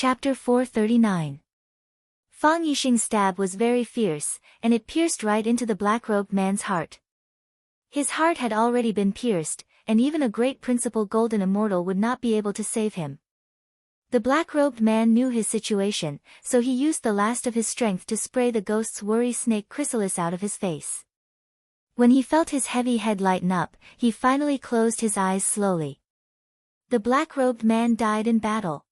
Chapter 439. Fang Yixing's stab was very fierce, and it pierced right into the black-robed man's heart. His heart had already been pierced, and even a great principal golden immortal would not be able to save him. The black-robed man knew his situation, so he used the last of his strength to spray the ghost's worry snake chrysalis out of his face. When he felt his heavy head lighten up, he finally closed his eyes slowly. The black-robed man died in battle.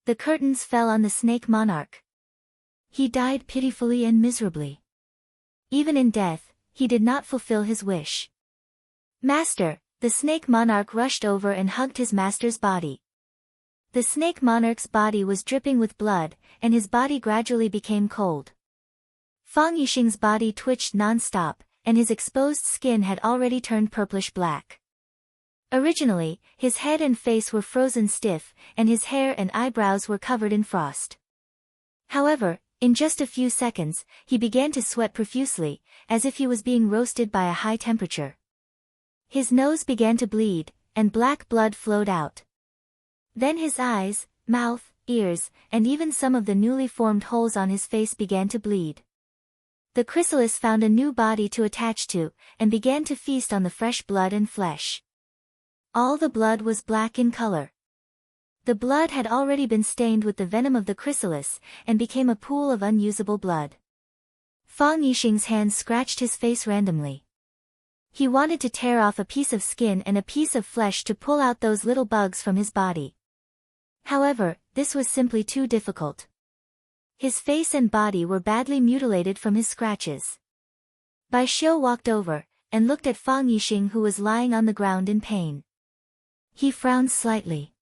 The curtains fell on the snake monarch. He died pitifully and miserably. Even in death, he did not fulfill his wish. "Master!" The snake monarch rushed over and hugged his master's body. The snake monarch's body was dripping with blood, and his body gradually became cold. Fang Yixing's body twitched non-stop, and his exposed skin had already turned purplish-black. Originally, his head and face were frozen stiff, and his hair and eyebrows were covered in frost. However, in just a few seconds, he began to sweat profusely, as if he was being roasted by a high temperature. His nose began to bleed, and black blood flowed out. Then his eyes, mouth, ears, and even some of the newly formed holes on his face began to bleed. The chrysalis found a new body to attach to, and began to feast on the fresh blood and flesh. All the blood was black in color. The blood had already been stained with the venom of the chrysalis, and became a pool of unusable blood. Fang Yixing's hands scratched his face randomly. He wanted to tear off a piece of skin and a piece of flesh to pull out those little bugs from his body. However, this was simply too difficult. His face and body were badly mutilated from his scratches. Bai Xiu walked over, and looked at Fang Yixing, who was lying on the ground in pain. He frowned slightly.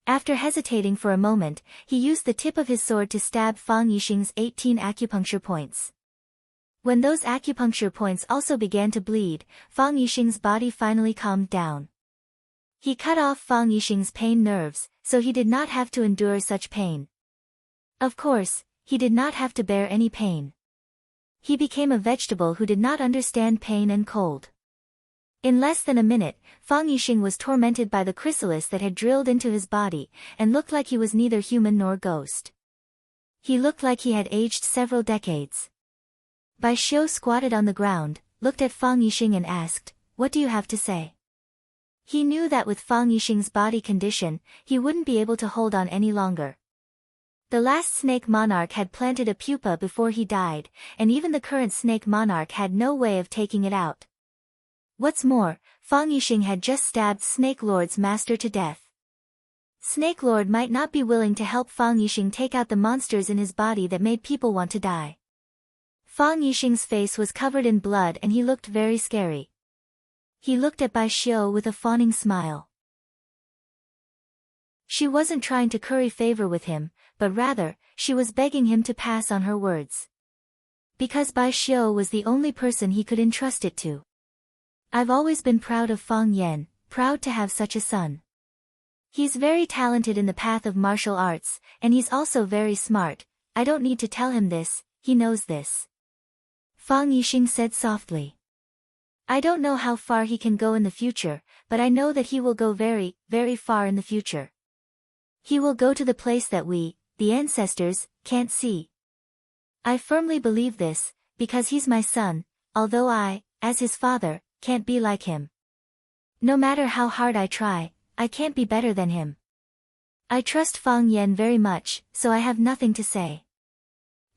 After hesitating for a moment, he used the tip of his sword to stab Fang Yixing's 18 acupuncture points. When those acupuncture points also began to bleed, Fang Yixing's body finally calmed down. He cut off Fang Yixing's pain nerves, so he did not have to endure such pain. Of course, he did not have to bear any pain. He became a vegetable who did not understand pain and cold. In less than a minute, Fang Yixing was tormented by the chrysalis that had drilled into his body, and looked like he was neither human nor ghost. He looked like he had aged several decades. Bai Xiu squatted on the ground, looked at Fang Yixing and asked, "What do you have to say?" He knew that with Fang Yixing's body condition, he wouldn't be able to hold on any longer. The last snake monarch had planted a pupa before he died, and even the current snake monarch had no way of taking it out. What's more, Fang Yixing had just stabbed Snake Lord's master to death. Snake Lord might not be willing to help Fang Yixing take out the monsters in his body that made people want to die. Fang Yixing's face was covered in blood and he looked very scary. He looked at Bai Xiu with a fawning smile. She wasn't trying to curry favor with him, but rather, she was begging him to pass on her words. Because Bai Xiu was the only person he could entrust it to. "I've always been proud of Fang Yan, proud to have such a son. He's very talented in the path of martial arts, and he's also very smart. I don't need to tell him this, he knows this." Fang Yixing said softly. "I don't know how far he can go in the future, but I know that he will go very, very far in the future. He will go to the place that we, the ancestors, can't see. I firmly believe this, because he's my son, although I, as his father, can't be like him. No matter how hard I try, I can't be better than him. I trust Fang Yan very much, so I have nothing to say.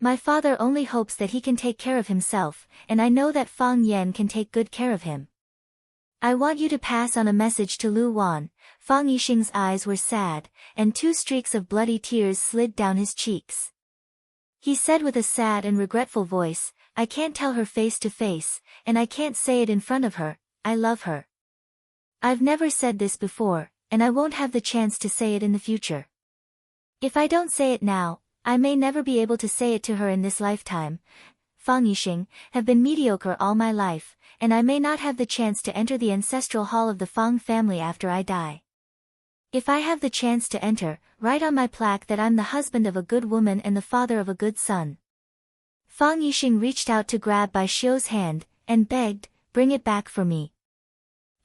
My father only hopes that he can take care of himself, and I know that Fang Yan can take good care of him. I want you to pass on a message to Lu Wan." Fang Yixing's eyes were sad, and 2 streaks of bloody tears slid down his cheeks. He said with a sad and regretful voice, "I can't tell her face to face, and I can't say it in front of her, I love her. I've never said this before, and I won't have the chance to say it in the future. If I don't say it now, I may never be able to say it to her in this lifetime. Fang Yixing, have been mediocre all my life, and I may not have the chance to enter the ancestral hall of the Fang family after I die. If I have the chance to enter, write on my plaque that I'm the husband of a good woman and the father of a good son." Fang Yixing reached out to grab Bai Xiu's hand, and begged, "Bring it back for me."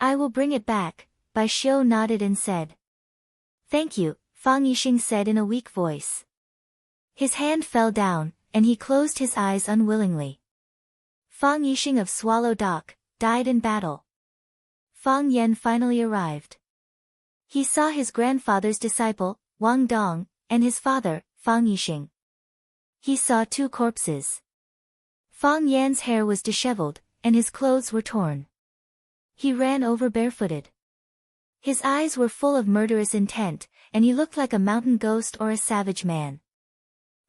"I will bring it back," Bai Xiu nodded and said. "Thank you, Fang Yixing said in a weak voice. His hand fell down, and he closed his eyes unwillingly. Fang Yixing of Swallow Dock died in battle. Fang Yan finally arrived. He saw his grandfather's disciple, Wang Dong, and his father, Fang Yixing. He saw two corpses. Fang Yan's hair was disheveled, and his clothes were torn. He ran over barefooted. His eyes were full of murderous intent, and he looked like a mountain ghost or a savage man.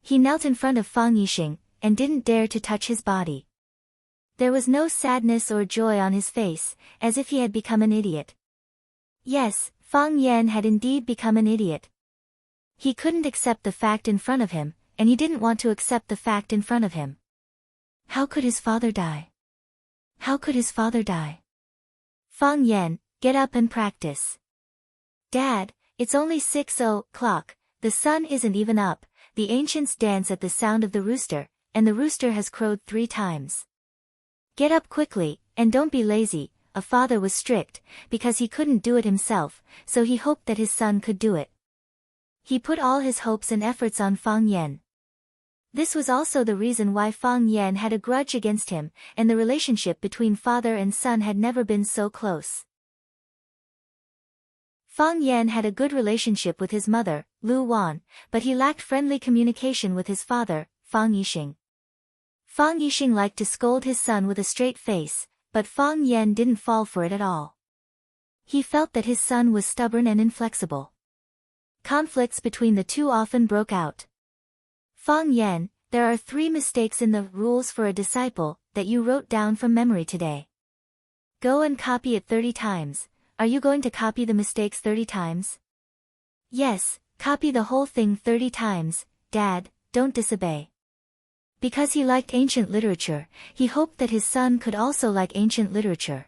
He knelt in front of Fang Yixing, and didn't dare to touch his body. There was no sadness or joy on his face, as if he had become an idiot. Yes, Fang Yan had indeed become an idiot. He couldn't accept the fact in front of him, and he didn't want to accept the fact in front of him. How could his father die? How could his father die? Fang Yan, get up and practice. Dad, it's only 6:00, the sun isn't even up, the ancients dance at the sound of the rooster, and the rooster has crowed 3 times. Get up quickly, and don't be lazy. A father was strict, because he couldn't do it himself, so he hoped that his son could do it. He put all his hopes and efforts on Fang Yan. This was also the reason why Fang Yan had a grudge against him, and the relationship between father and son had never been so close. Fang Yan had a good relationship with his mother, Lu Wan, but he lacked friendly communication with his father, Fang Yixing. Fang Yixing liked to scold his son with a straight face, but Fang Yan didn't fall for it at all. He felt that his son was stubborn and inflexible. Conflicts between the two often broke out. Fang Yan, there are 3 mistakes in the rules for a disciple that you wrote down from memory today. Go and copy it 30 times. Are you going to copy the mistakes 30 times? Yes, copy the whole thing 30 times, Dad, don't disobey. Because he liked ancient literature, he hoped that his son could also like ancient literature.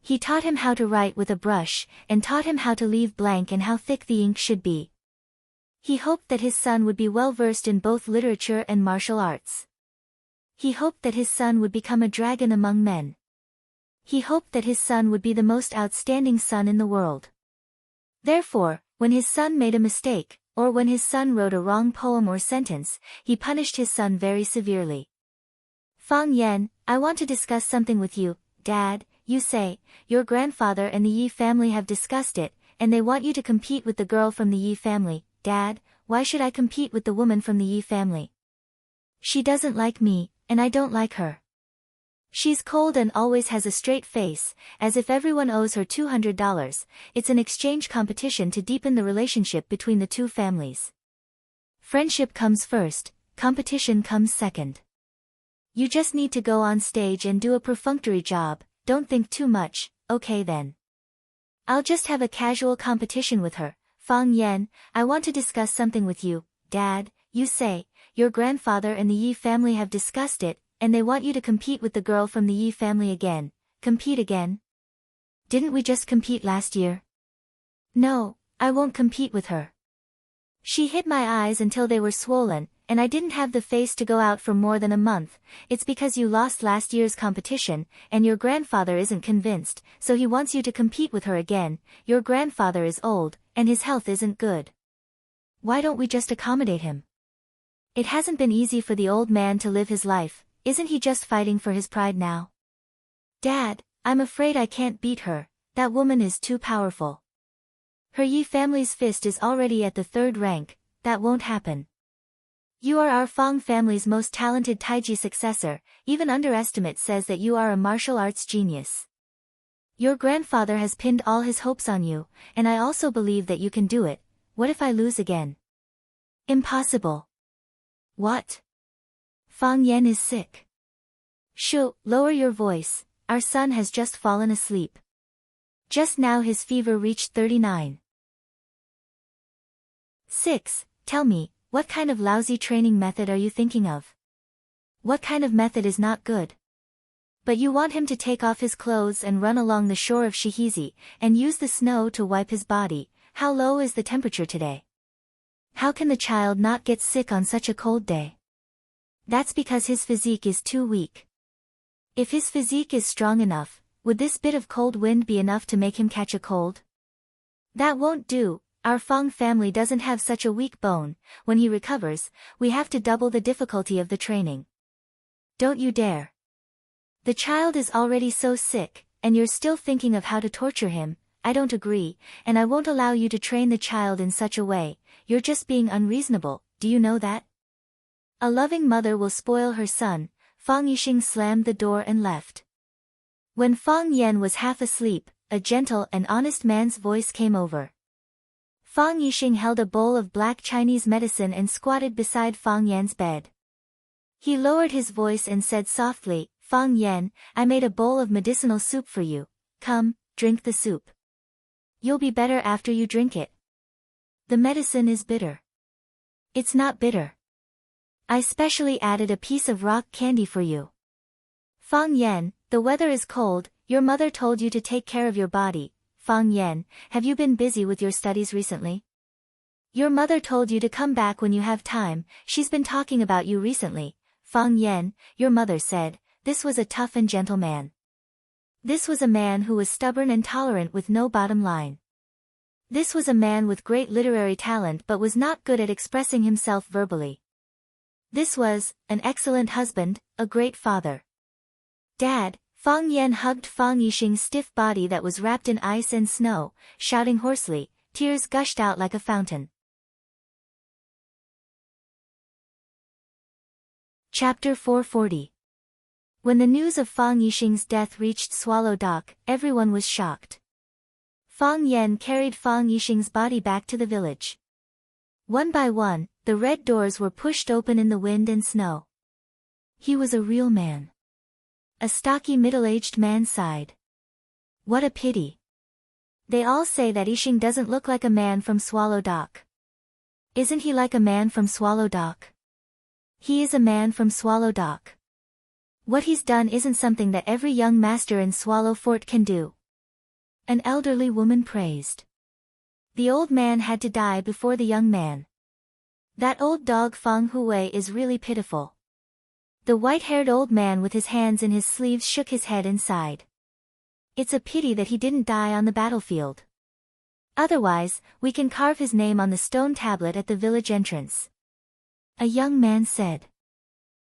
He taught him how to write with a brush, and taught him how to leave blank and how thick the ink should be. He hoped that his son would be well versed in both literature and martial arts. He hoped that his son would become a dragon among men. He hoped that his son would be the most outstanding son in the world. Therefore, when his son made a mistake, or when his son wrote a wrong poem or sentence, he punished his son very severely. Fang Yan, I want to discuss something with you, Dad. You say, your grandfather and the Yi family have discussed it, and they want you to compete with the girl from the Yi family. Dad, why should I compete with the woman from the Yi family? She doesn't like me, and I don't like her. She's cold and always has a straight face, as if everyone owes her $200. It's an exchange competition to deepen the relationship between the two families. Friendship comes first, competition comes second. You just need to go on stage and do a perfunctory job, don't think too much, okay then. I'll just have a casual competition with her. Fang Yan, I want to discuss something with you, Dad. You say, your grandfather and the Yi family have discussed it, and they want you to compete with the girl from the Yi family again. Compete again? Didn't we just compete last year? No, I won't compete with her. She hit my eyes until they were swollen, and I didn't have the face to go out for more than a month. It's because you lost last year's competition, and your grandfather isn't convinced, so he wants you to compete with her again. Your grandfather is old, and his health isn't good. Why don't we just accommodate him? It hasn't been easy for the old man to live his life. Isn't he just fighting for his pride now? Dad, I'm afraid I can't beat her. That woman is too powerful. Her Yi family's fist is already at the 3rd rank. That won't happen. You are our Fang family's most talented Taiji successor. Even underestimate says that you are a martial arts genius. Your grandfather has pinned all his hopes on you, and I also believe that you can do it. What if I lose again? Impossible. What? Fang Yan is sick. Shoo, lower your voice, our son has just fallen asleep. Just now his fever reached 39. 6. Tell me, what kind of lousy training method are you thinking of? What kind of method is not good? But you want him to take off his clothes and run along the shore of Shihizi, and use the snow to wipe his body. How low is the temperature today? How can the child not get sick on such a cold day? That's because his physique is too weak. If his physique is strong enough, would this bit of cold wind be enough to make him catch a cold? That won't do. Our Fang family doesn't have such a weak bone. When he recovers, we have to double the difficulty of the training. Don't you dare. The child is already so sick, and you're still thinking of how to torture him. I don't agree, and I won't allow you to train the child in such a way. You're just being unreasonable, do you know that? A loving mother will spoil her son. Fang Yixing slammed the door and left. When Fang Yan was half asleep, a gentle and honest man's voice came over. Fang Yixing held a bowl of black Chinese medicine and squatted beside Fang Yan's bed. He lowered his voice and said softly, Fang Yan, I made a bowl of medicinal soup for you. Come, drink the soup. You'll be better after you drink it. The medicine is bitter. It's not bitter. I specially added a piece of rock candy for you. Fang Yan, the weather is cold, your mother told you to take care of your body. Fang Yan, have you been busy with your studies recently? Your mother told you to come back when you have time, she's been talking about you recently. Fang Yan, your mother said, this was a tough and gentle man. This was a man who was stubborn and tolerant with no bottom line. This was a man with great literary talent but was not good at expressing himself verbally. This was an excellent husband, a great father. Dad, Fang Yan hugged Fang Yixing's stiff body that was wrapped in ice and snow, shouting hoarsely. Tears gushed out like a fountain. Chapter 440. When the news of Fang Yixing's death reached Swallow Dock, everyone was shocked. Fang Yan carried Fang Yixing's body back to the village. One by one, the red doors were pushed open in the wind and snow. He was a real man. A stocky middle-aged man sighed. What a pity. They all say that Yixing doesn't look like a man from Swallow Dock. Isn't he like a man from Swallow Dock? He is a man from Swallow Dock. What he's done isn't something that every young master in Swallow Fort can do. An elderly woman praised. The old man had to die before the young man. That old dog Fang Hui is really pitiful. The white-haired old man with his hands in his sleeves shook his head and sighed. It's a pity that he didn't die on the battlefield. Otherwise, we can carve his name on the stone tablet at the village entrance. A young man said.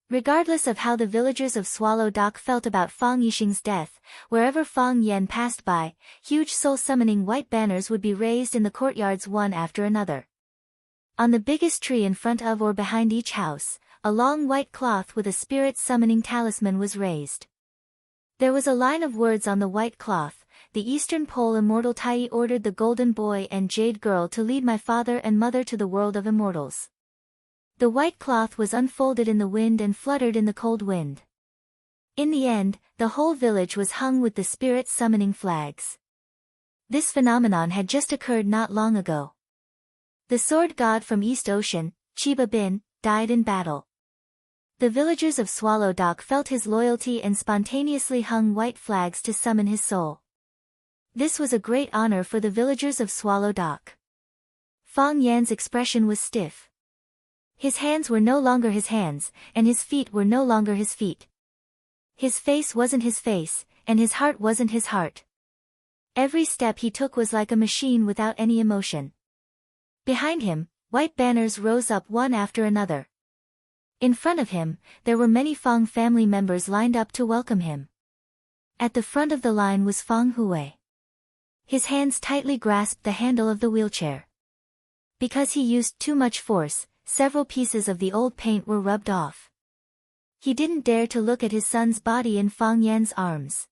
Regardless of how the villagers of Swallow Dock felt about Fang Yixing's death, wherever Fang Yan passed by, huge soul-summoning white banners would be raised in the courtyards one after another. On the biggest tree in front of or behind each house, a long white cloth with a spirit-summoning talisman was raised. There was a line of words on the white cloth. The Eastern Pole Immortal Tai ordered the Golden Boy and Jade Girl to lead my father and mother to the world of immortals. The white cloth was unfolded in the wind and fluttered in the cold wind. In the end, the whole village was hung with the spirit-summoning flags. This phenomenon had just occurred not long ago. The sword god from East Ocean, Chiba Bin, died in battle. The villagers of Swallow Dock felt his loyalty and spontaneously hung white flags to summon his soul. This was a great honor for the villagers of Swallow Dock. Fang Yan's expression was stiff. His hands were no longer his hands, and his feet were no longer his feet. His face wasn't his face, and his heart wasn't his heart. Every step he took was like a machine without any emotion. Behind him, white banners rose up one after another. In front of him, there were many Fang family members lined up to welcome him. At the front of the line was Fang Hui. His hands tightly grasped the handle of the wheelchair. Because he used too much force, several pieces of the old paint were rubbed off. He didn't dare to look at his son's body in Fang Yan's arms.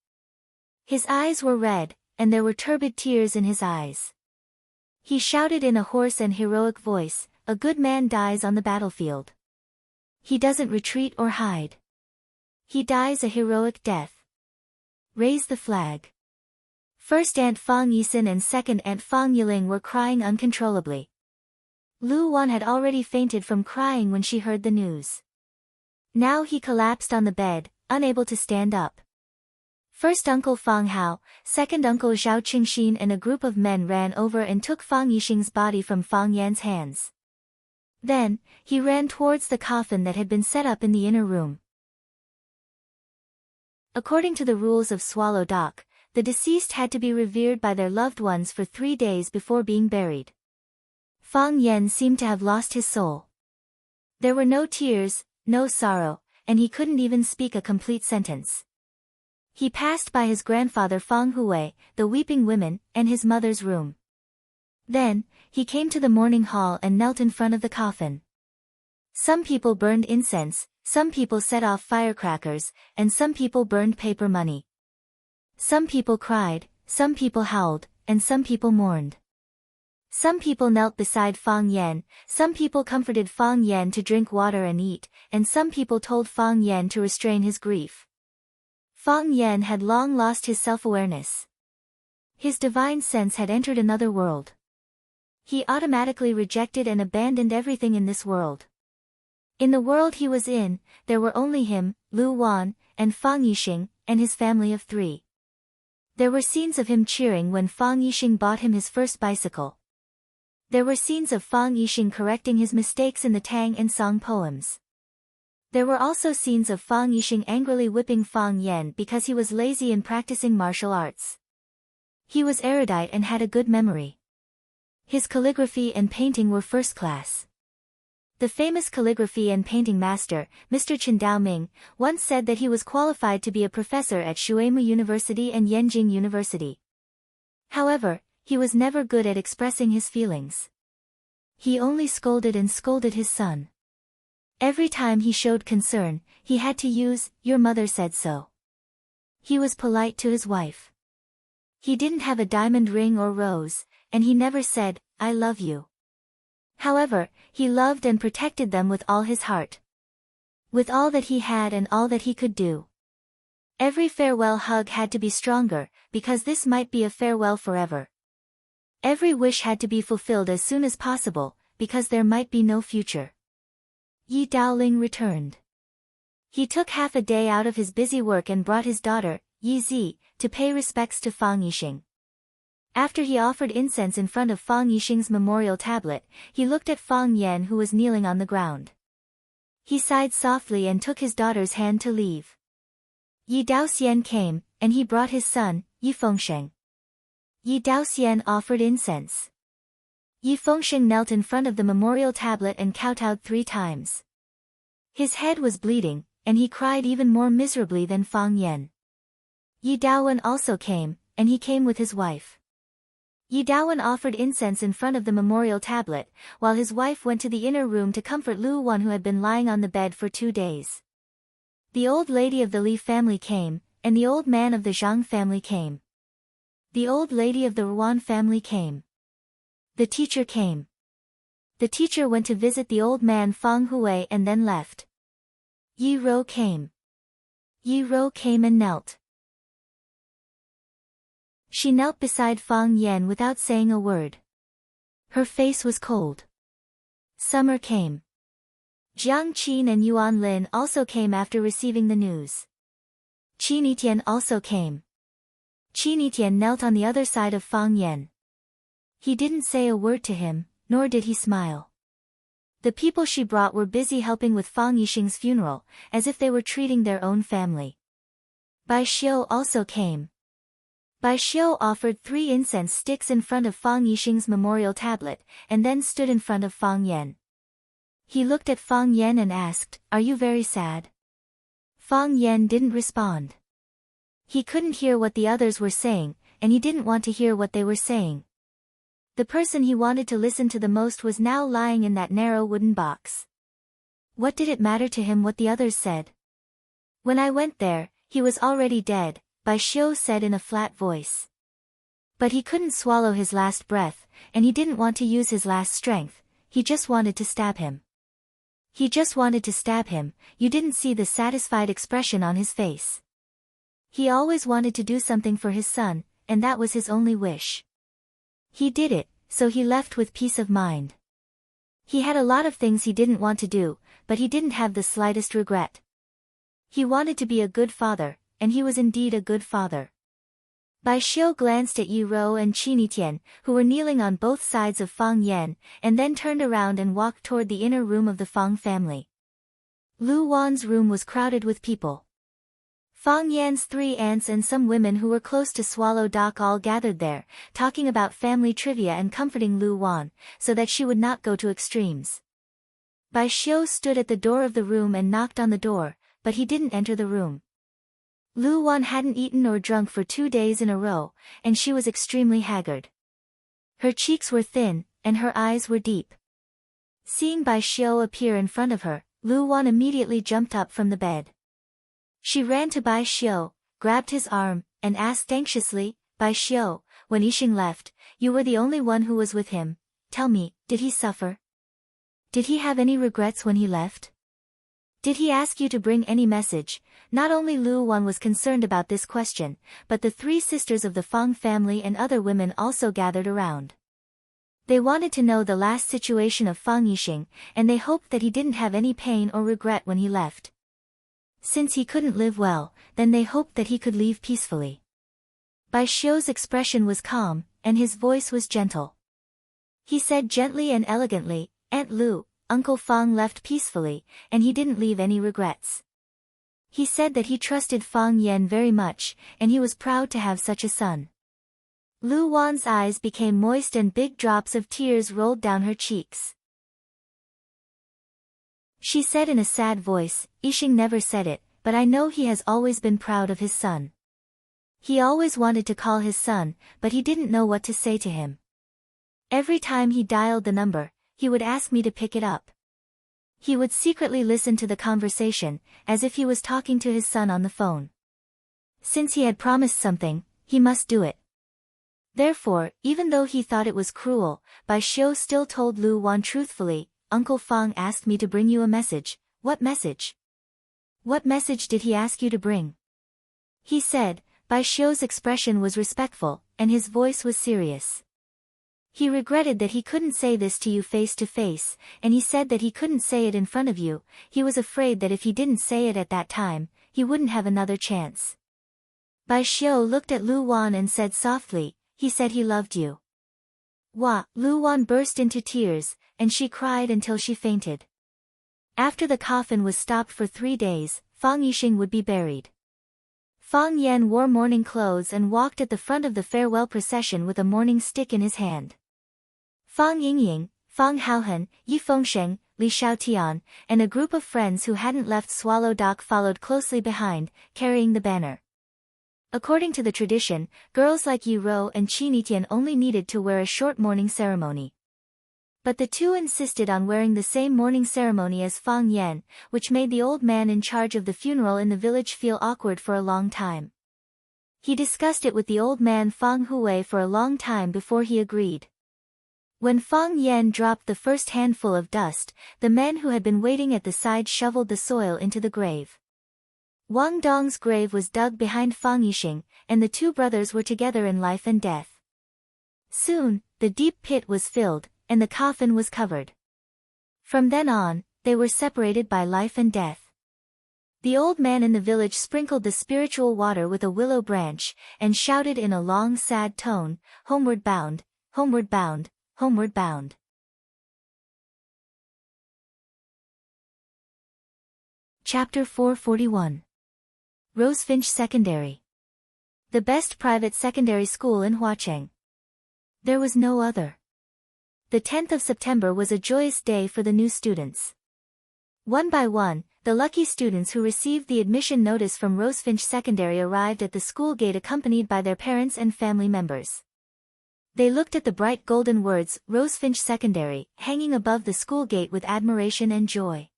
His eyes were red, and there were turbid tears in his eyes. He shouted in a hoarse and heroic voice, "A good man dies on the battlefield. He doesn't retreat or hide. He dies a heroic death. Raise the flag." First Aunt Fang Yisin and second Aunt Fang Yiling were crying uncontrollably. Lu Wan had already fainted from crying when she heard the news. Now he collapsed on the bed, unable to stand up. First Uncle Fang Hao, second Uncle Zhao Qingxin and a group of men ran over and took Fang Yixing's body from Fang Yan's hands. Then, he ran towards the coffin that had been set up in the inner room. According to the rules of Swallow Dock, the deceased had to be revered by their loved ones for 3 days before being buried. Fang Yan seemed to have lost his soul. There were no tears, no sorrow, and he couldn't even speak a complete sentence. He passed by his grandfather Fang Hui, the weeping women, and his mother's room. Then, he came to the mourning hall and knelt in front of the coffin. Some people burned incense, some people set off firecrackers, and some people burned paper money. Some people cried, some people howled, and some people mourned. Some people knelt beside Fang Yan, some people comforted Fang Yan to drink water and eat, and some people told Fang Yan to restrain his grief. Fang Yan had long lost his self-awareness. His divine sense had entered another world. He automatically rejected and abandoned everything in this world. In the world he was in, there were only him, Lu Wan, and Fang Yixing, and his family of 3. There were scenes of him cheering when Fang Yixing bought him his first bicycle. There were scenes of Fang Yixing correcting his mistakes in the Tang and Song poems. There were also scenes of Fang Yixing angrily whipping Fang Yan because he was lazy in practicing martial arts. He was erudite and had a good memory. His calligraphy and painting were first class. The famous calligraphy and painting master, Mr. Chen Daoming, once said that he was qualified to be a professor at Shuemu University and Yenjing University. However, he was never good at expressing his feelings. He only scolded and scolded his son. Every time he showed concern, he had to use, "Your mother said so." He was polite to his wife. He didn't have a diamond ring or rose, and he never said, "I love you." However, he loved and protected them with all his heart. With all that he had and all that he could do. Every farewell hug had to be stronger, because this might be a farewell forever. Every wish had to be fulfilled as soon as possible, because there might be no future. Yi Daoling returned. He took half a day out of his busy work and brought his daughter, Yi Zi, to pay respects to Fang Yixing. After he offered incense in front of Fang Yixing's memorial tablet, he looked at Fang Yan who was kneeling on the ground. He sighed softly and took his daughter's hand to leave. Yi Daoxian came, and he brought his son, Yi Fengsheng. Yi Daoxian offered incense. Yi Fengsheng knelt in front of the memorial tablet and kowtowed 3 times. His head was bleeding, and he cried even more miserably than Fang Yan. Yi Daowen also came, and he came with his wife. Yi Daowen offered incense in front of the memorial tablet, while his wife went to the inner room to comfort Lu Wan who had been lying on the bed for 2 days. The old lady of the Li family came, and the old man of the Zhang family came. The old lady of the Ruan family came. The teacher came. The teacher went to visit the old man Fang Hui and then left. Yi Rou came. Yi Rou came and knelt. She knelt beside Fang Yan without saying a word. Her face was cold. Summer came. Jiang Qin and Yuan Lin also came after receiving the news. Qin Etian also came. Qin Etian knelt on the other side of Fang Yan. He didn't say a word to him, nor did he smile. The people she brought were busy helping with Fang Yixing's funeral, as if they were treating their own family. Bai Xiu also came. Bai Xiu offered 3 incense sticks in front of Fang Yixing's memorial tablet, and then stood in front of Fang Yan. He looked at Fang Yan and asked, "Are you very sad?" Fang Yan didn't respond. He couldn't hear what the others were saying, and he didn't want to hear what they were saying. The person he wanted to listen to the most was now lying in that narrow wooden box. What did it matter to him what the others said? "When I went there, he was already dead," Bai Xiu said in a flat voice. But he couldn't swallow his last breath, and he didn't want to use his last strength, he just wanted to stab him. He just wanted to stab him, you didn't see the satisfied expression on his face. He always wanted to do something for his son, and that was his only wish. He did it, so he left with peace of mind. He had a lot of things he didn't want to do, but he didn't have the slightest regret. He wanted to be a good father, and he was indeed a good father. Bai Xiu glanced at Yi Rou and Qin Etian, who were kneeling on both sides of Fang Yan, and then turned around and walked toward the inner room of the Fang family. Lu Wan's room was crowded with people. Fang Yan's 3 aunts and some women who were close to Swallow Dock all gathered there, talking about family trivia and comforting Lu Wan, so that she would not go to extremes. Bai Xiu stood at the door of the room and knocked on the door, but he didn't enter the room. Lu Wan hadn't eaten or drunk for 2 days in a row, and she was extremely haggard. Her cheeks were thin, and her eyes were deep. Seeing Bai Xiu appear in front of her, Lu Wan immediately jumped up from the bed. She ran to Bai Xiu, grabbed his arm, and asked anxiously, Bai Xiu, when Yixing left, you were the only one who was with him. Tell me, did he suffer? Did he have any regrets when he left? Did he ask you to bring any message? Not only Lu Wan was concerned about this question, but the 3 sisters of the Fang family and other women also gathered around. They wanted to know the last situation of Fang Yixing, and they hoped that he didn't have any pain or regret when he left. Since he couldn't live well, then they hoped that he could leave peacefully. Bai Xiu's expression was calm, and his voice was gentle. He said gently and elegantly, Aunt Lu, Uncle Fang left peacefully, and he didn't leave any regrets. He said that he trusted Fang Yan very much, and he was proud to have such a son. Lu Wan's eyes became moist and big drops of tears rolled down her cheeks. She said in a sad voice, Yixing never said it, but I know he has always been proud of his son. He always wanted to call his son, but he didn't know what to say to him. Every time he dialed the number, he would ask me to pick it up. He would secretly listen to the conversation, as if he was talking to his son on the phone. Since he had promised something, he must do it. Therefore, even though he thought it was cruel, Bai Xiu still told Lu Wan truthfully, Uncle Fang asked me to bring you a message. What message? What message did he ask you to bring? He said. Bai Xiu's expression was respectful, and his voice was serious. He regretted that he couldn't say this to you face to face, and he said that he couldn't say it in front of you. He was afraid that if he didn't say it at that time, he wouldn't have another chance. Bai Xiu looked at Lu Wan and said softly, he said he loved you. Wah! Lu Wan burst into tears, and she cried until she fainted. After the coffin was stopped for 3 days, Fang Yixing would be buried. Fang Yan wore mourning clothes and walked at the front of the farewell procession with a mourning stick in his hand. Fang Yingying, Fang Haohan, Yi Fengsheng, Li Xiaotian, and a group of friends who hadn't left Swallow Dock followed closely behind, carrying the banner. According to the tradition, girls like Yi Ro and Qi Nitian only needed to wear a short mourning ceremony. But the 2 insisted on wearing the same mourning ceremony as Fang Yan, which made the old man in charge of the funeral in the village feel awkward for a long time. He discussed it with the old man Fang Hui for a long time before he agreed. When Fang Yan dropped the first handful of dust, the men who had been waiting at the side shoveled the soil into the grave. Wang Dong's grave was dug behind Fang Yixing, and the 2 brothers were together in life and death. Soon, the deep pit was filled, and the coffin was covered. From then on, they were separated by life and death. The old man in the village sprinkled the spiritual water with a willow branch, and shouted in a long sad tone, Homeward bound, homeward bound, homeward bound. Chapter 441. Rosefinch Secondary. The best private secondary school in Huacheng. There was no other. The 10th of September was a joyous day for the new students. One by one, the lucky students who received the admission notice from Rosefinch Secondary arrived at the school gate accompanied by their parents and family members. They looked at the bright golden words, Rosefinch Secondary, hanging above the school gate with admiration and joy.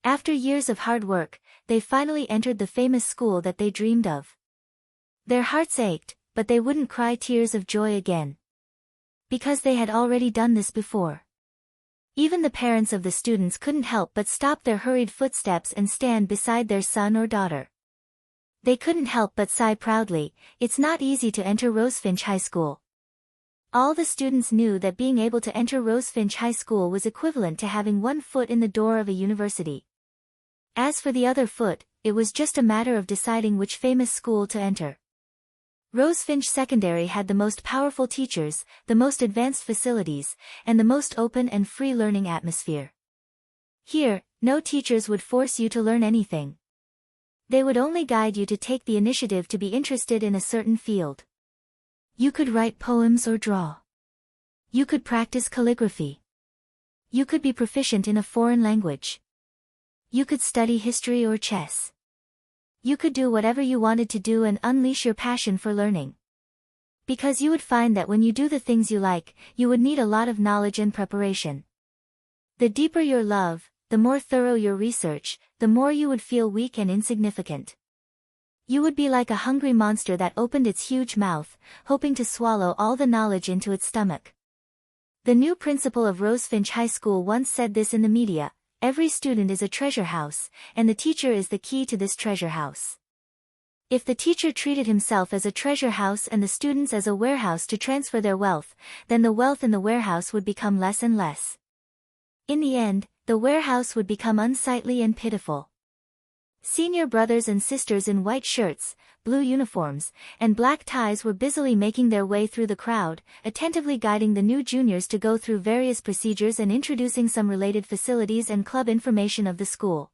After years of hard work, they finally entered the famous school that they dreamed of. Their hearts ached, but they wouldn't cry tears of joy again. Because they had already done this before. Even the parents of the students couldn't help but stop their hurried footsteps and stand beside their son or daughter. They couldn't help but sigh proudly, it's not easy to enter Rosefinch High School. All the students knew that being able to enter Rosefinch High School was equivalent to having one foot in the door of a university. As for the other foot, it was just a matter of deciding which famous school to enter. Rosefinch Secondary had the most powerful teachers, the most advanced facilities, and the most open and free learning atmosphere. Here, no teachers would force you to learn anything. They would only guide you to take the initiative to be interested in a certain field. You could write poems or draw. You could practice calligraphy. You could be proficient in a foreign language. You could study history or chess. You could do whatever you wanted to do and unleash your passion for learning. Because you would find that when you do the things you like, you would need a lot of knowledge and preparation. The deeper your love, the more thorough your research, the more you would feel weak and insignificant. You would be like a hungry monster that opened its huge mouth, hoping to swallow all the knowledge into its stomach. The new principal of Rosefinch High School once said this in the media: every student is a treasure house, and the teacher is the key to this treasure house. If the teacher treated himself as a treasure house and the students as a warehouse to transfer their wealth, then the wealth in the warehouse would become less and less. In the end, the warehouse would become unsightly and pitiful. Senior brothers and sisters in white shirts, blue uniforms, and black ties were busily making their way through the crowd, attentively guiding the new juniors to go through various procedures and introducing some related facilities and club information of the school.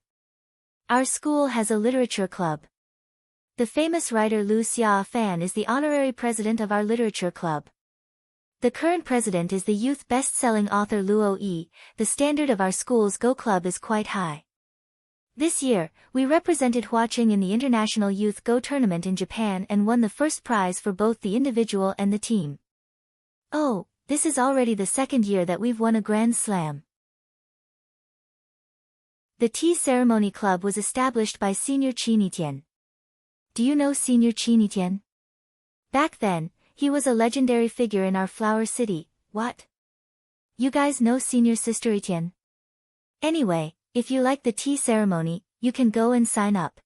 Our school has a literature club. The famous writer Liu Xia-fan is the honorary president of our literature club. The current president is the youth best-selling author Luo Yi. The standard of our school's Go Club is quite high. This year, we represented Huaqing in the International Youth Go Tournament in Japan and won the first prize for both the individual and the team. Oh, this is already the second year that we've won a Grand Slam. The Tea Ceremony Club was established by Senior Qin Etienne. Do you know Senior Qin Etienne? Back then, he was a legendary figure in our Flower City. What? You guys know Senior Sister Etienne? Anyway, if you like the tea ceremony, you can go and sign up.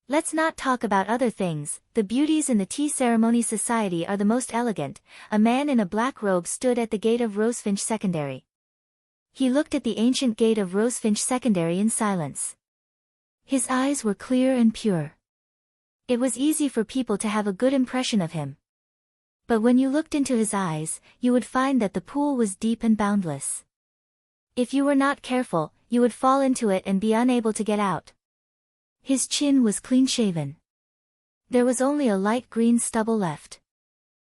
Let's not talk about other things. The beauties in the tea ceremony society are the most elegant. A man in a black robe stood at the gate of Rosefinch Secondary. He looked at the ancient gate of Rosefinch Secondary in silence. His eyes were clear and pure. It was easy for people to have a good impression of him. But when you looked into his eyes, you would find that the pool was deep and boundless. If you were not careful, you would fall into it and be unable to get out. His chin was clean-shaven. There was only a light green stubble left.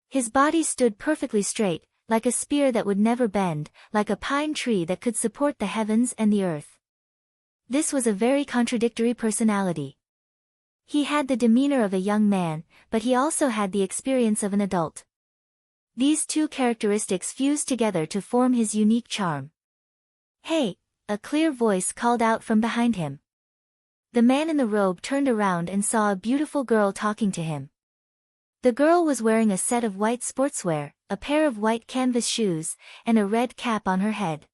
His body stood perfectly straight, like a spear that would never bend, like a pine tree that could support the heavens and the earth. This was a very contradictory personality. He had the demeanor of a young man, but he also had the experience of an adult. These two characteristics fused together to form his unique charm. "Hey!" a clear voice called out from behind him. The man in the robe turned around and saw a beautiful girl talking to him. The girl was wearing a set of white sportswear, a pair of white canvas shoes, and a red cap on her head.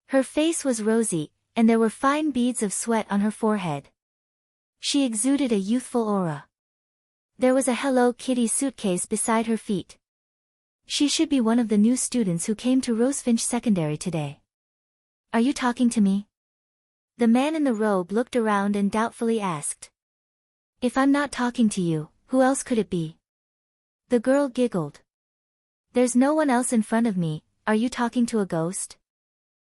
Her face was rosy, and there were fine beads of sweat on her forehead. She exuded a youthful aura. There was a Hello Kitty suitcase beside her feet. She should be one of the new students who came to Rosefinch Secondary today. Are you talking to me? The man in the robe looked around and doubtfully asked. If I'm not talking to you, who else could it be? The girl giggled. There's no one else in front of me. Are you talking to a ghost?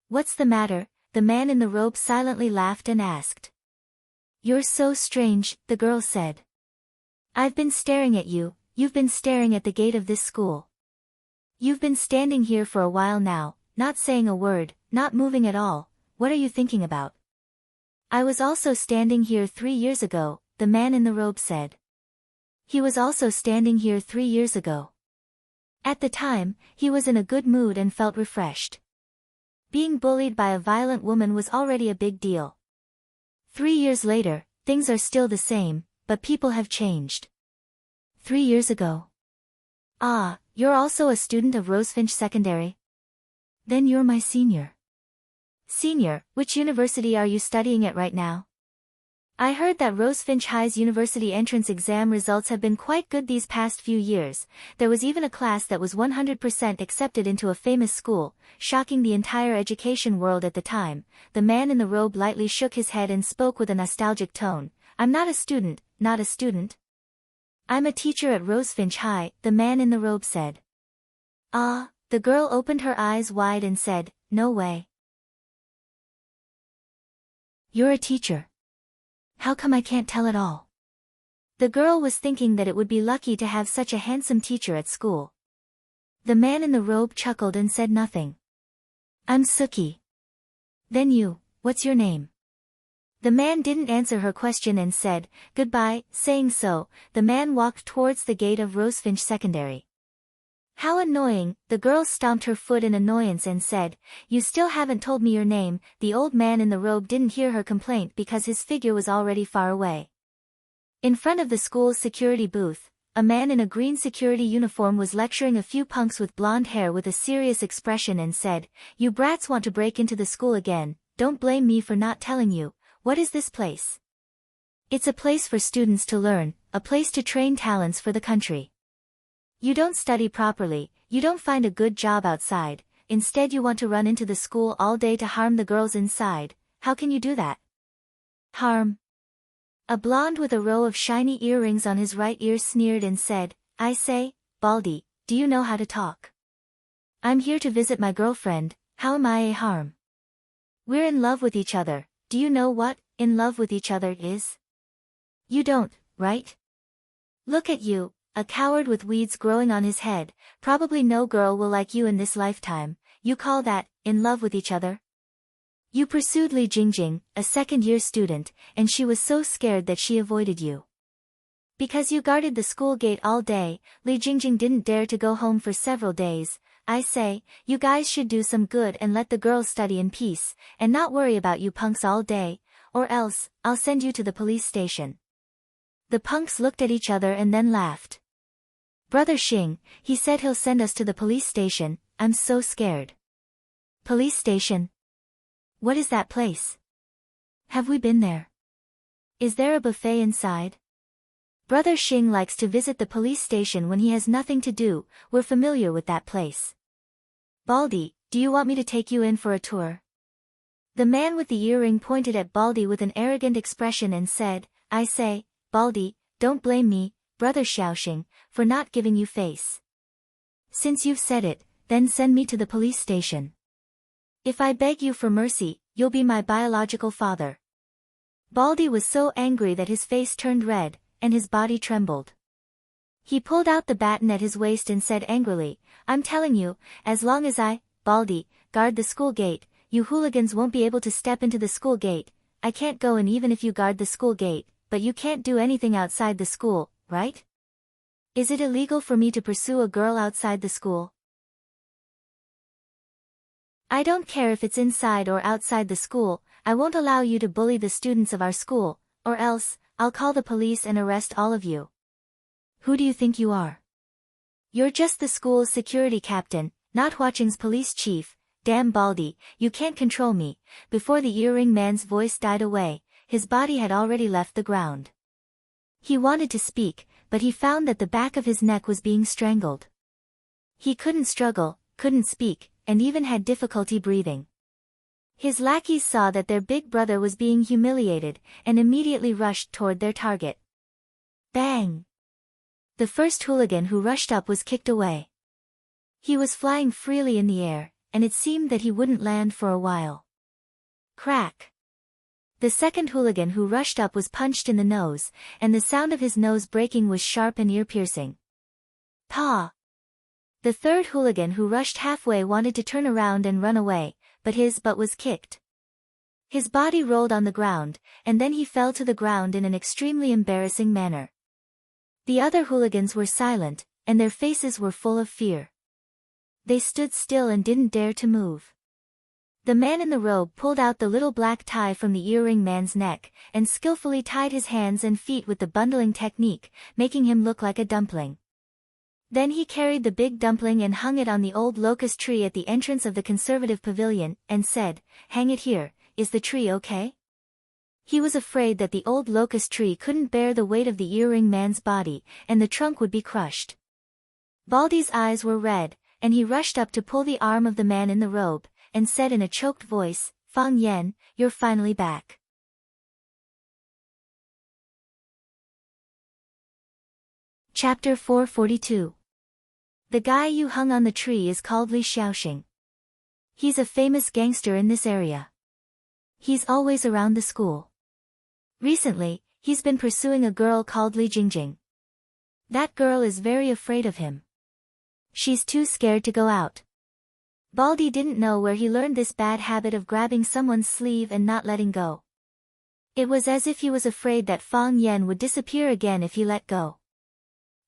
What's the matter? The man in the robe silently laughed and asked. You're so strange, the girl said. I've been staring at you. You've been staring at the gate of this school. You've been standing here for a while now, not saying a word, not moving at all. What are you thinking about? I was also standing here 3 years ago, the man in the robe said. He was also standing here 3 years ago. At the time, he was in a good mood and felt refreshed. Being bullied by a violent woman was already a big deal. 3 years later, things are still the same, but people have changed. 3 years ago. Ah, you're also a student of Rosefinch Secondary? Then you're my senior. Senior, which university are you studying at right now? I heard that Rosefinch High's university entrance exam results have been quite good these past few years. There was even a class that was 100% accepted into a famous school, shocking the entire education world at the time. The man in the robe lightly shook his head and spoke with a nostalgic tone. I'm not a student, not a student. I'm a teacher at Rosefinch High, the man in the robe said. Ah, the girl opened her eyes wide and said, no way. You're a teacher. How come I can't tell at all? The girl was thinking that it would be lucky to have such a handsome teacher at school. The man in the robe chuckled and said nothing. I'm Suki. Then you, what's your name? The man didn't answer her question and said, goodbye. Saying so, the man walked towards the gate of Rosefinch Secondary. How annoying, the girl stomped her foot in annoyance and said, you still haven't told me your name. The old man in the robe didn't hear her complaint because his figure was already far away. In front of the school's security booth, a man in a green security uniform was lecturing a few punks with blonde hair with a serious expression and said, you brats want to break into the school again, don't blame me for not telling you. What is this place? It's a place for students to learn, a place to train talents for the country. You don't study properly, you don't find a good job outside, instead you want to run into the school all day to harm the girls inside. How can you do that? Harm. A blonde with a row of shiny earrings on his right ear sneered and said, I say, Baldy, do you know how to talk? I'm here to visit my girlfriend, how am I a harm? We're in love with each other, do you know what in love with each other is? You don't, right? Look at you. A coward with weeds growing on his head, probably no girl will like you in this lifetime. You call that, in love with each other? You pursued Li Jingjing, a second-year student, and she was so scared that she avoided you. Because you guarded the school gate all day, Li Jingjing didn't dare to go home for several days. I say, you guys should do some good and let the girls study in peace, and not worry about you punks all day, or else, I'll send you to the police station. The punks looked at each other and then laughed. Brother Xing, he said he'll send us to the police station. I'm so scared. Police station? What is that place? Have we been there? Is there a buffet inside? Brother Xing likes to visit the police station when he has nothing to do. We're familiar with that place. Baldy, do you want me to take you in for a tour? The man with the earring pointed at Baldy with an arrogant expression and said, I say, Baldy, don't blame me, Brother Xiaoxing, for not giving you face. Since you've said it, then send me to the police station. If I beg you for mercy, you'll be my biological father. Baldy was so angry that his face turned red, and his body trembled. He pulled out the baton at his waist and said angrily, I'm telling you, as long as I, Baldy, guard the school gate, you hooligans won't be able to step into the school gate. I can't go in even if you guard the school gate, but you can't do anything outside the school, right? Is it illegal for me to pursue a girl outside the school? I don't care if it's inside or outside the school. I won't allow you to bully the students of our school, or else, I'll call the police and arrest all of you. Who do you think you are? You're just the school's security captain, not Huaqing's police chief. Damn Baldy, you can't control me. Before the earring man's voice died away, his body had already left the ground. He wanted to speak, but he found that the back of his neck was being strangled. He couldn't struggle, couldn't speak, and even had difficulty breathing. His lackeys saw that their big brother was being humiliated, and immediately rushed toward their target. Bang! The first hooligan who rushed up was kicked away. He was flying freely in the air, and it seemed that he wouldn't land for a while. Crack! The second hooligan who rushed up was punched in the nose, and the sound of his nose breaking was sharp and ear-piercing. Pa! The third hooligan who rushed halfway wanted to turn around and run away, but his butt was kicked. His body rolled on the ground, and then he fell to the ground in an extremely embarrassing manner. The other hooligans were silent, and their faces were full of fear. They stood still and didn't dare to move. The man in the robe pulled out the little black tie from the earring man's neck, and skillfully tied his hands and feet with the bundling technique, making him look like a dumpling. Then he carried the big dumpling and hung it on the old locust tree at the entrance of the conservative pavilion, and said, "Hang it here, is the tree okay?" He was afraid that the old locust tree couldn't bear the weight of the earring man's body, and the trunk would be crushed. Baldy's eyes were red, and he rushed up to pull the arm of the man in the robe, and said in a choked voice, "Fang Yan, you're finally back." Chapter 442. The guy you hung on the tree is called Li Xiaoxing. He's a famous gangster in this area. He's always around the school. Recently, he's been pursuing a girl called Li Jingjing. That girl is very afraid of him. She's too scared to go out. Baldy didn't know where he learned this bad habit of grabbing someone's sleeve and not letting go. It was as if he was afraid that Fang Yan would disappear again if he let go.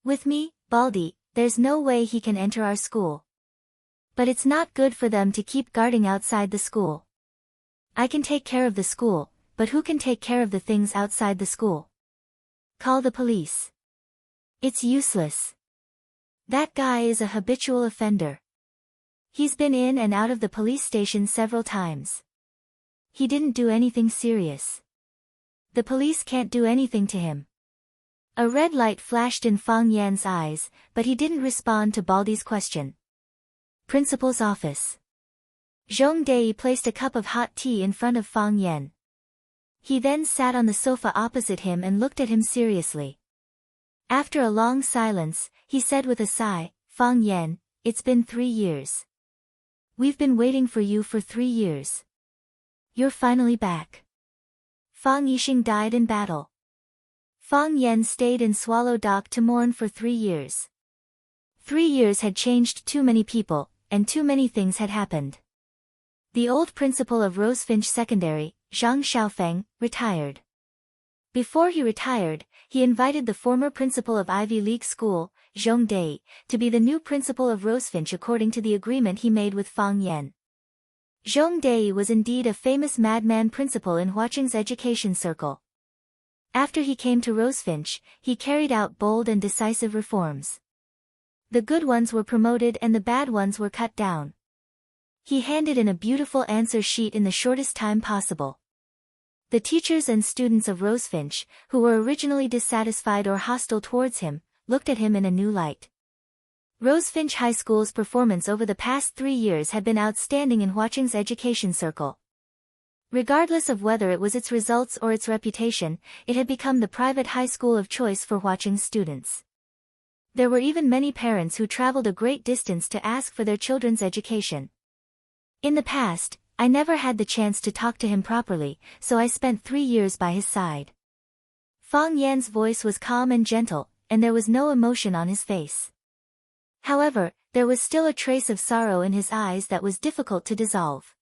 With me, Baldy, there's no way he can enter our school. But it's not good for them to keep guarding outside the school. I can take care of the school, but who can take care of the things outside the school? Call the police. It's useless. That guy is a habitual offender. He's been in and out of the police station several times. He didn't do anything serious. The police can't do anything to him. A red light flashed in Fang Yan's eyes, but he didn't respond to Baldy's question. Principal's office. Zhong Dei placed a cup of hot tea in front of Fang Yan. He then sat on the sofa opposite him and looked at him seriously. After a long silence, he said with a sigh, Fang Yan, it's been 3 years. We've been waiting for you for 3 years. You're finally back. Fang Yixing died in battle. Fang Yan stayed in Swallow Dock to mourn for 3 years. 3 years had changed too many people, and too many things had happened. The old principal of Rosefinch Secondary, Zhang Xiaofeng, retired. Before he retired, he invited the former principal of Ivy League School, Zhong Dei, to be the new principal of Rosefinch according to the agreement he made with Fang Yan. Zhong Dei was indeed a famous madman principal in Huaqing's education circle. After he came to Rosefinch, he carried out bold and decisive reforms. The good ones were promoted and the bad ones were cut down. He handed in a beautiful answer sheet in the shortest time possible. The teachers and students of Rosefinch, who were originally dissatisfied or hostile towards him, looked at him in a new light. Rosefinch High School's performance over the past 3 years had been outstanding in Huaqing's education circle. Regardless of whether it was its results or its reputation, it had become the private high school of choice for Huaqing's students. There were even many parents who traveled a great distance to ask for their children's education. In the past, I never had the chance to talk to him properly, so I spent 3 years by his side. Fang Yan's voice was calm and gentle, and there was no emotion on his face. However, there was still a trace of sorrow in his eyes that was difficult to dissolve.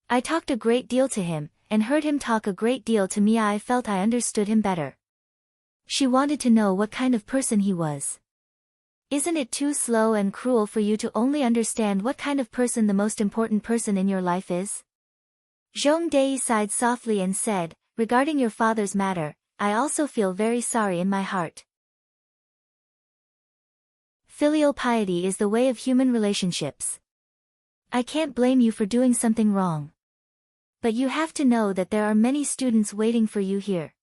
I talked a great deal to him, and heard him talk a great deal to me. I felt I understood him better. She wanted to know what kind of person he was. Isn't it too slow and cruel for you to only understand what kind of person the most important person in your life is? Zhong Dei sighed softly and said, regarding your father's matter, I also feel very sorry in my heart. Filial piety is the way of human relationships. I can't blame you for doing something wrong. But you have to know that there are many students waiting for you here.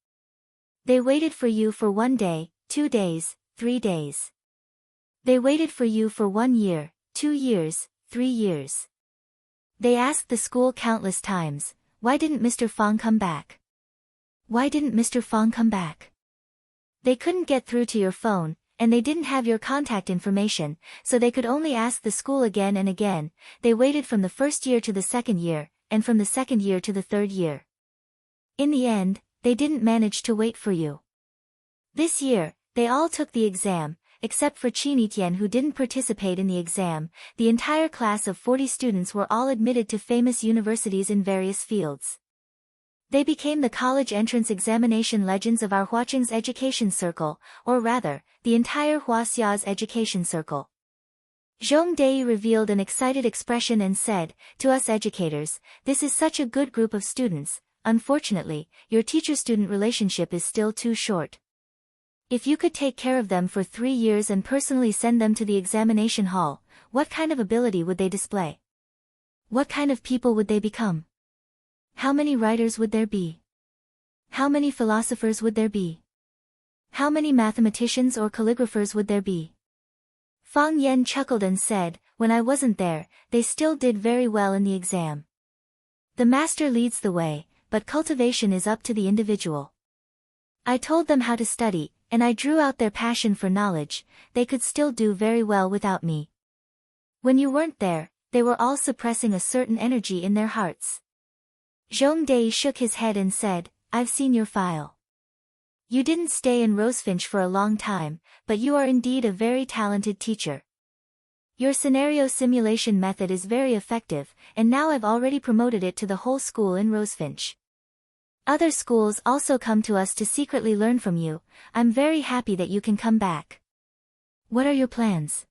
They waited for you for 1 day, 2 days, 3 days. They waited for you for 1 year, 2 years, 3 years. They asked the school countless times, why didn't Mr. Fang come back? Why didn't Mr. Fang come back? They couldn't get through to your phone, and they didn't have your contact information, so they could only ask the school again and again. They waited from the 1st year to the 2nd year, and from the 2nd year to the 3rd year. In the end, they didn't manage to wait for you. This year, they all took the exam, except for Qin Etian, who didn't participate in the exam. The entire class of 40 students were all admitted to famous universities in various fields. They became the college entrance examination legends of our Huaqing's education circle, or rather, the entire Huaxia's education circle. Zhong Dei revealed an excited expression and said, to us educators, this is such a good group of students. Unfortunately, your teacher-student relationship is still too short. If you could take care of them for 3 years and personally send them to the examination hall, what kind of ability would they display? What kind of people would they become? How many writers would there be? How many philosophers would there be? How many mathematicians or calligraphers would there be? Fang Yan chuckled and said, when I wasn't there, they still did very well in the exam. The master leads the way, but cultivation is up to the individual. I told them how to study, and I drew out their passion for knowledge. They could still do very well without me. When you weren't there, they were all suppressing a certain energy in their hearts. Zhong Dei shook his head and said, I've seen your file. You didn't stay in Rosefinch for a long time, but you are indeed a very talented teacher. Your scenario simulation method is very effective, and now I've already promoted it to the whole school in Rosefinch. Other schools also come to us to secretly learn from you. I'm very happy that you can come back. What are your plans?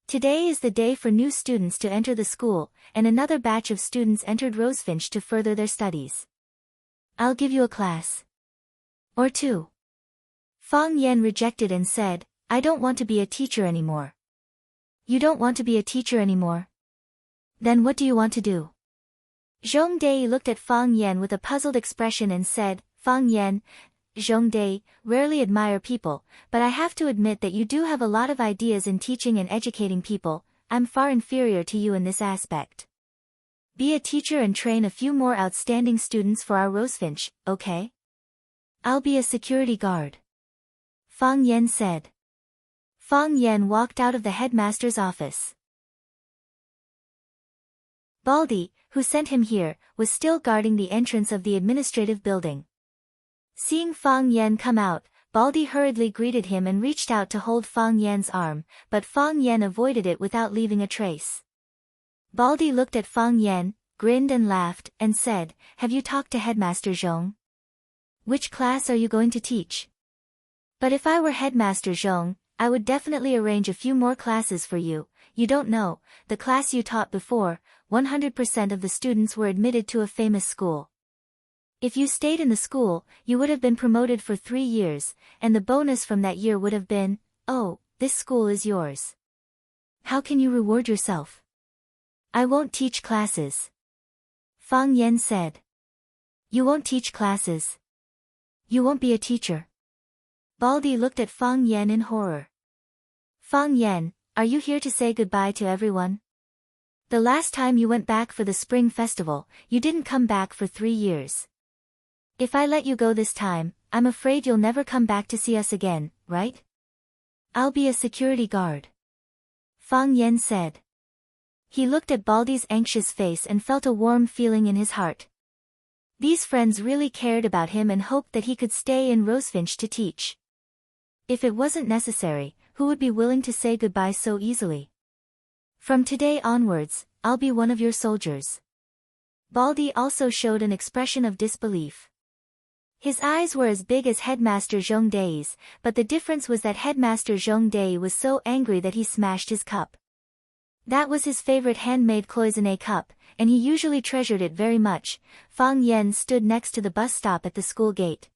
Today is the day for new students to enter the school, and another batch of students entered Rosefinch to further their studies. I'll give you a class or two. Fang Yan rejected and said, I don't want to be a teacher anymore. You don't want to be a teacher anymore? Then what do you want to do? Zhong Dei looked at Fang Yan with a puzzled expression and said, Fang Yan, Zhong Dei, rarely admire people, but I have to admit that you do have a lot of ideas in teaching and educating people. I'm far inferior to you in this aspect. Be a teacher and train a few more outstanding students for our Rosefinch, okay? I'll be a security guard. Fang Yan said. Fang Yan walked out of the headmaster's office. Baldy, who sent him here, was still guarding the entrance of the administrative building. Seeing Fang Yan come out, Baldy hurriedly greeted him and reached out to hold Fang Yan's arm, but Fang Yan avoided it without leaving a trace. Baldy looked at Fang Yan, grinned and laughed, and said, Have you talked to Headmaster Zhong? Which class are you going to teach? But if I were Headmaster Zhong, I would definitely arrange a few more classes for you. You don't know, the class you taught before, 100% of the students were admitted to a famous school. If you stayed in the school, you would have been promoted for 3 years, and the bonus from that year would have been, oh, this school is yours. How can you reward yourself? I won't teach classes. Fang Yan said. You won't teach classes? You won't be a teacher? Baldy looked at Fang Yan in horror. Fang Yan, are you here to say goodbye to everyone? The last time you went back for the spring festival, you didn't come back for 3 years. If I let you go this time, I'm afraid you'll never come back to see us again, right? I'll be a security guard. Fang Yan said. He looked at Baldy's anxious face and felt a warm feeling in his heart. These friends really cared about him and hoped that he could stay in Rosefinch to teach. If it wasn't necessary, who would be willing to say goodbye so easily? From today onwards, I'll be one of your soldiers. Baldy also showed an expression of disbelief. His eyes were as big as Headmaster Zhong Dei's, but the difference was that Headmaster Zhong Dei was so angry that he smashed his cup. That was his favorite handmade cloisonné cup, and he usually treasured it very much. Fang Yan stood next to the bus stop at the school gate.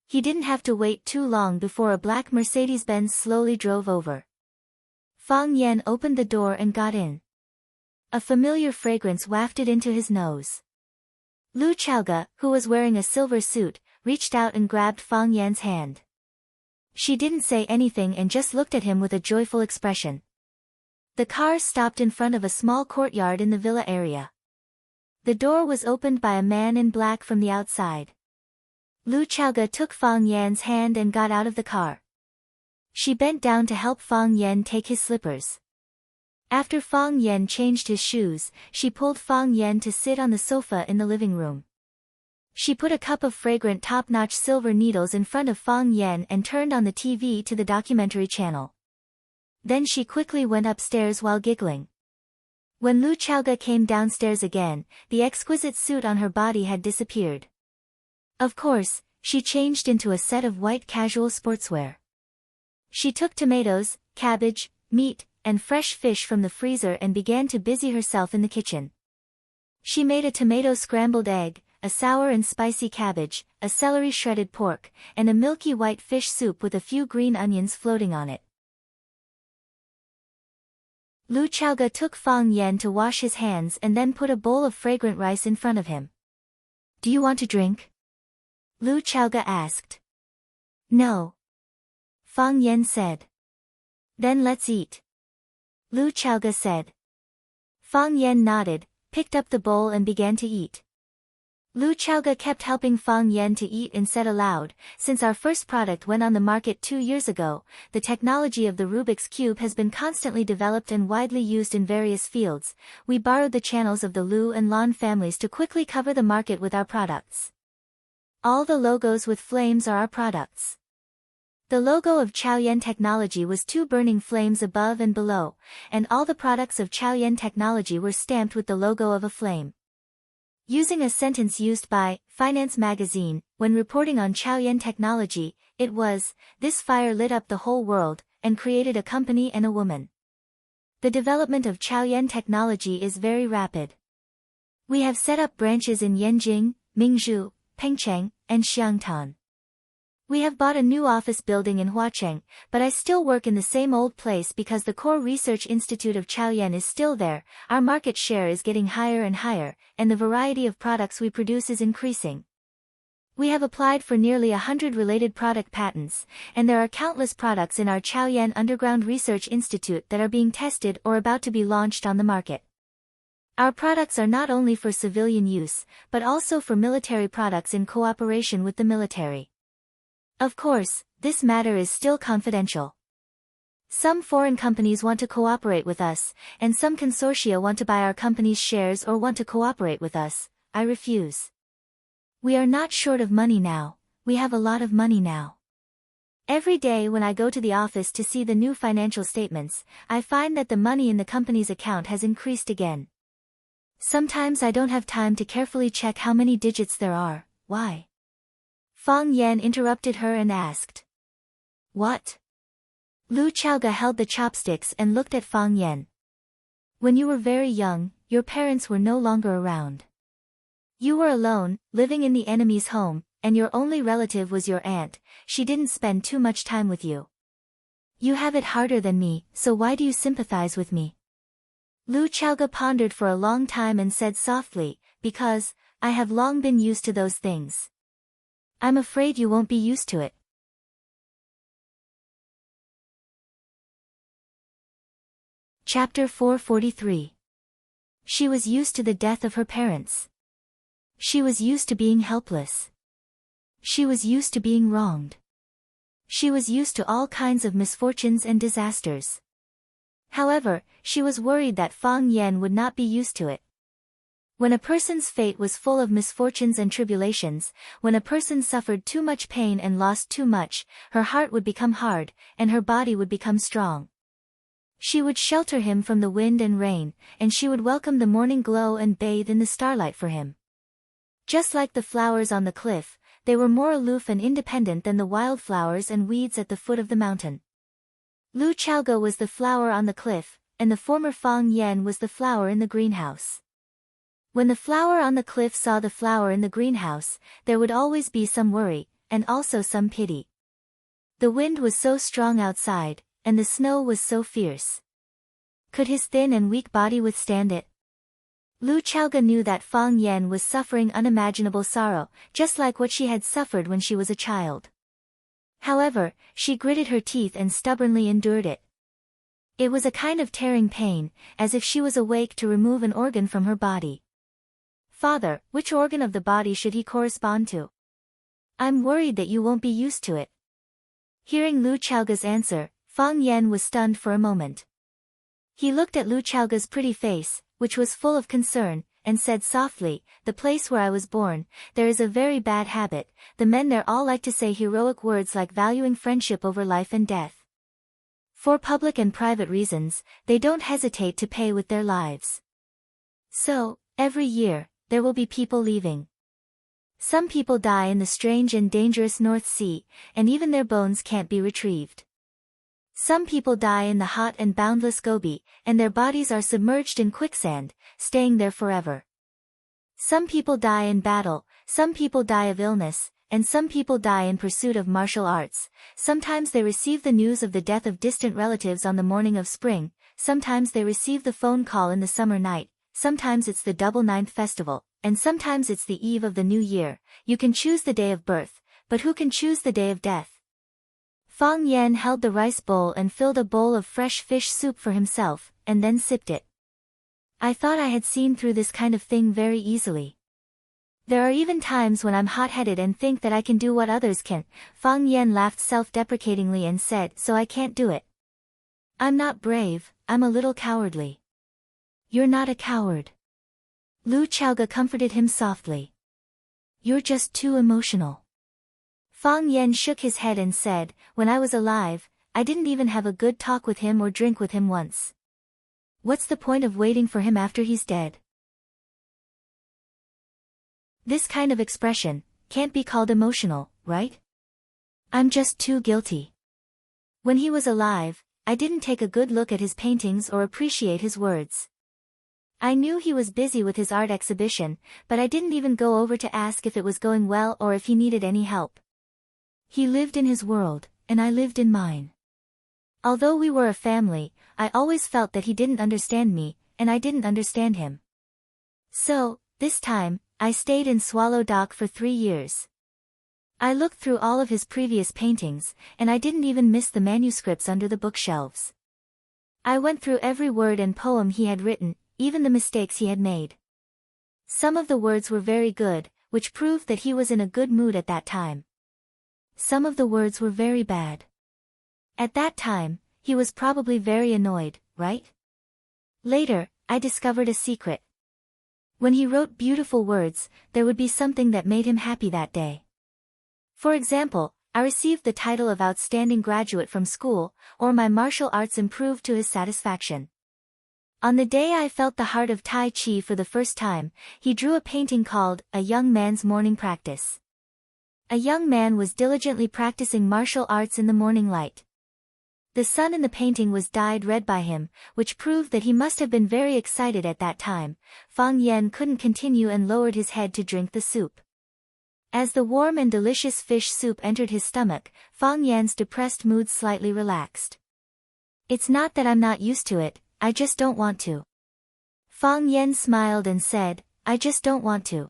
He didn't have to wait too long before a black Mercedes-Benz slowly drove over. Fang Yan opened the door and got in. A familiar fragrance wafted into his nose. Lu Chaoga, who was wearing a silver suit, reached out and grabbed Fang Yan's hand. She didn't say anything and just looked at him with a joyful expression. The car stopped in front of a small courtyard in the villa area. The door was opened by a man in black from the outside. Lu Chaoga took Fang Yan's hand and got out of the car. She bent down to help Fang Yan take his slippers. After Fang Yan changed his shoes, she pulled Fang Yan to sit on the sofa in the living room. She put a cup of fragrant top-notch silver needles in front of Fang Yan and turned on the TV to the documentary channel. Then she quickly went upstairs while giggling. When Lu Chaoga came downstairs again, the exquisite suit on her body had disappeared. Of course, she changed into a set of white casual sportswear. She took tomatoes, cabbage, meat, and fresh fish from the freezer and began to busy herself in the kitchen. She made a tomato scrambled egg, a sour and spicy cabbage, a celery shredded pork, and a milky white fish soup with a few green onions floating on it. Lu Chaoga took Fang Yan to wash his hands and then put a bowl of fragrant rice in front of him. Do you want to drink? Lu Chaoga asked. No. Fang Yan said. Then let's eat. Lu Chaoga said. Fang Yan nodded, picked up the bowl and began to eat. Lu Chaoga kept helping Fang Yan to eat and said aloud, since our first product went on the market 2 years ago, the technology of the Rubik's Cube has been constantly developed and widely used in various fields. We borrowed the channels of the Lu and Lan families to quickly cover the market with our products. All the logos with flames are our products. The logo of Chaoyan Technology was two burning flames above and below, and all the products of Chaoyan Technology were stamped with the logo of a flame. Using a sentence used by Finance Magazine, when reporting on Chaoyan Technology, it was, "This fire lit up the whole world, and created a company and a woman." The development of Chaoyan Technology is very rapid. We have set up branches in Yanjing, Mingzhu, Pengcheng, and Xiangtan. We have bought a new office building in Huacheng, but I still work in the same old place because the core research institute of Chaoyan is still there. Our market share is getting higher and higher, and the variety of products we produce is increasing. We have applied for nearly 100 related product patents, and there are countless products in our Chaoyan Underground Research Institute that are being tested or about to be launched on the market. Our products are not only for civilian use, but also for military products in cooperation with the military. Of course, this matter is still confidential. Some foreign companies want to cooperate with us, and some consortia want to buy our company's shares or want to cooperate with us. I refuse. We are not short of money now, we have a lot of money now. Every day when I go to the office to see the new financial statements, I find that the money in the company's account has increased again. Sometimes I don't have time to carefully check how many digits there are. Why? Fang Yan interrupted her and asked. What? Lu Chaoga held the chopsticks and looked at Fang Yan. When you were very young, your parents were no longer around. You were alone, living in the enemy's home, and your only relative was your aunt. She didn't spend too much time with you. You have it harder than me, so why do you sympathize with me? Lu Chaoga pondered for a long time and said softly, because I have long been used to those things. I'm afraid you won't be used to it. Chapter 443. She was used to the death of her parents. She was used to being helpless. She was used to being wronged. She was used to all kinds of misfortunes and disasters. However, she was worried that Fang Yan would not be used to it. When a person's fate was full of misfortunes and tribulations, when a person suffered too much pain and lost too much, her heart would become hard, and her body would become strong. She would shelter him from the wind and rain, and she would welcome the morning glow and bathe in the starlight for him. Just like the flowers on the cliff, they were more aloof and independent than the wildflowers and weeds at the foot of the mountain. Lu Chaoga was the flower on the cliff, and the former Fang Yan was the flower in the greenhouse. When the flower on the cliff saw the flower in the greenhouse, there would always be some worry, and also some pity. The wind was so strong outside, and the snow was so fierce. Could his thin and weak body withstand it? Lu Chaoga knew that Fang Yan was suffering unimaginable sorrow, just like what she had suffered when she was a child. However, she gritted her teeth and stubbornly endured it. It was a kind of tearing pain, as if she was awake to remove an organ from her body. Father, which organ of the body should he correspond to? I'm worried that you won't be used to it. Hearing Lu Chaoga's answer, Fang Yan was stunned for a moment. He looked at Lu Chaoga's pretty face, which was full of concern, and said softly, "The place where I was born, there is a very bad habit. The men there all like to say heroic words like valuing friendship over life and death. For public and private reasons, they don't hesitate to pay with their lives. So, every year, there will be people leaving. Some people die in the strange and dangerous North Sea, and even their bones can't be retrieved. Some people die in the hot and boundless Gobi, and their bodies are submerged in quicksand, staying there forever. Some people die in battle, some people die of illness, and some people die in pursuit of martial arts. Sometimes they receive the news of the death of distant relatives on the morning of spring, sometimes they receive the phone call in the summer night, sometimes it's the double ninth festival, and sometimes it's the eve of the new year. You can choose the day of birth, but who can choose the day of death?" Fang Yan held the rice bowl and filled a bowl of fresh fish soup for himself, and then sipped it. "I thought I had seen through this kind of thing very easily. There are even times when I'm hot-headed and think that I can do what others can't." Fang Yan laughed self-deprecatingly and said, "So I can't do it. I'm not brave, I'm a little cowardly." "You're not a coward." Lu Chaoga comforted him softly. You're just too emotional. Fang Yan shook his head and said, when I was alive, I didn't even have a good talk with him or drink with him once. What's the point of waiting for him after he's dead? This kind of expression can't be called emotional, right? I'm just too guilty. When he was alive, I didn't take a good look at his paintings or appreciate his words. I knew he was busy with his art exhibition, but I didn't even go over to ask if it was going well or if he needed any help. He lived in his world, and I lived in mine. Although we were a family, I always felt that he didn't understand me, and I didn't understand him. So, this time, I stayed in Swallow Dock for 3 years. I looked through all of his previous paintings, and I didn't even miss the manuscripts under the bookshelves. I went through every word and poem he had written, even the mistakes he had made. Some of the words were very good, which proved that he was in a good mood at that time. Some of the words were very bad. At that time, he was probably very annoyed, right? Later, I discovered a secret. When he wrote beautiful words, there would be something that made him happy that day. For example, I received the title of Outstanding Graduate from school, or my martial arts improved to his satisfaction. On the day I felt the heart of Tai Chi for the first time, he drew a painting called A Young Man's Morning Practice. A young man was diligently practicing martial arts in the morning light. The sun in the painting was dyed red by him, which proved that he must have been very excited at that time. Fang Yan couldn't continue and lowered his head to drink the soup. As the warm and delicious fish soup entered his stomach, Fang Yan's depressed mood slightly relaxed. It's not that I'm not used to it, I just don't want to. Fang Yan smiled and said, I just don't want to.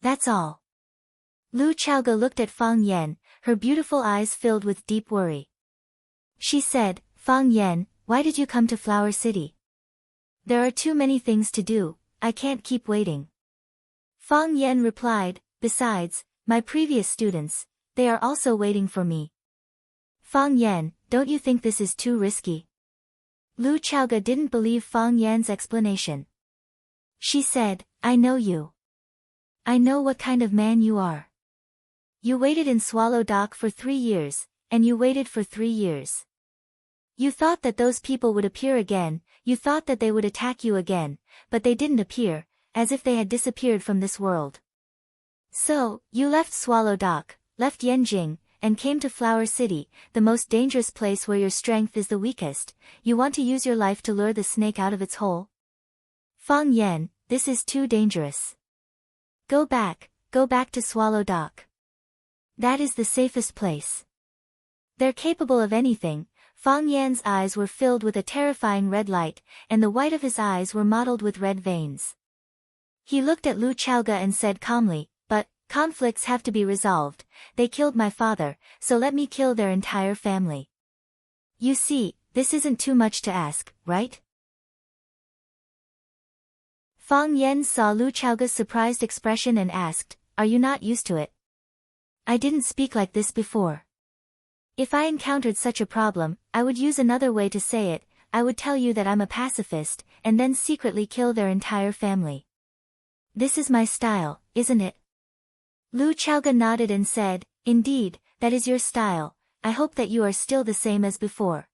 That's all. Lu Chaoge looked at Fang Yan, her beautiful eyes filled with deep worry. She said, Fang Yan, why did you come to Flower City? There are too many things to do, I can't keep waiting. Fang Yan replied, besides, my previous students, they are also waiting for me. Fang Yan, don't you think this is too risky? Lu Chaoge didn't believe Fang Yan's explanation. She said, I know you. I know what kind of man you are. You waited in Swallow Dock for 3 years, and you waited for 3 years. You thought that those people would appear again, you thought that they would attack you again, but they didn't appear, as if they had disappeared from this world. So, you left Swallow Dock, left Yanjing, and came to Flower City, the most dangerous place where your strength is the weakest. You want to use your life to lure the snake out of its hole? Fang Yan, this is too dangerous. Go back to Swallow Dock. That is the safest place. They're capable of anything. Fang Yan's eyes were filled with a terrifying red light, and the white of his eyes were mottled with red veins. He looked at Lu Chaoge and said calmly, but, conflicts have to be resolved. They killed my father, so let me kill their entire family. You see, this isn't too much to ask, right? Fang Yan saw Lu Chaoge's surprised expression and asked, are you not used to it? I didn't speak like this before. If I encountered such a problem, I would use another way to say it. I would tell you that I'm a pacifist, and then secretly kill their entire family. This is my style, isn't it? Lu Chaoge nodded and said, indeed, that is your style. I hope that you are still the same as before.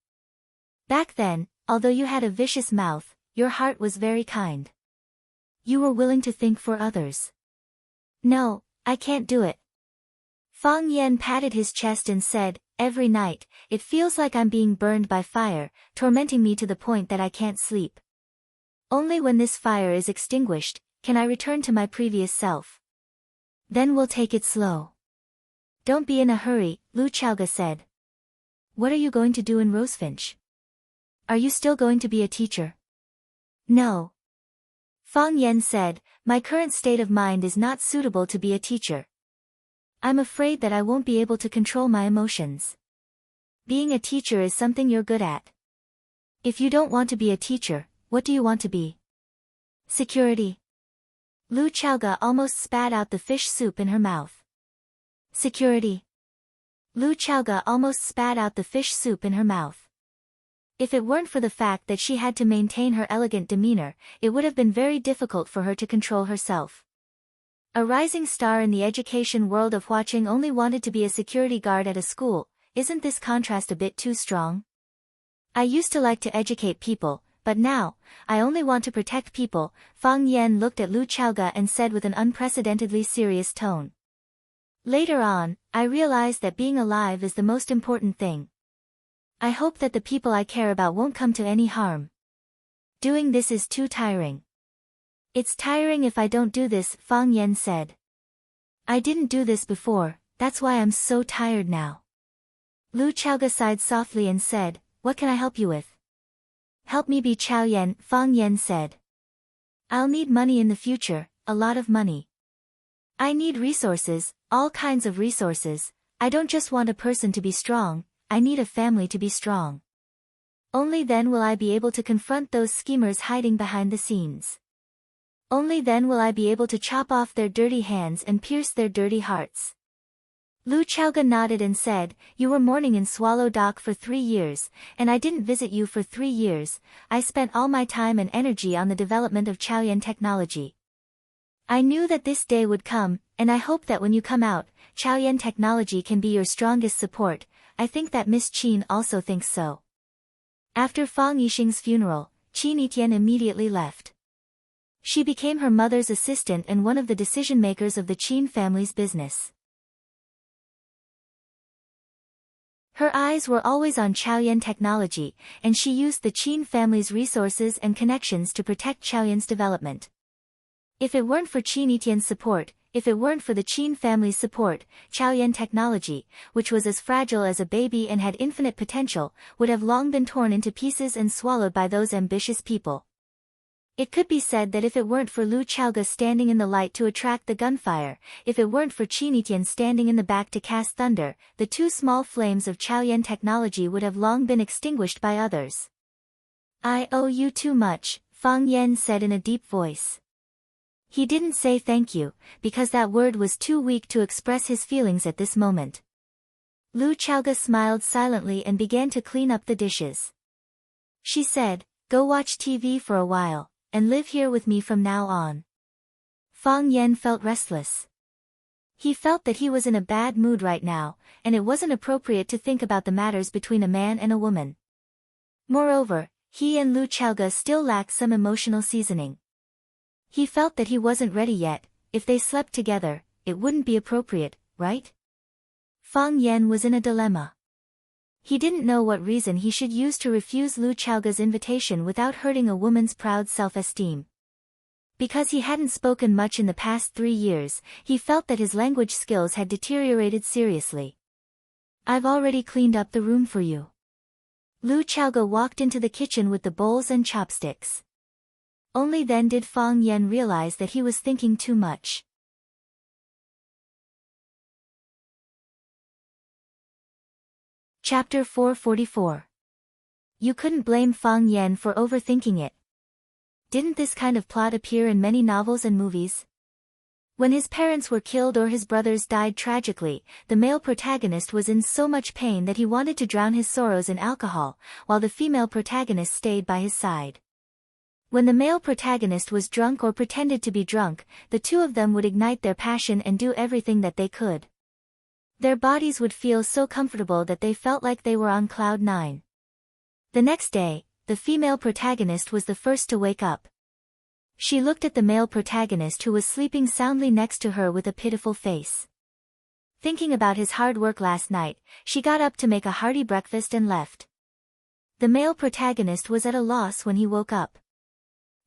Back then, although you had a vicious mouth, your heart was very kind. You were willing to think for others. No, I can't do it. Fang Yan patted his chest and said, every night, it feels like I'm being burned by fire, tormenting me to the point that I can't sleep. Only when this fire is extinguished, can I return to my previous self. Then we'll take it slow. Don't be in a hurry, Lu Chaoge said. What are you going to do in Rosefinch? Are you still going to be a teacher? No. Fang Yan said, my current state of mind is not suitable to be a teacher. I'm afraid that I won't be able to control my emotions. Being a teacher is something you're good at. If you don't want to be a teacher, what do you want to be? Security. Lu Chaoge almost spat out the fish soup in her mouth. Security. Lu Chaoge almost spat out the fish soup in her mouth. If it weren't for the fact that she had to maintain her elegant demeanor, it would have been very difficult for her to control herself. A rising star in the education world of watching only wanted to be a security guard at a school. Isn't this contrast a bit too strong? I used to like to educate people, but now, I only want to protect people. Fang Yan looked at Lu Chaoge and said with an unprecedentedly serious tone. Later on, I realized that being alive is the most important thing. I hope that the people I care about won't come to any harm. Doing this is too tiring. It's tiring if I don't do this, Fang Yan said. I didn't do this before, that's why I'm so tired now. Lu Chaoge sighed softly and said, what can I help you with? Help me be Chao Yan, Fang Yan said. I'll need money in the future, a lot of money. I need resources, all kinds of resources. I don't just want a person to be strong, I need a family to be strong. Only then will I be able to confront those schemers hiding behind the scenes. Only then will I be able to chop off their dirty hands and pierce their dirty hearts. Lu Chaoge nodded and said, you were mourning in Swallow Dock for 3 years, and I didn't visit you for 3 years. I spent all my time and energy on the development of Chaoyan technology. I knew that this day would come, and I hope that when you come out, Chaoyan technology can be your strongest support. I think that Miss Qin also thinks so. After Fang Yixing's funeral, Qin Etienne immediately left. She became her mother's assistant and one of the decision-makers of the Qin family's business. Her eyes were always on Chaoyan technology, and she used the Qin family's resources and connections to protect Chaoyan's development. If it weren't for Qin Etienne's support, if it weren't for the Qin family's support, Chaoyan technology, which was as fragile as a baby and had infinite potential, would have long been torn into pieces and swallowed by those ambitious people. It could be said that if it weren't for Lu Chaoge standing in the light to attract the gunfire, if it weren't for Qin Etienne standing in the back to cast thunder, the 2 small flames of Chaoyan technology would have long been extinguished by others. I owe you too much, Fang Yan said in a deep voice. He didn't say thank you, because that word was too weak to express his feelings at this moment. Lu Chaoge smiled silently and began to clean up the dishes. She said, go watch TV for a while, and live here with me from now on. Fang Yan felt restless. He felt that he was in a bad mood right now, and it wasn't appropriate to think about the matters between a man and a woman. Moreover, he and Lu Chaoge still lacked some emotional seasoning. He felt that he wasn't ready yet. If they slept together, it wouldn't be appropriate, right? Fang Yan was in a dilemma. He didn't know what reason he should use to refuse Lu Chaoge's invitation without hurting a woman's proud self-esteem. Because he hadn't spoken much in the past 3 years, he felt that his language skills had deteriorated seriously. I've already cleaned up the room for you. Lu Chaoge walked into the kitchen with the bowls and chopsticks. Only then did Fang Yan realize that he was thinking too much. Chapter 444. You couldn't blame Fang Yan for overthinking it. Didn't this kind of plot appear in many novels and movies? When his parents were killed or his brothers died tragically, the male protagonist was in so much pain that he wanted to drown his sorrows in alcohol, while the female protagonist stayed by his side. When the male protagonist was drunk or pretended to be drunk, the 2 of them would ignite their passion and do everything that they could. Their bodies would feel so comfortable that they felt like they were on cloud 9. The next day, the female protagonist was the first to wake up. She looked at the male protagonist who was sleeping soundly next to her with a pitiful face. Thinking about his hard work last night, she got up to make a hearty breakfast and left. The male protagonist was at a loss when he woke up.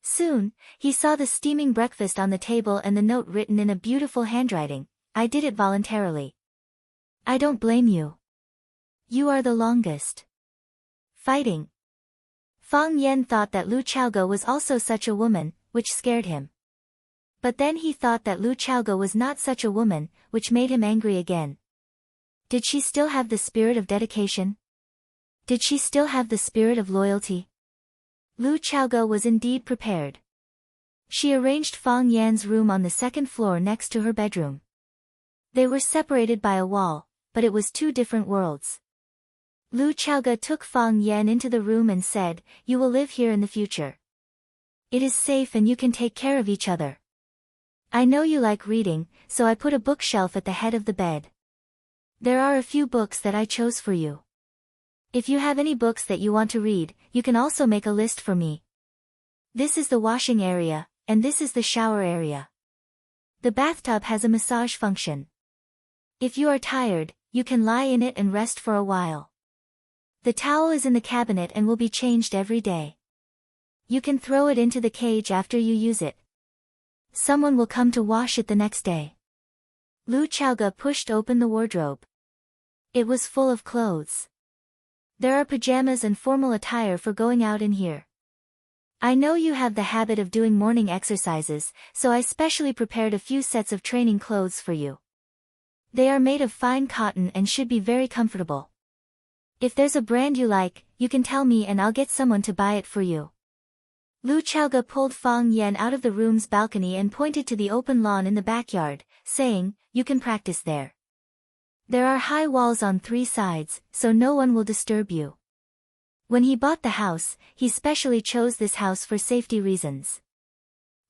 Soon, he saw the steaming breakfast on the table and the note written in a beautiful handwriting, I did it voluntarily. I don't blame you. You are the longest. Fighting. Fang Yan thought that Lu Chaoge was also such a woman, which scared him. But then he thought that Lu Chaoge was not such a woman, which made him angry again. Did she still have the spirit of dedication? Did she still have the spirit of loyalty? Lu Chaoge was indeed prepared. She arranged Fang Yan's room on the 2nd floor next to her bedroom. They were separated by a wall, but it was 2 different worlds. Lu Chaoge took Fang Yan into the room and said, you will live here in the future. It is safe and you can take care of each other. I know you like reading, so I put a bookshelf at the head of the bed. There are a few books that I chose for you. If you have any books that you want to read, you can also make a list for me. This is the washing area, and this is the shower area. The bathtub has a massage function. If you are tired, you can lie in it and rest for a while. The towel is in the cabinet and will be changed every day. You can throw it into the cage after you use it. Someone will come to wash it the next day. Lu Chaoge pushed open the wardrobe. It was full of clothes. There are pajamas and formal attire for going out in here. I know you have the habit of doing morning exercises, so I specially prepared a few sets of training clothes for you. They are made of fine cotton and should be very comfortable. If there's a brand you like, you can tell me and I'll get someone to buy it for you. Lu Chaoge pulled Fang Yan out of the room's balcony and pointed to the open lawn in the backyard, saying, "You can practice there. There are high walls on 3 sides, so no one will disturb you." When he bought the house, he specially chose this house for safety reasons.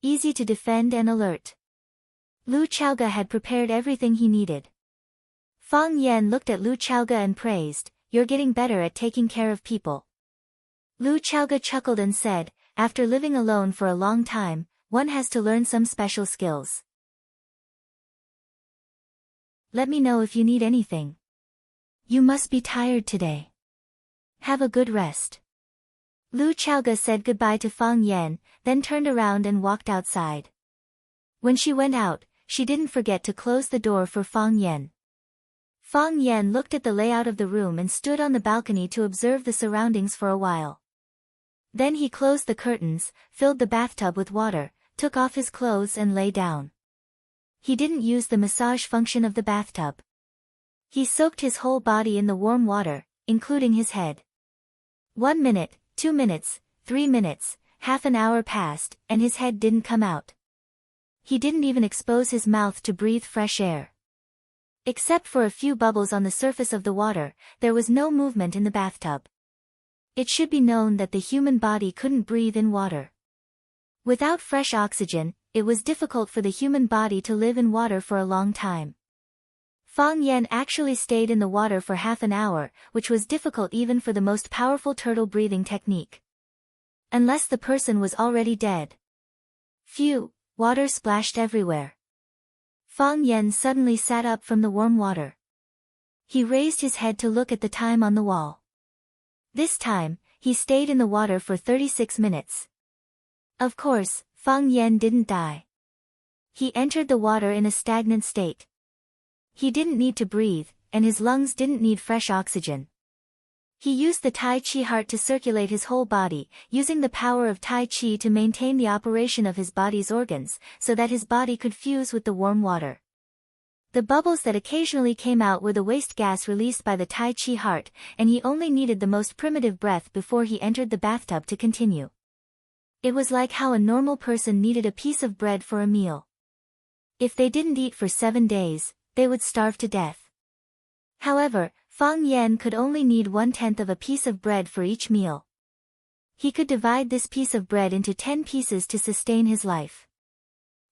Easy to defend and alert. Lu Chaoge had prepared everything he needed. Fang Yan looked at Lu Chaoge and praised, "You're getting better at taking care of people." Lu Chaoge chuckled and said, "After living alone for a long time, one has to learn some special skills. Let me know if you need anything. You must be tired today. Have a good rest." Lu Chaoge said goodbye to Fang Yan, then turned around and walked outside. When she went out, she didn't forget to close the door for Fang Yan. Fang Yan looked at the layout of the room and stood on the balcony to observe the surroundings for a while. Then he closed the curtains, filled the bathtub with water, took off his clothes and lay down. He didn't use the massage function of the bathtub. He soaked his whole body in the warm water, including his head. 1 minute, 2 minutes, 3 minutes, half an hour passed, and his head didn't come out. He didn't even expose his mouth to breathe fresh air. Except for a few bubbles on the surface of the water, there was no movement in the bathtub. It should be known that the human body couldn't breathe in water. Without fresh oxygen, it was difficult for the human body to live in water for a long time. Fang Yan actually stayed in the water for half an hour, which was difficult even for the most powerful turtle breathing technique. Unless the person was already dead. Phew, water splashed everywhere. Fang Yan suddenly sat up from the warm water. He raised his head to look at the time on the wall. This time, he stayed in the water for 36 minutes. Of course, Fang Yan didn't die. He entered the water in a stagnant state. He didn't need to breathe, and his lungs didn't need fresh oxygen. He used the Tai Chi heart to circulate his whole body, using the power of Tai Chi to maintain the operation of his body's organs, so that his body could fuse with the warm water. The bubbles that occasionally came out were the waste gas released by the Tai Chi heart, and he only needed the most primitive breath before he entered the bathtub to continue. It was like how a normal person needed a piece of bread for a meal. If they didn't eat for 7 days, they would starve to death. However, Fang Yan could only need 1/10 of a piece of bread for each meal. He could divide this piece of bread into 10 pieces to sustain his life.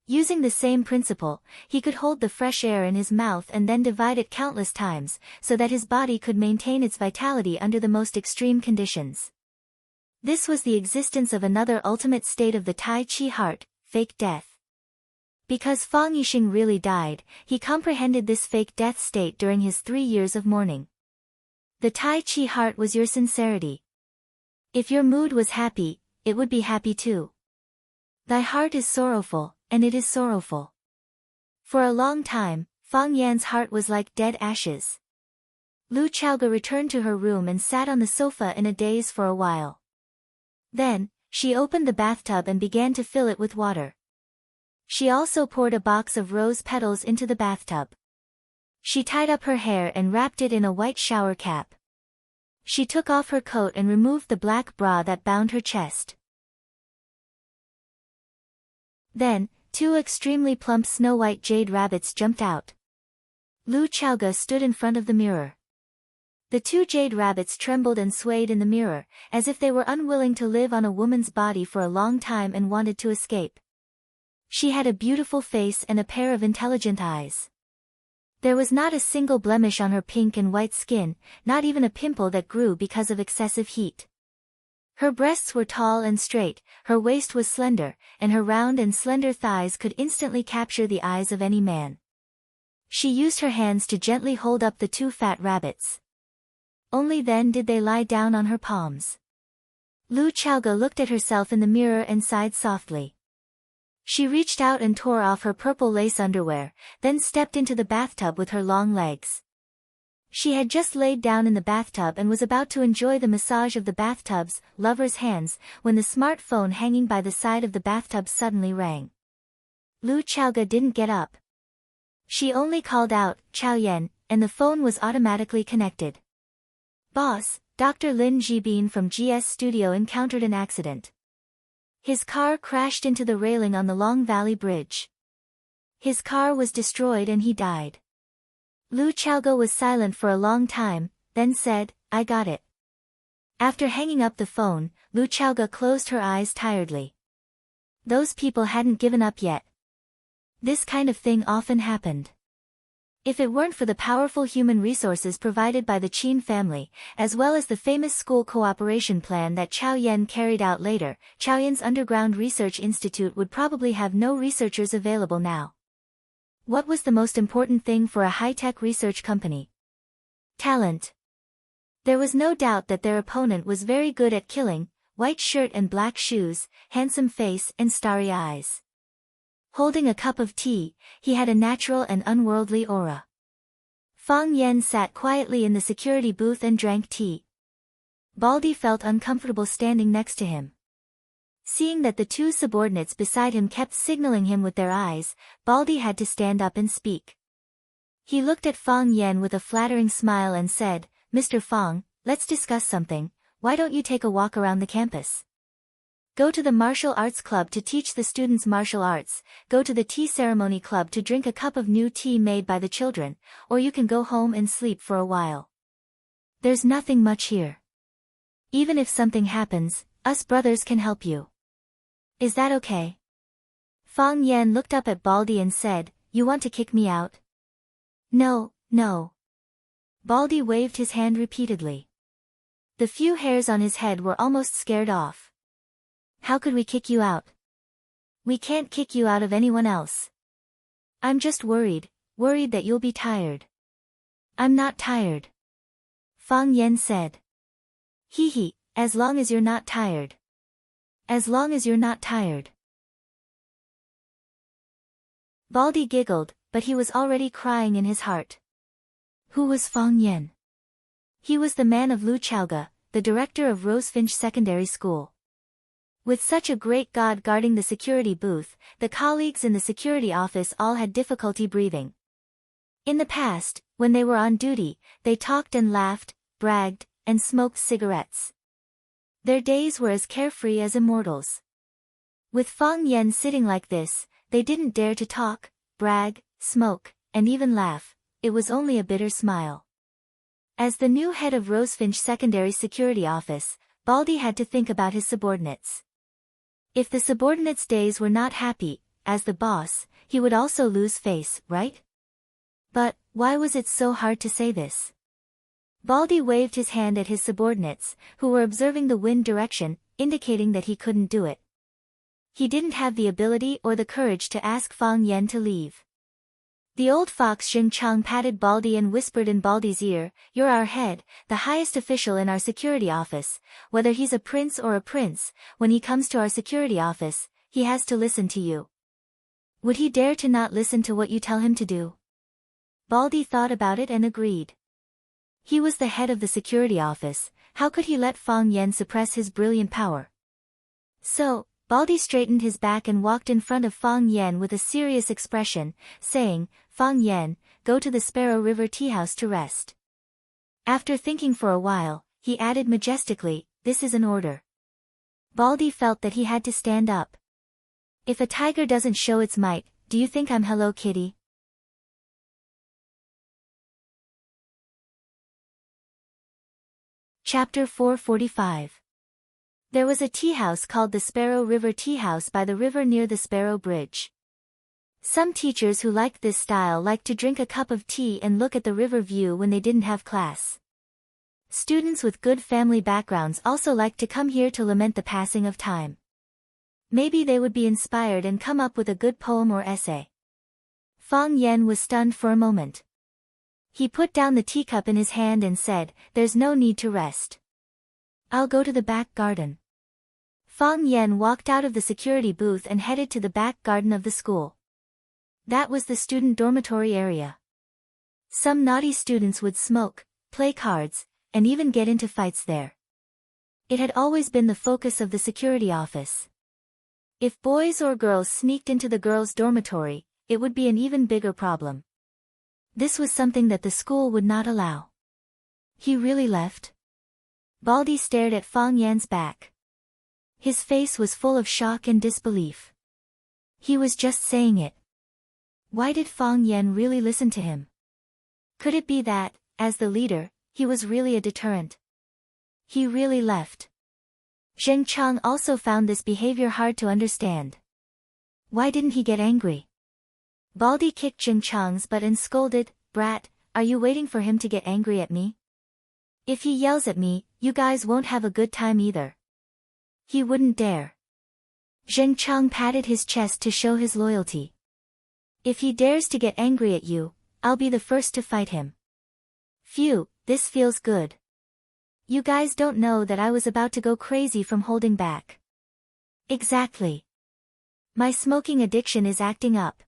Using the same principle, he could hold the fresh air in his mouth and then divide it countless times, so that his body could maintain its vitality under the most extreme conditions. This was the existence of another ultimate state of the Tai Chi heart, fake death. Because Fang Yixing really died, he comprehended this fake death state during his 3 years of mourning. The Tai Chi heart was your sincerity. If your mood was happy, it would be happy too. Thy heart is sorrowful, and it is sorrowful. For a long time, Fang Yan's heart was like dead ashes. Lu Chaoge returned to her room and sat on the sofa in a daze for a while. Then, she opened the bathtub and began to fill it with water. She also poured a box of rose petals into the bathtub. She tied up her hair and wrapped it in a white shower cap. She took off her coat and removed the black bra that bound her chest. Then, 2 extremely plump snow-white jade rabbits jumped out. Lu Chaoge stood in front of the mirror. The 2 jade rabbits trembled and swayed in the mirror, as if they were unwilling to live on a woman's body for a long time and wanted to escape. She had a beautiful face and a pair of intelligent eyes. There was not a single blemish on her pink and white skin, not even a pimple that grew because of excessive heat. Her breasts were tall and straight, her waist was slender, and her round and slender thighs could instantly capture the eyes of any man. She used her hands to gently hold up the two fat rabbits. Only then did they lie down on her palms. Lu Chaoga looked at herself in the mirror and sighed softly. She reached out and tore off her purple lace underwear, then stepped into the bathtub with her long legs. She had just laid down in the bathtub and was about to enjoy the massage of the bathtub's lover's hands when the smartphone hanging by the side of the bathtub suddenly rang. Lu Chaoga didn't get up. She only called out, "Chao Yan," and the phone was automatically connected. "Boss, Dr. Lin Jibin from GS Studio encountered an accident. His car crashed into the railing on the Long Valley Bridge. His car was destroyed and he died." Lu Chaoga was silent for a long time, then said, "I got it." After hanging up the phone, Lu Chaoga closed her eyes tiredly. Those people hadn't given up yet. This kind of thing often happened. If it weren't for the powerful human resources provided by the Qin family, as well as the famous school cooperation plan that Chao Yan carried out later, Chaoyan's Underground Research Institute would probably have no researchers available now. What was the most important thing for a high-tech research company? Talent. There was no doubt that their opponent was very good at killing: white shirt and black shoes, handsome face and starry eyes. Holding a cup of tea, he had a natural and unworldly aura. Fang Yan sat quietly in the security booth and drank tea. Baldy felt uncomfortable standing next to him. Seeing that the two subordinates beside him kept signaling him with their eyes, Baldy had to stand up and speak. He looked at Fang Yan with a flattering smile and said, "Mr. Fang, let's discuss something. Why don't you take a walk around the campus? Go to the martial arts club to teach the students martial arts, go to the tea ceremony club to drink a cup of new tea made by the children, or you can go home and sleep for a while. There's nothing much here. Even if something happens, us brothers can help you. Is that okay?" Fang Yan looked up at Baldy and said, "You want to kick me out?" "No, no." Baldy waved his hand repeatedly. The few hairs on his head were almost scared off. "How could we kick you out? We can't kick you out of anyone else. I'm just worried that you'll be tired." "I'm not tired," Fang Yan said. Hee, as long as you're not tired. As long as you're not tired." Baldy giggled, but he was already crying in his heart. Who was Fang Yan? He was the man of Lu Chaoga, the director of Rosefinch Secondary School. With such a great god guarding the security booth, the colleagues in the security office all had difficulty breathing. In the past, when they were on duty, they talked and laughed, bragged, and smoked cigarettes. Their days were as carefree as immortals. With Fang Yan sitting like this, they didn't dare to talk, brag, smoke, and even laugh. It was only a bitter smile. As the new head of Rosefinch Secondary Security Office, Baldy had to think about his subordinates. If the subordinates' days were not happy, as the boss, he would also lose face, right? But, why was it so hard to say this? Baldy waved his hand at his subordinates, who were observing the wind direction, indicating that he couldn't do it. He didn't have the ability or the courage to ask Fang Yan to leave. The old fox Xing Chang patted Baldy and whispered in Baldy's ear, "You're our head, the highest official in our security office. Whether he's a prince or a prince, when he comes to our security office, he has to listen to you. Would he dare to not listen to what you tell him to do?" Baldy thought about it and agreed. He was the head of the security office, how could he let Fang Yan suppress his brilliant power? So, Baldy straightened his back and walked in front of Fang Yan with a serious expression, saying, "Fang Yan, go to the Sparrow River Tea House to rest." After thinking for a while, he added majestically, "This is an order." Baldy felt that he had to stand up. If a tiger doesn't show its might, do you think I'm Hello Kitty? Chapter 445. There was a tea house called the Sparrow River Tea House by the river near the Sparrow Bridge. Some teachers who liked this style liked to drink a cup of tea and look at the river view when they didn't have class. Students with good family backgrounds also liked to come here to lament the passing of time. Maybe they would be inspired and come up with a good poem or essay. Fang Yan was stunned for a moment. He put down the teacup in his hand and said, "There's no need to rest. I'll go to the back garden." Fang Yan walked out of the security booth and headed to the back garden of the school. That was the student dormitory area. Some naughty students would smoke, play cards, and even get into fights there. It had always been the focus of the security office. If boys or girls sneaked into the girls' dormitory, it would be an even bigger problem. This was something that the school would not allow. He really left? Baldy stared at Fang Yan's back. His face was full of shock and disbelief. He was just saying it. Why did Fang Yan really listen to him? Could it be that, as the leader, he was really a deterrent? He really left. Zheng Chang also found this behavior hard to understand. Why didn't he get angry? Baldy kicked Zheng Chang's butt and scolded, "Brat, are you waiting for him to get angry at me? If he yells at me, you guys won't have a good time either." He wouldn't dare. Zheng Chang patted his chest to show his loyalty. "If he dares to get angry at you, I'll be the first to fight him." Phew, this feels good. You guys don't know that I was about to go crazy from holding back. Exactly. My smoking addiction is acting up.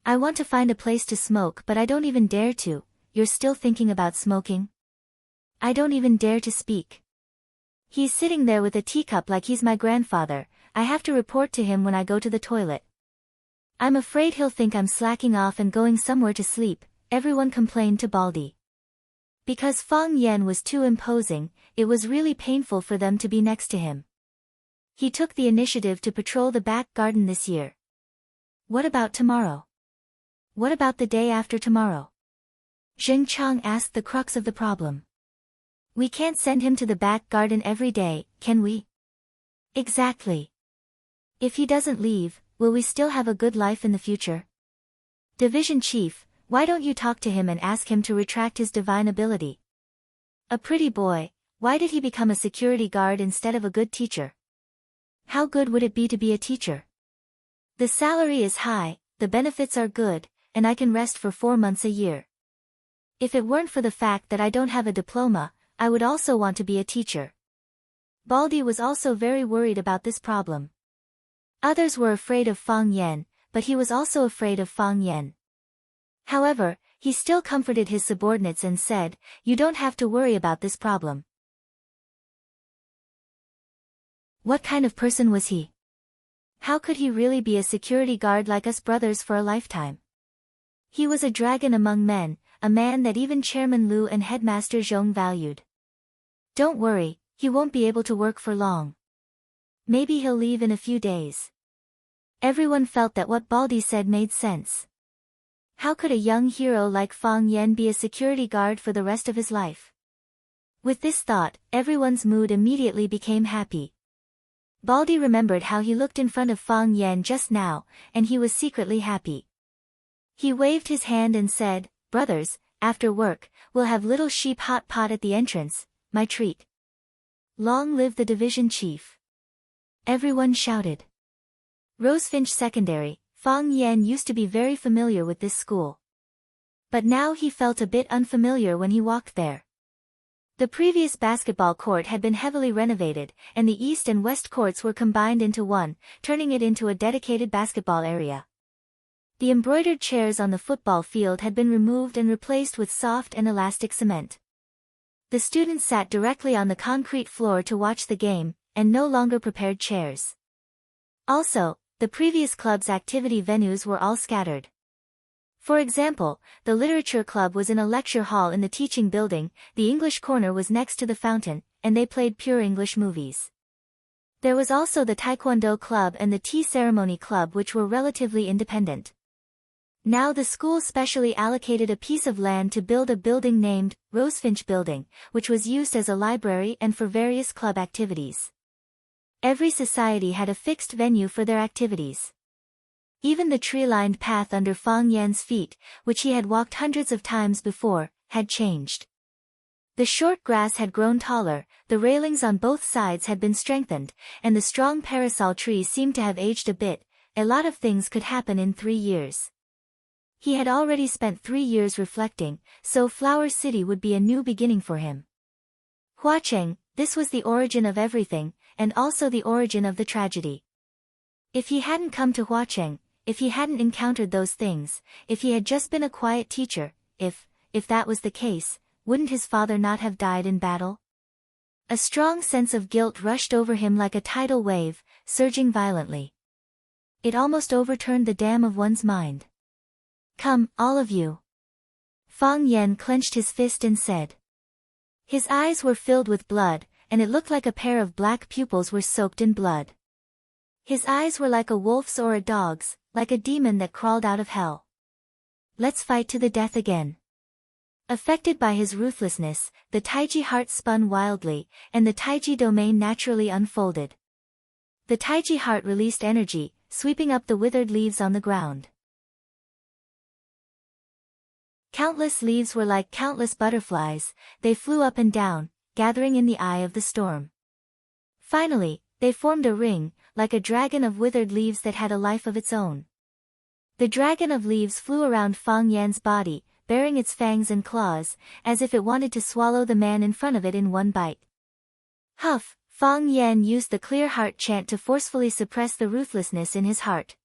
I want to find a place to smoke but I don't even dare to. You're still thinking about smoking? I don't even dare to speak. He's sitting there with a teacup like he's my grandfather. I have to report to him when I go to the toilet. I'm afraid he'll think I'm slacking off and going somewhere to sleep, everyone complained to Baldy. Because Fang Yan was too imposing, it was really painful for them to be next to him. He took the initiative to patrol the back garden this year. What about tomorrow? What about the day after tomorrow? Zheng Chang asked the crux of the problem. We can't send him to the back garden every day, can we? Exactly. If he doesn't leave, will we still have a good life in the future? Division Chief, why don't you talk to him and ask him to retract his divine ability? A pretty boy, why did he become a security guard instead of a good teacher? How good would it be to be a teacher? The salary is high, the benefits are good, and I can rest for 4 months a year. If it weren't for the fact that I don't have a diploma, I would also want to be a teacher. Baldy was also very worried about this problem. Others were afraid of Fang Yan, but he was also afraid of Fang Yan. However, he still comforted his subordinates and said, "You don't have to worry about this problem." What kind of person was he? How could he really be a security guard like us brothers for a lifetime? He was a dragon among men, a man that even Chairman Liu and Headmaster Zhong valued. Don't worry, he won't be able to work for long. Maybe he'll leave in a few days. Everyone felt that what Baldy said made sense. How could a young hero like Fang Yan be a security guard for the rest of his life? With this thought, everyone's mood immediately became happy. Baldy remembered how he looked in front of Fang Yan just now, and he was secretly happy. He waved his hand and said, "Brothers, after work, we'll have little sheep hot pot at the entrance, my treat." Long live the division chief. Everyone shouted. Rosefinch Secondary, Fang Yan used to be very familiar with this school. But now he felt a bit unfamiliar when he walked there. The previous basketball court had been heavily renovated, and the east and west courts were combined into one, turning it into a dedicated basketball area. The embroidered chairs on the football field had been removed and replaced with soft and elastic cement. The students sat directly on the concrete floor to watch the game, and no longer prepared chairs. Also, the previous club's activity venues were all scattered. For example, the literature club was in a lecture hall in the teaching building, the English corner was next to the fountain, and they played pure English movies. There was also the Taekwondo club and the tea ceremony club, which were relatively independent. Now the school specially allocated a piece of land to build a building named Rosefinch Building, which was used as a library and for various club activities. Every society had a fixed venue for their activities. Even the tree-lined path under Fang Yan's feet, which he had walked hundreds of times before, had changed. The short grass had grown taller, the railings on both sides had been strengthened, and the strong parasol tree seemed to have aged a bit. A lot of things could happen in 3 years. He had already spent 3 years reflecting, so Flower City would be a new beginning for him. Huacheng, this was the origin of everything, and also the origin of the tragedy. If he hadn't come to Huacheng, if he hadn't encountered those things, if he had just been a quiet teacher, if that was the case, wouldn't his father not have died in battle? A strong sense of guilt rushed over him like a tidal wave, surging violently. It almost overturned the dam of one's mind. Come, all of you. Fang Yan clenched his fist and said. His eyes were filled with blood, and it looked like a pair of black pupils were soaked in blood. His eyes were like a wolf's or a dog's, like a demon that crawled out of hell. Let's fight to the death again. Affected by his ruthlessness, the Taiji heart spun wildly, and the Taiji domain naturally unfolded. The Taiji heart released energy, sweeping up the withered leaves on the ground. Countless leaves were like countless butterflies, they flew up and down, gathering in the eye of the storm. Finally, they formed a ring, like a dragon of withered leaves that had a life of its own. The dragon of leaves flew around Fang Yan's body, baring its fangs and claws, as if it wanted to swallow the man in front of it in one bite. Huff! Fang Yan used the clear heart chant to forcefully suppress the ruthlessness in his heart.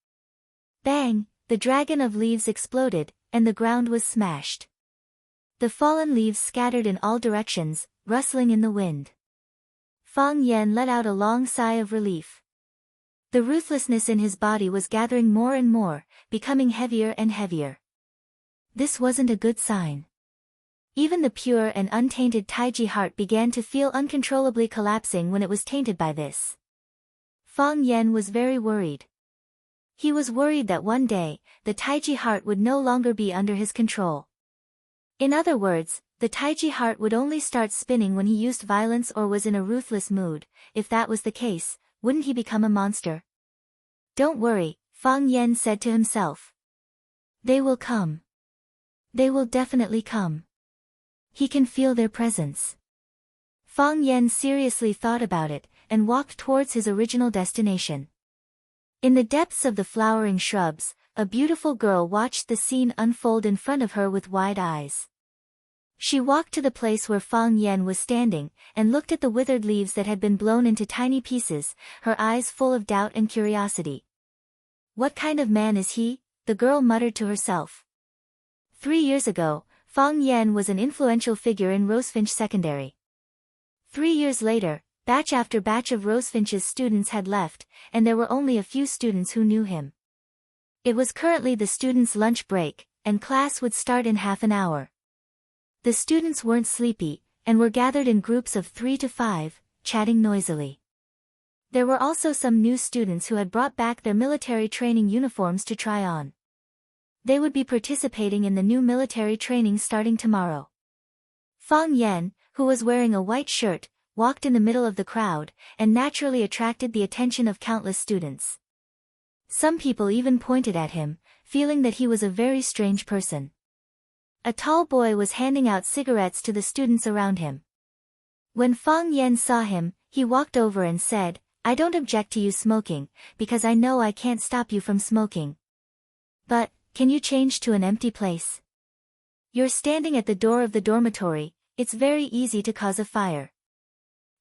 Bang! The dragon of leaves exploded, and the ground was smashed. The fallen leaves scattered in all directions, rustling in the wind. Fang Yan let out a long sigh of relief. The ruthlessness in his body was gathering more and more, becoming heavier and heavier. This wasn't a good sign. Even the pure and untainted Taiji heart began to feel uncontrollably collapsing when it was tainted by this. Fang Yan was very worried. He was worried that one day, the Taiji heart would no longer be under his control. In other words, the Taiji heart would only start spinning when he used violence or was in a ruthless mood. If that was the case, wouldn't he become a monster? Don't worry, Fang Yan said to himself. They will come. They will definitely come. He can feel their presence. Fang Yan seriously thought about it, and walked towards his original destination. In the depths of the flowering shrubs, a beautiful girl watched the scene unfold in front of her with wide eyes. She walked to the place where Fang Yan was standing, and looked at the withered leaves that had been blown into tiny pieces, her eyes full of doubt and curiosity. What kind of man is he? The girl muttered to herself. 3 years ago, Fang Yan was an influential figure in Rosefinch Secondary. 3 years later, batch after batch of Rosefinch's students had left, and there were only a few students who knew him. It was currently the students' lunch break, and class would start in half an hour. The students weren't sleepy, and were gathered in groups of 3 to 5, chatting noisily. There were also some new students who had brought back their military training uniforms to try on. They would be participating in the new military training starting tomorrow. Fang Yan, who was wearing a white shirt, walked in the middle of the crowd, and naturally attracted the attention of countless students. Some people even pointed at him, feeling that he was a very strange person. A tall boy was handing out cigarettes to the students around him. When Fang Yan saw him, he walked over and said, "I don't object to you smoking, because I know I can't stop you from smoking. But, can you change to an empty place? You're standing at the door of the dormitory, it's very easy to cause a fire."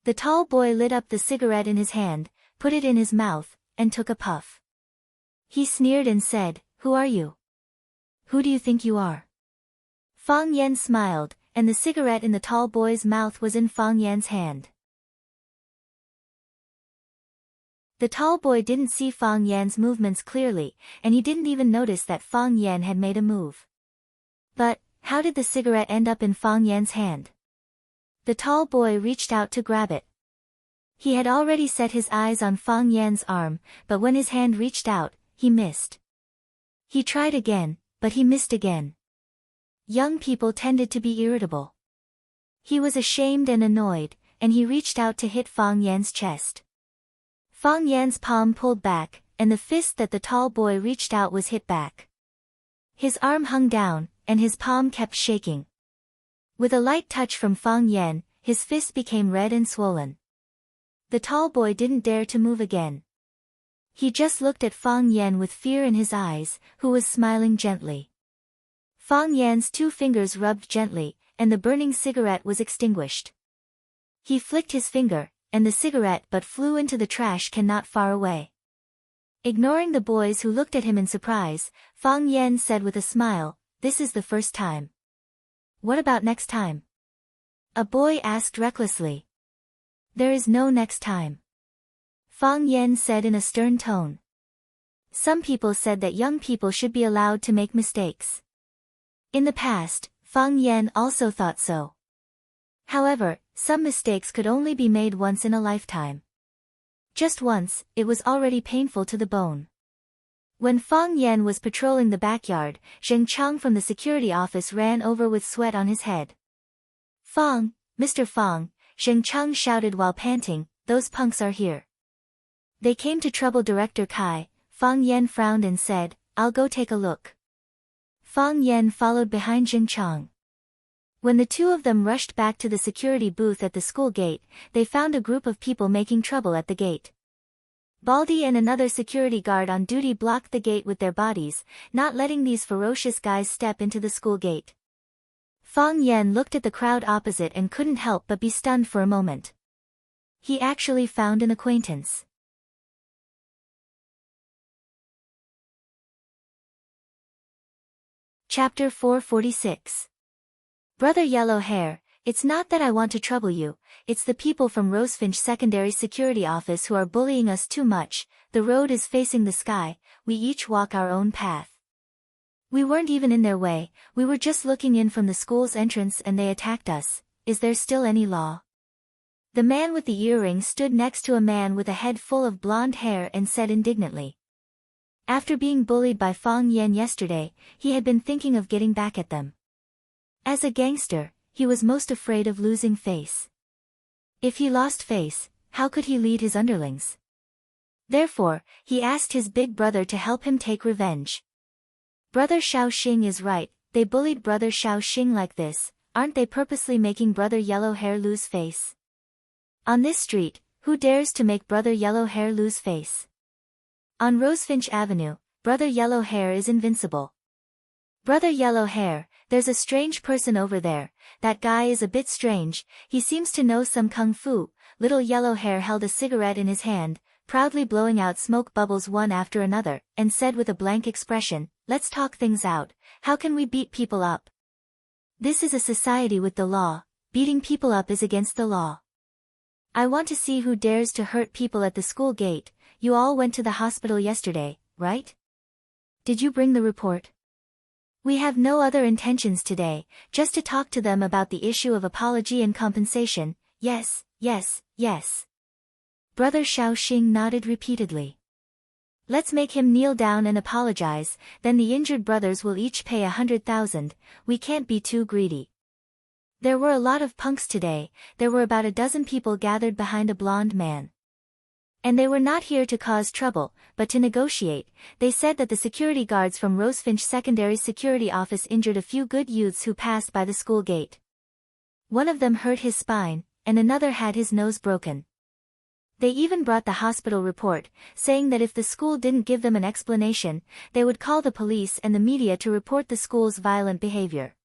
The tall boy lit up the cigarette in his hand, put it in his mouth, and took a puff. He sneered and said, "Who are you? Who do you think you are?" Fang Yan smiled, and the cigarette in the tall boy's mouth was in Fang Yan's hand. The tall boy didn't see Fang Yan's movements clearly, and he didn't even notice that Fang Yan had made a move. But, how did the cigarette end up in Fang Yan's hand? The tall boy reached out to grab it. He had already set his eyes on Fang Yan's arm, but when his hand reached out, he missed. He tried again, but he missed again. Young people tended to be irritable. He was ashamed and annoyed, and he reached out to hit Fang Yan's chest. Fang Yan's palm pulled back, and the fist that the tall boy reached out was hit back. His arm hung down, and his palm kept shaking. With a light touch from Fang Yan, his fist became red and swollen. The tall boy didn't dare to move again. He just looked at Fang Yan with fear in his eyes, who was smiling gently. Fang Yan's 2 fingers rubbed gently, and the burning cigarette was extinguished. He flicked his finger, and the cigarette butt flew into the trash can not far away. Ignoring the boys who looked at him in surprise, Fang Yan said with a smile, "This is the first time. What about next time?" A boy asked recklessly. "There is no next time," Fang Yan said in a stern tone. Some people said that young people should be allowed to make mistakes. In the past, Fang Yan also thought so. However, some mistakes could only be made once in a lifetime. Just once, it was already painful to the bone. When Fang Yan was patrolling the backyard, Zheng Chang from the security office ran over with sweat on his head. "Fang, Mr. Fang," Zheng Chang shouted while panting, "those punks are here. They came to trouble Director Kai." Fang Yan frowned and said, "I'll go take a look." Fang Yan followed behind Zheng Chang. When the 2 of them rushed back to the security booth at the school gate, they found a group of people making trouble at the gate. Baldy and another security guard on duty blocked the gate with their bodies, not letting these ferocious guys step into the school gate. Fang Yan looked at the crowd opposite and couldn't help but be stunned for a moment. He actually found an acquaintance. Chapter 446. Brother Yellow Hair, it's not that I want to trouble you, it's the people from Rosefinch Secondary Security Office who are bullying us too much. The road is facing the sky, we each walk our own path. We weren't even in their way, we were just looking in from the school's entrance and they attacked us. Is there still any law? The man with the earring stood next to a man with a head full of blonde hair and said indignantly. After being bullied by Fang Yan yesterday, he had been thinking of getting back at them. As a gangster, he was most afraid of losing face. If he lost face, how could he lead his underlings? Therefore, he asked his big brother to help him take revenge. Brother Shaoxing is right, they bullied Brother Shaoxing like this, aren't they purposely making Brother Yellow Hair lose face? On this street, who dares to make Brother Yellow Hair lose face? On Rosefinch Avenue, Brother Yellow Hair is invincible. Brother Yellow Hair, there's a strange person over there, that guy is a bit strange, he seems to know some kung fu. Little Yellow Hair held a cigarette in his hand, proudly blowing out smoke bubbles one after another, and said with a blank expression, "Let's talk things out, how can we beat people up? This is a society with the law, beating people up is against the law. I want to see who dares to hurt people at the school gate. You all went to the hospital yesterday, right? Did you bring the report? We have no other intentions today, just to talk to them about the issue of apology and compensation." "Yes, yes, yes." Brother Shaoxing nodded repeatedly. "Let's make him kneel down and apologize, then the injured brothers will each pay 100,000, we can't be too greedy." There were a lot of punks today, there were about a dozen people gathered behind a blonde man. And they were not here to cause trouble, but to negotiate. They said that the security guards from Rosefinch Secondary Security Office injured a few good youths who passed by the school gate. One of them hurt his spine, and another had his nose broken. They even brought the hospital report, saying that if the school didn't give them an explanation, they would call the police and the media to report the school's violent behavior.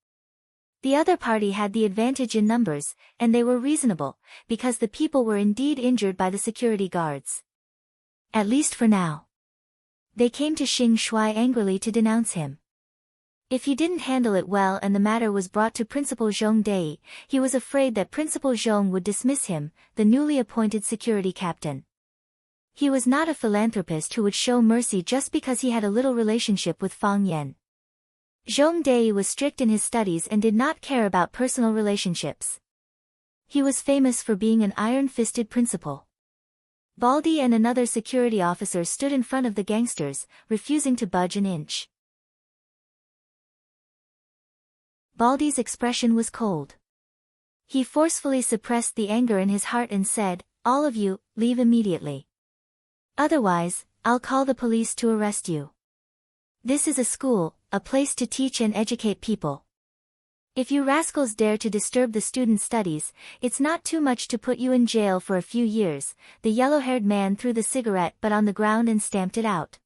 The other party had the advantage in numbers, and they were reasonable, because the people were indeed injured by the security guards. At least for now. They came to Xing Shui angrily to denounce him. If he didn't handle it well and the matter was brought to Principal Zhong Dei, he was afraid that Principal Zhong would dismiss him, the newly appointed security captain. He was not a philanthropist who would show mercy just because he had a little relationship with Fang Yan. Zhong Dei was strict in his studies and did not care about personal relationships. He was famous for being an iron-fisted principal. Baldy and another security officer stood in front of the gangsters, refusing to budge an inch. Baldy's expression was cold. He forcefully suppressed the anger in his heart and said, "All of you, leave immediately. Otherwise, I'll call the police to arrest you. This is a school, a place to teach and educate people. If you rascals dare to disturb the students' studies, it's not too much to put you in jail for a few years." The yellow-haired man threw the cigarette butt on the ground and stamped it out.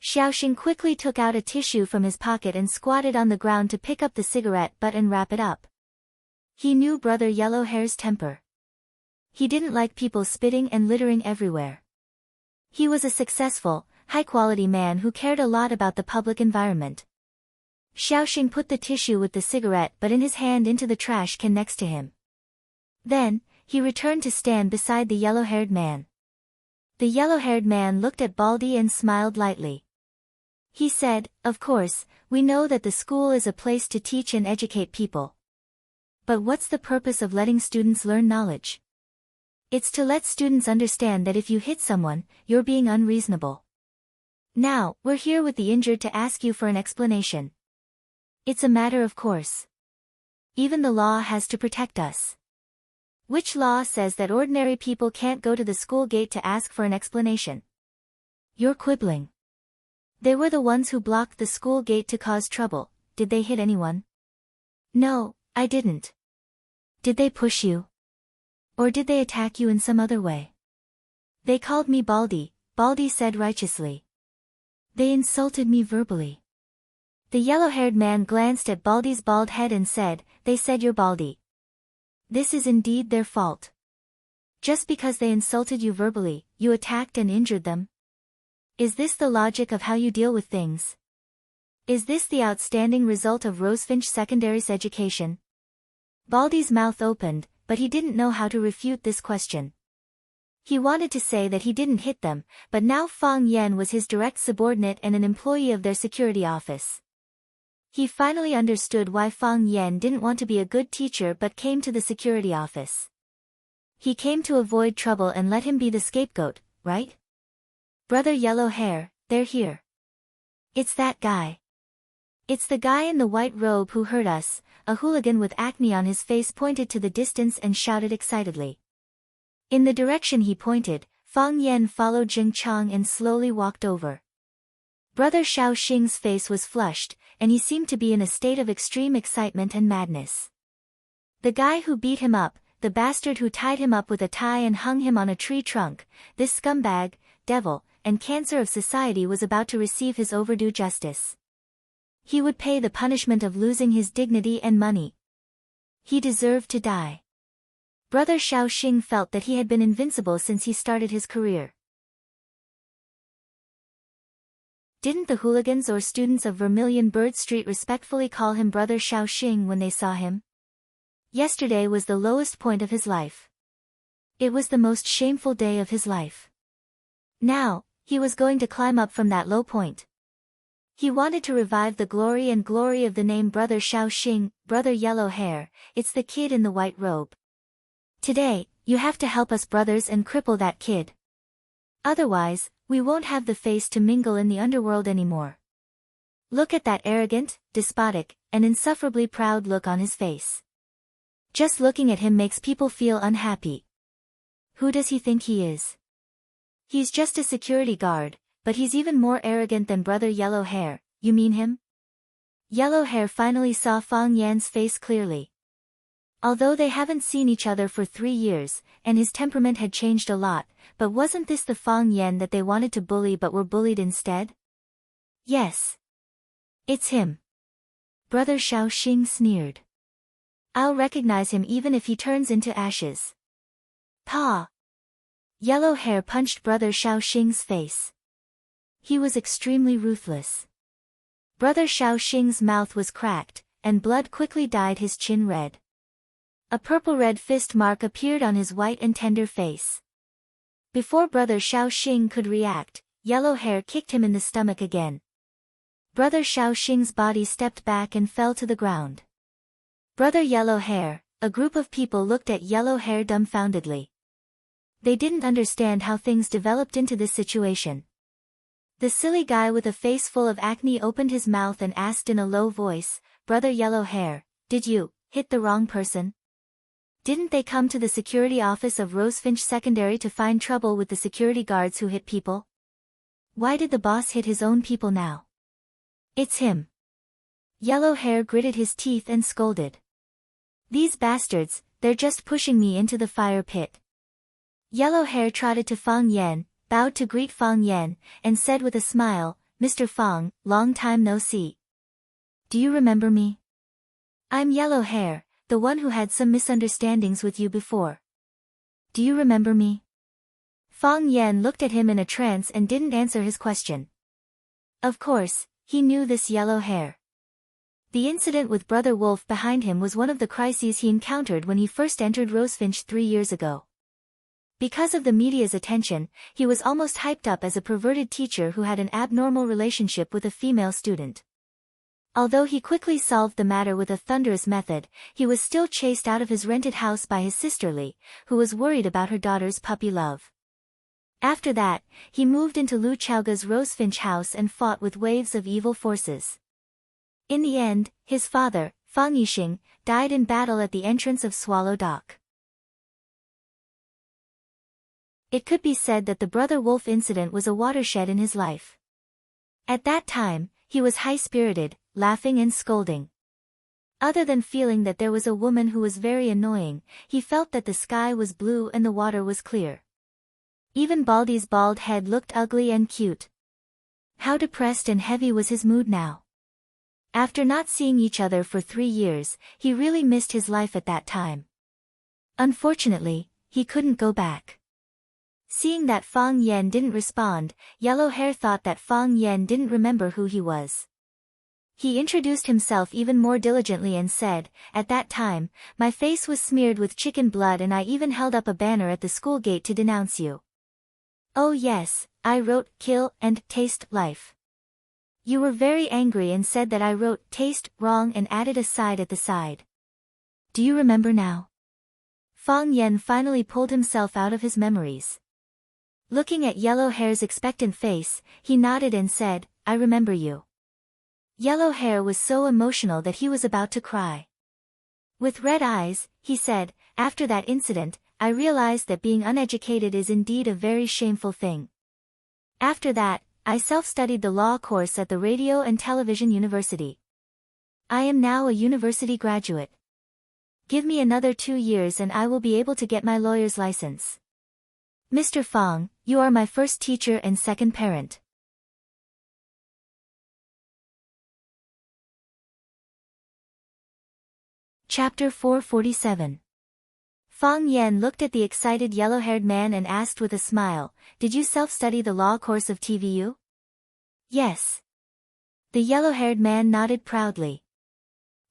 Xiaoxing quickly took out a tissue from his pocket and squatted on the ground to pick up the cigarette butt and wrap it up. He knew Brother Yellowhair's temper. He didn't like people spitting and littering everywhere. He was a successful, high-quality man who cared a lot about the public environment. Xiaoxing put the tissue with the cigarette butt in his hand into the trash can next to him. Then, he returned to stand beside the yellow-haired man. The yellow-haired man looked at Baldy and smiled lightly. He said, "Of course, we know that the school is a place to teach and educate people. But what's the purpose of letting students learn knowledge? It's to let students understand that if you hit someone, you're being unreasonable. Now, we're here with the injured to ask you for an explanation. It's a matter of course. Even the law has to protect us. Which law says that ordinary people can't go to the school gate to ask for an explanation? You're quibbling. They were the ones who blocked the school gate to cause trouble. Did they hit anyone?" "No, I didn't." "Did they push you? Or did they attack you in some other way?" "They called me Baldy," Baldy said righteously. "They insulted me verbally." The yellow-haired man glanced at Baldy's bald head and said, "They said you're Baldy. This is indeed their fault. Just because they insulted you verbally, you attacked and injured them? Is this the logic of how you deal with things? Is this the outstanding result of Rosefinch Secondary's education?" Baldy's mouth opened, but he didn't know how to refute this question. He wanted to say that he didn't hit them, but now Fang Yan was his direct subordinate and an employee of their security office. He finally understood why Fang Yan didn't want to be a good teacher but came to the security office. He came to avoid trouble and let him be the scapegoat, right? "Brother Yellow Hair, they're here. It's that guy. It's the guy in the white robe who hurt us." A hooligan with acne on his face pointed to the distance and shouted excitedly. In the direction he pointed, Fang Yan followed Jing Chang and slowly walked over. Brother Xiaoxing's face was flushed, and he seemed to be in a state of extreme excitement and madness. The guy who beat him up, the bastard who tied him up with a tie and hung him on a tree trunk, this scumbag, devil, and cancer of society was about to receive his overdue justice. He would pay the punishment of losing his dignity and money. He deserved to die. Brother Xiaoxing felt that he had been invincible since he started his career. Didn't the hooligans or students of Vermilion Bird Street respectfully call him Brother Xiaoxing when they saw him? Yesterday was the lowest point of his life. It was the most shameful day of his life. Now, he was going to climb up from that low point. He wanted to revive the glory of the name Brother Xiaoxing, Brother Yellow Hair. It's the kid in the white robe. Today, you have to help us brothers and cripple that kid. Otherwise, we won't have the face to mingle in the underworld anymore. Look at that arrogant, despotic, and insufferably proud look on his face. Just looking at him makes people feel unhappy. Who does he think he is? He's just a security guard, but he's even more arrogant than Brother Yellow Hair. You mean him? Yellow Hair finally saw Fang Yan's face clearly. Although they haven't seen each other for 3 years, and his temperament had changed a lot, but wasn't this the Fang Yan that they wanted to bully but were bullied instead? Yes. It's him. Brother Xiaoxing sneered. I'll recognize him even if he turns into ashes. Pa! Yellow Hair punched Brother Xiaoxing's face. He was extremely ruthless. Brother Xiaoxing's mouth was cracked, and blood quickly dyed his chin red. A purple-red fist mark appeared on his white and tender face. Before Brother Xiaoxing could react, Yellow Hair kicked him in the stomach again. Brother Xiaoxing's body stepped back and fell to the ground. Brother Yellow Hair, a group of people looked at Yellow Hair dumbfoundedly. They didn't understand how things developed into this situation. The silly guy with a face full of acne opened his mouth and asked in a low voice, Brother Yellow Hair, did you hit the wrong person? Didn't they come to the security office of Rosefinch Secondary to find trouble with the security guards who hit people? Why did the boss hit his own people now? It's him. Yellow Hair gritted his teeth and scolded. These bastards, they're just pushing me into the fire pit. Yellow Hair trotted to Fang Yan, bowed to greet Fang Yan, and said with a smile, Mr. Fang, long time no see. Do you remember me? I'm Yellow Hair, the one who had some misunderstandings with you before. Do you remember me? Fang Yan looked at him in a trance and didn't answer his question. Of course, he knew this Yellow Hair. The incident with Brother Wolf behind him was one of the crises he encountered when he first entered Rosefinch 3 years ago. Because of the media's attention, he was almost hyped up as a perverted teacher who had an abnormal relationship with a female student. Although he quickly solved the matter with a thunderous method, he was still chased out of his rented house by his sister Li, who was worried about her daughter's puppy love. After that, he moved into Lu Chaoga's Rosefinch house and fought with waves of evil forces. In the end, his father, Fang Yixing, died in battle at the entrance of Swallow Dock. It could be said that the Brother Wolf incident was a watershed in his life. At that time, he was high-spirited, laughing and scolding. Other than feeling that there was a woman who was very annoying, he felt that the sky was blue and the water was clear. Even Baldy's bald head looked ugly and cute. How depressed and heavy was his mood now. After not seeing each other for 3 years, he really missed his life at that time. Unfortunately, he couldn't go back. Seeing that Fang Yan didn't respond, Yellow Hair thought that Fang Yan didn't remember who he was. He introduced himself even more diligently and said, at that time, my face was smeared with chicken blood and I even held up a banner at the school gate to denounce you. Oh yes, I wrote, kill and taste life. You were very angry and said that I wrote taste wrong and added a side at the side. Do you remember now? Fang Yan finally pulled himself out of his memories. Looking at Yellow Hair's expectant face, he nodded and said, I remember you. Yellow Hair was so emotional that he was about to cry. With red eyes, he said, after that incident, I realized that being uneducated is indeed a very shameful thing. After that, I self-studied the law course at the Radio and Television University. I am now a university graduate. Give me another 2 years and I will be able to get my lawyer's license. Mr. Fang, you are my first teacher and second parent. Chapter 447. Fang Yan looked at the excited yellow-haired man and asked with a smile, did you self-study the law course of TVU? Yes. The yellow-haired man nodded proudly.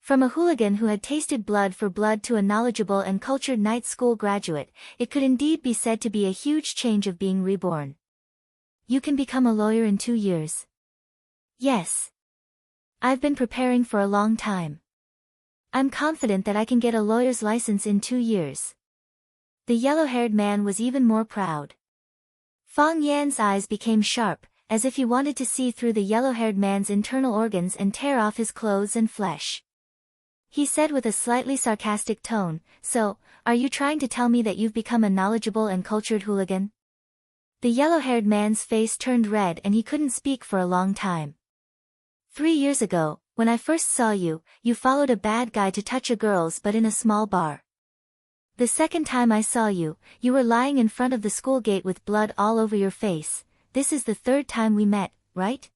From a hooligan who had tasted blood for blood to a knowledgeable and cultured night school graduate, it could indeed be said to be a huge change of being reborn. You can become a lawyer in 2 years. Yes. I've been preparing for a long time. I'm confident that I can get a lawyer's license in 2 years. The yellow-haired man was even more proud. Fang Yan's eyes became sharp, as if he wanted to see through the yellow-haired man's internal organs and tear off his clothes and flesh. He said with a slightly sarcastic tone, so, are you trying to tell me that you've become a knowledgeable and cultured hooligan? The yellow-haired man's face turned red and he couldn't speak for a long time. 3 years ago, when I first saw you, you followed a bad guy to touch a girl's but in a small bar. The second time I saw you, you were lying in front of the school gate with blood all over your face. This is the 3rd time we met, right?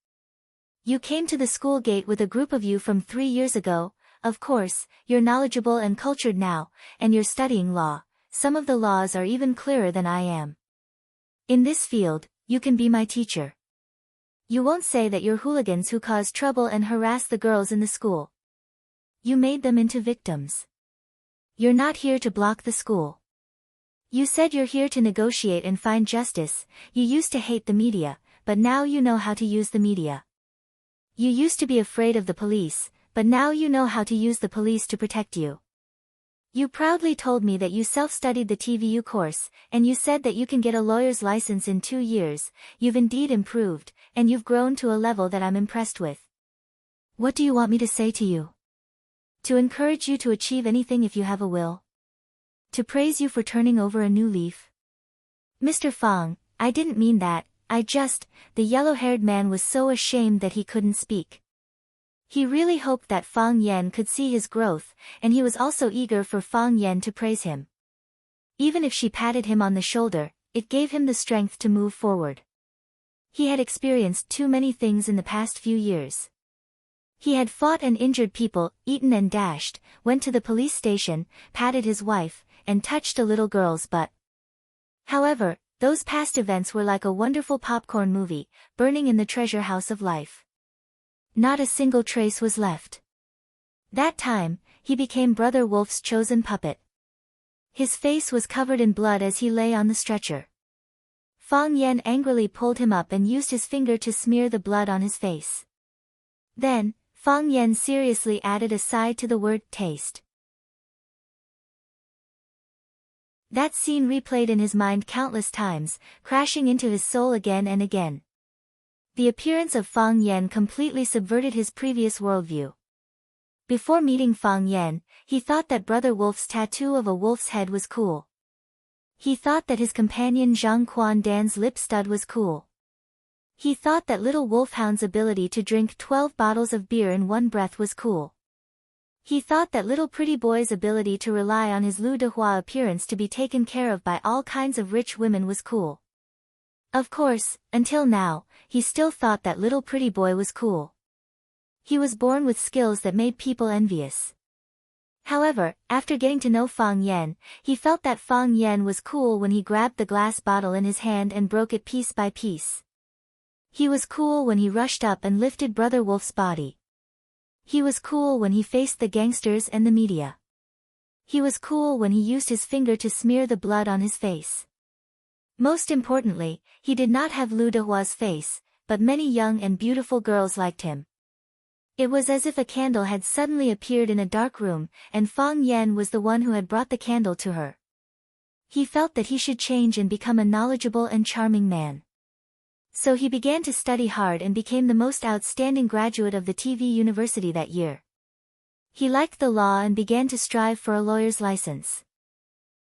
You came to the school gate with a group of you from 3 years ago. Of course, you're knowledgeable and cultured now, and you're studying law. Some of the laws are even clearer than I am. In this field, you can be my teacher. You won't say that you're hooligans who cause trouble and harass the girls in the school. You made them into victims. You're not here to block the school. You said you're here to negotiate and find justice. You used to hate the media, but now you know how to use the media. You used to be afraid of the police, but now you know how to use the police to protect you. You proudly told me that you self-studied the TVU course, and you said that you can get a lawyer's license in 2 years. You've indeed improved, and you've grown to a level that I'm impressed with. What do you want me to say to you? To encourage you to achieve anything if you have a will? To praise you for turning over a new leaf? Mr. Fang, I didn't mean that. The yellow-haired man was so ashamed that he couldn't speak. He really hoped that Fang Yan could see his growth, and he was also eager for Fang Yan to praise him. Even if she patted him on the shoulder, it gave him the strength to move forward. He had experienced too many things in the past few years. He had fought and injured people, eaten and dashed, went to the police station, patted his wife, and touched a little girl's butt. However, those past events were like a wonderful popcorn movie, burning in the treasure house of life. Not a single trace was left. That time, he became Brother Wolf's chosen puppet. His face was covered in blood as he lay on the stretcher. Fang Yan angrily pulled him up and used his finger to smear the blood on his face. Then, Fang Yan seriously added a sigh to the word taste. That scene replayed in his mind countless times, crashing into his soul again and again. The appearance of Fang Yan completely subverted his previous worldview. Before meeting Fang Yan, he thought that Brother Wolf's tattoo of a wolf's head was cool. He thought that his companion Zhang Quan Dan's lip stud was cool. He thought that little wolfhound's ability to drink 12 bottles of beer in one breath was cool. He thought that little pretty boy's ability to rely on his Lu Dehua appearance to be taken care of by all kinds of rich women was cool. Of course, until now, he still thought that little pretty boy was cool. He was born with skills that made people envious. However, after getting to know Fang Yan, he felt that Fang Yan was cool when he grabbed the glass bottle in his hand and broke it piece by piece. He was cool when he rushed up and lifted Brother Wolf's body. He was cool when he faced the gangsters and the media. He was cool when he used his finger to smear the blood on his face. Most importantly, he did not have Lu Dehua's face, but many young and beautiful girls liked him. It was as if a candle had suddenly appeared in a dark room, and Fang Yan was the one who had brought the candle to her. He felt that he should change and become a knowledgeable and charming man. So he began to study hard and became the most outstanding graduate of the TV university that year. He liked the law and began to strive for a lawyer's license.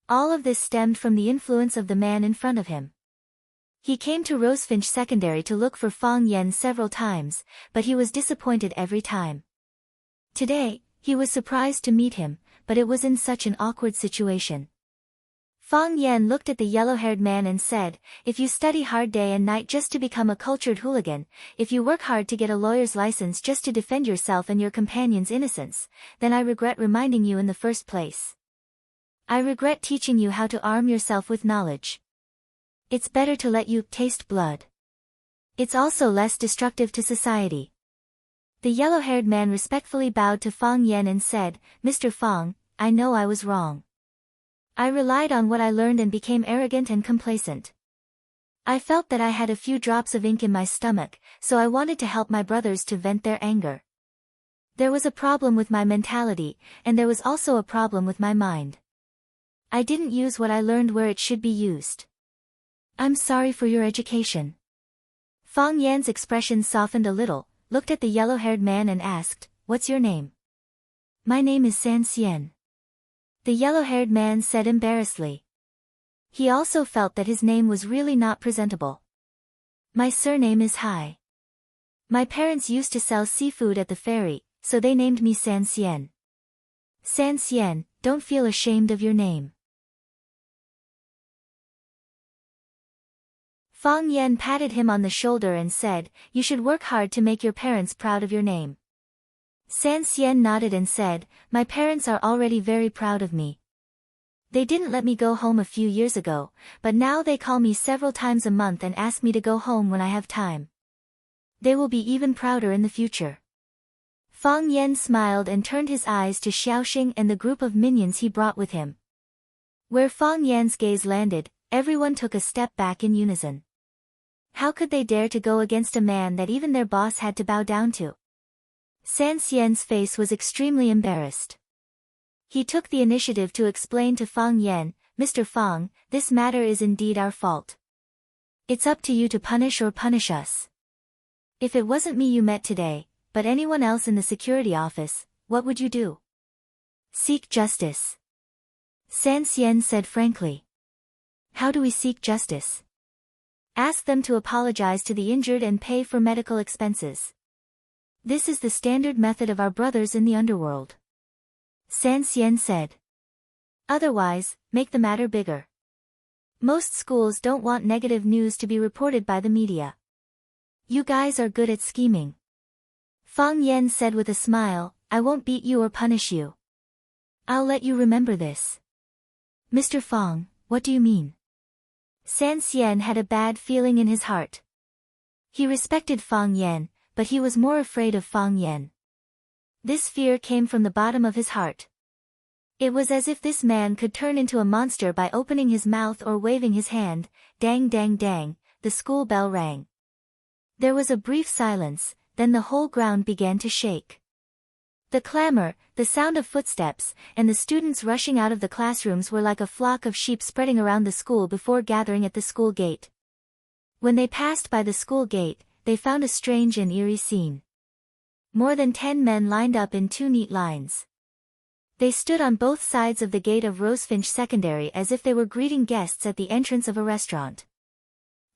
All of this stemmed from the influence of the man in front of him. He came to Rosefinch Secondary to look for Fang Yan several times, but he was disappointed every time. Today, he was surprised to meet him, but it was in such an awkward situation. Fang Yan looked at the yellow-haired man and said, "If you study hard day and night just to become a cultured hooligan, if you work hard to get a lawyer's license just to defend yourself and your companion's innocence, then I regret reminding you in the first place. I regret teaching you how to arm yourself with knowledge. It's better to let you taste blood. It's also less destructive to society." The yellow-haired man respectfully bowed to Fang Yan and said, "Mr. Fang, I know I was wrong. I relied on what I learned and became arrogant and complacent. I felt that I had a few drops of ink in my stomach, so I wanted to help my brothers to vent their anger. There was a problem with my mentality, and there was also a problem with my mind. I didn't use what I learned where it should be used. I'm sorry for your education." Fang Yan's expression softened a little, looked at the yellow-haired man and asked, "What's your name?" "My name is San Xian." The yellow-haired man said embarrassedly. He also felt that his name was really not presentable. "My surname is Hai. My parents used to sell seafood at the ferry, so they named me San Xian." "San Xian, don't feel ashamed of your name." Fang Yan patted him on the shoulder and said, "You should work hard to make your parents proud of your name." San Xian nodded and said, "My parents are already very proud of me. They didn't let me go home a few years ago, but now they call me several times a month and ask me to go home when I have time. They will be even prouder in the future." Fang Yan smiled and turned his eyes to Xiaoxing and the group of minions he brought with him. Where Fang Yan's gaze landed, everyone took a step back in unison. How could they dare to go against a man that even their boss had to bow down to? San Xian's face was extremely embarrassed. He took the initiative to explain to Fang Yan, "Mr. Fang, this matter is indeed our fault. It's up to you to punish or punish us. If it wasn't me you met today, but anyone else in the security office, what would you do?" "Seek justice," San Xian said frankly. "How do we seek justice?" Ask them to apologize to the injured and pay for medical expenses. This is the standard method of our brothers in the underworld. San Xian said. Otherwise, make the matter bigger. Most schools don't want negative news to be reported by the media. You guys are good at scheming. Fang Yan said with a smile, I won't beat you or punish you. I'll let you remember this. Mr. Fang, what do you mean? San Xian had a bad feeling in his heart. He respected Fang Yan, but he was more afraid of Fang Yan. This fear came from the bottom of his heart. It was as if this man could turn into a monster by opening his mouth or waving his hand. Dang dang dang, the school bell rang. There was a brief silence, then the whole ground began to shake. The clamor, the sound of footsteps, and the students rushing out of the classrooms were like a flock of sheep spreading around the school before gathering at the school gate. When they passed by the school gate, they found a strange and eerie scene. More than 10 men lined up in 2 neat lines. They stood on both sides of the gate of Rosefinch Secondary as if they were greeting guests at the entrance of a restaurant.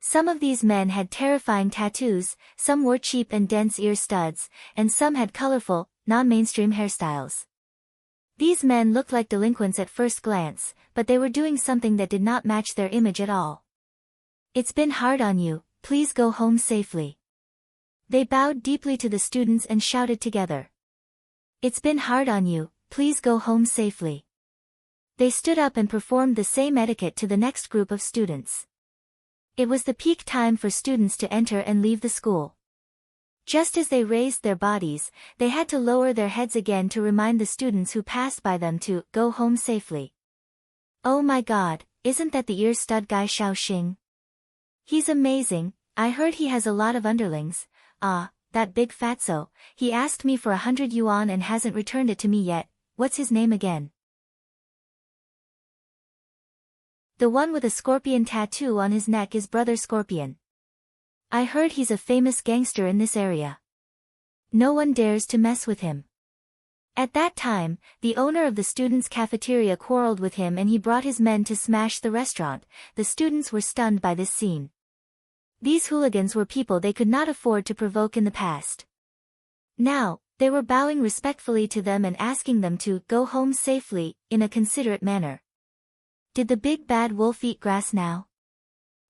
Some of these men had terrifying tattoos, some wore cheap and dense ear studs, and some had colorful, non-mainstream hairstyles. These men looked like delinquents at first glance, but they were doing something that did not match their image at all. It's been hard on you, please go home safely. They bowed deeply to the students and shouted together. It's been hard on you, please go home safely. They stood up and performed the same etiquette to the next group of students. It was the peak time for students to enter and leave the school. Just as they raised their bodies, they had to lower their heads again to remind the students who passed by them to go home safely. Oh my God, isn't that the ear stud guy Xiao Xing? He's amazing, I heard he has a lot of underlings. Ah, that big fatso, he asked me for 100 yuan and hasn't returned it to me yet. What's his name again? The one with a scorpion tattoo on his neck is Brother Scorpion. I heard he's a famous gangster in this area. No one dares to mess with him. At that time, the owner of the students' cafeteria quarreled with him and he brought his men to smash the restaurant. The students were stunned by this scene. These hooligans were people they could not afford to provoke in the past. Now, they were bowing respectfully to them and asking them to go home safely, in a considerate manner. Did the big bad wolf eat grass now?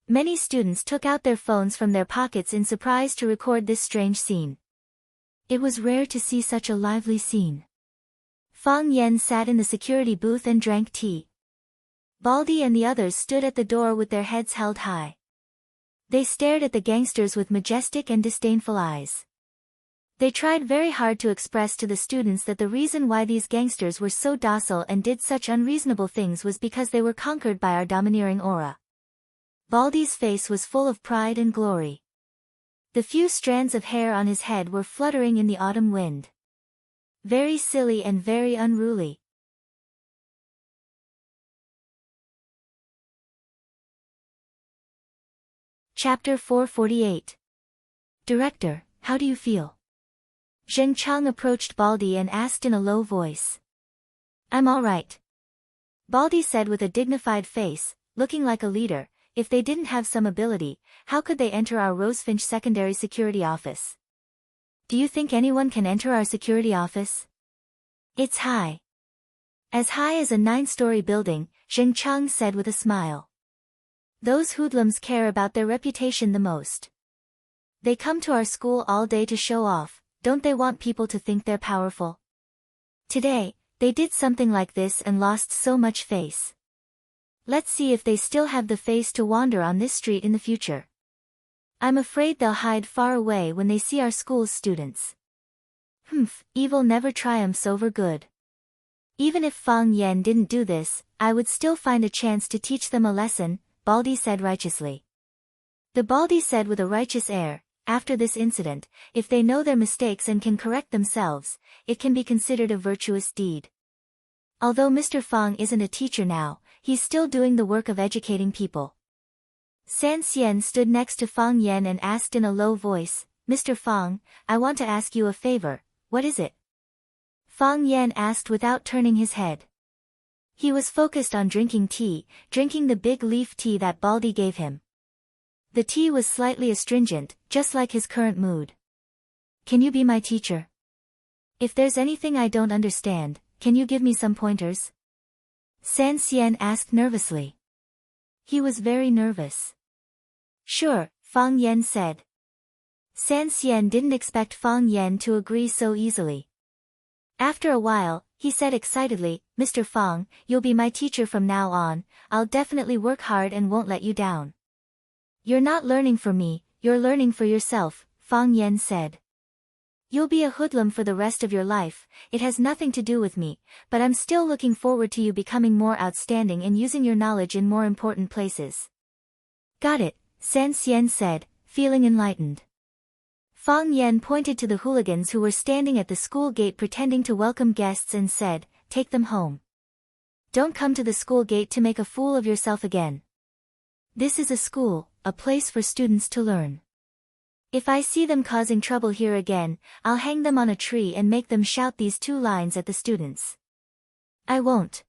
Many students took out their phones from their pockets in surprise to record this strange scene. It was rare to see such a lively scene. Fang Yan sat in the security booth and drank tea. Baldy and the others stood at the door with their heads held high. They stared at the gangsters with majestic and disdainful eyes. They tried very hard to express to the students that the reason why these gangsters were so docile and did such unreasonable things was because they were conquered by our domineering aura. Baldy's face was full of pride and glory. The few strands of hair on his head were fluttering in the autumn wind. Very silly and very unruly. Chapter 448. Director, how do you feel? Zheng Chang approached Baldy and asked in a low voice. I'm all right. Baldy said with a dignified face, looking like a leader. If they didn't have some ability, how could they enter our Rosefinch Secondary Security Office? Do you think anyone can enter our security office? It's high. As high as a 9-story building, Zheng Chang said with a smile. Those hoodlums care about their reputation the most. They come to our school all day to show off, don't they want people to think they're powerful? Today, they did something like this and lost so much face. Let's see if they still have the face to wander on this street in the future. I'm afraid they'll hide far away when they see our school's students. Evil never triumphs over good. Even if Fang Yan didn't do this, I would still find a chance to teach them a lesson, Baldy said righteously. The Baldy said with a righteous air, after this incident, if they know their mistakes and can correct themselves, it can be considered a virtuous deed. Although Mr. Fang isn't a teacher now, he's still doing the work of educating people. San Xian stood next to Fang Yan and asked in a low voice, Mr. Fang, I want to ask you a favor, what is it? Fang Yan asked without turning his head. He was focused on drinking tea, drinking the big leaf tea that Baldy gave him. The tea was slightly astringent, just like his current mood. Can you be my teacher? If there's anything I don't understand, can you give me some pointers? San Xian asked nervously. He was very nervous. Sure, Fang Yan said. San Xian didn't expect Fang Yan to agree so easily. After a while, he said excitedly, Mr. Fang, you'll be my teacher from now on. I'll definitely work hard and won't let you down. You're not learning for me, you're learning for yourself, Fang Yan said. You'll be a hoodlum for the rest of your life, it has nothing to do with me, but I'm still looking forward to you becoming more outstanding and using your knowledge in more important places. Got it, San Xian said, feeling enlightened. Fang Yan pointed to the hooligans who were standing at the school gate pretending to welcome guests and said, take them home. Don't come to the school gate to make a fool of yourself again. This is a school, a place for students to learn. If I see them causing trouble here again, I'll hang them on a tree and make them shout these 2 lines at the students. I won't.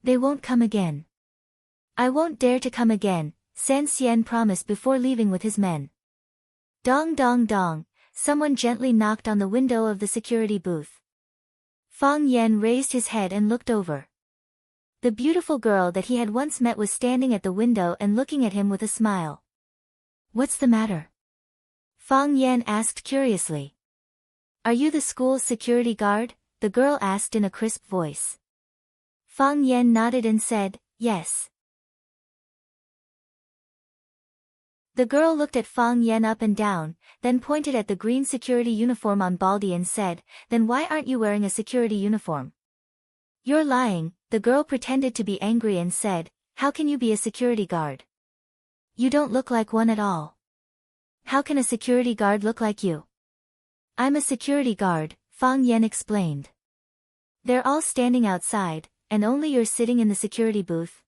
They won't come again. I won't dare to come again, San Xian promised before leaving with his men. Dong dong dong, someone gently knocked on the window of the security booth. Fang Yan raised his head and looked over. The beautiful girl that he had once met was standing at the window and looking at him with a smile. What's the matter? Fang Yan asked curiously. Are you the school's security guard? The girl asked in a crisp voice. Fang Yan nodded and said, yes. The girl looked at Fang Yan up and down, then pointed at the green security uniform on Baldy and said, then why aren't you wearing a security uniform? You're lying, the girl pretended to be angry and said, how can you be a security guard? You don't look like one at all. How can a security guard look like you? I'm a security guard, Fang Yan explained. They're all standing outside, and only you're sitting in the security booth.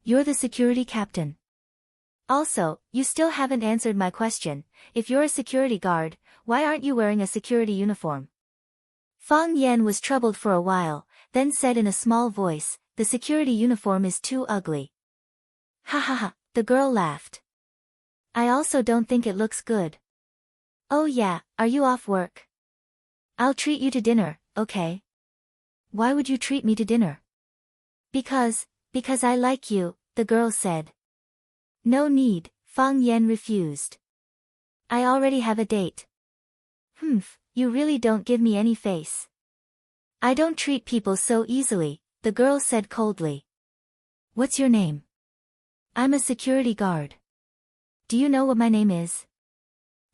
You're the security captain. Also, you still haven't answered my question, if you're a security guard, why aren't you wearing a security uniform? Fang Yan was troubled for a while, then said in a small voice, the security uniform is too ugly. Ha ha ha, the girl laughed. I also don't think it looks good. Oh yeah, are you off work? I'll treat you to dinner, okay? Why would you treat me to dinner? Because I like you, the girl said. No need, Fang Yan refused. I already have a date. You really don't give me any face. I don't treat people so easily, the girl said coldly. What's your name? I'm a security guard. Do you know what my name is?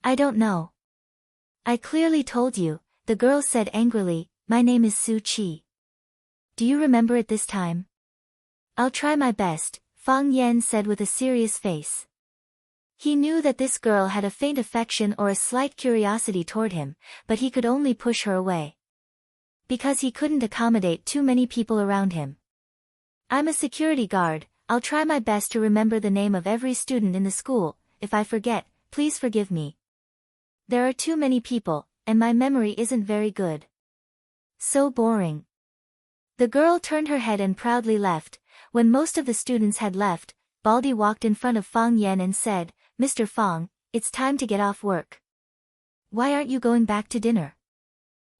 I don't know. I clearly told you, the girl said angrily, my name is Su Qi. Do you remember it this time? I'll try my best, Fang Yan said with a serious face. He knew that this girl had a faint affection or a slight curiosity toward him, but he could only push her away. Because he couldn't accommodate too many people around him. I'm a security guard, I'll try my best to remember the name of every student in the school. If I forget, please forgive me. There are too many people, and my memory isn't very good. So boring. The girl turned her head and proudly left. When most of the students had left, Baldy walked in front of Fang Yan and said, Mr. Fang, it's time to get off work. Why aren't you going back to dinner?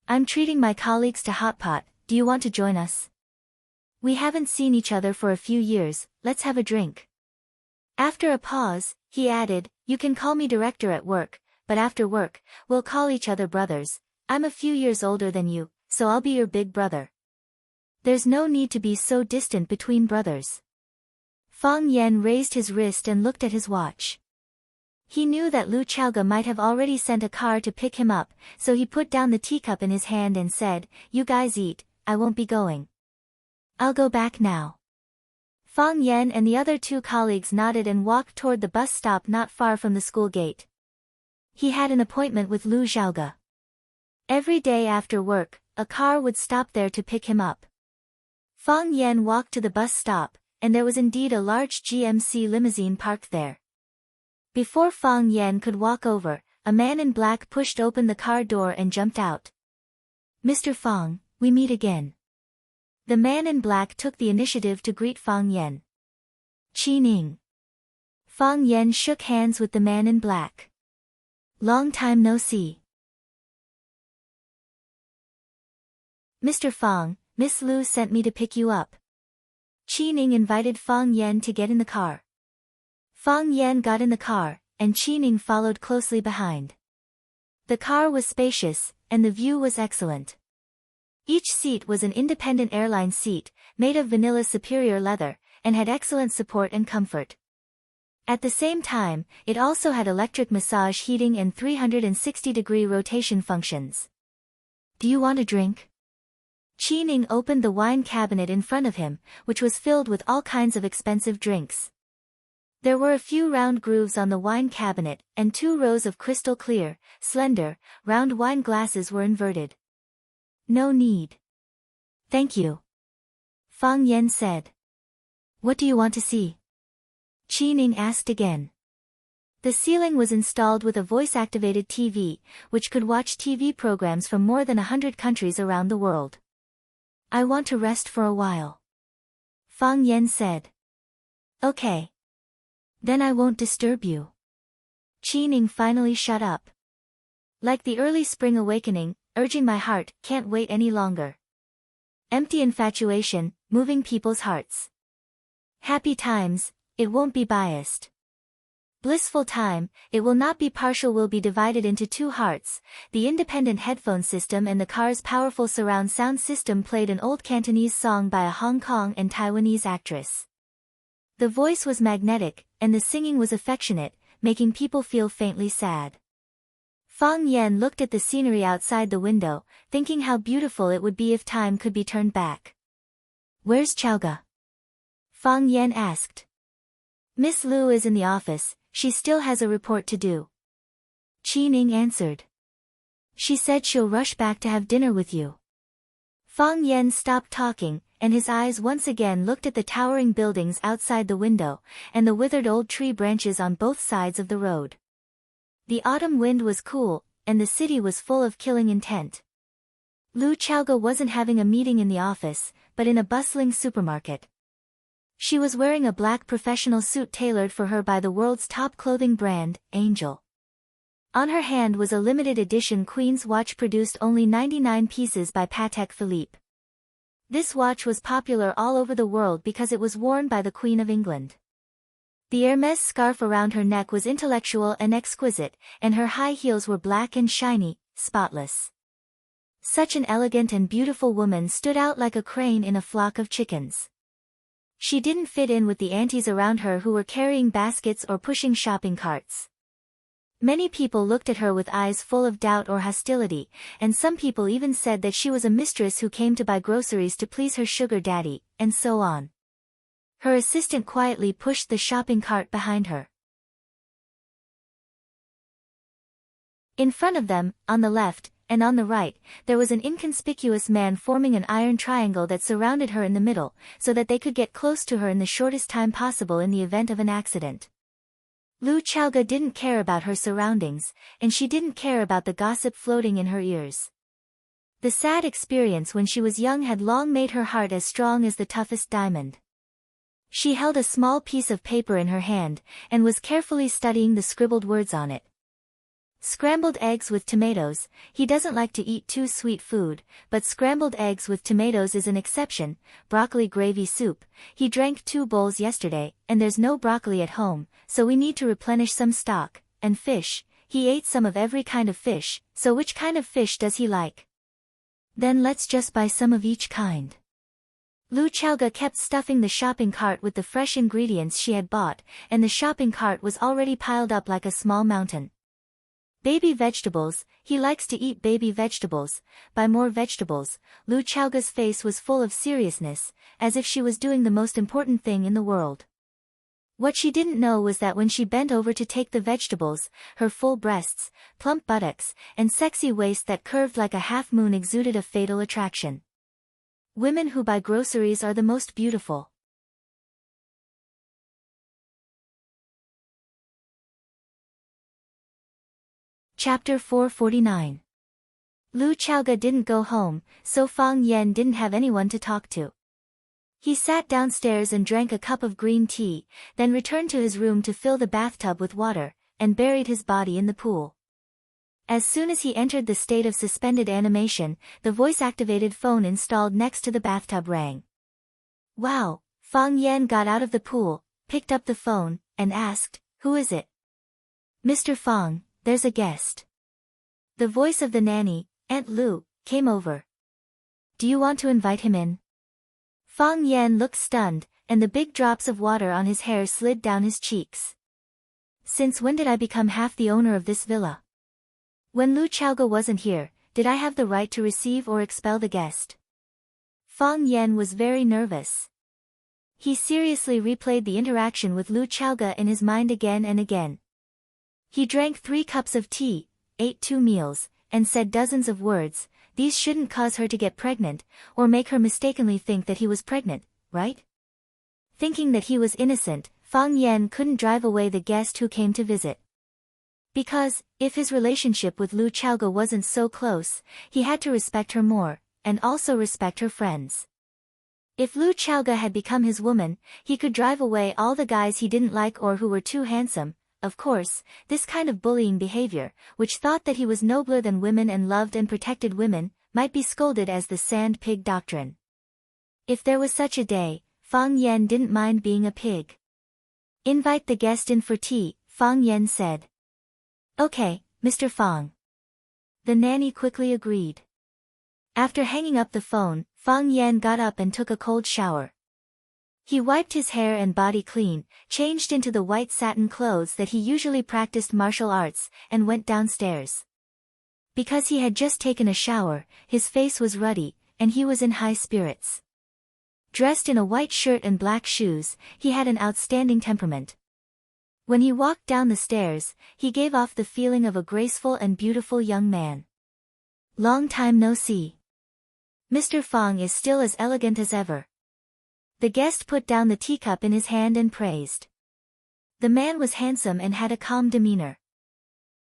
I'm treating my colleagues to hot pot, do you want to join us? We haven't seen each other for a few years, let's have a drink. After a pause, he added, you can call me director at work, but after work, we'll call each other brothers. I'm a few years older than you, so I'll be your big brother. There's no need to be so distant between brothers. Fang Yan raised his wrist and looked at his watch. He knew that Lu Chaoga might have already sent a car to pick him up, so he put down the teacup in his hand and said, you guys eat, I won't be going. I'll go back now. Fang Yan and the other 2 colleagues nodded and walked toward the bus stop not far from the school gate. He had an appointment with Lu Xiaoga. Every day after work, a car would stop there to pick him up. Fang Yan walked to the bus stop, and there was indeed a large GMC limousine parked there. Before Fang Yan could walk over, a man in black pushed open the car door and jumped out. Mr. Fang, we meet again. The man in black took the initiative to greet Fang Yan. Qi Ning. Fang Yan shook hands with the man in black. Long time no see. Mr. Fang, Miss Lu sent me to pick you up. Qi Ning invited Fang Yan to get in the car. Fang Yan got in the car, and Qi Ning followed closely behind. The car was spacious, and the view was excellent. Each seat was an independent airline seat, made of vanilla superior leather, and had excellent support and comfort. At the same time, it also had electric massage heating and 360-degree rotation functions. Do you want a drink? Qi Ning opened the wine cabinet in front of him, which was filled with all kinds of expensive drinks. There were a few round grooves on the wine cabinet, and 2 rows of crystal clear, slender, round wine glasses were inverted. No need. Thank you. Fang Yan said. What do you want to see? Qi Ning asked again. The ceiling was installed with a voice-activated TV, which could watch TV programs from more than 100 countries around the world. I want to rest for a while. Fang Yan said. Okay. Then I won't disturb you. Qi Ning finally shut up. Like the early spring awakening, urging my heart, can't wait any longer. Empty infatuation, moving people's hearts. Happy times, it won't be biased. Blissful time, it will not be partial, will be divided into 2 hearts. The independent headphone system and the car's powerful surround sound system played an old Cantonese song by a Hong Kong and Taiwanese actress. The voice was magnetic, and the singing was affectionate, making people feel faintly sad. Fang Yan looked at the scenery outside the window, thinking how beautiful it would be if time could be turned back. Where's Chaoga? Fang Yan asked. Miss Lu is in the office, she still has a report to do. Qi Ning answered. She said she'll rush back to have dinner with you. Fang Yan stopped talking, and his eyes once again looked at the towering buildings outside the window, and the withered old tree branches on both sides of the road. The autumn wind was cool, and the city was full of killing intent. Lu Chaoga wasn't having a meeting in the office, but in a bustling supermarket. She was wearing a black professional suit tailored for her by the world's top clothing brand, Angel. On her hand was a limited edition Queen's watch produced only 99 pieces by Patek Philippe. This watch was popular all over the world because it was worn by the Queen of England. The Hermès scarf around her neck was intellectual and exquisite, and her high heels were black and shiny, spotless. Such an elegant and beautiful woman stood out like a crane in a flock of chickens. She didn't fit in with the aunties around her who were carrying baskets or pushing shopping carts. Many people looked at her with eyes full of doubt or hostility, and some people even said that she was a mistress who came to buy groceries to please her sugar daddy, and so on. Her assistant quietly pushed the shopping cart behind her. In front of them, on the left, and on the right, there was an inconspicuous man forming an iron triangle that surrounded her in the middle, so that they could get close to her in the shortest time possible in the event of an accident. Lu Chaoga didn't care about her surroundings, and she didn't care about the gossip floating in her ears. The sad experience when she was young had long made her heart as strong as the toughest diamond. She held a small piece of paper in her hand, and was carefully studying the scribbled words on it. Scrambled eggs with tomatoes. He doesn't like to eat too sweet food, but scrambled eggs with tomatoes is an exception. Broccoli gravy soup. He drank 2 bowls yesterday, and there's no broccoli at home, so we need to replenish some stock. And fish. He ate some of every kind of fish, so which kind of fish does he like? Then let's just buy some of each kind. Lu Chaoga kept stuffing the shopping cart with the fresh ingredients she had bought, and the shopping cart was already piled up like a small mountain. Baby vegetables. He likes to eat baby vegetables. Buy more vegetables. Lu Chaoga's face was full of seriousness, as if she was doing the most important thing in the world. What she didn't know was that when she bent over to take the vegetables, her full breasts, plump buttocks, and sexy waist that curved like a half-moon exuded a fatal attraction. Women who buy groceries are the most beautiful. Chapter 449. Lu Chaoga didn't go home, so Fang Yan didn't have anyone to talk to. He sat downstairs and drank a cup of green tea, then returned to his room to fill the bathtub with water, and buried his body in the pool. As soon as he entered the state of suspended animation, the voice-activated phone installed next to the bathtub rang. Wow! Fang Yan got out of the pool, picked up the phone, and asked, "Who is it?" "Mr. Fang, there's a guest." The voice of the nanny, Aunt Lu, came over. "Do you want to invite him in?" Fang Yan looked stunned, and the big drops of water on his hair slid down his cheeks. "Since when did I become half the owner of this villa? When Lu Chaoge wasn't here, did I have the right to receive or expel the guest?" Fang Yan was very nervous. He seriously replayed the interaction with Lu Chaoge in his mind again and again. He drank 3 cups of tea, ate 2 meals, and said dozens of words. These shouldn't cause her to get pregnant, or make her mistakenly think that he was pregnant, right? Thinking that he was innocent, Fang Yan couldn't drive away the guest who came to visit. Because, if his relationship with Lu Chaoge wasn't so close, he had to respect her more, and also respect her friends. If Lu Chaoge had become his woman, he could drive away all the guys he didn't like or who were too handsome. Of course, this kind of bullying behavior, which thought that he was nobler than women and loved and protected women, might be scolded as the sand pig doctrine. If there was such a day, Fang Yan didn't mind being a pig. "Invite the guest in for tea," Fang Yan said. "Okay, Mr. Fang." The nanny quickly agreed. After hanging up the phone, Fang Yan got up and took a cold shower. He wiped his hair and body clean, changed into the white satin clothes that he usually practiced martial arts, and went downstairs. Because he had just taken a shower, his face was ruddy, and he was in high spirits. Dressed in a white shirt and black shoes, he had an outstanding temperament. When he walked down the stairs, he gave off the feeling of a graceful and beautiful young man. "Long time no see. Mr. Fang is still as elegant as ever." The guest put down the teacup in his hand and praised. The man was handsome and had a calm demeanor.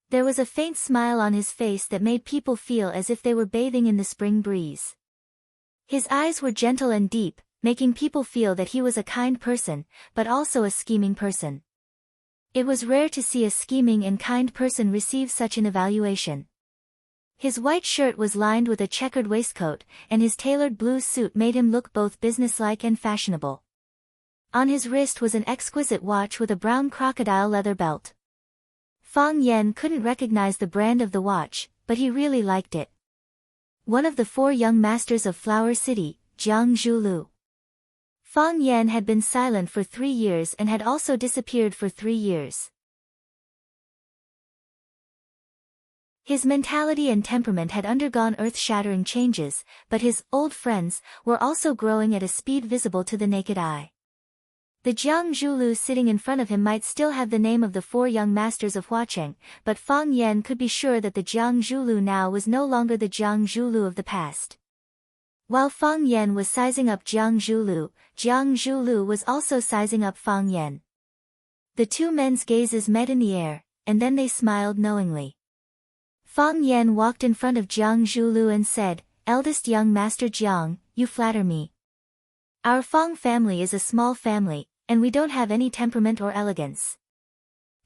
There was a faint smile on his face that made people feel as if they were bathing in the spring breeze. His eyes were gentle and deep, making people feel that he was a kind person, but also a scheming person. It was rare to see a scheming and kind person receive such an evaluation. His white shirt was lined with a checkered waistcoat, and his tailored blue suit made him look both businesslike and fashionable. On his wrist was an exquisite watch with a brown crocodile leather belt. Fang Yan couldn't recognize the brand of the watch, but he really liked it. One of the 4 young masters of Flower City, Jiang Zhulu. Fang Yan had been silent for 3 years and had also disappeared for 3 years. His mentality and temperament had undergone earth-shattering changes, but his old friends were also growing at a speed visible to the naked eye. The Jiang Zhulu sitting in front of him might still have the name of the 4 young masters of Huacheng, but Fang Yan could be sure that the Jiang Zhulu now was no longer the Jiang Zhulu of the past. While Fang Yan was sizing up Jiang Zhulu was also sizing up Fang Yan. The 2 men's gazes met in the air, and then they smiled knowingly. Fang Yan walked in front of Jiang Zhulu and said, "Eldest young master Jiang, you flatter me. Our Fang family is a small family, and we don't have any temperament or elegance.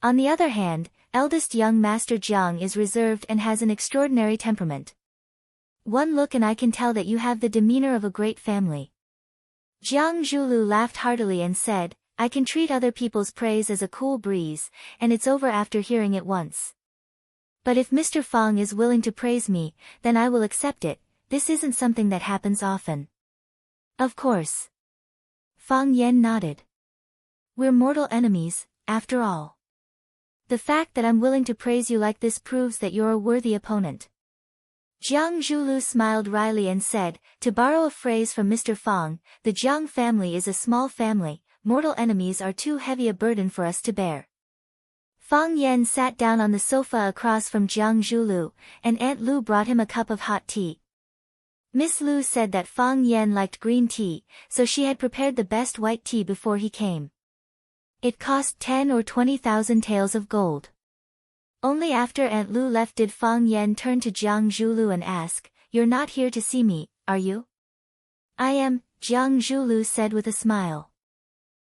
On the other hand, eldest young master Jiang is reserved and has an extraordinary temperament. One look and I can tell that you have the demeanor of a great family." Jiang Zhulu laughed heartily and said, "I can treat other people's praise as a cool breeze, and it's over after hearing it once. But if Mr. Fang is willing to praise me, then I will accept it. This isn't something that happens often." "Of course." Fang Yan nodded. "We're mortal enemies, after all. The fact that I'm willing to praise you like this proves that you're a worthy opponent." Jiang Zhulu smiled wryly and said, "To borrow a phrase from Mr. Fang, the Jiang family is a small family, mortal enemies are too heavy a burden for us to bear." Fang Yan sat down on the sofa across from Jiang Zhulu, and Aunt Lu brought him a cup of hot tea. Miss Lu said that Fang Yan liked green tea, so she had prepared the best white tea before he came. It cost 10 or 20,000 taels of gold. Only after Aunt Lu left did Fang Yan turn to Jiang Zhulu and ask, "You're not here to see me, are you?" "I am," Jiang Zhulu said with a smile.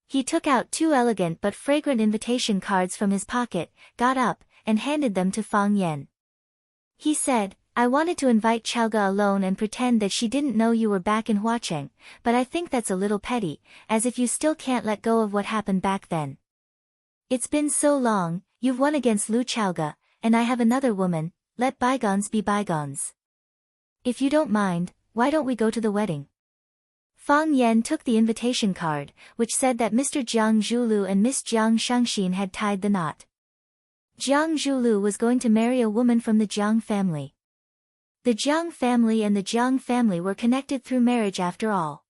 He took out 2 elegant but fragrant invitation cards from his pocket, got up, and handed them to Fang Yan. He said, I wanted to invite Chaoga alone and pretend that she didn't know you were back in Huacheng, but I think that's a little petty, as if you still can't let go of what happened back then. It's been so long, you've won against Lu Chaoga, and I have another woman, let bygones be bygones. If you don't mind, why don't we go to the wedding? Fang Yan took the invitation card, which said that Mr. Jiang Zhulu and Miss Jiang Shangxin had tied the knot. Jiang Zhulu was going to marry a woman from the Jiang family. The Jiang family and the Jiang family were connected through marriage after all.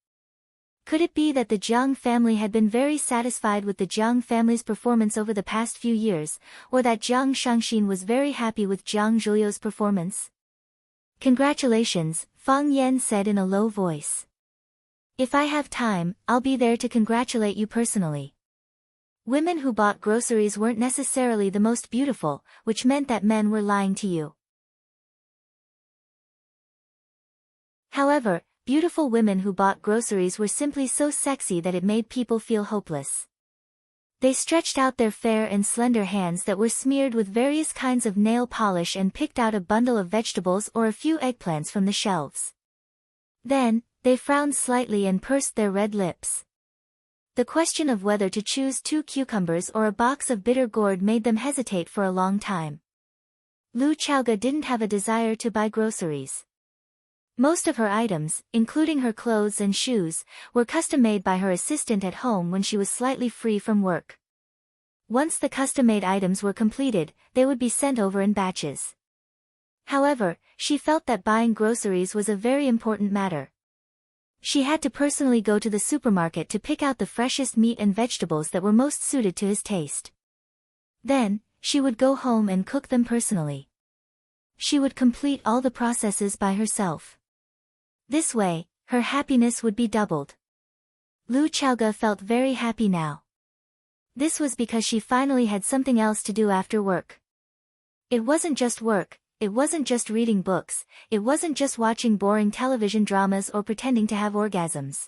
Could it be that the Jiang family had been very satisfied with the Jiang family's performance over the past few years, or that Jiang Shangxin was very happy with Jiang Zhulio's performance? Congratulations, Fang Yan said in a low voice. If I have time, I'll be there to congratulate you personally. Women who bought groceries weren't necessarily the most beautiful, which meant that men were lying to you. However, beautiful women who bought groceries were simply so sexy that it made people feel hopeless. They stretched out their fair and slender hands that were smeared with various kinds of nail polish and picked out a bundle of vegetables or a few eggplants from the shelves. Then, they frowned slightly and pursed their red lips. The question of whether to choose 2 cucumbers or a box of bitter gourd made them hesitate for a long time. Lu Chaoga didn't have a desire to buy groceries. Most of her items, including her clothes and shoes, were custom-made by her assistant at home when she was slightly free from work. Once the custom-made items were completed, they would be sent over in batches. However, she felt that buying groceries was a very important matter. She had to personally go to the supermarket to pick out the freshest meat and vegetables that were most suited to his taste. Then, she would go home and cook them personally. She would complete all the processes by herself. This way, her happiness would be doubled. Lu Chaoga felt very happy now. This was because she finally had something else to do after work. It wasn't just work. It wasn't just reading books, it wasn't just watching boring television dramas or pretending to have orgasms.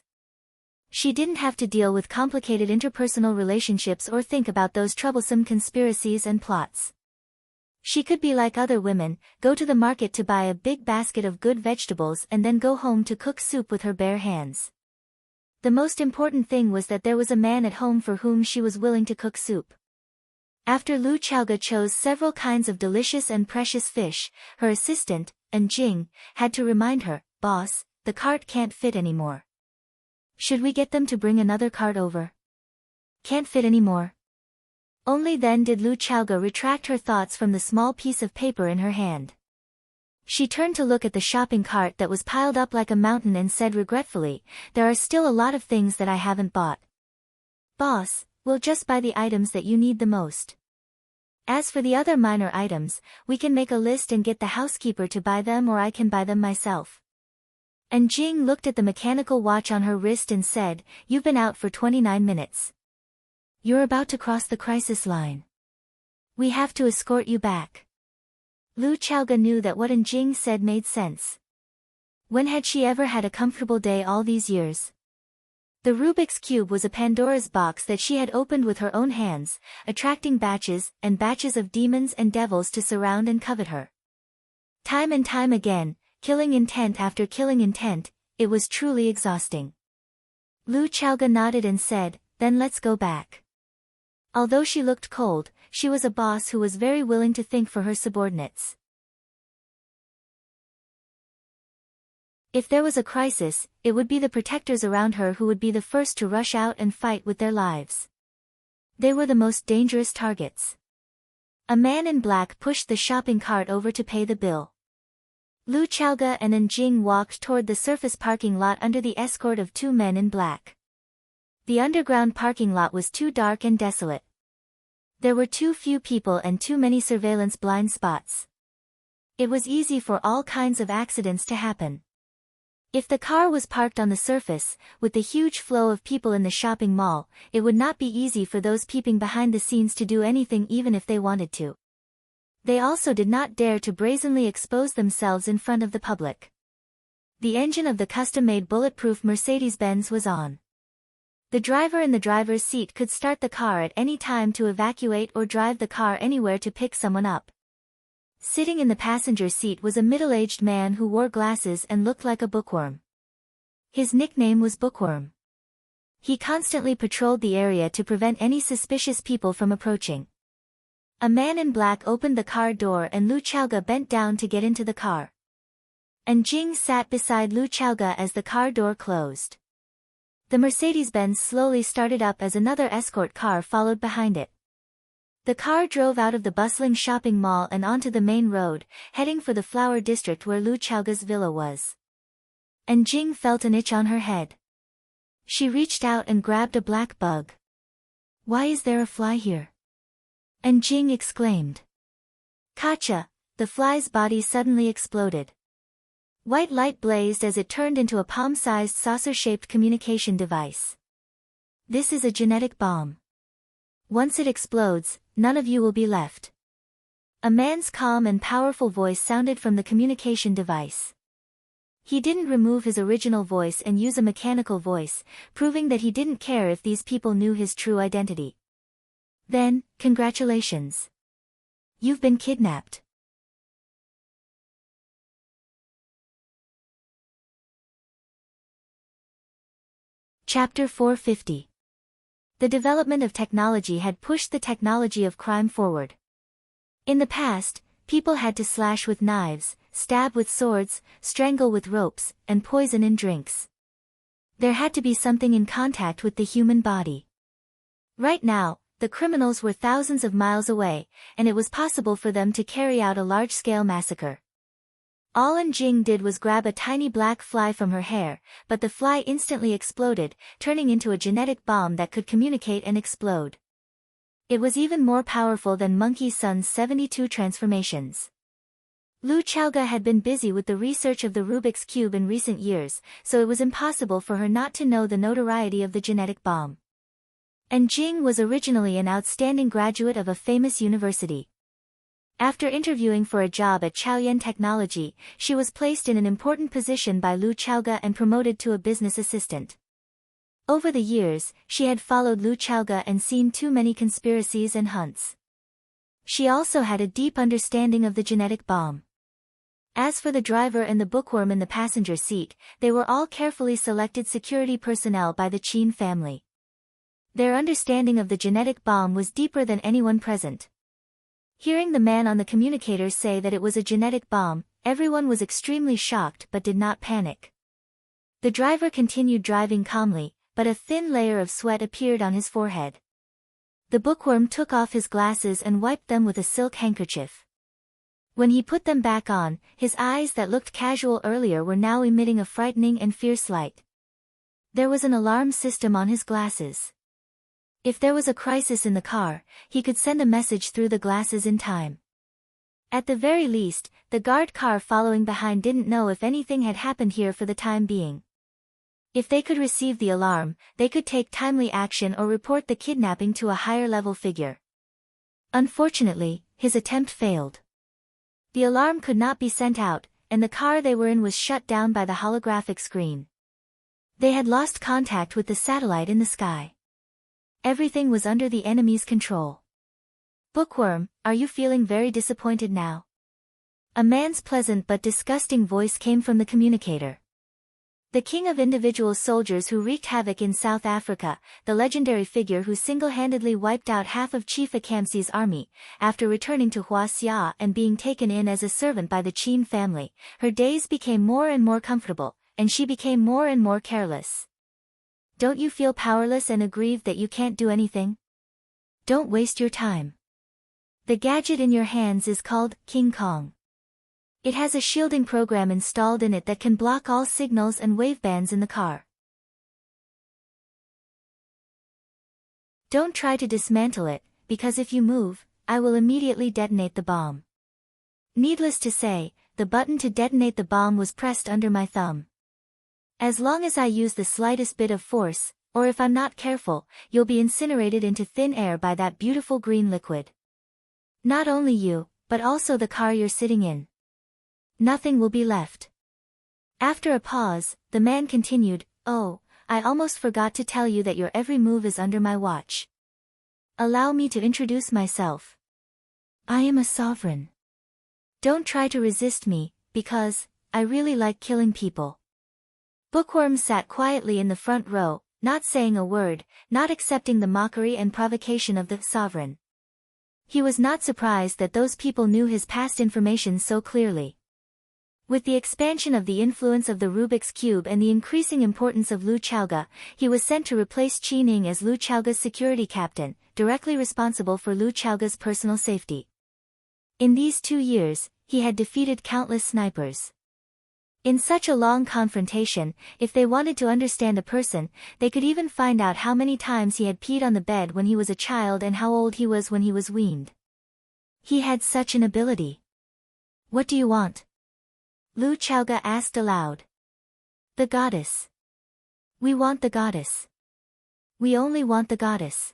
She didn't have to deal with complicated interpersonal relationships or think about those troublesome conspiracies and plots. She could be like other women, go to the market to buy a big basket of good vegetables and then go home to cook soup with her bare hands. The most important thing was that there was a man at home for whom she was willing to cook soup. After Lu Chaoga chose several kinds of delicious and precious fish, her assistant, Jing, had to remind her, "Boss, the cart can't fit anymore. Should we get them to bring another cart over?" Can't fit anymore. Only then did Lu Chaoga retract her thoughts from the small piece of paper in her hand. She turned to look at the shopping cart that was piled up like a mountain and said regretfully, "There are still a lot of things that I haven't bought." "Boss, we'll just buy the items that you need the most. As for the other minor items, we can make a list and get the housekeeper to buy them, or I can buy them myself." And Jing looked at the mechanical watch on her wrist and said, "You've been out for 29 minutes. You're about to cross the crisis line. We have to escort you back." Lu Chaoga knew that what Jing said made sense. When had she ever had a comfortable day all these years? The Rubik's Cube was a Pandora's box that she had opened with her own hands, attracting batches and batches of demons and devils to surround and covet her. Time and time again, killing intent after killing intent, it was truly exhausting. Lu Chaoga nodded and said, "Then let's go back." Although she looked cold, she was a boss who was very willing to think for her subordinates. If there was a crisis, it would be the protectors around her who would be the first to rush out and fight with their lives. They were the most dangerous targets. A man in black pushed the shopping cart over to pay the bill. Lu Chaoga and Jing walked toward the surface parking lot under the escort of 2 men in black. The underground parking lot was too dark and desolate. There were too few people and too many surveillance blind spots. It was easy for all kinds of accidents to happen. If the car was parked on the surface, with the huge flow of people in the shopping mall, it would not be easy for those peeping behind the scenes to do anything even if they wanted to. They also did not dare to brazenly expose themselves in front of the public. The engine of the custom-made bulletproof Mercedes-Benz was on. The driver in the driver's seat could start the car at any time to evacuate or drive the car anywhere to pick someone up. Sitting in the passenger seat was a middle-aged man who wore glasses and looked like a bookworm. His nickname was Bookworm. He constantly patrolled the area to prevent any suspicious people from approaching. A man in black opened the car door and Lu Chaoga bent down to get into the car. And Jing sat beside Lu Chaoga as the car door closed. The Mercedes-Benz slowly started up as another escort car followed behind it. The car drove out of the bustling shopping mall and onto the main road, heading for the flower district where Lu Chaoga's villa was. And Jing felt an itch on her head. She reached out and grabbed a black bug. "Why is there a fly here?" And Jing exclaimed. "Gotcha!" The fly's body suddenly exploded. White light blazed as it turned into a palm-sized saucer-shaped communication device. "This is a genetic bomb. Once it explodes, none of you will be left." A man's calm and powerful voice sounded from the communication device. He didn't remove his original voice and use a mechanical voice, proving that he didn't care if these people knew his true identity. "Then, congratulations. You've been kidnapped." Chapter 450. The development of technology had pushed the technology of crime forward. In the past, people had to slash with knives, stab with swords, strangle with ropes, and poison in drinks. There had to be something in contact with the human body. Right now, the criminals were thousands of miles away, and it was possible for them to carry out a large-scale massacre. All Jing did was grab a tiny black fly from her hair, but the fly instantly exploded, turning into a genetic bomb that could communicate and explode. It was even more powerful than Monkey Sun's 72 transformations. Lu Chaoga had been busy with the research of the Rubik's Cube in recent years, so it was impossible for her not to know the notoriety of the genetic bomb. And Jing was originally an outstanding graduate of a famous university. After interviewing for a job at Chaoyan Technology, she was placed in an important position by Lu Chaoga and promoted to a business assistant. Over the years, she had followed Lu Chaoga and seen too many conspiracies and hunts. She also had a deep understanding of the genetic bomb. As for the driver and the bookworm in the passenger seat, they were all carefully selected security personnel by the Qin family. Their understanding of the genetic bomb was deeper than anyone present. Hearing the man on the communicator say that it was a genetic bomb, everyone was extremely shocked but did not panic. The driver continued driving calmly, but a thin layer of sweat appeared on his forehead. The bookworm took off his glasses and wiped them with a silk handkerchief. When he put them back on, his eyes that looked casual earlier were now emitting a frightening and fierce light. There was an alarm system on his glasses. If there was a crisis in the car, he could send a message through the glasses in time. At the very least, the guard car following behind didn't know if anything had happened here for the time being. If they could receive the alarm, they could take timely action or report the kidnapping to a higher-level figure. Unfortunately, his attempt failed. The alarm could not be sent out, and the car they were in was shut down by the holographic screen. They had lost contact with the satellite in the sky. Everything was under the enemy's control. "Bookworm, are you feeling very disappointed now?" A man's pleasant but disgusting voice came from the communicator. The king of individual soldiers who wreaked havoc in South Africa, the legendary figure who single-handedly wiped out half of Chief Akamsi's army, after returning to Huaxia and being taken in as a servant by the Qin family, her days became more and more comfortable, and she became more and more careless. "Don't you feel powerless and aggrieved that you can't do anything? Don't waste your time. The gadget in your hands is called King Kong. It has a shielding program installed in it that can block all signals and wavebands in the car. Don't try to dismantle it, because if you move, I will immediately detonate the bomb." Needless to say, the button to detonate the bomb was pressed under my thumb. "As long as I use the slightest bit of force, or if I'm not careful, you'll be incinerated into thin air by that beautiful green liquid. Not only you, but also the car you're sitting in. Nothing will be left." After a pause, the man continued, "Oh, I almost forgot to tell you that your every move is under my watch. Allow me to introduce myself. I am a sovereign. Don't try to resist me, because I really like killing people." Bookworm sat quietly in the front row, not saying a word, not accepting the mockery and provocation of the sovereign. He was not surprised that those people knew his past information so clearly. With the expansion of the influence of the Rubik's Cube and the increasing importance of Lu Chaoga, he was sent to replace Qi Ning as Lu Chaoga's security captain, directly responsible for Lu Chaoga's personal safety. In these 2 years, he had defeated countless snipers. In such a long confrontation, if they wanted to understand a person, they could even find out how many times he had peed on the bed when he was a child and how old he was when he was weaned. He had such an ability. "What do you want?" Lu Chaoga asked aloud. "The goddess. We want the goddess. We only want the goddess."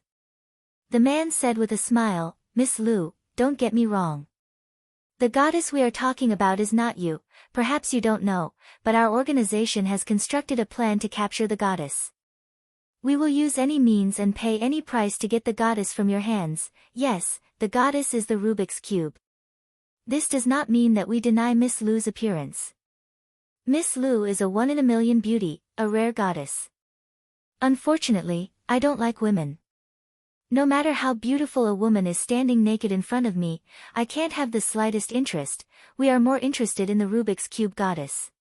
The man said with a smile, "Miss Lu, don't get me wrong. The goddess we are talking about is not you, perhaps you don't know, but our organization has constructed a plan to capture the goddess. We will use any means and pay any price to get the goddess from your hands. Yes, the goddess is the Rubik's Cube. This does not mean that we deny Miss Lu's appearance. Miss Lu is a one-in-a-million beauty, a rare goddess. Unfortunately, I don't like women. No matter how beautiful a woman is standing naked in front of me, I can't have the slightest interest. We are more interested in the Rubik's Cube goddess.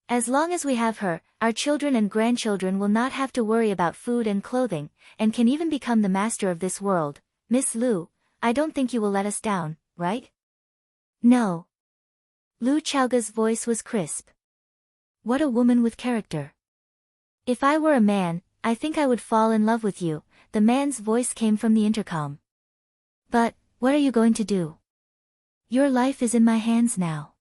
As long as we have her, our children and grandchildren will not have to worry about food and clothing, and can even become the master of this world. Miss Lu, I don't think you will let us down, right?" "No." Lu Chaoga's voice was crisp. "What a woman with character. If I were a man, I think I would fall in love with you." The man's voice came from the intercom. "But, what are you going to do? Your life is in my hands now.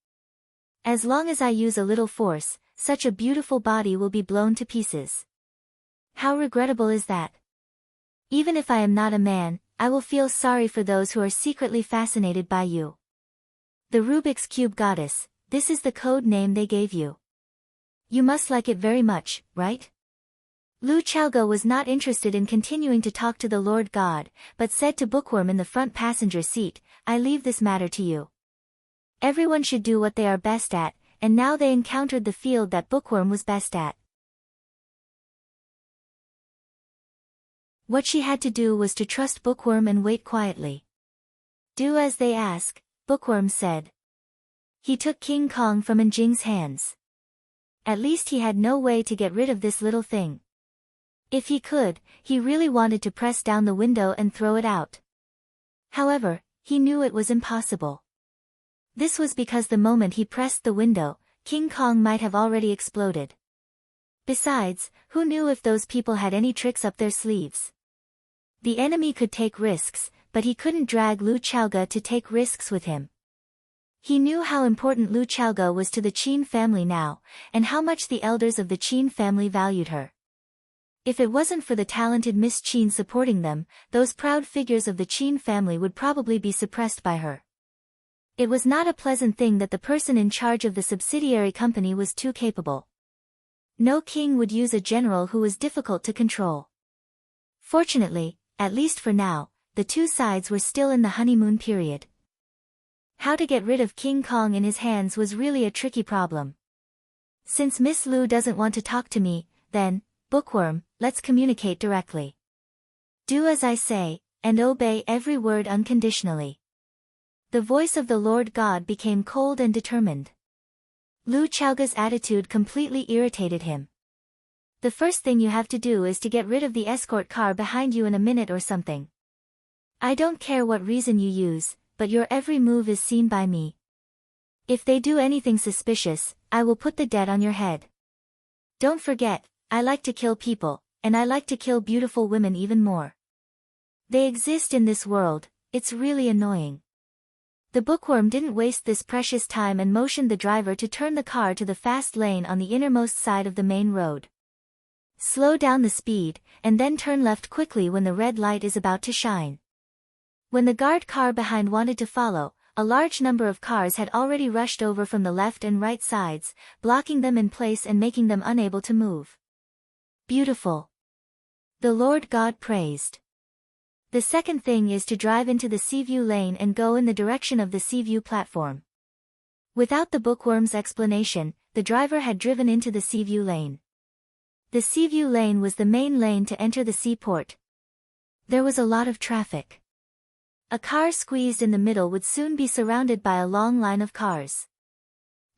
As long as I use a little force, such a beautiful body will be blown to pieces. How regrettable is that? Even if I am not a man, I will feel sorry for those who are secretly fascinated by you. The Rubik's Cube goddess, this is the code name they gave you. You must like it very much, right?" Lu Chaoga was not interested in continuing to talk to the Lord God, but said to Bookworm in the front passenger seat, "I leave this matter to you. Everyone should do what they are best at," and now they encountered the field that Bookworm was best at. What she had to do was to trust Bookworm and wait quietly. "Do as they ask," Bookworm said. He took King Kong from Njing's hands. At least he had no way to get rid of this little thing. If he could, he really wanted to press down the window and throw it out. However, he knew it was impossible. This was because the moment he pressed the window, King Kong might have already exploded. Besides, who knew if those people had any tricks up their sleeves? The enemy could take risks, but he couldn't drag Lu Chaoga to take risks with him. He knew how important Lu Chaoga was to the Qin family now, and how much the elders of the Qin family valued her. If it wasn't for the talented Miss Qin supporting them, those proud figures of the Qin family would probably be suppressed by her. It was not a pleasant thing that the person in charge of the subsidiary company was too capable. No king would use a general who was difficult to control. Fortunately, at least for now, the two sides were still in the honeymoon period. How to get rid of King Kong in his hands was really a tricky problem. Since Miss Lu doesn't want to talk to me, then, Bookworm, let's communicate directly. Do as I say, and obey every word unconditionally. The voice of the Lord God became cold and determined. Lu Chaoga's attitude completely irritated him. The first thing you have to do is to get rid of the escort car behind you in a minute or something. I don't care what reason you use, but your every move is seen by me. If they do anything suspicious, I will put the debt on your head. Don't forget, I like to kill people, and I like to kill beautiful women even more. They exist in this world, it's really annoying." The Bookworm didn't waste this precious time and motioned the driver to turn the car to the fast lane on the innermost side of the main road. Slow down the speed, and then turn left quickly when the red light is about to shine. When the guard car behind wanted to follow, a large number of cars had already rushed over from the left and right sides, blocking them in place and making them unable to move. Beautiful. The Lord God praised. The second thing is to drive into the Seaview lane and go in the direction of the Seaview platform. Without the bookworm's explanation, the driver had driven into the Seaview lane. The Seaview lane was the main lane to enter the seaport. There was a lot of traffic. A car squeezed in the middle would soon be surrounded by a long line of cars.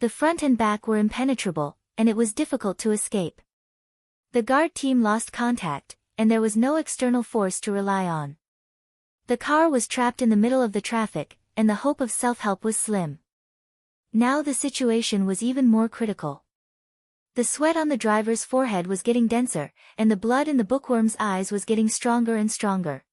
The front and back were impenetrable, and it was difficult to escape. The guard team lost contact, and there was no external force to rely on. The car was trapped in the middle of the traffic, and the hope of self-help was slim. Now the situation was even more critical. The sweat on the driver's forehead was getting denser, and the blood in the bookworm's eyes was getting stronger and stronger.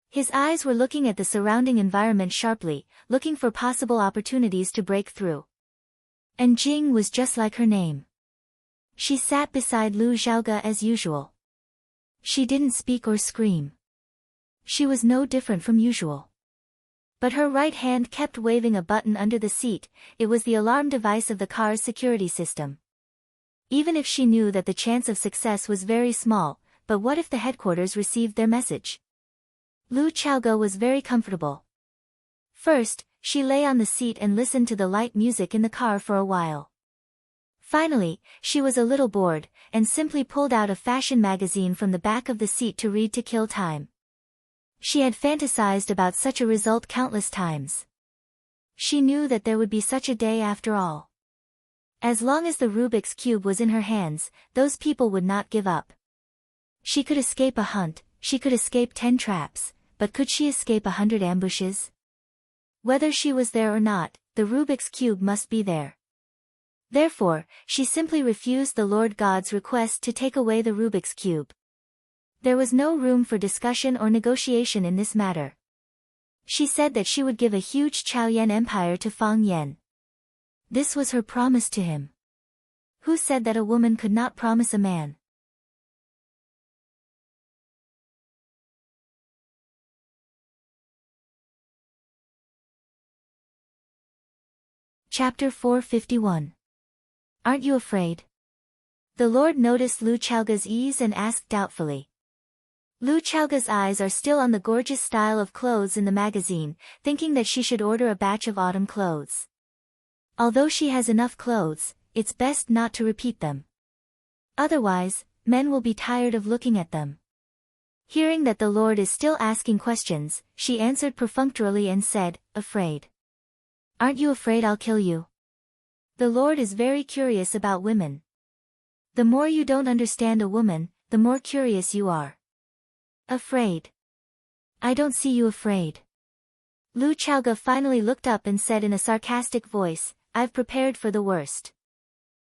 His eyes were looking at the surrounding environment sharply, looking for possible opportunities to break through. And Jing was just like her name. She sat beside Lu Xiaoge as usual. She didn't speak or scream. She was no different from usual. But her right hand kept waving a button under the seat. It was the alarm device of the car's security system. Even if she knew that the chance of success was very small, but what if the headquarters received their message? Lu Xiaoge was very comfortable. First, she lay on the seat and listened to the light music in the car for a while. Finally, she was a little bored, and simply pulled out a fashion magazine from the back of the seat to read to kill time. She had fantasized about such a result countless times. She knew that there would be such a day after all. As long as the Rubik's Cube was in her hands, those people would not give up. She could escape a hunt, she could escape 10 traps, but could she escape 100 ambushes? Whether she was there or not, the Rubik's Cube must be there. Therefore, she simply refused the Lord God's request to take away the Rubik's Cube. There was no room for discussion or negotiation in this matter. She said that she would give a huge Chaoyan empire to Fang Yan. This was her promise to him. Who said that a woman could not promise a man? Chapter 451. Aren't you afraid? The Lord noticed Lu Xiaoge's ease and asked doubtfully. Lu Xiaoge's eyes are still on the gorgeous style of clothes in the magazine, thinking that she should order a batch of autumn clothes. Although she has enough clothes, it's best not to repeat them. Otherwise, men will be tired of looking at them. Hearing that the Lord is still asking questions, she answered perfunctorily and said, "Afraid. Aren't you afraid I'll kill you?" The Lord is very curious about women. The more you don't understand a woman, the more curious you are. Afraid. I don't see you afraid. Lu Xiaoge finally looked up and said in a sarcastic voice, "I've prepared for the worst.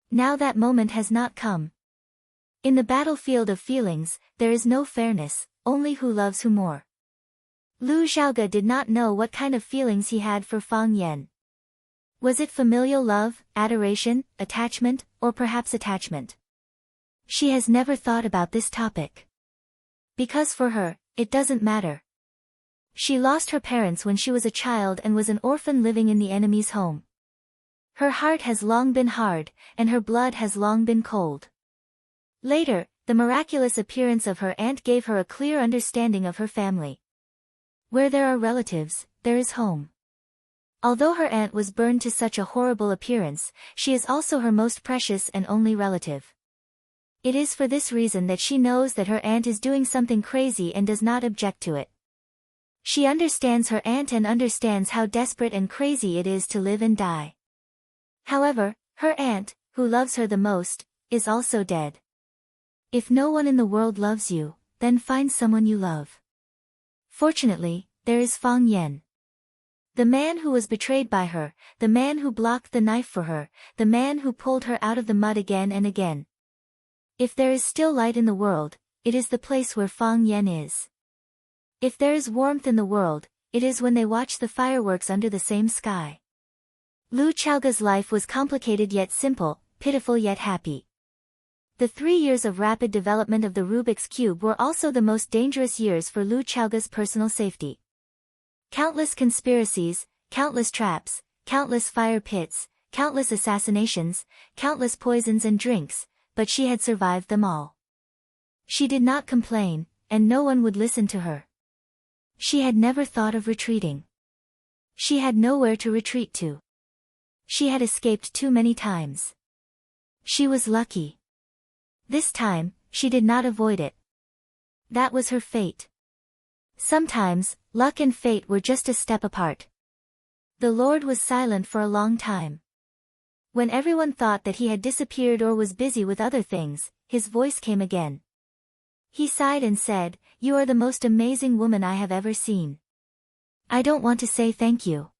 Now that moment has not come. In the battlefield of feelings, there is no fairness, only who loves who more." Lu Xiaoge did not know what kind of feelings he had for Fang Yan. Was it familial love, adoration, attachment, or perhaps attachment? She has never thought about this topic. Because for her, it doesn't matter. She lost her parents when she was a child and was an orphan living in the enemy's home. Her heart has long been hard, and her blood has long been cold. Later, the miraculous appearance of her aunt gave her a clear understanding of her family. Where there are relatives, there is home. Although her aunt was burned to such a horrible appearance, she is also her most precious and only relative. It is for this reason that she knows that her aunt is doing something crazy and does not object to it. She understands her aunt and understands how desperate and crazy it is to live and die. However, her aunt, who loves her the most, is also dead. If no one in the world loves you, then find someone you love. Fortunately, there is Fang Yan. The man who was betrayed by her, the man who blocked the knife for her, the man who pulled her out of the mud again and again. If there is still light in the world, it is the place where Fang Yan is. If there is warmth in the world, it is when they watch the fireworks under the same sky. Lu Xiaoge's life was complicated yet simple, pitiful yet happy. The 3 years of rapid development of the Rubik's Cube were also the most dangerous years for Lu Chaoge's personal safety. Countless conspiracies, countless traps, countless fire pits, countless assassinations, countless poisons and drinks, but she had survived them all. She did not complain, and no one would listen to her. She had never thought of retreating. She had nowhere to retreat to. She had escaped too many times. She was lucky. This time, she did not avoid it. That was her fate. Sometimes, luck and fate were just a step apart. The Lord was silent for a long time. When everyone thought that he had disappeared or was busy with other things, his voice came again. He sighed and said, "You are the most amazing woman I have ever seen. I don't want to say thank you."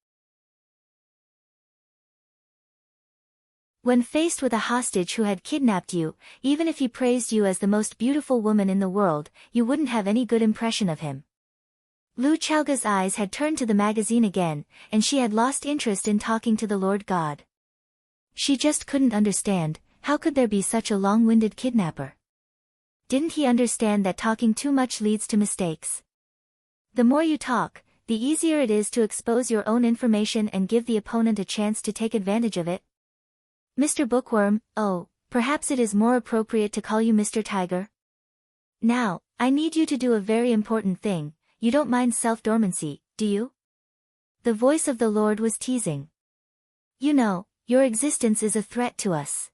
When faced with a hostage who had kidnapped you, even if he praised you as the most beautiful woman in the world, you wouldn't have any good impression of him. Lu Chaoge's eyes had turned to the magazine again, and she had lost interest in talking to the Lord God. She just couldn't understand, how could there be such a long-winded kidnapper? Didn't he understand that talking too much leads to mistakes? The more you talk, the easier it is to expose your own information and give the opponent a chance to take advantage of it. Mr. Bookworm, oh, perhaps it is more appropriate to call you Mr. Tiger? Now, I need you to do a very important thing. You don't mind self-dormancy, do you? The voice of the Lord was teasing. You know, your existence is a threat to us.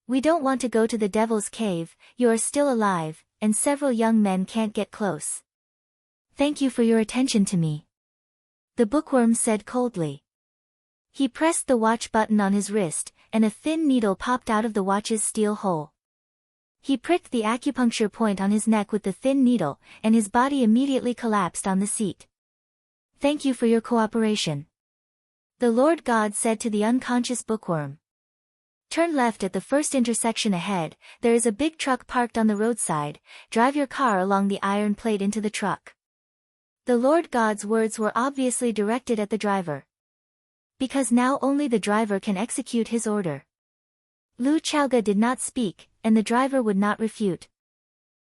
We don't want to go to the devil's cave, you are still alive, and several young men can't get close. Thank you for your attention to me. The bookworm said coldly. He pressed the watch button on his wrist, and a thin needle popped out of the watch's steel hole. He pricked the acupuncture point on his neck with the thin needle, and his body immediately collapsed on the seat. Thank you for your cooperation. The Lord God said to the unconscious bookworm. Turn left at the first intersection ahead, there is a big truck parked on the roadside, drive your car along the iron plate into the truck. The Lord God's words were obviously directed at the driver. Because now only the driver can execute his order. Lu Chaoge did not speak, and the driver would not refute.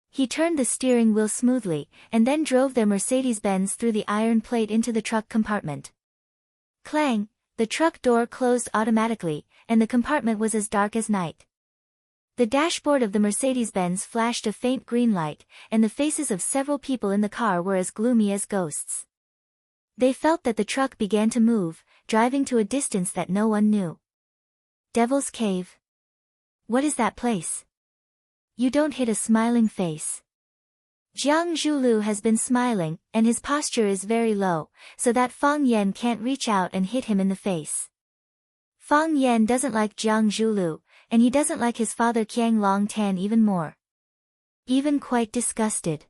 He turned the steering wheel smoothly, and then drove their Mercedes-Benz through the iron plate into the truck compartment. Clang! The truck door closed automatically, and the compartment was as dark as night. The dashboard of the Mercedes-Benz flashed a faint green light, and the faces of several people in the car were as gloomy as ghosts. They felt that the truck began to move, driving to a distance that no one knew. Devil's Cave. What is that place? You don't hit a smiling face. Jiang Zhulu has been smiling, and his posture is very low, so that Fang Yan can't reach out and hit him in the face. Fang Yan doesn't like Jiang Zhulu, and he doesn't like his father Qiang Long Tan even more. Even quite disgusted.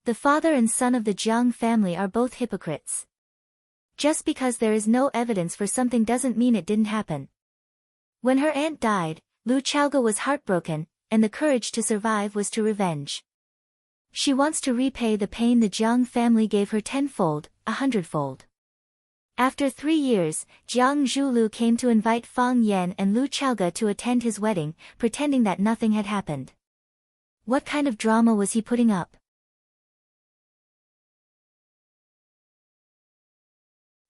The father and son of the Jiang family are both hypocrites. Just because there is no evidence for something doesn't mean it didn't happen. When her aunt died, Lu Chaoge was heartbroken, and the courage to survive was to revenge. She wants to repay the pain the Jiang family gave her tenfold, 100-fold. After 3 years, Jiang Zhulu came to invite Fang Yan and Lu Chaoge to attend his wedding, pretending that nothing had happened. What kind of drama was he putting up?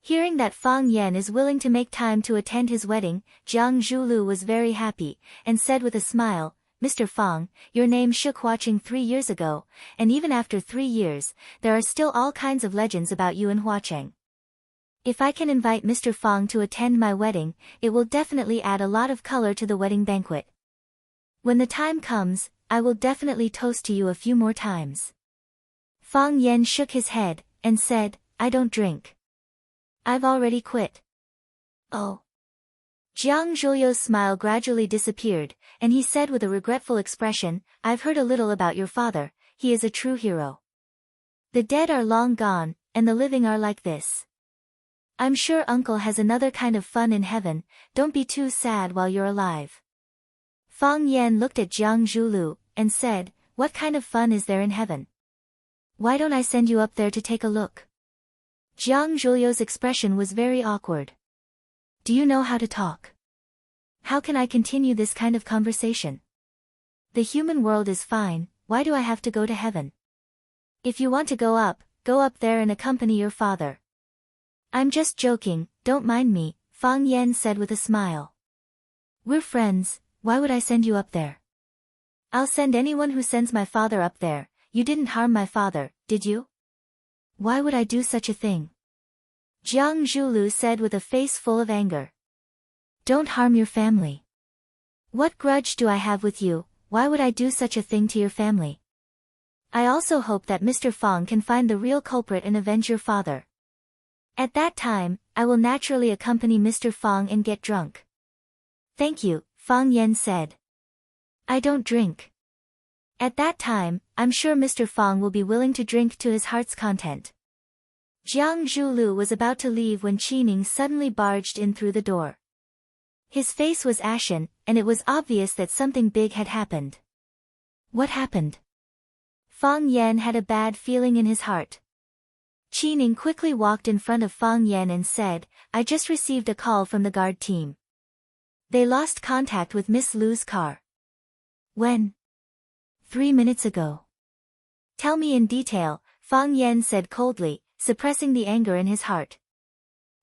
Hearing that Fang Yan is willing to make time to attend his wedding, Jiang Zhulu was very happy, and said with a smile, Mr. Fang, your name shook Huaqing 3 years ago, and even after 3 years, there are still all kinds of legends about you in Huaqing. If I can invite Mr. Fang to attend my wedding, it will definitely add a lot of color to the wedding banquet. When the time comes, I will definitely toast to you a few more times. Fang Yan shook his head, and said, I don't drink. I've already quit. Oh. Jiang Zhuliu's smile gradually disappeared, and he said with a regretful expression, I've heard a little about your father, he is a true hero. The dead are long gone, and the living are like this. I'm sure uncle has another kind of fun in heaven, don't be too sad while you're alive. Fang Yan looked at Jiang Zhulu, and said, what kind of fun is there in heaven? Why don't I send you up there to take a look? Jiang Zhuliu's expression was very awkward. Do you know how to talk? How can I continue this kind of conversation? The human world is fine, why do I have to go to heaven? If you want to go up there and accompany your father. I'm just joking, don't mind me, Fang Yan said with a smile. We're friends, why would I send you up there? I'll send anyone who sends my father up there. You didn't harm my father, did you? Why would I do such a thing? Jiang Zhulu said with a face full of anger. Don't harm your family. What grudge do I have with you? Why would I do such a thing to your family? I also hope that Mr. Fang can find the real culprit and avenge your father. At that time, I will naturally accompany Mr. Fang and get drunk. Thank you, Fang Yan said. I don't drink. At that time, I'm sure Mr. Fang will be willing to drink to his heart's content. Jiang Zhulu was about to leave when Qining suddenly barged in through the door. His face was ashen, and it was obvious that something big had happened. What happened? Fang Yan had a bad feeling in his heart. Qining quickly walked in front of Fang Yan and said, I just received a call from the guard team. They lost contact with Miss Lu's car. When? 3 minutes ago. Tell me in detail, Fang Yan said coldly, suppressing the anger in his heart.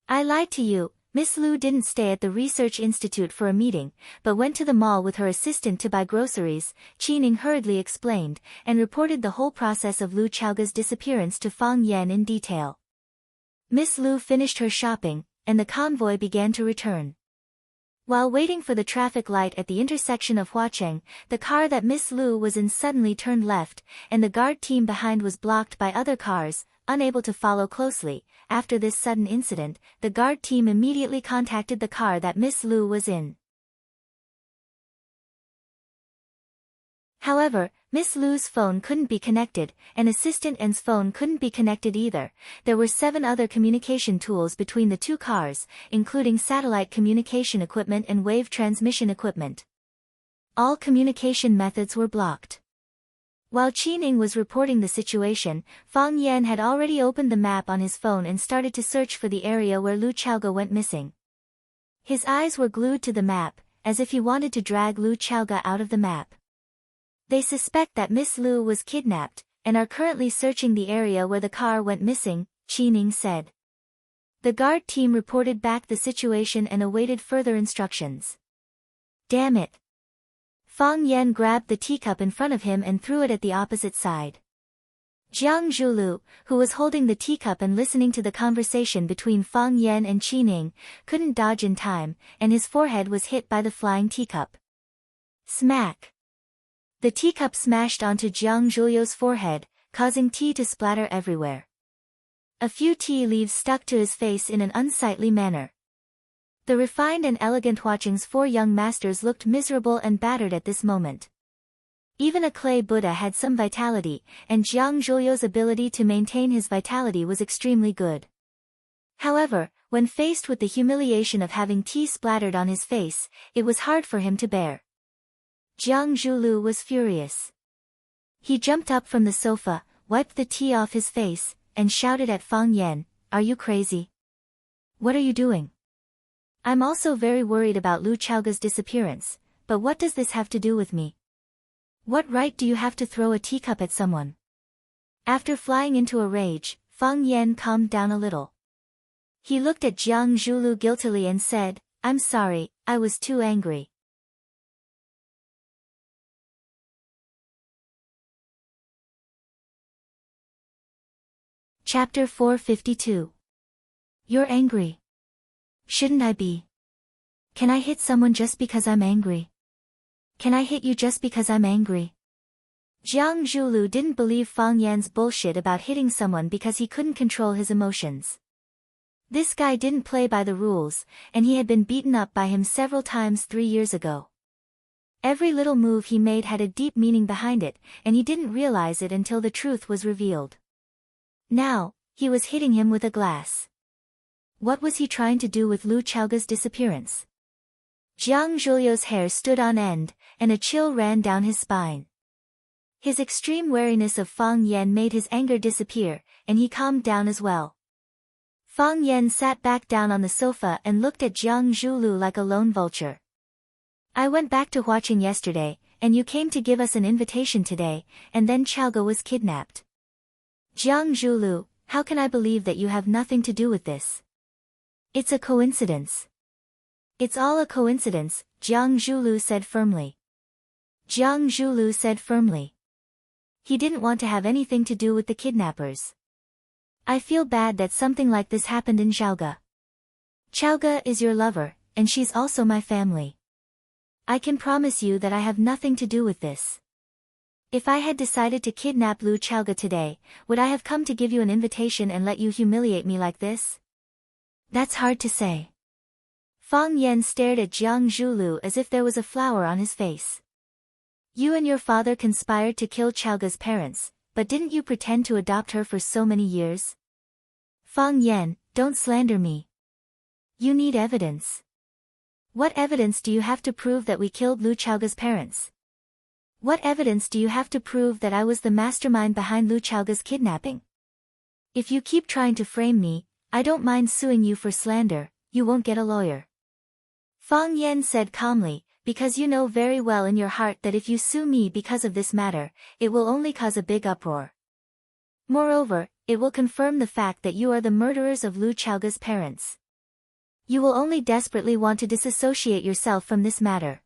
I lied to you, Miss Lu didn't stay at the research institute for a meeting, but went to the mall with her assistant to buy groceries, Qining hurriedly explained, and reported the whole process of Lu Chaoga's disappearance to Fang Yan in detail. Miss Lu finished her shopping, and the convoy began to return. While waiting for the traffic light at the intersection of Huacheng, the car that Miss Lu was in suddenly turned left, and the guard team behind was blocked by other cars, unable to follow closely. After this sudden incident, the guard team immediately contacted the car that Miss Lu was in. However, Miss Lu's phone couldn't be connected, and Assistant N's phone couldn't be connected either. There were 7 other communication tools between the 2 cars, including satellite communication equipment and wave transmission equipment. All communication methods were blocked. While Qining was reporting the situation, Fang Yan had already opened the map on his phone and started to search for the area where Lu Chaoga went missing. His eyes were glued to the map, as if he wanted to drag Lu Chaoga out of the map. They suspect that Miss Lu was kidnapped, and are currently searching the area where the car went missing, Qining said. The guard team reported back the situation and awaited further instructions. Damn it! Fang Yan grabbed the teacup in front of him and threw it at the opposite side. Jiang Zhulu, who was holding the teacup and listening to the conversation between Fang Yan and Qining, couldn't dodge in time, and his forehead was hit by the flying teacup. Smack! The teacup smashed onto Jiang Zhulu's forehead, causing tea to splatter everywhere. A few tea leaves stuck to his face in an unsightly manner. The refined and elegant Huacheng's 4 young masters looked miserable and battered at this moment. Even a clay Buddha had some vitality, and Jiang Zhulu's ability to maintain his vitality was extremely good. However, when faced with the humiliation of having tea splattered on his face, it was hard for him to bear. Jiang Zhulu was furious. He jumped up from the sofa, wiped the tea off his face, and shouted at Fang Yan, Are you crazy? What are you doing? I'm also very worried about Lu Chaoga's disappearance, but what does this have to do with me? What right do you have to throw a teacup at someone? After flying into a rage, Fang Yan calmed down a little. He looked at Jiang Zhulu guiltily and said, I'm sorry, I was too angry. Chapter 452. You're angry. Shouldn't I be? Can I hit someone just because I'm angry? Can I hit you just because I'm angry? Jiang Zhulu didn't believe Fang Yan's bullshit about hitting someone because he couldn't control his emotions. This guy didn't play by the rules, and he had been beaten up by him several times 3 years ago. Every little move he made had a deep meaning behind it, and he didn't realize it until the truth was revealed. Now, he was hitting him with a glass. What was he trying to do with Lu Chaoga's disappearance? Jiang Zhulu's hair stood on end, and a chill ran down his spine. His extreme wariness of Fang Yan made his anger disappear, and he calmed down as well. Fang Yan sat back down on the sofa and looked at Jiang Zhulu like a lone vulture. I went back to Huacheng yesterday, and you came to give us an invitation today, and then Chalga was kidnapped. Jiang Zhulu, how can I believe that you have nothing to do with this? It's a coincidence. It's all a coincidence, Jiang Zhulu said firmly. Jiang Zhulu said firmly. He didn't want to have anything to do with the kidnappers. I feel bad that something like this happened in Chalga. Chalga is your lover, and she's also my family. I can promise you that I have nothing to do with this. If I had decided to kidnap Lu Chalga today, would I have come to give you an invitation and let you humiliate me like this? That's hard to say. Fang Yan stared at Jiang Zhulu as if there was a flower on his face. You and your father conspired to kill Chalga's parents, but didn't you pretend to adopt her for so many years? Fang Yan, don't slander me. You need evidence. What evidence do you have to prove that we killed Lu Chalga's parents? What evidence do you have to prove that I was the mastermind behind Lu Chalga's kidnapping? If you keep trying to frame me, I don't mind suing you for slander, you won't get a lawyer. Fang Yan said calmly, because you know very well in your heart that if you sue me because of this matter, it will only cause a big uproar. Moreover, it will confirm the fact that you are the murderers of Lu Chalga's parents. You will only desperately want to disassociate yourself from this matter.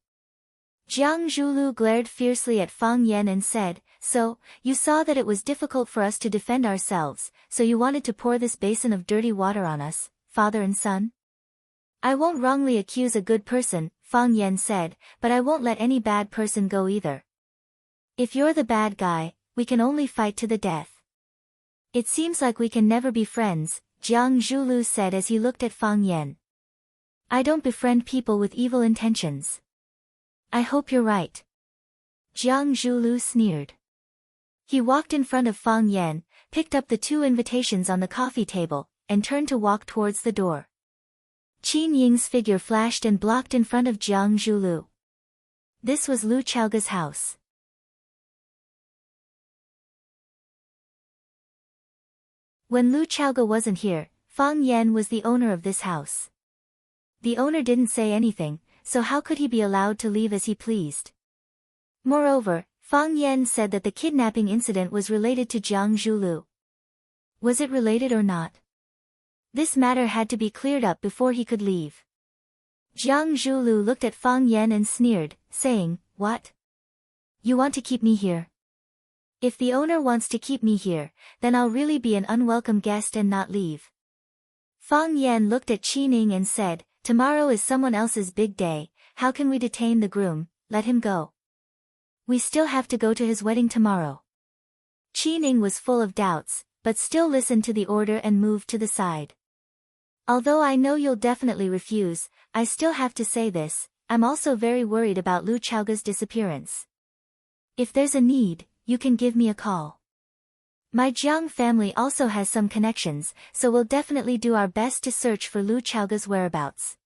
Jiang Zhulu glared fiercely at Fang Yan and said, so, you saw that it was difficult for us to defend ourselves, so you wanted to pour this basin of dirty water on us, father and son? I won't wrongly accuse a good person, Fang Yan said, but I won't let any bad person go either. If you're the bad guy, we can only fight to the death. It seems like we can never be friends, Jiang Zhulu said as he looked at Fang Yan. I don't befriend people with evil intentions. I hope you're right. Jiang Zhulu sneered. He walked in front of Fang Yan, picked up the 2 invitations on the coffee table, and turned to walk towards the door. Qin Ying's figure flashed and blocked in front of Jiang Zhulu. This was Lu Chalga's house. When Lu Chalga wasn't here, Fang Yan was the owner of this house. The owner didn't say anything, so how could he be allowed to leave as he pleased? Moreover, Fang Yan said that the kidnapping incident was related to Jiang Zhulu. Was it related or not? This matter had to be cleared up before he could leave. Jiang Zhulu looked at Fang Yan and sneered, saying, what? You want to keep me here? If the owner wants to keep me here, then I'll really be an unwelcome guest and not leave. Fang Yan looked at Qining and said, tomorrow is someone else's big day, how can we detain the groom, let him go. We still have to go to his wedding tomorrow. Qining was full of doubts, but still listened to the order and moved to the side. Although I know you'll definitely refuse, I still have to say this, I'm also very worried about Lu Chalga's disappearance. If there's a need, you can give me a call. My Jiang family also has some connections, so we'll definitely do our best to search for Lu Chalga's whereabouts.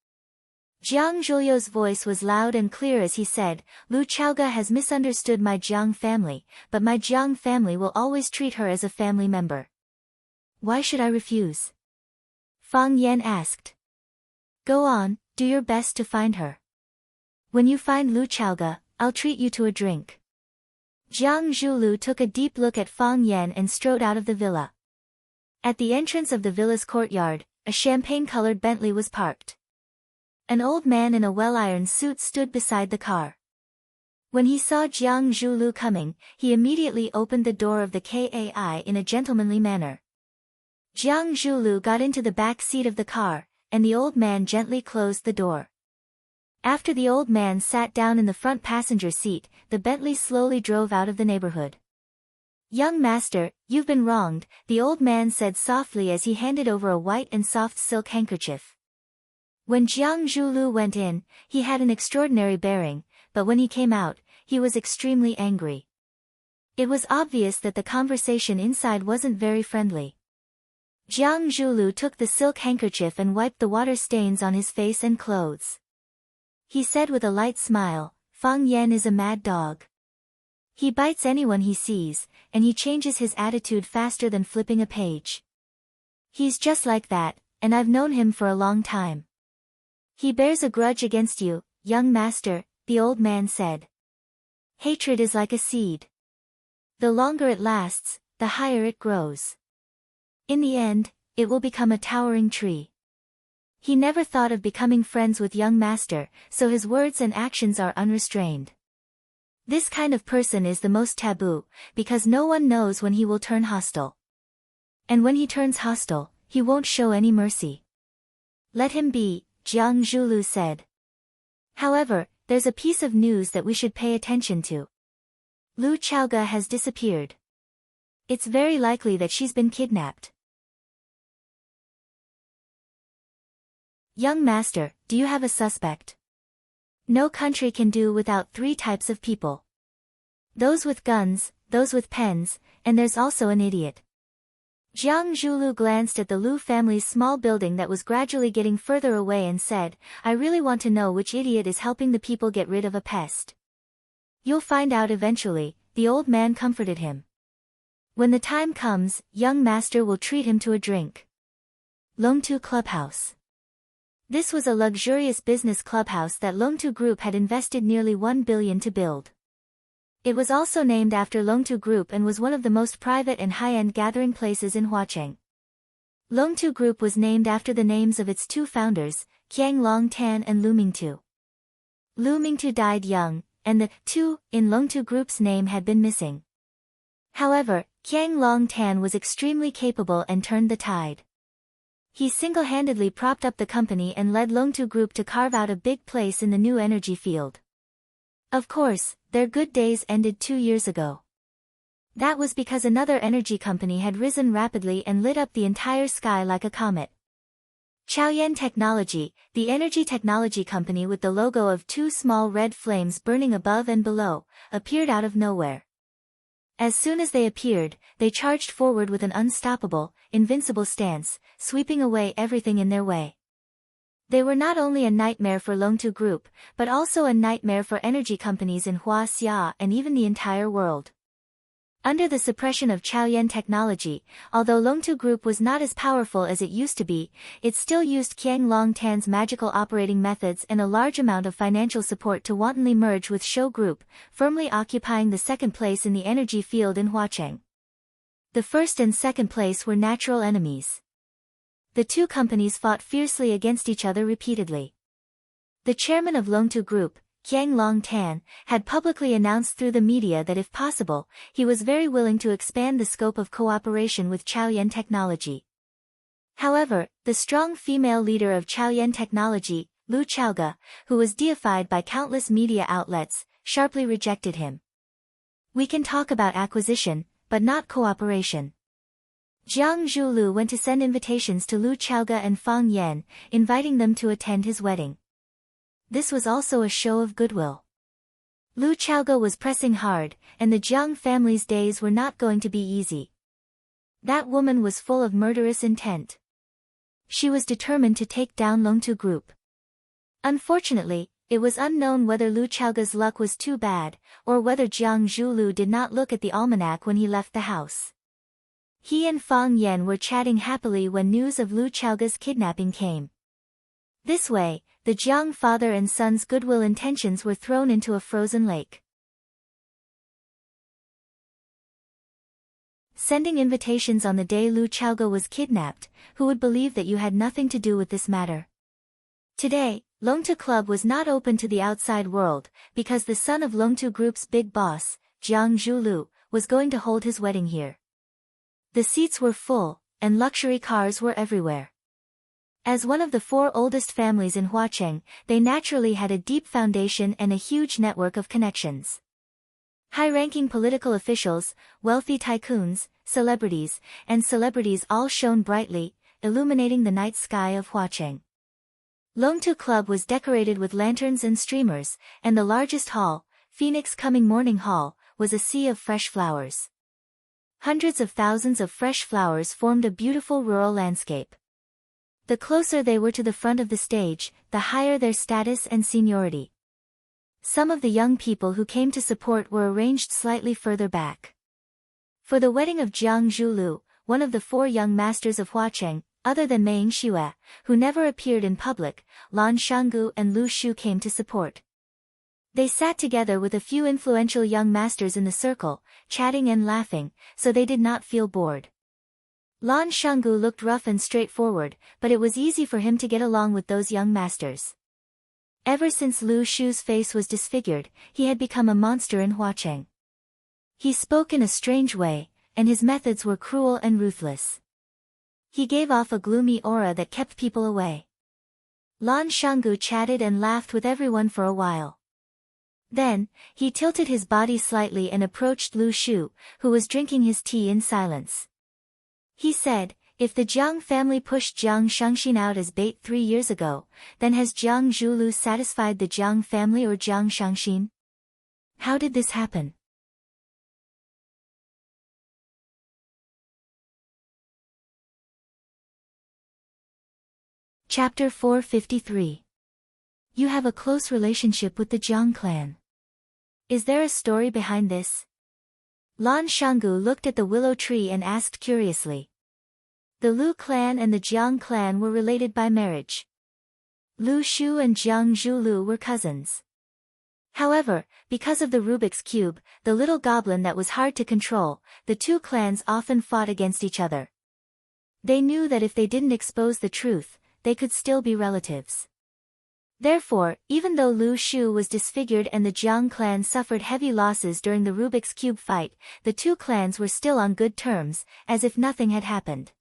Jiang Zhuliu's voice was loud and clear as he said, Lu Chalga has misunderstood my Jiang family, but my Jiang family will always treat her as a family member. Why should I refuse? Fang Yan asked. Go on, do your best to find her. When you find Lu Chalga, I'll treat you to a drink. Jiang Zhulu took a deep look at Fang Yan and strode out of the villa. At the entrance of the villa's courtyard, a champagne-colored Bentley was parked. An old man in a well-ironed suit stood beside the car. When he saw Jiang Zhulu coming, he immediately opened the door of the KAI in a gentlemanly manner. Jiang Zhulu got into the back seat of the car, and the old man gently closed the door. After the old man sat down in the front passenger seat, the Bentley slowly drove out of the neighborhood. Young master, you've been wronged, the old man said softly as he handed over a white and soft silk handkerchief. When Jiang Zhulu went in, he had an extraordinary bearing, but when he came out, he was extremely angry. It was obvious that the conversation inside wasn't very friendly. Jiang Zhulu took the silk handkerchief and wiped the water stains on his face and clothes. He said with a light smile, Fang Yan is a mad dog. He bites anyone he sees, and he changes his attitude faster than flipping a page. He's just like that, and I've known him for a long time. He bears a grudge against you, young master, the old man said. Hatred is like a seed. The longer it lasts, the higher it grows. In the end, it will become a towering tree. He never thought of becoming friends with young master, so his words and actions are unrestrained. This kind of person is the most taboo, because no one knows when he will turn hostile. And when he turns hostile, he won't show any mercy. Let him be, Jiang Zhulu said. However, there's a piece of news that we should pay attention to. Lu Chaoge has disappeared. It's very likely that she's been kidnapped. Young master, do you have a suspect? No country can do without 3 types of people. Those with guns, those with pens, and there's also an idiot. Jiang Zhulu glanced at the Lu family's small building that was gradually getting further away and said, I really want to know which idiot is helping the people get rid of a pest. You'll find out eventually, the old man comforted him. When the time comes, young master will treat him to a drink. Longtu Clubhouse. This was a luxurious business clubhouse that Longtu Group had invested nearly 1 billion to build. It was also named after Longtu Group and was one of the most private and high-end gathering places in Huacheng. Longtu Group was named after the names of its 2 founders, Qiang Longtan and Lu Mingtu. Lu Mingtu died young, and the Tu in Longtu Group's name had been missing. However, Qiang Longtan was extremely capable and turned the tide. He single-handedly propped up the company and led Longtu Group to carve out a big place in the new energy field. Of course, their good days ended 2 years ago. That was because another energy company had risen rapidly and lit up the entire sky like a comet. Chaoyan Technology, the energy technology company with the logo of 2 small red flames burning above and below, appeared out of nowhere. As soon as they appeared, they charged forward with an unstoppable, invincible stance, sweeping away everything in their way. They were not only a nightmare for Longtu Group, but also a nightmare for energy companies in Huaxia and even the entire world. Under the suppression of Chaoyan Technology, although Longtu Group was not as powerful as it used to be, it still used Qiang Longtan's magical operating methods and a large amount of financial support to wantonly merge with Shou Group, firmly occupying the 2nd place in the energy field in Huacheng. The 1st and 2nd place were natural enemies. The 2 companies fought fiercely against each other repeatedly. The chairman of Longtu Group, Qiang Longtan, had publicly announced through the media that if possible, he was very willing to expand the scope of cooperation with Chaoyan Technology. However, the strong female leader of Chaoyan Technology, Lu Chaoge, who was deified by countless media outlets, sharply rejected him. We can talk about acquisition, but not cooperation. Jiang Zhulu went to send invitations to Lu Chaoge and Fang Yan, inviting them to attend his wedding. This was also a show of goodwill. Lu Chaoge was pressing hard, and the Jiang family's days were not going to be easy. That woman was full of murderous intent. She was determined to take down Longtu Group. Unfortunately, it was unknown whether Lu Chaoge's luck was too bad, or whether Jiang Zhulu did not look at the almanac when he left the house. He and Fang Yan were chatting happily when news of Lu Chaoge's kidnapping came. This way, the Jiang father and son's goodwill intentions were thrown into a frozen lake. Sending invitations on the day Lu Chaoge was kidnapped, who would believe that you had nothing to do with this matter? Today, Longtu Club was not open to the outside world, because the son of Longtu Group's big boss, Jiang Zhulu, was going to hold his wedding here. The seats were full, and luxury cars were everywhere. As one of the 4 oldest families in Huacheng, they naturally had a deep foundation and a huge network of connections. High-ranking political officials, wealthy tycoons, celebrities, and celebrities all shone brightly, illuminating the night sky of Huacheng. Longtu Club was decorated with lanterns and streamers, and the largest hall, Phoenix Coming Morning Hall, was a sea of fresh flowers. Hundreds of thousands of fresh flowers formed a beautiful rural landscape. The closer they were to the front of the stage, the higher their status and seniority. Some of the young people who came to support were arranged slightly further back. For the wedding of Jiang Zhulu, one of the 4 young masters of Huacheng, other than Mei Xue, who never appeared in public, Lan Shanggu and Lu Shu came to support. They sat together with a few influential young masters in the circle, chatting and laughing, so they did not feel bored. Lan Shanggu looked rough and straightforward, but it was easy for him to get along with those young masters. Ever since Lu Shu's face was disfigured, he had become a monster in Huacheng. He spoke in a strange way, and his methods were cruel and ruthless. He gave off a gloomy aura that kept people away. Lan Shanggu chatted and laughed with everyone for a while. Then, he tilted his body slightly and approached Lu Shu, who was drinking his tea in silence. He said, "If the Jiang family pushed Jiang Shangxin out as bait 3 years ago, then has Jiang Zhulu satisfied the Jiang family or Jiang Shangxin? How did this happen?" Chapter 453. You have a close relationship with the Jiang clan. Is there a story behind this? Lan Shanggu looked at the willow tree and asked curiously. The Lu clan and the Jiang clan were related by marriage. Lu Shu and Jiang Zhulu were cousins. However, because of the Rubik's Cube, the little goblin that was hard to control, the two clans often fought against each other. They knew that if they didn't expose the truth, they could still be relatives. Therefore, even though Lu Shu was disfigured and the Jiang clan suffered heavy losses during the Rubik's Cube fight, the two clans were still on good terms, as if nothing had happened.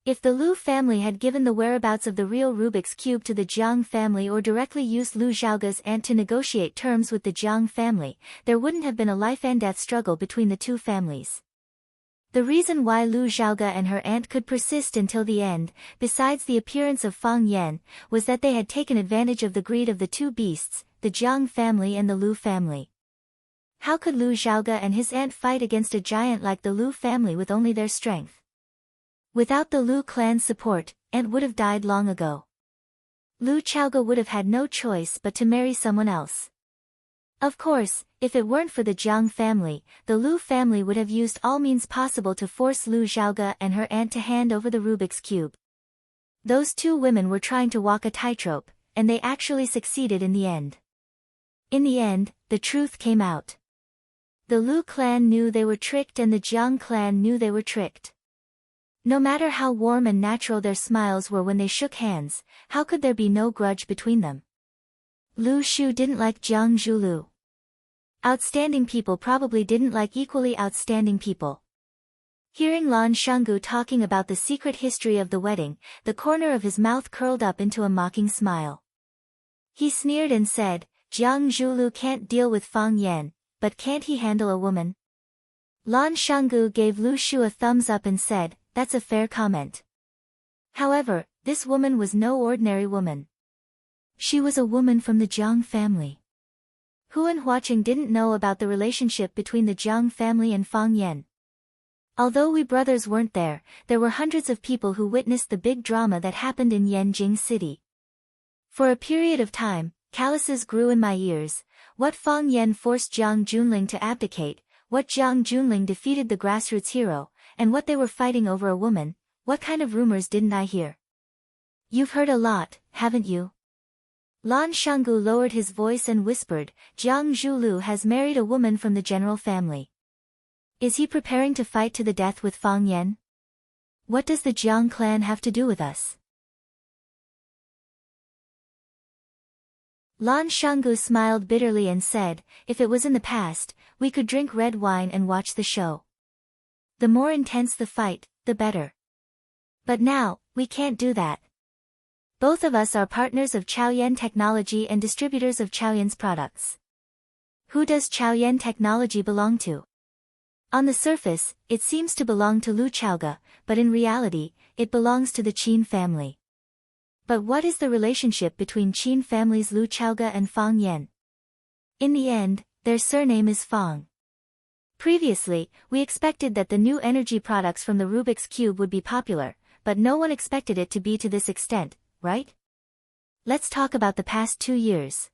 If the Lu family had given the whereabouts of the real Rubik's Cube to the Jiang family or directly used Lu Zhaoge's aunt to negotiate terms with the Jiang family, there wouldn't have been a life-and-death struggle between the two families. The reason why Lu Zhaoge and her aunt could persist until the end, besides the appearance of Fang Yan, was that they had taken advantage of the greed of the two beasts, the Jiang family and the Lu family. How could Lu Zhaoge and his aunt fight against a giant like the Lu family with only their strength? Without the Lu clan's support, aunt would have died long ago. Lu Zhaoge would have had no choice but to marry someone else. Of course, if it weren't for the Jiang family, the Lu family would have used all means possible to force Lu Zhaoge and her aunt to hand over the Rubik's Cube. Those two women were trying to walk a tightrope, and they actually succeeded in the end. In the end, the truth came out. The Lu clan knew they were tricked and the Jiang clan knew they were tricked. No matter how warm and natural their smiles were when they shook hands, how could there be no grudge between them? Lu Shu didn't like Jiang Zhulu. Outstanding people probably didn't like equally outstanding people. Hearing Lan Shanggu talking about the secret history of the wedding, the corner of his mouth curled up into a mocking smile. He sneered and said, "Jiang Zhulu can't deal with Fang Yan, but can't he handle a woman?" Lan Shanggu gave Lu Shu a thumbs up and said, "That's a fair comment." However, this woman was no ordinary woman. She was a woman from the Jiang family. Hu and Huacheng didn't know about the relationship between the Jiang family and Fang Yan. Although we brothers weren't there, there were hundreds of people who witnessed the big drama that happened in Yanjing City. For a period of time, calluses grew in my ears. What Fang Yan forced Jiang Junling to abdicate, what Jiang Junling defeated the grassroots hero, and what they were fighting over a woman. What kind of rumors didn't I hear? You've heard a lot, haven't you? Lan Shanggu lowered his voice and whispered, "Jiang Zhulu has married a woman from the general family. Is he preparing to fight to the death with Fang Yan? What does the Jiang clan have to do with us?" Lan Shanggu smiled bitterly and said, "If it was in the past, we could drink red wine and watch the show. The more intense the fight, the better. But now, we can't do that. Both of us are partners of Chaoyan Technology and distributors of Chaoyan's products. Who does Chaoyan Technology belong to? On the surface, it seems to belong to Lu Zhaoge, but in reality, it belongs to the Qin family. But what is the relationship between Qin families Lu Zhaoge and Fang Yan? In the end, their surname is Fang. Previously, we expected that the new energy products from the Rubik's Cube would be popular, but no one expected it to be to this extent, right? Let's talk about the past 2 years.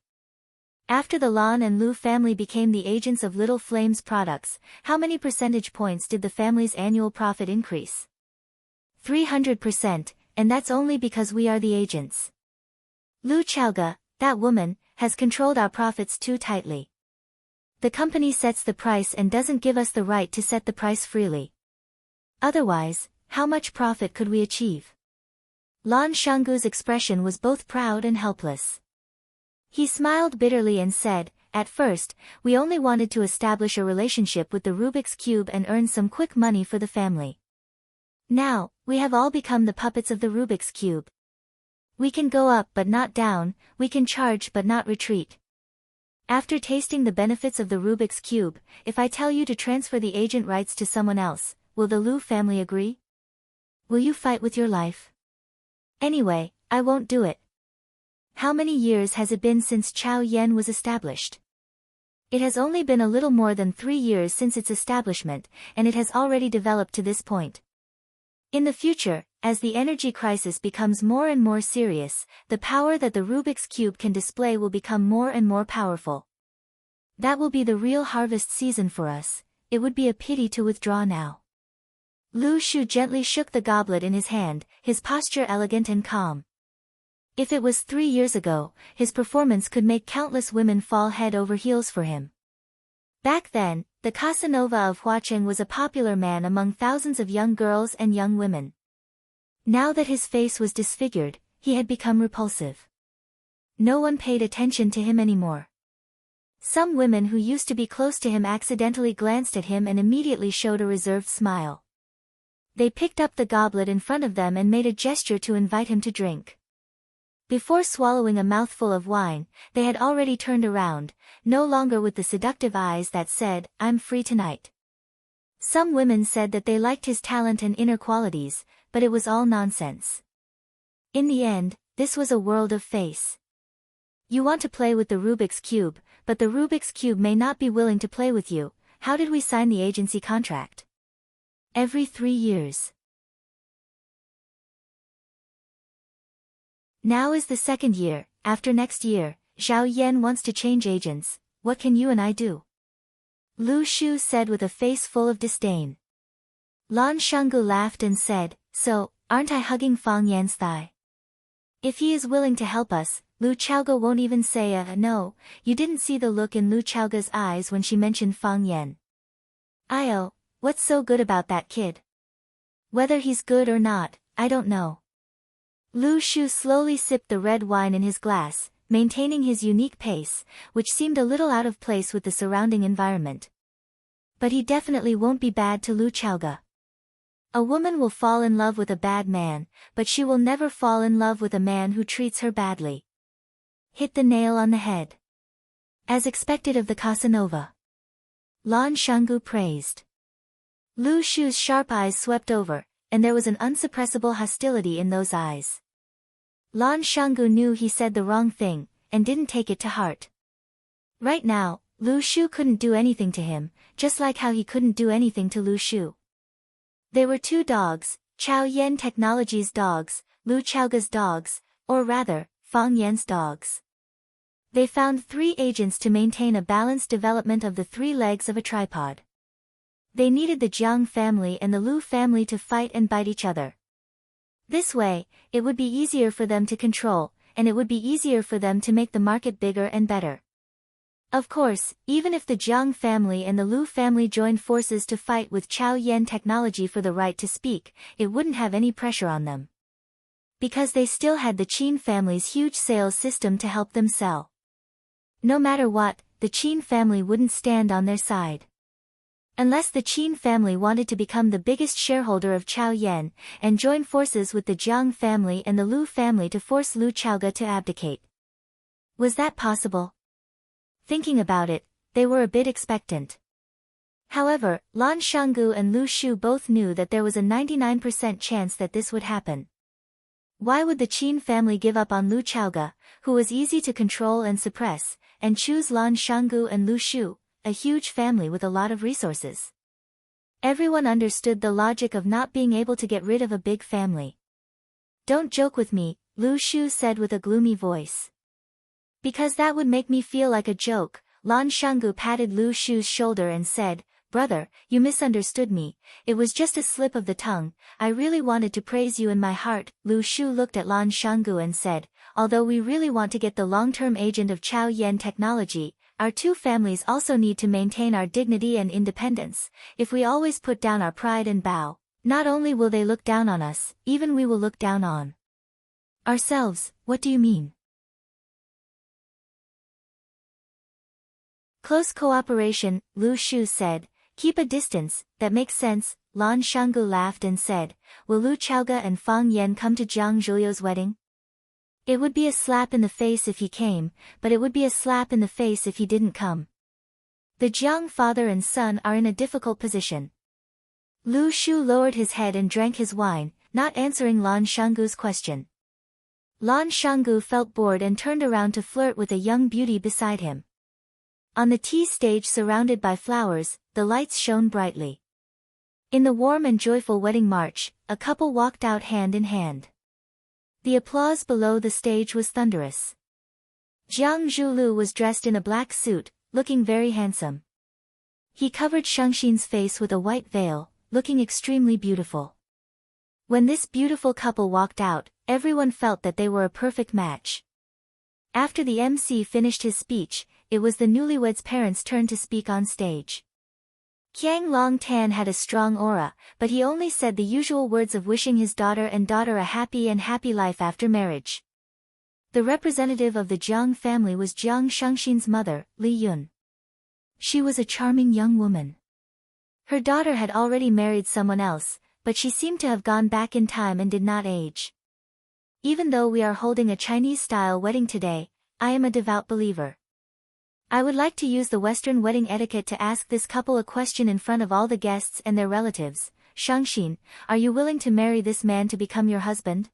After the Lan and Lu family became the agents of Little Flame's products, how many percentage points did the family's annual profit increase? 300%, and that's only because we are the agents. Lu Zhaoge, that woman, has controlled our profits too tightly. The company sets the price and doesn't give us the right to set the price freely. Otherwise, how much profit could we achieve? Lan Shanggu's expression was both proud and helpless. He smiled bitterly and said, "At first, we only wanted to establish a relationship with the Rubik's Cube and earn some quick money for the family. Now, we have all become the puppets of the Rubik's Cube. We can go up but not down, we can charge but not retreat. After tasting the benefits of the Rubik's Cube, if I tell you to transfer the agent rights to someone else, will the Lu family agree? Will you fight with your life? Anyway, I won't do it." How many years has it been since Chao Yen was established? It has only been a little more than 3 years since its establishment, and it has already developed to this point. In the future, as the energy crisis becomes more and more serious, the power that the Rubik's Cube can display will become more and more powerful. That will be the real harvest season for us. It would be a pity to withdraw now. Lu Shu gently shook the goblet in his hand, his posture elegant and calm. If it was 3 years ago, his performance could make countless women fall head over heels for him. Back then, the Casanova of Huacheng was a popular man among thousands of young girls and young women. Now that his face was disfigured, he had become repulsive. No one paid attention to him anymore. Some women who used to be close to him accidentally glanced at him and immediately showed a reserved smile. They picked up the goblet in front of them and made a gesture to invite him to drink. Before swallowing a mouthful of wine, they had already turned around, no longer with the seductive eyes that said, "I'm free tonight." Some women said that they liked his talent and inner qualities, but it was all nonsense. In the end, this was a world of face. You want to play with the Rubik's Cube, but the Rubik's Cube may not be willing to play with you. How did we sign the agency contract? Every 3 years. Now is the 2nd year. After next year, Zhao Yan wants to change agents. What can you and I do? Lu Shu said with a face full of disdain. Lan Shanggu laughed and said, "So, aren't I hugging Fang Yan's thigh? If he is willing to help us, Lu Chaoga won't even say no." You didn't see the look in Lu Chaoga's eyes when she mentioned Fang Yan. "Io, what's so good about that kid? Whether he's good or not, I don't know." Lu Shu slowly sipped the red wine in his glass, maintaining his unique pace, which seemed a little out of place with the surrounding environment. But he definitely won't be bad to Lu Chaoga. A woman will fall in love with a bad man, but she will never fall in love with a man who treats her badly. Hit the nail on the head. As expected of the Casanova. Lan Shanggu praised. Lu Shu's sharp eyes swept over, and there was an unsuppressible hostility in those eyes. Lan Shanggu knew he said the wrong thing, and didn't take it to heart. Right now, Lu Shu couldn't do anything to him, just like how he couldn't do anything to Lu Shu. There were 2 dogs, Chao Yen Technology's dogs, Lu Chaoga's dogs, or rather, Fang Yan's dogs. They found 3 agents to maintain a balanced development of the 3 legs of a tripod. They needed the Jiang family and the Lu family to fight and bite each other. This way, it would be easier for them to control, and it would be easier for them to make the market bigger and better. Of course, even if the Jiang family and the Lu family joined forces to fight with Chao Yen Technology for the right to speak, it wouldn't have any pressure on them. Because they still had the Qin family's huge sales system to help them sell. No matter what, the Qin family wouldn't stand on their side. Unless the Qin family wanted to become the biggest shareholder of Chao Yen, and join forces with the Jiang family and the Lu family to force Lu Chaoga to abdicate. Was that possible? Thinking about it, they were a bit expectant. However, Lan Shanggu and Lu Shu both knew that there was a 99% chance that this would happen. Why would the Qin family give up on Lu Chaoga, who was easy to control and suppress, and choose Lan Shanggu and Lu Shu, a huge family with a lot of resources? Everyone understood the logic of not being able to get rid of a big family. "Don't joke with me," Lu Shu said with a gloomy voice. "Because that would make me feel like a joke." Lan Shanggu patted Lu Shu's shoulder and said, "Brother, you misunderstood me, it was just a slip of the tongue, I really wanted to praise you in my heart." Lu Shu looked at Lan Shanggu and said, "Although we really want to get the long-term agent of Chao Yen technology, our two families also need to maintain our dignity and independence. If we always put down our pride and bow, not only will they look down on us, even we will look down on ourselves." "What do you mean?" "Close cooperation," Lu Shu said. "Keep a distance, that makes sense." Lan Shanggu laughed and said, "Will Lu Chaoga and Fang Yan come to Jiang Zhuliu's wedding?" "It would be a slap in the face if he came, but it would be a slap in the face if he didn't come. The Jiang father and son are in a difficult position." Lu Shu lowered his head and drank his wine, not answering Lan Shanggu's question. Lan Shanggu felt bored and turned around to flirt with a young beauty beside him. On the tea stage surrounded by flowers, the lights shone brightly. In the warm and joyful wedding march, a couple walked out hand in hand. The applause below the stage was thunderous. Jiang Zhulu was dressed in a black suit, looking very handsome. He covered Shangxin's face with a white veil, looking extremely beautiful. When this beautiful couple walked out, everyone felt that they were a perfect match. After the MC finished his speech, it was the newlyweds' parents' turn to speak on stage. Qiang Long Tan had a strong aura, but he only said the usual words of wishing his daughter a happy life after marriage. The representative of the Jiang family was Jiang Shangxin's mother, Li Yun. She was a charming young woman. Her daughter had already married someone else, but she seemed to have gone back in time and did not age. "Even though we are holding a Chinese-style wedding today, I am a devout believer. I would like to use the Western wedding etiquette to ask this couple a question in front of all the guests and their relatives. Shangxin, are you willing to marry this man to become your husband?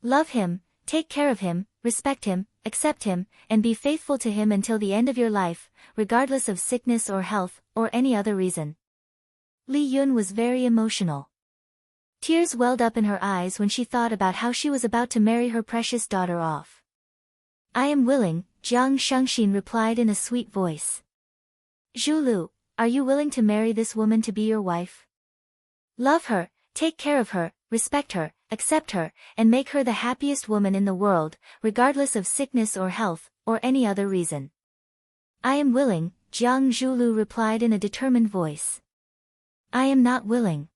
Love him, take care of him, respect him, accept him, and be faithful to him until the end of your life, regardless of sickness or health, or any other reason." Li Yun was very emotional. Tears welled up in her eyes when she thought about how she was about to marry her precious daughter off. "I am willing," Jiang Shangxin replied in a sweet voice. "Zhulu, are you willing to marry this woman to be your wife? Love her, take care of her, respect her, accept her, and make her the happiest woman in the world, regardless of sickness or health, or any other reason." "I am willing," Jiang Zhulu replied in a determined voice. "I am not willing."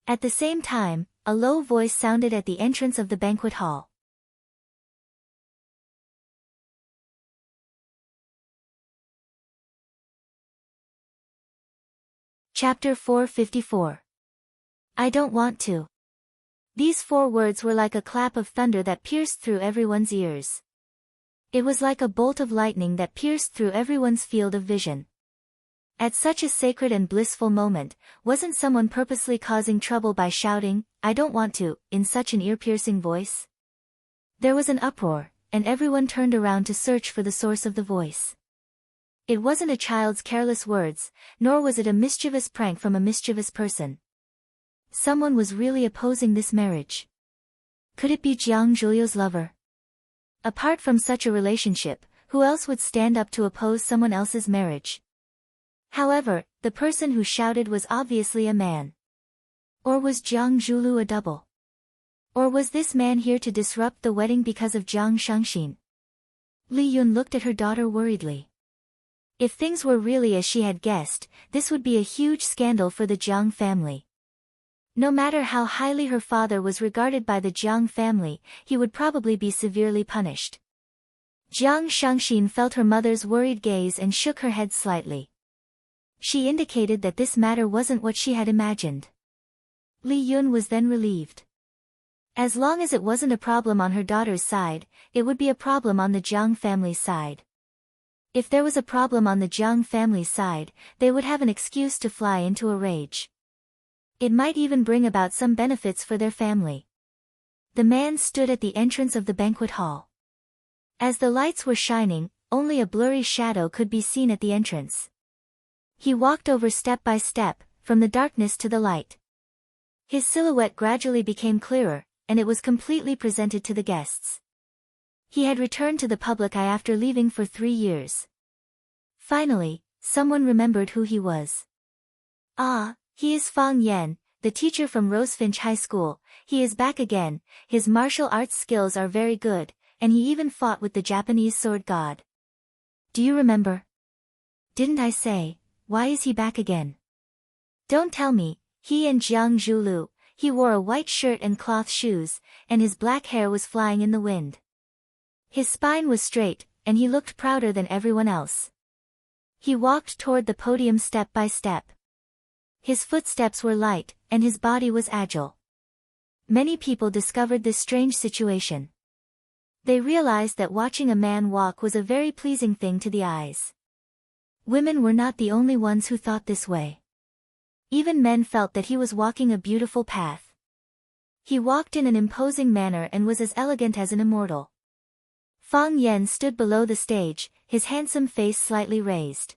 At the same time, a low voice sounded at the entrance of the banquet hall. Chapter 454. I don't want to. These 4 words were like a clap of thunder that pierced through everyone's ears. It was like a bolt of lightning that pierced through everyone's field of vision. At such a sacred and blissful moment, wasn't someone purposely causing trouble by shouting, "I don't want to," in such an ear-piercing voice? There was an uproar, and everyone turned around to search for the source of the voice. It wasn't a child's careless words, nor was it a mischievous prank from a mischievous person. Someone was really opposing this marriage. Could it be Jiang Zhuliu's lover? Apart from such a relationship, who else would stand up to oppose someone else's marriage? However, the person who shouted was obviously a man. Or was Jiang Zhulu a double? Or was this man here to disrupt the wedding because of Jiang Shangxin? Li Yun looked at her daughter worriedly. If things were really as she had guessed, this would be a huge scandal for the Jiang family. No matter how highly her father was regarded by the Jiang family, he would probably be severely punished. Jiang Shangxin felt her mother's worried gaze and shook her head slightly. She indicated that this matter wasn't what she had imagined. Li Yun was then relieved. As long as it wasn't a problem on her daughter's side, it would be a problem on the Jiang family's side. If there was a problem on the Jiang family's side, they would have an excuse to fly into a rage. It might even bring about some benefits for their family. The man stood at the entrance of the banquet hall. As the lights were shining, only a blurry shadow could be seen at the entrance. He walked over step by step, from the darkness to the light. His silhouette gradually became clearer, and it was completely presented to the guests. He had returned to the public eye after leaving for 3 years. Finally, someone remembered who he was. Ah, he is Fang Yan, the teacher from Rosefinch High School. He is back again. His martial arts skills are very good, and he even fought with the Japanese sword god. Do you remember? Didn't I say, why is he back again? Don't tell me, he and Jiang Zhulu. He wore a white shirt and cloth shoes, and his black hair was flying in the wind. His spine was straight, and he looked prouder than everyone else. He walked toward the podium step by step. His footsteps were light, and his body was agile. Many people discovered this strange situation. They realized that watching a man walk was a very pleasing thing to the eyes. Women were not the only ones who thought this way. Even men felt that he was walking a beautiful path. He walked in an imposing manner and was as elegant as an immortal. Fang Yan stood below the stage, his handsome face slightly raised.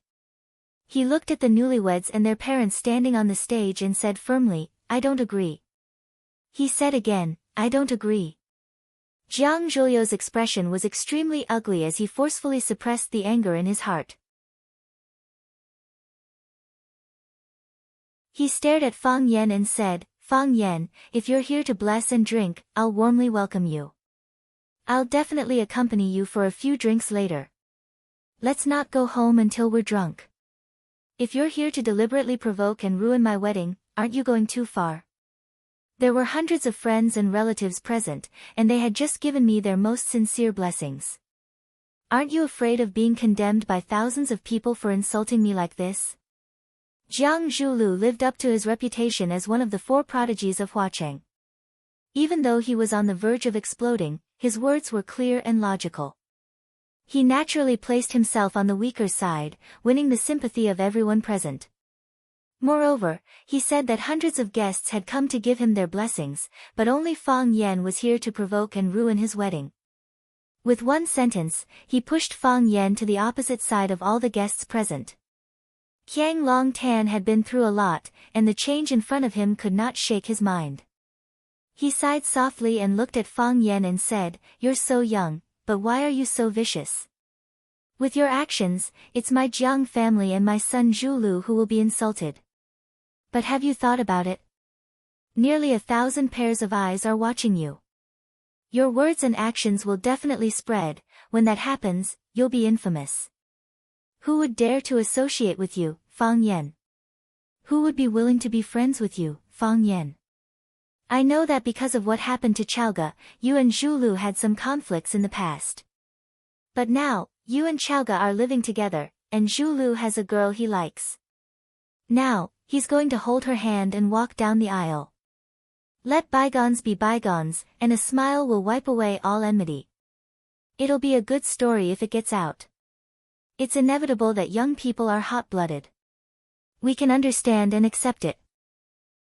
He looked at the newlyweds and their parents standing on the stage and said firmly, I don't agree. He said again, I don't agree. Jiang Zhuliu's expression was extremely ugly as he forcefully suppressed the anger in his heart. He stared at Fang Yan and said, Fang Yan, if you're here to bless and drink, I'll warmly welcome you. I'll definitely accompany you for a few drinks later. Let's not go home until we're drunk. If you're here to deliberately provoke and ruin my wedding, aren't you going too far? There were hundreds of friends and relatives present, and they had just given me their most sincere blessings. Aren't you afraid of being condemned by thousands of people for insulting me like this? Jiang Zhulu lived up to his reputation as one of the four prodigies of Huacheng. Even though he was on the verge of exploding, his words were clear and logical. He naturally placed himself on the weaker side, winning the sympathy of everyone present. Moreover, he said that hundreds of guests had come to give him their blessings, but only Fang Yan was here to provoke and ruin his wedding. With one sentence, he pushed Fang Yan to the opposite side of all the guests present. Qiang Long Tan had been through a lot, and the change in front of him could not shake his mind. He sighed softly and looked at Fang Yan and said, You're so young, but why are you so vicious? With your actions, it's my Jiang family and my son Zhulu who will be insulted. But have you thought about it? Nearly 1,000 pairs of eyes are watching you. Your words and actions will definitely spread. When that happens, you'll be infamous. Who would dare to associate with you, Fang Yan? Who would be willing to be friends with you, Fang Yan? I know that because of what happened to Chaoga, you and Zhulu had some conflicts in the past. But now, you and Chaoga are living together, and Zhulu has a girl he likes. Now, he's going to hold her hand and walk down the aisle. Let bygones be bygones, and a smile will wipe away all enmity. It'll be a good story if it gets out. It's inevitable that young people are hot-blooded. We can understand and accept it.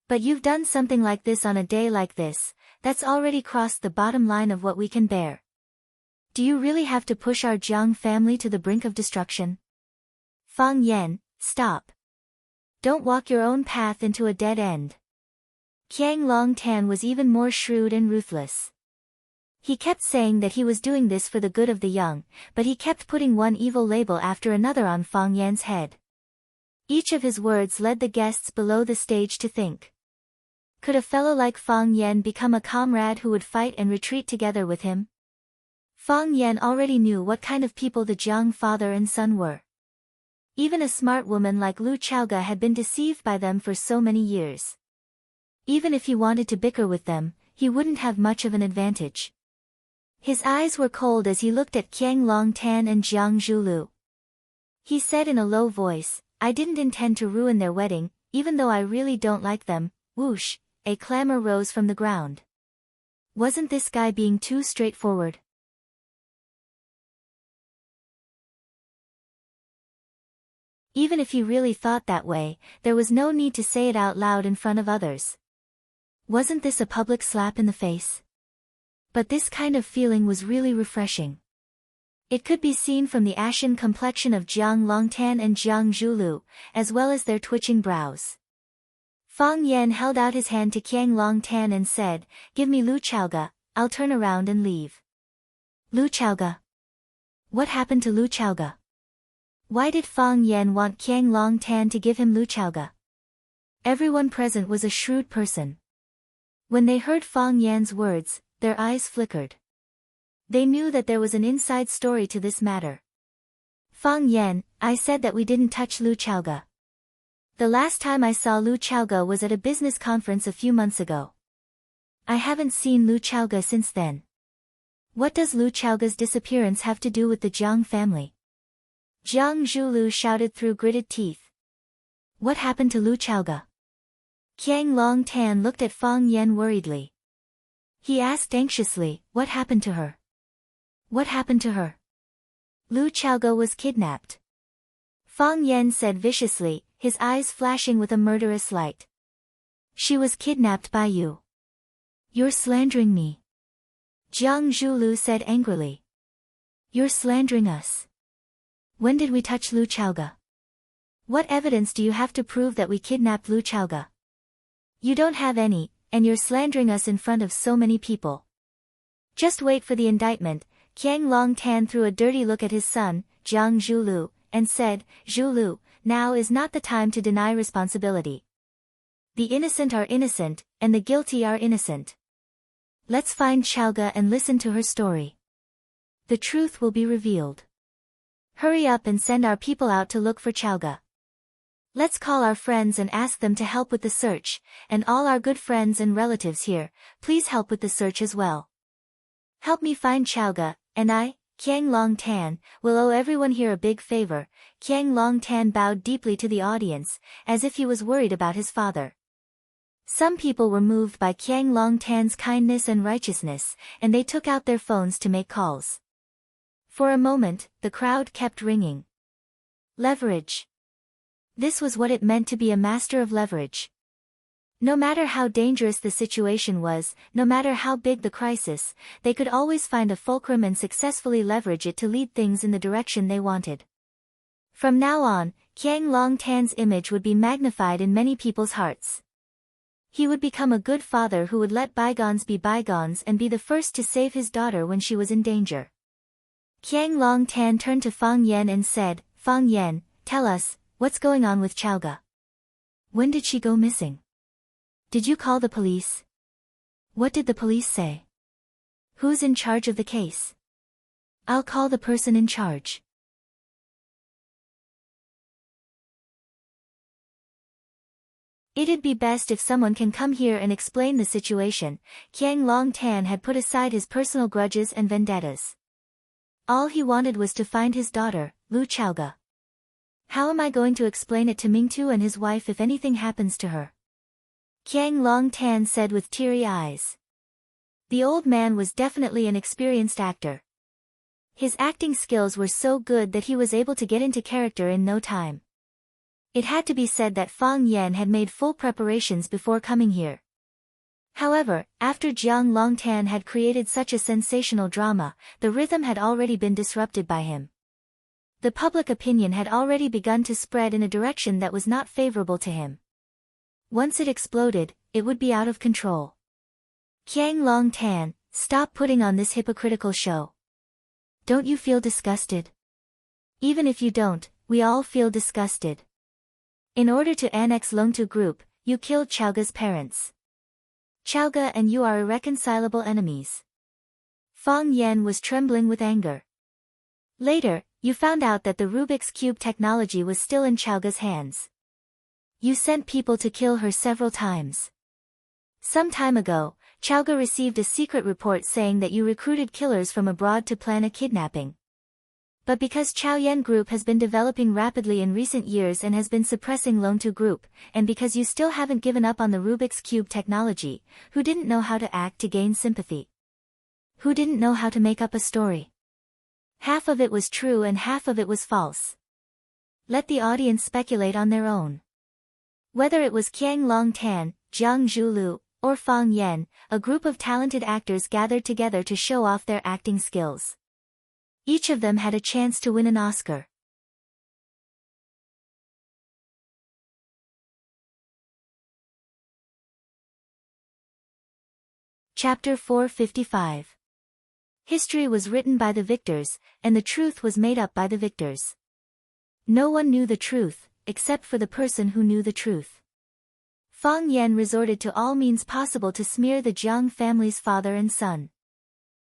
But you've done something like this on a day like this, that's already crossed the bottom line of what we can bear. Do you really have to push our Jiang family to the brink of destruction? Fang Yan, stop. Don't walk your own path into a dead end. Qiang Long Tan was even more shrewd and ruthless. He kept saying that he was doing this for the good of the young, but he kept putting one evil label after another on Fang Yan's head. Each of his words led the guests below the stage to think. Could a fellow like Fang Yan become a comrade who would fight and retreat together with him? Fang Yan already knew what kind of people the Jiang father and son were. Even a smart woman like Lu Chaoga had been deceived by them for so many years. Even if he wanted to bicker with them, he wouldn't have much of an advantage. His eyes were cold as he looked at Qiang Long Tan and Jiang Zhulu. He said in a low voice, I didn't intend to ruin their wedding, even though I really don't like them. Whoosh, a clamor rose from the ground. Wasn't this guy being too straightforward? Even if he really thought that way, there was no need to say it out loud in front of others. Wasn't this a public slap in the face? But this kind of feeling was really refreshing. It could be seen from the ashen complexion of Jiang Longtan and Jiang Zhulu, as well as their twitching brows. Fang Yan held out his hand to Qiang Longtan and said, Give me Lu Chaoga, I'll turn around and leave. Lu Chaoga? What happened to Lu Chaoga? Why did Fang Yan want Qiang Longtan to give him Lu Chaoga? Everyone present was a shrewd person. When they heard Fang Yan's words, their eyes flickered. They knew that there was an inside story to this matter. Fang Yan, I said that we didn't touch Lu Chaoga. The last time I saw Lu Chaoga was at a business conference a few months ago. I haven't seen Lu Chaoga since then. What does Lu Chaoga's disappearance have to do with the Jiang family? Jiang Zhulu shouted through gritted teeth. What happened to Lu Chaoga? Qiang Long Tan looked at Fang Yan worriedly. He asked anxiously, what happened to her? What happened to her? Lu Chaoga was kidnapped. Fang Yan said viciously, his eyes flashing with a murderous light. She was kidnapped by you. You're slandering me. Jiang Zhulu said angrily. You're slandering us. When did we touch Lu Chaoga? What evidence do you have to prove that we kidnapped Lu Chaoga? You don't have any, and you're slandering us in front of so many people. Just wait for the indictment. Qiang Long Tan threw a dirty look at his son, Jiang Zhulu, and said, Zhulu, now is not the time to deny responsibility. The innocent are innocent, and the guilty are innocent. Let's find Chaoga and listen to her story. The truth will be revealed. Hurry up and send our people out to look for Chaoga. Let's call our friends and ask them to help with the search, and all our good friends and relatives here, please help with the search as well. Help me find Chaoga, and I, Qiang Long Tan, will owe everyone here a big favor. Qiang Long Tan bowed deeply to the audience, as if he was worried about his father. Some people were moved by Qiang Long Tan's kindness and righteousness, and they took out their phones to make calls. For a moment, the crowd kept ringing. Leverage. This was what it meant to be a master of leverage. No matter how dangerous the situation was, no matter how big the crisis, they could always find a fulcrum and successfully leverage it to lead things in the direction they wanted. From now on, Qiang Long Tan's image would be magnified in many people's hearts. He would become a good father who would let bygones be bygones and be the first to save his daughter when she was in danger. Qiang Long Tan turned to Fang Yan and said, Fang Yan, tell us, what's going on with Chaoga? When did she go missing? Did you call the police? What did the police say? Who's in charge of the case? I'll call the person in charge. It'd be best if someone can come here and explain the situation. Qiang Long Tan had put aside his personal grudges and vendettas. All he wanted was to find his daughter, Lu Chaoga. How am I going to explain it to Mingtu and his wife if anything happens to her? Qiang Long Tan said with teary eyes. The old man was definitely an experienced actor. His acting skills were so good that he was able to get into character in no time. It had to be said that Fang Yan had made full preparations before coming here. However, after Jiang Longtan had created such a sensational drama, the rhythm had already been disrupted by him. The public opinion had already begun to spread in a direction that was not favorable to him. Once it exploded, it would be out of control. Qiang Longtan, stop putting on this hypocritical show. Don't you feel disgusted? Even if you don't, we all feel disgusted. In order to annex Longtu Group, you killed Chaoga's parents. Chaoga and you are irreconcilable enemies. Fang Yan was trembling with anger. Later, you found out that the Rubik's Cube technology was still in Chaoga's hands. You sent people to kill her several times. Some time ago, Chaoga received a secret report saying that you recruited killers from abroad to plan a kidnapping. But because Chaoyan Group has been developing rapidly in recent years and has been suppressing Longtu Group, and because you still haven't given up on the Rubik's Cube technology, who didn't know how to act to gain sympathy? Who didn't know how to make up a story? Half of it was true and half of it was false. Let the audience speculate on their own. Whether it was Qiang Longtan, Jiang Zhulu, or Fang Yan, a group of talented actors gathered together to show off their acting skills. Each of them had a chance to win an Oscar. Chapter 455. History was written by the victors, and the truth was made up by the victors. No one knew the truth, except for the person who knew the truth. Fang Yan resorted to all means possible to smear the Jiang family's father and son.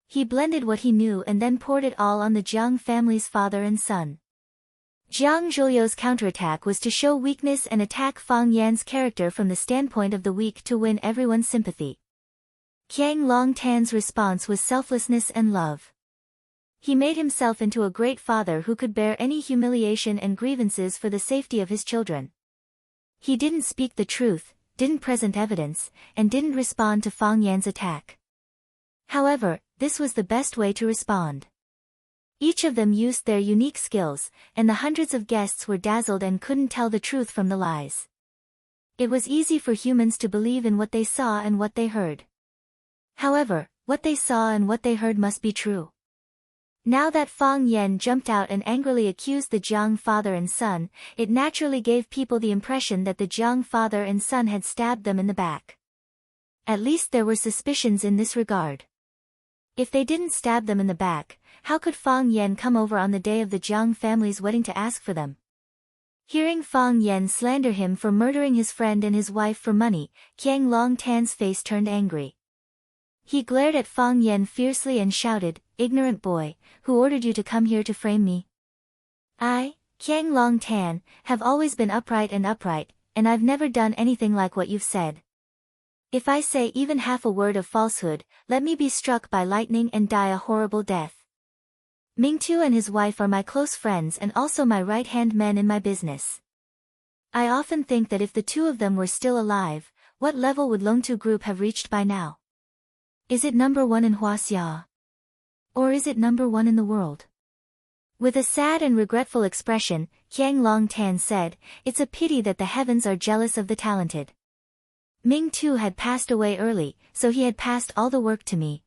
He blended what he knew and then poured it all on the Jiang family's father and son. Jiang Zhuliu's counterattack was to show weakness and attack Fang Yan's character from the standpoint of the weak to win everyone's sympathy. Qiang Longtan's response was selflessness and love. He made himself into a great father who could bear any humiliation and grievances for the safety of his children. He didn't speak the truth, didn't present evidence, and didn't respond to Fang Yan's attack. However, this was the best way to respond. Each of them used their unique skills, and the hundreds of guests were dazzled and couldn't tell the truth from the lies. It was easy for humans to believe in what they saw and what they heard. However, what they saw and what they heard must be true. Now that Fang Yan jumped out and angrily accused the Jiang father and son, it naturally gave people the impression that the Jiang father and son had stabbed them in the back. At least there were suspicions in this regard. If they didn't stab them in the back, how could Fang Yan come over on the day of the Jiang family's wedding to ask for them? Hearing Fang Yan slander him for murdering his friend and his wife for money, Qiang Longtan's face turned angry. He glared at Fang Yan fiercely and shouted, "Ignorant boy, who ordered you to come here to frame me? I, Qiang Longtan, have always been upright, and I've never done anything like what you've said. If I say even half a word of falsehood, let me be struck by lightning and die a horrible death. Mingtu and his wife are my close friends and also my right-hand men in my business. I often think that if the two of them were still alive, what level would Longtu Group have reached by now? Is it number 1 in Huaxia? Or is it number 1 in the world?" With a sad and regretful expression, Qiang Longtan said, "It's a pity that the heavens are jealous of the talented. Ming Tu had passed away early, so he had passed all the work to me.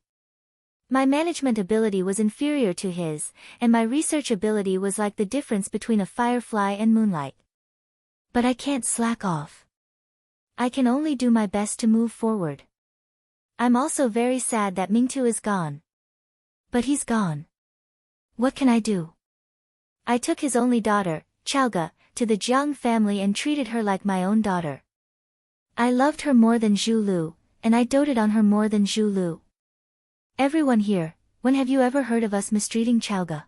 My management ability was inferior to his, and my research ability was like the difference between a firefly and moonlight. But I can't slack off. I can only do my best to move forward. I'm also very sad that Mingtu is gone. But he's gone. What can I do? I took his only daughter, Chaoga, to the Jiang family and treated her like my own daughter. I loved her more than Zhu Lu, and I doted on her more than Zhu Lu. Everyone here, when have you ever heard of us mistreating Chaoga?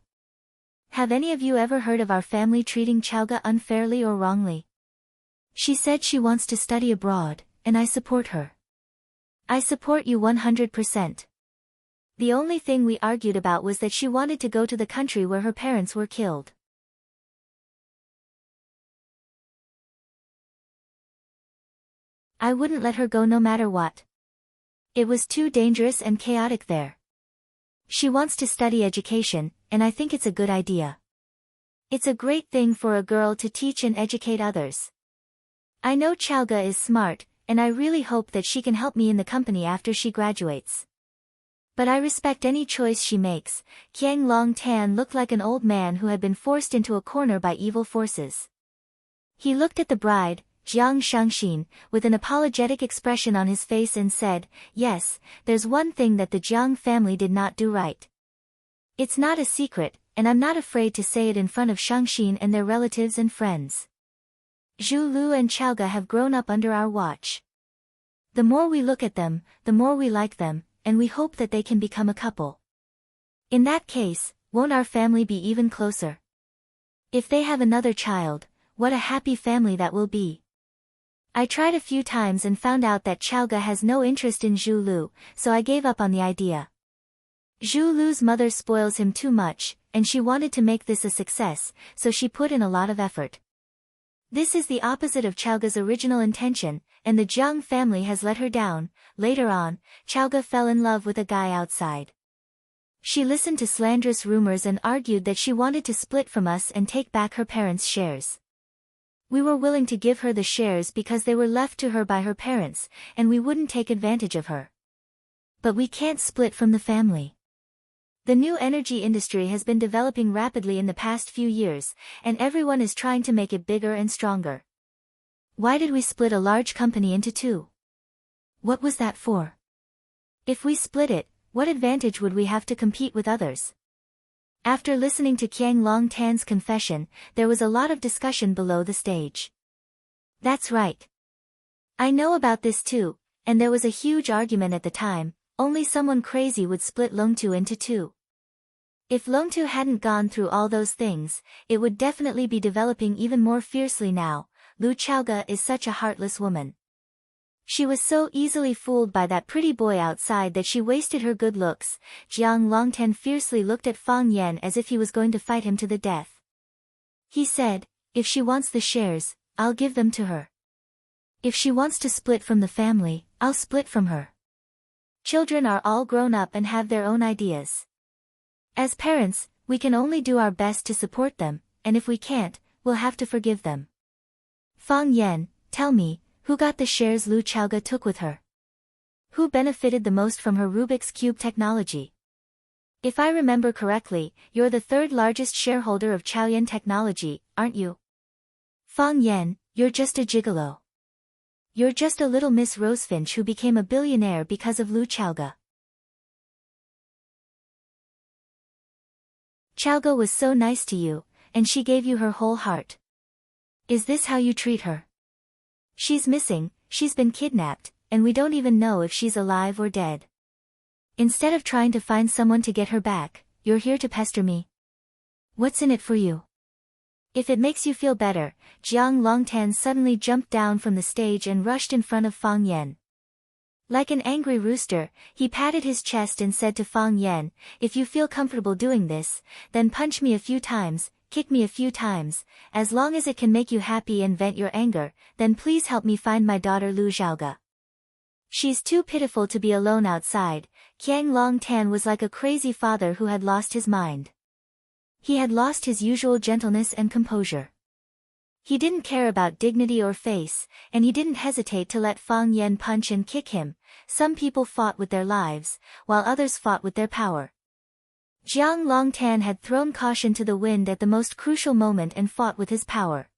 Have any of you ever heard of our family treating Chaoga unfairly or wrongly? She said she wants to study abroad, and I support her. I support you 100%. The only thing we argued about was that she wanted to go to the country where her parents were killed. I wouldn't let her go no matter what. It was too dangerous and chaotic there. She wants to study education, and I think it's a good idea. It's a great thing for a girl to teach and educate others. I know Chaoga is smart, and I really hope that she can help me in the company after she graduates. But I respect any choice she makes." Qiang Longtan looked like an old man who had been forced into a corner by evil forces. He looked at the bride, Jiang Shangxin, with an apologetic expression on his face and said, "Yes, there's one thing that the Jiang family did not do right. It's not a secret, and I'm not afraid to say it in front of Shangxin and their relatives and friends. Zhu Lu and Chaoga have grown up under our watch. The more we look at them, the more we like them, and we hope that they can become a couple. In that case, won't our family be even closer? If they have another child, what a happy family that will be." I tried a few times and found out that Chaoga has no interest in Zhu Lu, so I gave up on the idea. Zhu Lu's mother spoils him too much, and she wanted to make this a success, so she put in a lot of effort. This is the opposite of Chaoga's original intention, and the Jiang family has let her down. Later on, Chaoga fell in love with a guy outside. She listened to slanderous rumors and argued that she wanted to split from us and take back her parents' shares. We were willing to give her the shares because they were left to her by her parents, and we wouldn't take advantage of her. But we can't split from the family. The new energy industry has been developing rapidly in the past few years, and everyone is trying to make it bigger and stronger. Why did we split a large company into two? What was that for? If we split it, what advantage would we have to compete with others? After listening to Qiang Longtan's confession, there was a lot of discussion below the stage. That's right. I know about this too, and there was a huge argument at the time. Only someone crazy would split Longtu into two. If Longtu hadn't gone through all those things, it would definitely be developing even more fiercely now. Lu Chaoga is such a heartless woman. She was so easily fooled by that pretty boy outside that she wasted her good looks. Jiang Longtan fiercely looked at Fang Yan as if he was going to fight him to the death. He said, if she wants the shares, I'll give them to her. If she wants to split from the family, I'll split from her. Children are all grown up and have their own ideas. As parents, we can only do our best to support them, and if we can't, we'll have to forgive them. Fang Yan, tell me, who got the shares Lu Chaoga took with her? Who benefited the most from her Rubik's Cube technology? If I remember correctly, you're the third largest shareholder of Chaoyan Technology, aren't you? Fang Yan, you're just a gigolo. You're just a little Miss Rosefinch who became a billionaire because of Lu Chaoga. Chaoga was so nice to you, and she gave you her whole heart. Is this how you treat her? She's missing, she's been kidnapped, and we don't even know if she's alive or dead. Instead of trying to find someone to get her back, you're here to pester me. What's in it for you? If it makes you feel better, Jiang Longtan suddenly jumped down from the stage and rushed in front of Fang Yan. Like an angry rooster, he patted his chest and said to Fang Yan, if you feel comfortable doing this, then punch me a few times, kick me a few times, as long as it can make you happy and vent your anger, then please help me find my daughter Lu Xiaoga. She's too pitiful to be alone outside. Qiang Longtan was like a crazy father who had lost his mind. He had lost his usual gentleness and composure. He didn't care about dignity or face, and he didn't hesitate to let Fang Yan punch and kick him. Some people fought with their lives, while others fought with their power. Jiang Longtan had thrown caution to the wind at the most crucial moment and fought with his power.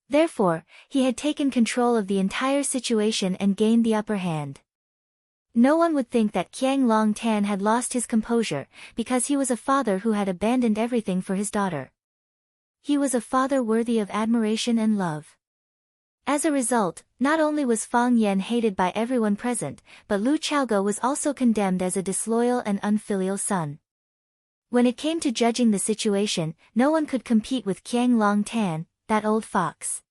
Therefore, he had taken control of the entire situation and gained the upper hand. No one would think that Qiang Longtan had lost his composure, because he was a father who had abandoned everything for his daughter. He was a father worthy of admiration and love. As a result, not only was Fang Yan hated by everyone present, but Lu Chaoga was also condemned as a disloyal and unfilial son. When it came to judging the situation, no one could compete with Qiang Longtan, that old fox.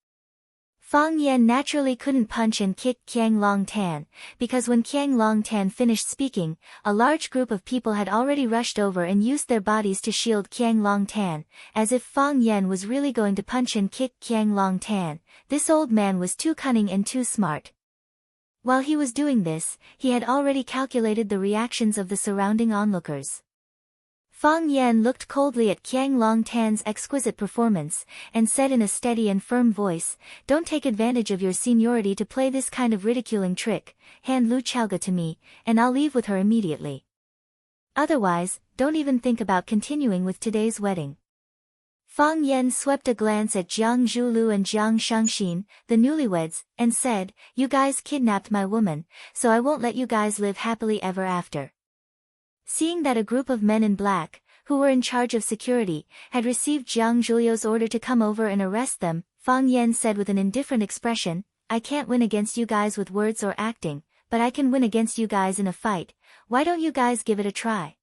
Fang Yan naturally couldn't punch and kick Qiang Longtan, because when Qiang Longtan finished speaking, a large group of people had already rushed over and used their bodies to shield Qiang Longtan, as if Fang Yan was really going to punch and kick Qiang Longtan. This old man was too cunning and too smart. While he was doing this, he had already calculated the reactions of the surrounding onlookers. Fang Yan looked coldly at Qiang Longtan's exquisite performance, and said in a steady and firm voice, "Don't take advantage of your seniority to play this kind of ridiculing trick. Hand Lu Chaoga to me, and I'll leave with her immediately. Otherwise, don't even think about continuing with today's wedding." Fang Yan swept a glance at Jiang Zhulu and Jiang Shangxin, the newlyweds, and said, "You guys kidnapped my woman, so I won't let you guys live happily ever after." Seeing that a group of men in black, who were in charge of security, had received Jiang Zhulio's order to come over and arrest them, Fang Yan said with an indifferent expression, "I can't win against you guys with words or acting, but I can win against you guys in a fight. Why don't you guys give it a try?"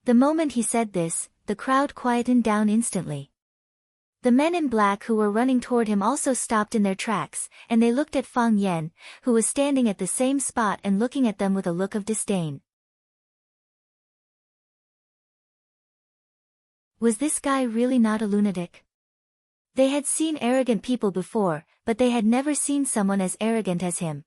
The moment he said this, the crowd quietened down instantly. The men in black who were running toward him also stopped in their tracks, and they looked at Fang Yan, who was standing at the same spot and looking at them with a look of disdain. Was this guy really not a lunatic? They had seen arrogant people before, but they had never seen someone as arrogant as him.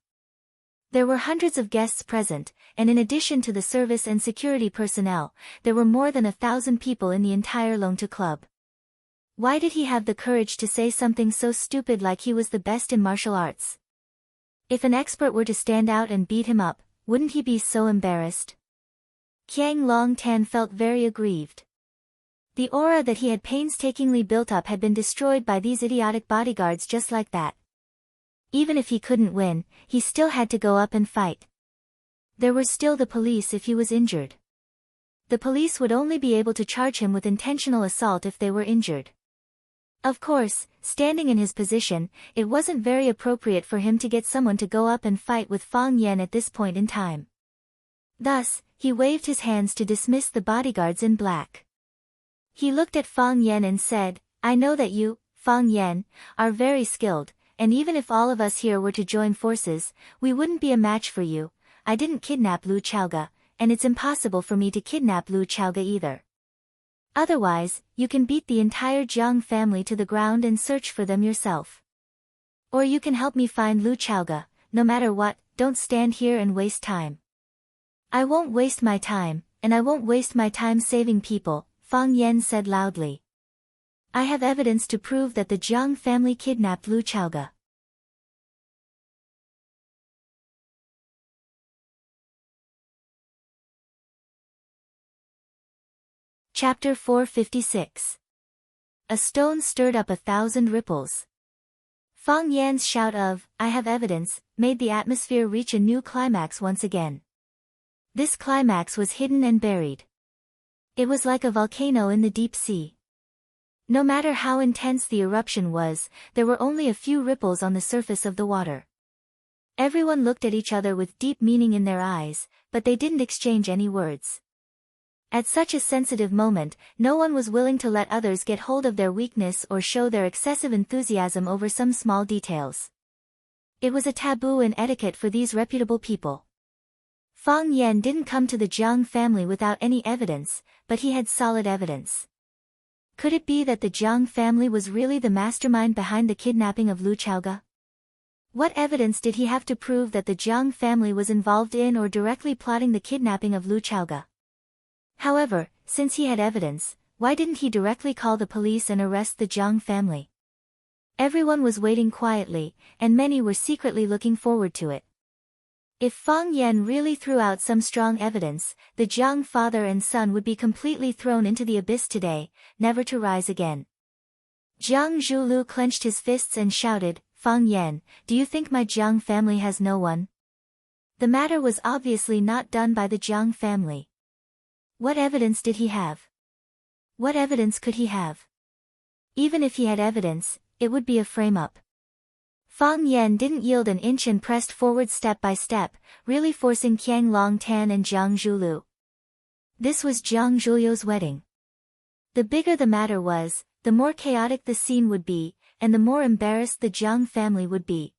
There were hundreds of guests present, and in addition to the service and security personnel, there were more than 1,000 people in the entire Longtu Club. Why did he have the courage to say something so stupid like he was the best in martial arts? If an expert were to stand out and beat him up, wouldn't he be so embarrassed? Qiang Longtan felt very aggrieved. The aura that he had painstakingly built up had been destroyed by these idiotic bodyguards just like that. Even if he couldn't win, he still had to go up and fight. There were still the police if he was injured. The police would only be able to charge him with intentional assault if they were injured. Of course, standing in his position, it wasn't very appropriate for him to get someone to go up and fight with Fang Yan at this point in time. Thus, he waved his hands to dismiss the bodyguards in black. He looked at Fang Yan and said, I know that you, Fang Yan, are very skilled, and even if all of us here were to join forces, we wouldn't be a match for you. I didn't kidnap Lu Chaoga, and it's impossible for me to kidnap Lu Chaoga either. Otherwise, you can beat the entire Jiang family to the ground and search for them yourself. Or you can help me find Lu Chaoga. No matter what, don't stand here and waste time. I won't waste my time, and I won't waste my time saving people, Fang Yan said loudly. I have evidence to prove that the Jiang family kidnapped Lu Chaoga. Chapter 456. A stone stirred up 1,000 ripples. Fang Yan's shout of, I have evidence, made the atmosphere reach a new climax once again. This climax was hidden and buried. It was like a volcano in the deep sea. No matter how intense the eruption was, there were only a few ripples on the surface of the water. Everyone looked at each other with deep meaning in their eyes, but they didn't exchange any words. At such a sensitive moment, no one was willing to let others get hold of their weakness or show their excessive enthusiasm over some small details. It was a taboo and etiquette for these reputable people. Fang Yan didn't come to the Jiang family without any evidence, but he had solid evidence. Could it be that the Jiang family was really the mastermind behind the kidnapping of Lu Chaoga? What evidence did he have to prove that the Jiang family was involved in or directly plotting the kidnapping of Lu Chaoga? However, since he had evidence, why didn't he directly call the police and arrest the Jiang family? Everyone was waiting quietly, and many were secretly looking forward to it. If Fang Yan really threw out some strong evidence, the Jiang father and son would be completely thrown into the abyss today, never to rise again. Jiang Zhulu clenched his fists and shouted, Fang Yan, do you think my Jiang family has no one? The matter was obviously not done by the Jiang family. What evidence did he have? What evidence could he have? Even if he had evidence, it would be a frame-up. Fang Yan didn't yield an inch and pressed forward step by step, really forcing Qiang Longtan and Jiang Zhulu. This was Jiang Zhulio's wedding. The bigger the matter was, the more chaotic the scene would be, and the more embarrassed the Jiang family would be.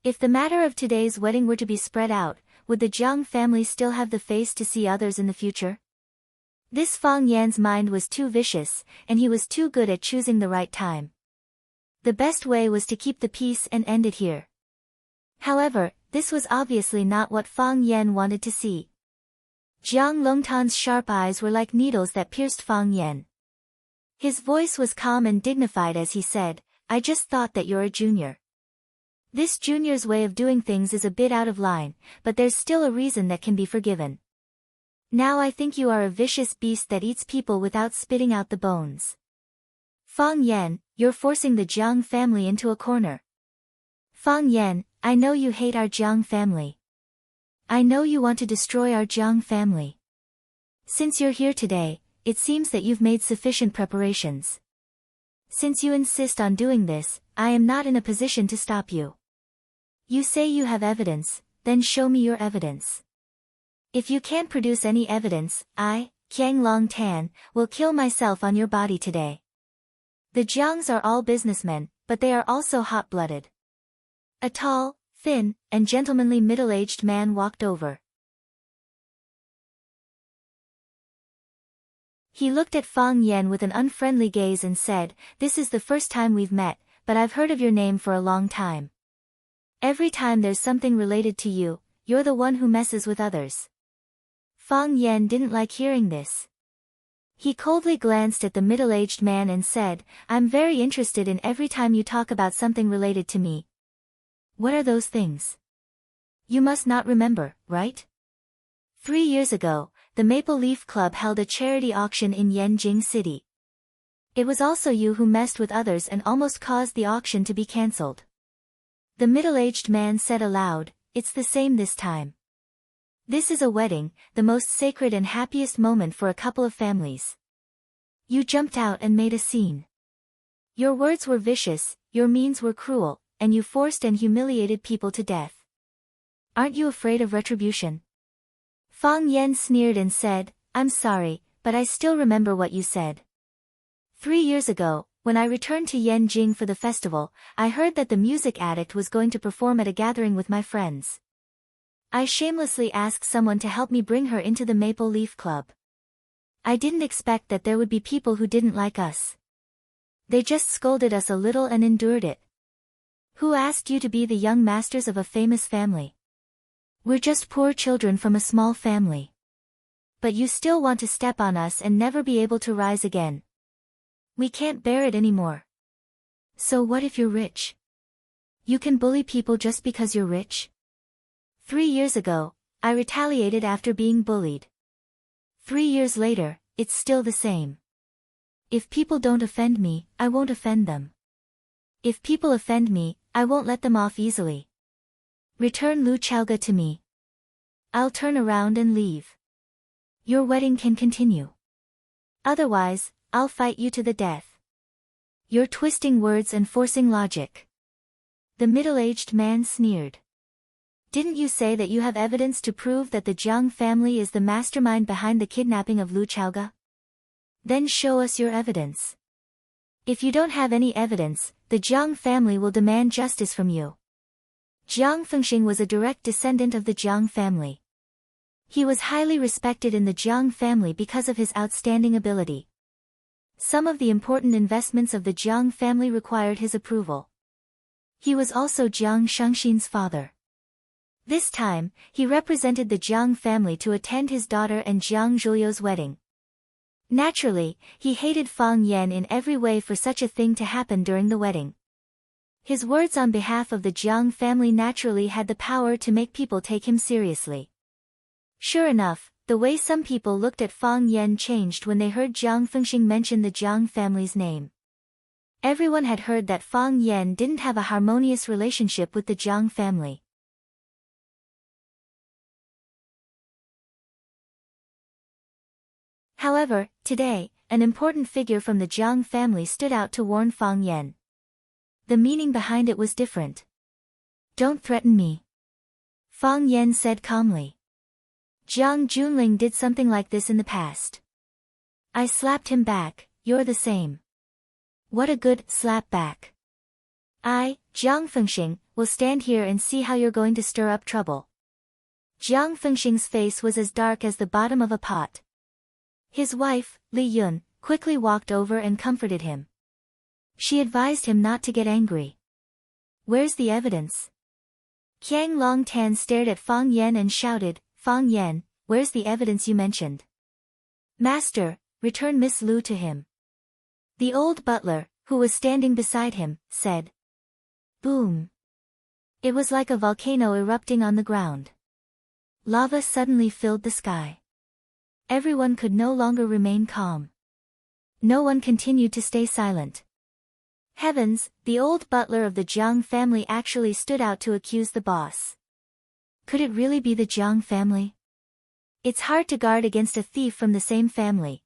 If the matter of today's wedding were to be spread out, would the Jiang family still have the face to see others in the future? This Fang Yan's mind was too vicious, and he was too good at choosing the right time. The best way was to keep the peace and end it here. However, this was obviously not what Fang Yan wanted to see. Jiang Longtan's sharp eyes were like needles that pierced Fang Yan. His voice was calm and dignified as he said, I just thought that you're a junior. This junior's way of doing things is a bit out of line, but there's still a reason that can be forgiven. Now I think you are a vicious beast that eats people without spitting out the bones. Fang Yan, you're forcing the Jiang family into a corner. Fang Yan, I know you hate our Jiang family. I know you want to destroy our Jiang family. Since you're here today, it seems that you've made sufficient preparations. Since you insist on doing this, I am not in a position to stop you. You say you have evidence, then show me your evidence. If you can't produce any evidence, I, Qiang Longtan, will kill myself on your body today. The Jiangs are all businessmen, but they are also hot-blooded. A tall, thin, and gentlemanly middle-aged man walked over. He looked at Fang Yan with an unfriendly gaze and said, This is the first time we've met, but I've heard of your name for a long time. Every time there's something related to you, you're the one who messes with others. Fang Yan didn't like hearing this. He coldly glanced at the middle-aged man and said, I'm very interested in every time you talk about something related to me. What are those things? You must not remember, right? 3 years ago, the Maple Leaf Club held a charity auction in Yanjing City. It was also you who messed with others and almost caused the auction to be cancelled. The middle-aged man said aloud, It's the same this time. This is a wedding, the most sacred and happiest moment for a couple of families. You jumped out and made a scene. Your words were vicious, your means were cruel, and you forced and humiliated people to death. Aren't you afraid of retribution? Fang Yan sneered and said, I'm sorry, but I still remember what you said. 3 years ago, when I returned to Yanjing for the festival, I heard that the music addict was going to perform at a gathering with my friends. I shamelessly asked someone to help me bring her into the Maple Leaf Club. I didn't expect that there would be people who didn't like us. They just scolded us a little and endured it. Who asked you to be the young masters of a famous family? We're just poor children from a small family. But you still want to step on us and never be able to rise again. We can't bear it anymore. So what if you're rich? You can bully people just because you're rich? 3 years ago, I retaliated after being bullied. 3 years later, it's still the same. If people don't offend me, I won't offend them. If people offend me, I won't let them off easily. Return Lu Chaoga to me. I'll turn around and leave. Your wedding can continue. Otherwise, I'll fight you to the death. You're twisting words and forcing logic. The middle-aged man sneered. Didn't you say that you have evidence to prove that the Jiang family is the mastermind behind the kidnapping of Lu Chaoga? Then show us your evidence. If you don't have any evidence, the Jiang family will demand justice from you. Jiang Fengxing was a direct descendant of the Jiang family. He was highly respected in the Jiang family because of his outstanding ability. Some of the important investments of the Jiang family required his approval. He was also Jiang Shangxin's father. This time, he represented the Jiang family to attend his daughter and Jiang Zhuliu's wedding. Naturally, he hated Fang Yan in every way for such a thing to happen during the wedding. His words on behalf of the Jiang family naturally had the power to make people take him seriously. Sure enough, the way some people looked at Fang Yan changed when they heard Jiang Fengxing mention the Jiang family's name. Everyone had heard that Fang Yan didn't have a harmonious relationship with the Jiang family. However, today, an important figure from the Jiang family stood out to warn Fang Yan. The meaning behind it was different. Don't threaten me. Fang Yan said calmly. Jiang Junling did something like this in the past. I slapped him back, you're the same. What a good slap back. I, Jiang Fengxing, will stand here and see how you're going to stir up trouble. Jiang Fengxing's face was as dark as the bottom of a pot. His wife, Li Yun, quickly walked over and comforted him. She advised him not to get angry. Where's the evidence? Qiang Longtan stared at Fang Yan and shouted, Fang Yan, where's the evidence you mentioned? Master, return Miss Lu to him. The old butler, who was standing beside him, said. Boom. It was like a volcano erupting on the ground. Lava suddenly filled the sky. Everyone could no longer remain calm. No one continued to stay silent. Heavens, the old butler of the Jiang family actually stood out to accuse the boss. Could it really be the Jiang family? It's hard to guard against a thief from the same family.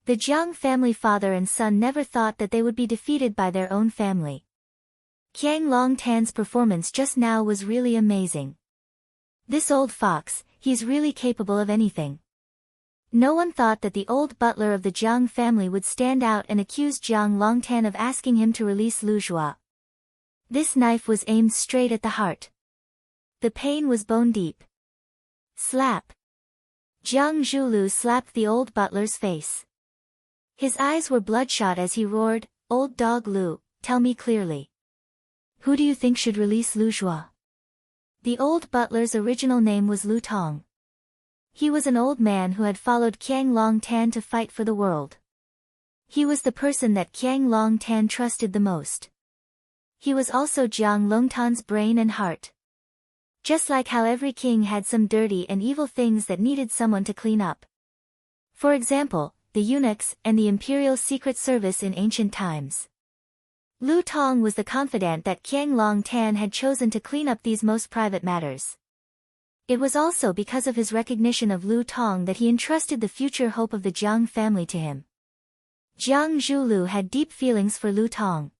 The Jiang family father and son never thought that they would be defeated by their own family. Qiang Longtan's performance just now was really amazing. This old fox, he's really capable of anything. No one thought that the old butler of the Jiang family would stand out and accuse Jiang Longtan of asking him to release Lu Zhua. This knife was aimed straight at the heart. The pain was bone deep. Slap. Jiang Zhulu slapped the old butler's face. His eyes were bloodshot as he roared, Old dog Lu, tell me clearly. Who do you think should release Lu Zhua? The old butler's original name was Lu Tong. He was an old man who had followed Qiang Longtan to fight for the world. He was the person that Qiang Longtan trusted the most. He was also Jiang Longtan's brain and heart. Just like how every king had some dirty and evil things that needed someone to clean up. For example, the eunuchs and the imperial secret service in ancient times. Lu Tong was the confidant that Qiang Longtan had chosen to clean up these most private matters. It was also because of his recognition of Lu Tong that he entrusted the future hope of the Jiang family to him. Jiang Zhulu had deep feelings for Lu Tong.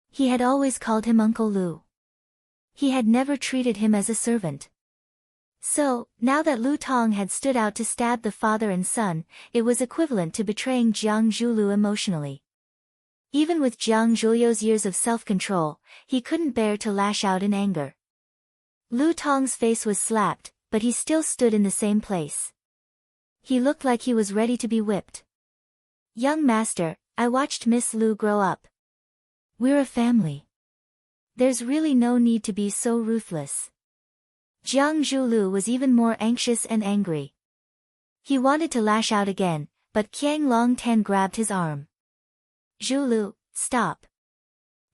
He had always called him Uncle Lu. He had never treated him as a servant. So, now that Lu Tong had stood out to stab the father and son, it was equivalent to betraying Jiang Zhulu emotionally. Even with Jiang Zhulu's years of self-control, he couldn't bear to lash out in anger. Lu Tong's face was slapped, but he still stood in the same place. He looked like he was ready to be whipped. "Young master, I watched Miss Lu grow up. We're a family. There's really no need to be so ruthless." Jiang Zhulu was even more anxious and angry. He wanted to lash out again, but Qiang Longtan grabbed his arm. "Zhulu, stop,"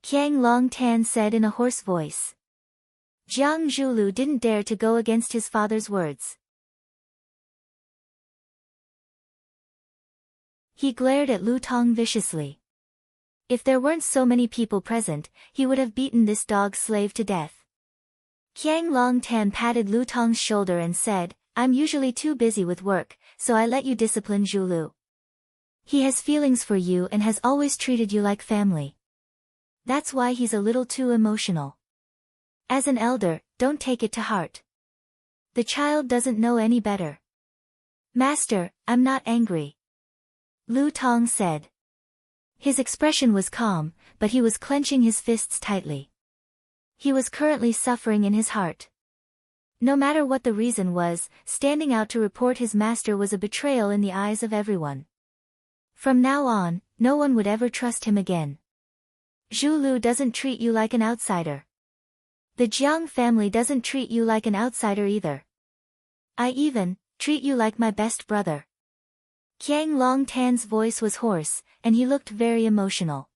Qiang Longtan said in a hoarse voice. Jiang Zhulu didn't dare to go against his father's words. He glared at Lu Tong viciously. If there weren't so many people present, he would have beaten this dog slave to death. Qiang Longtan patted Lu Tong's shoulder and said, "I'm usually too busy with work, so I let you discipline Zhulu. He has feelings for you and has always treated you like family. That's why he's a little too emotional. As an elder, don't take it to heart. The child doesn't know any better." "Master, I'm not angry," Lu Tong said. His expression was calm, but he was clenching his fists tightly. He was currently suffering in his heart. No matter what the reason was, standing out to report his master was a betrayal in the eyes of everyone. From now on, no one would ever trust him again. "Zhulu doesn't treat you like an outsider. The Jiang family doesn't treat you like an outsider either. I even treat you like my best brother." Qiang Longtan's voice was hoarse, and he looked very emotional.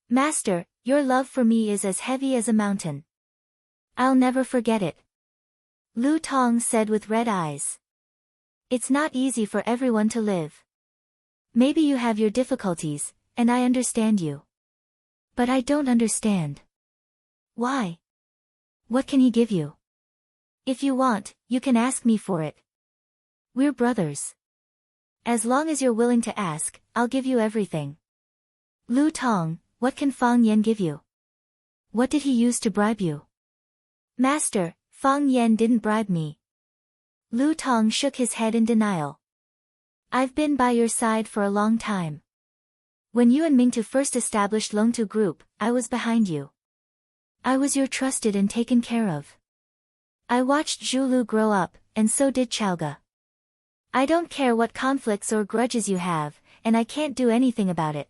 "Master, your love for me is as heavy as a mountain. I'll never forget it," Lu Tong said with red eyes. "It's not easy for everyone to live. Maybe you have your difficulties, and I understand you. But I don't understand. Why? What can he give you? If you want, you can ask me for it. We're brothers. As long as you're willing to ask, I'll give you everything." "Lu Tong, what can Fang Yan give you? What did he use to bribe you?" "Master, Fang Yan didn't bribe me." Lu Tong shook his head in denial. "I've been by your side for a long time. When you and Mingtu first established Longtu Group, I was behind you. I was your trusted and taken care of. I watched Zhulu grow up, and so did Chaoga. I don't care what conflicts or grudges you have, and I can't do anything about it.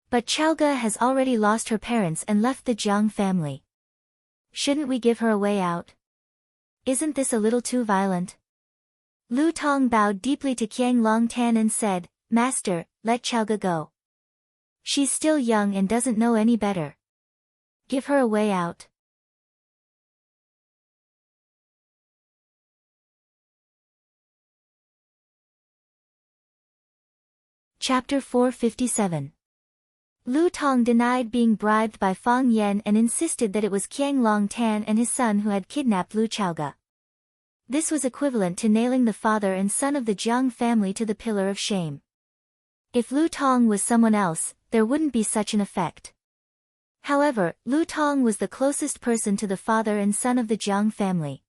But Chaoga has already lost her parents and left the Jiang family. Shouldn't we give her a way out? Isn't this a little too violent?" Lu Tong bowed deeply to Qiang Longtan and said, "Master, let Chaoga go. She's still young and doesn't know any better. Give her a way out." Chapter 457. Lu Tong denied being bribed by Fang Yan and insisted that it was Qiang Longtan and his son who had kidnapped Lu Chaoga. This was equivalent to nailing the father and son of the Jiang family to the pillar of shame. If Lu Tong was someone else, there wouldn't be such an effect. However, Lu Tong was the closest person to the father and son of the Jiang family.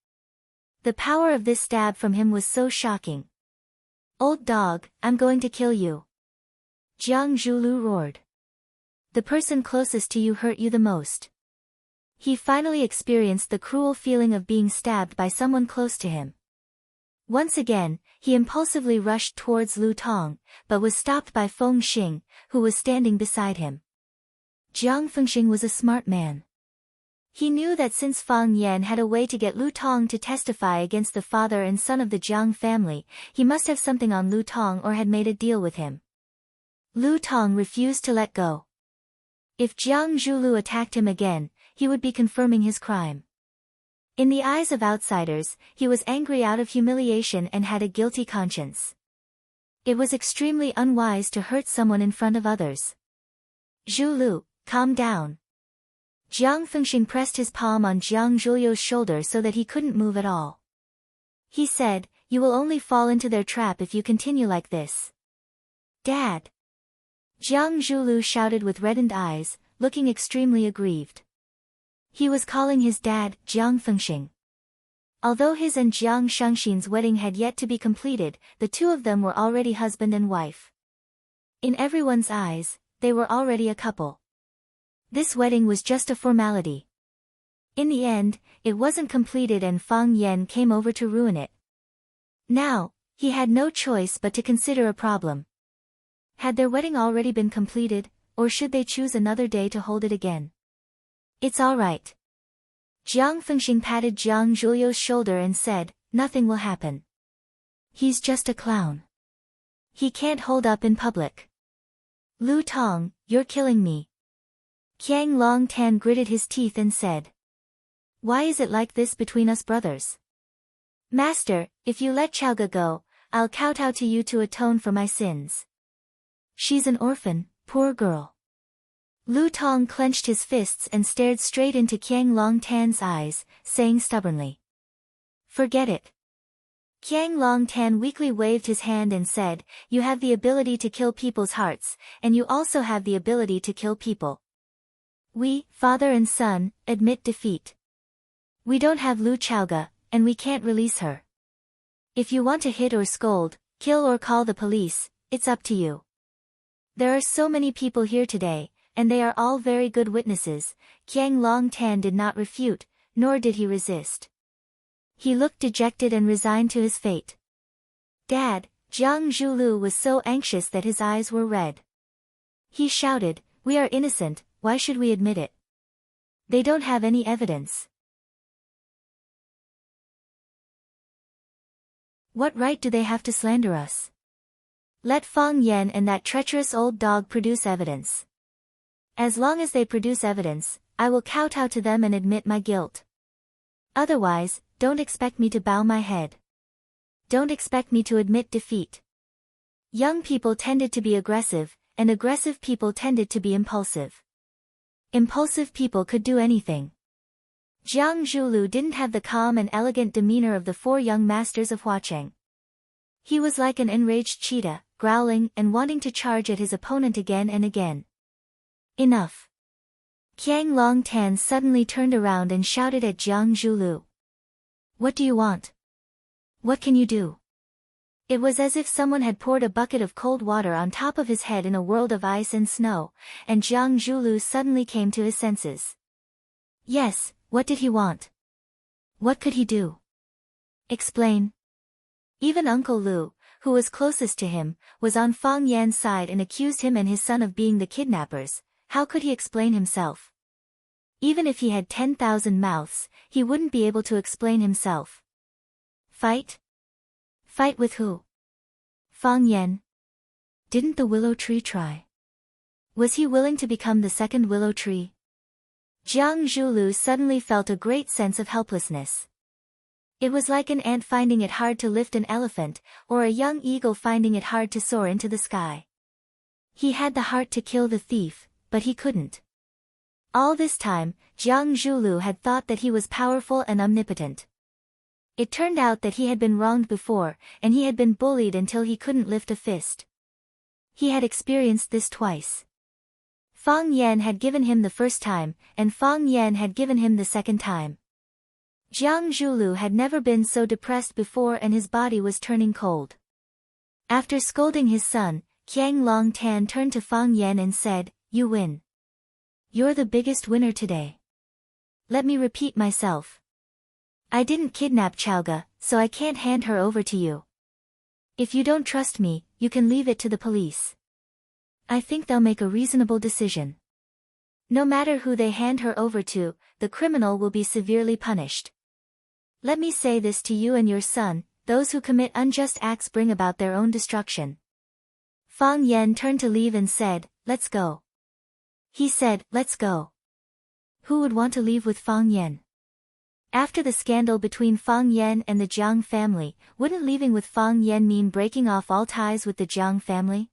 The power of this stab from him was so shocking. "Old dog, I'm going to kill you," Jiang Zhulu roared. "The person closest to you hurt you the most." He finally experienced the cruel feeling of being stabbed by someone close to him. Once again, he impulsively rushed towards Lu Tong, but was stopped by Feng Xing, who was standing beside him. Jiang Fengxing was a smart man. He knew that since Fang Yan had a way to get Lu Tong to testify against the father and son of the Jiang family, he must have something on Lu Tong or had made a deal with him. Lu Tong refused to let go. If Jiang Zhulu attacked him again, he would be confirming his crime. In the eyes of outsiders, he was angry out of humiliation and had a guilty conscience. It was extremely unwise to hurt someone in front of others. "Zhulu, calm down." Jiang Fengxing pressed his palm on Jiang Zhulu's shoulder so that he couldn't move at all. He said, "You will only fall into their trap if you continue like this." "Dad." Jiang Zhulu shouted with reddened eyes, looking extremely aggrieved. He was calling his dad, Jiang Fengxing. Although his and Jiang Shengxin's wedding had yet to be completed, the two of them were already husband and wife. In everyone's eyes, they were already a couple. This wedding was just a formality. In the end, it wasn't completed and Fang Yan came over to ruin it. Now, he had no choice but to consider a problem. Had their wedding already been completed, or should they choose another day to hold it again? It's all right. Jiang Fengxing patted Jiang Zhulio's shoulder and said, nothing will happen. He's just a clown. He can't hold up in public. Lu Tong, you're killing me. Qiang Long Tan gritted his teeth and said. Why is it like this between us brothers? Master, if you let Chaoga go, I'll kowtow to you to atone for my sins. She's an orphan, poor girl. Lu Tong clenched his fists and stared straight into Qiang Long Tan's eyes, saying stubbornly. Forget it. Qiang Long Tan weakly waved his hand and said, you have the ability to kill people's hearts, and you also have the ability to kill people. We, father and son, admit defeat. We don't have Lu Chaoga, and we can't release her. If you want to hit or scold, kill or call the police, it's up to you. There are so many people here today, and they are all very good witnesses. Qiang Long Tan did not refute, nor did he resist. He looked dejected and resigned to his fate. Dad, Jiang Zhulu was so anxious that his eyes were red. He shouted, we are innocent, why should we admit it? They don't have any evidence. What right do they have to slander us? Let Fang Yan and that treacherous old dog produce evidence. As long as they produce evidence, I will kowtow to them and admit my guilt. Otherwise, don't expect me to bow my head. Don't expect me to admit defeat. Young people tended to be aggressive, and aggressive people tended to be impulsive. Impulsive people could do anything. Jiang Zhulu didn't have the calm and elegant demeanor of the four young masters of Huacheng. He was like an enraged cheetah, growling and wanting to charge at his opponent again and again. Enough. Qiang Long Tan suddenly turned around and shouted at Jiang Zhulu. What do you want? What can you do? It was as if someone had poured a bucket of cold water on top of his head in a world of ice and snow, and Jiang Zhulu suddenly came to his senses. Yes, what did he want? What could he do? Explain. Even Uncle Lu, who was closest to him, was on Fang Yan's side and accused him and his son of being the kidnappers. How could he explain himself? Even if he had 10,000 mouths, he wouldn't be able to explain himself. Fight? Fight with who? Fang Yan? Didn't the willow tree try? Was he willing to become the second willow tree? Jiang Zhulu suddenly felt a great sense of helplessness. It was like an ant finding it hard to lift an elephant, or a young eagle finding it hard to soar into the sky. He had the heart to kill the thief, but he couldn't. All this time, Jiang Zhulu had thought that he was powerful and omnipotent. It turned out that he had been wronged before, and he had been bullied until he couldn't lift a fist. He had experienced this twice. Fang Yan had given him the first time, and Fang Yan had given him the second time. Jiang Zhulu had never been so depressed before and his body was turning cold. After scolding his son, Qiang Long Tan turned to Fang Yan and said, you win. You're the biggest winner today. Let me repeat myself. I didn't kidnap Chaoga, so I can't hand her over to you. If you don't trust me, you can leave it to the police. I think they'll make a reasonable decision. No matter who they hand her over to, the criminal will be severely punished. Let me say this to you and your son, those who commit unjust acts bring about their own destruction. Fang Yan turned to leave and said, let's go. He said, let's go. Who would want to leave with Fang Yan? After the scandal between Fang Yan and the Jiang family, wouldn't leaving with Fang Yan mean breaking off all ties with the Jiang family?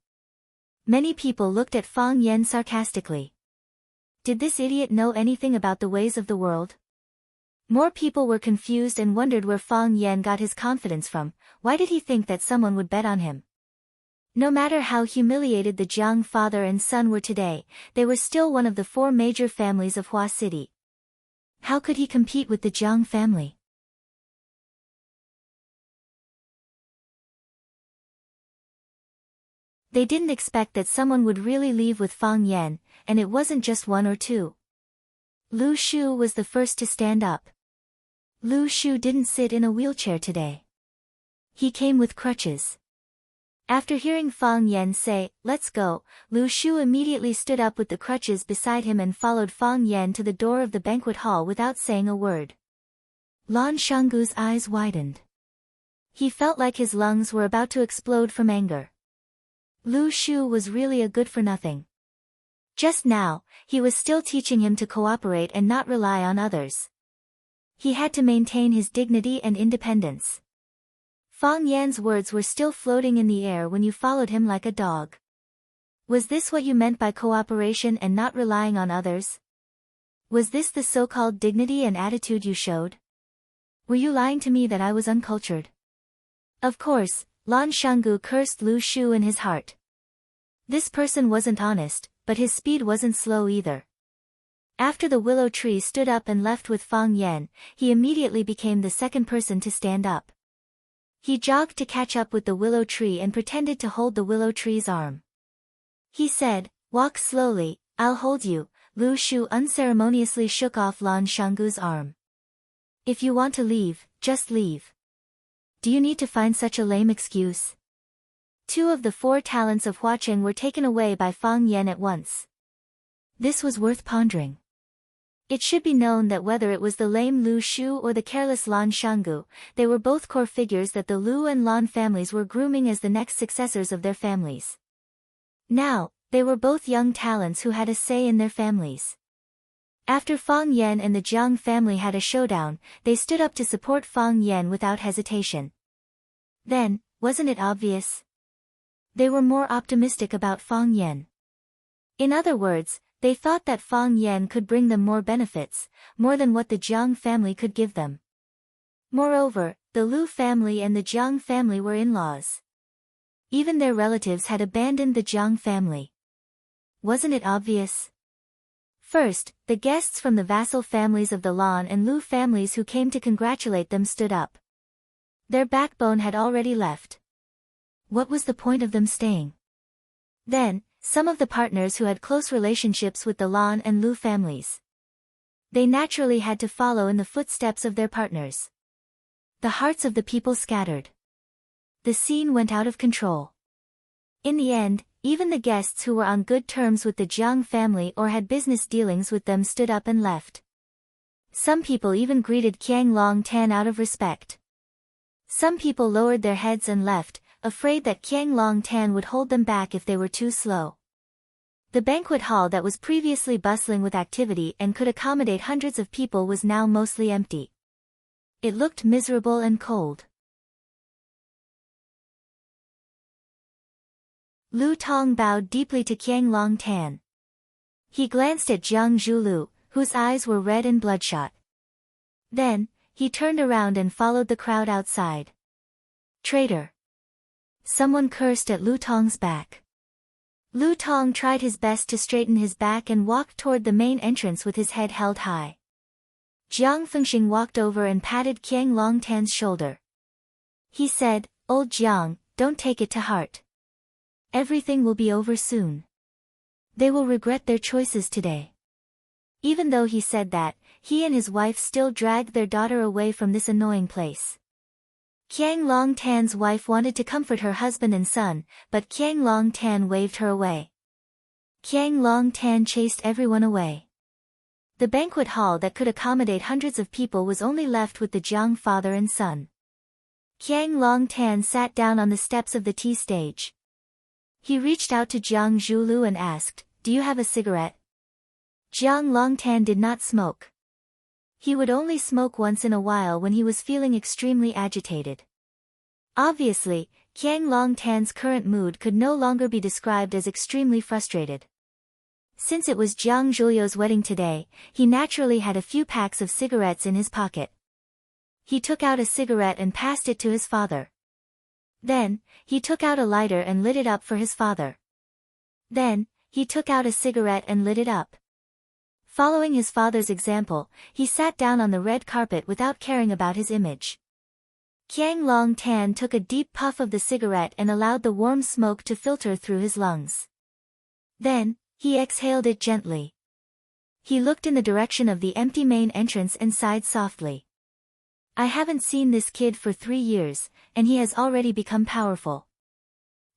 Many people looked at Fang Yan sarcastically. Did this idiot know anything about the ways of the world? More people were confused and wondered where Fang Yan got his confidence from. Why did he think that someone would bet on him? No matter how humiliated the Jiang father and son were today, they were still one of the 4 major families of Hua City. How could he compete with the Jiang family? They didn't expect that someone would really leave with Fang Yan, and it wasn't just 1 or 2. Lu Shu was the first to stand up. Lu Shu didn't sit in a wheelchair today. He came with crutches. After hearing Fang Yan say, "Let's go," Lu Shu immediately stood up with the crutches beside him and followed Fang Yan to the door of the banquet hall without saying a word. Lan Shanggu's eyes widened. He felt like his lungs were about to explode from anger. Lu Shu was really a good-for-nothing. Just now, he was still teaching him to cooperate and not rely on others. He had to maintain his dignity and independence. Fang Yan's words were still floating in the air when you followed him like a dog. Was this what you meant by cooperation and not relying on others? Was this the so-called dignity and attitude you showed? Were you lying to me that I was uncultured? Of course, Lan Shanggu cursed Lu Shu in his heart. This person wasn't honest, but his speed wasn't slow either. After the willow tree stood up and left with Fang Yan, he immediately became the second person to stand up. He jogged to catch up with the willow tree and pretended to hold the willow tree's arm. He said, "Walk slowly, I'll hold you." Lu Shu unceremoniously shook off Lan Shanggu's arm. "If you want to leave, just leave. Do you need to find such a lame excuse?" 2 of the 4 talents of Huacheng were taken away by Fang Yan at once. This was worth pondering. It should be known that whether it was the lame Lu Shu or the careless Lan Shanggu, they were both core figures that the Lu and Lan families were grooming as the next successors of their families. Now, they were both young talents who had a say in their families. After Fang Yan and the Jiang family had a showdown, they stood up to support Fang Yan without hesitation. Then, wasn't it obvious? They were more optimistic about Fang Yan. In other words, they thought that Fang Yan could bring them more benefits, more than what the Jiang family could give them. Moreover, the Lu family and the Jiang family were in-laws. Even their relatives had abandoned the Jiang family. Wasn't it obvious? First, the guests from the vassal families of the Lan and Lu families who came to congratulate them stood up. Their backbone had already left. What was the point of them staying? Then, some of the partners who had close relationships with the Lan and Lu families. They naturally had to follow in the footsteps of their partners. The hearts of the people scattered. The scene went out of control. In the end, even the guests who were on good terms with the Jiang family or had business dealings with them stood up and left. Some people even greeted Qiang Long Tan out of respect. Some people lowered their heads and left, afraid that Qiang Long Tan would hold them back if they were too slow. The banquet hall that was previously bustling with activity and could accommodate hundreds of people was now mostly empty. It looked miserable and cold. Lu Tong bowed deeply to Qiang Long Tan. He glanced at Jiang Zhulu, whose eyes were red and bloodshot. Then, he turned around and followed the crowd outside. Traitor! Someone cursed at Lu Tong's back. Lu Tong tried his best to straighten his back and walked toward the main entrance with his head held high. Jiang Fengxing walked over and patted Qiang Long Tan's shoulder. He said, "Old Jiang, don't take it to heart. Everything will be over soon. They will regret their choices today." Even though he said that, he and his wife still dragged their daughter away from this annoying place. Qiang Long Tan's wife wanted to comfort her husband and son, but Qiang Long Tan waved her away. Qiang Long Tan chased everyone away. The banquet hall that could accommodate hundreds of people was only left with the Jiang father and son. Qiang Long Tan sat down on the steps of the tea stage. He reached out to Jiang Zhulu and asked, "Do you have a cigarette?" Jiang Long Tan did not smoke. He would only smoke once in a while when he was feeling extremely agitated. Obviously, Qiang Long Tan's current mood could no longer be described as extremely frustrated. Since it was Jiang Zhulio's wedding today, he naturally had a few packs of cigarettes in his pocket. He took out a cigarette and passed it to his father. Then, he took out a lighter and lit it up for his father. Then, he took out a cigarette and lit it up. Following his father's example, he sat down on the red carpet without caring about his image. Qiang Long Tan took a deep puff of the cigarette and allowed the warm smoke to filter through his lungs. Then, he exhaled it gently. He looked in the direction of the empty main entrance and sighed softly. I haven't seen this kid for 3 years, and he has already become powerful.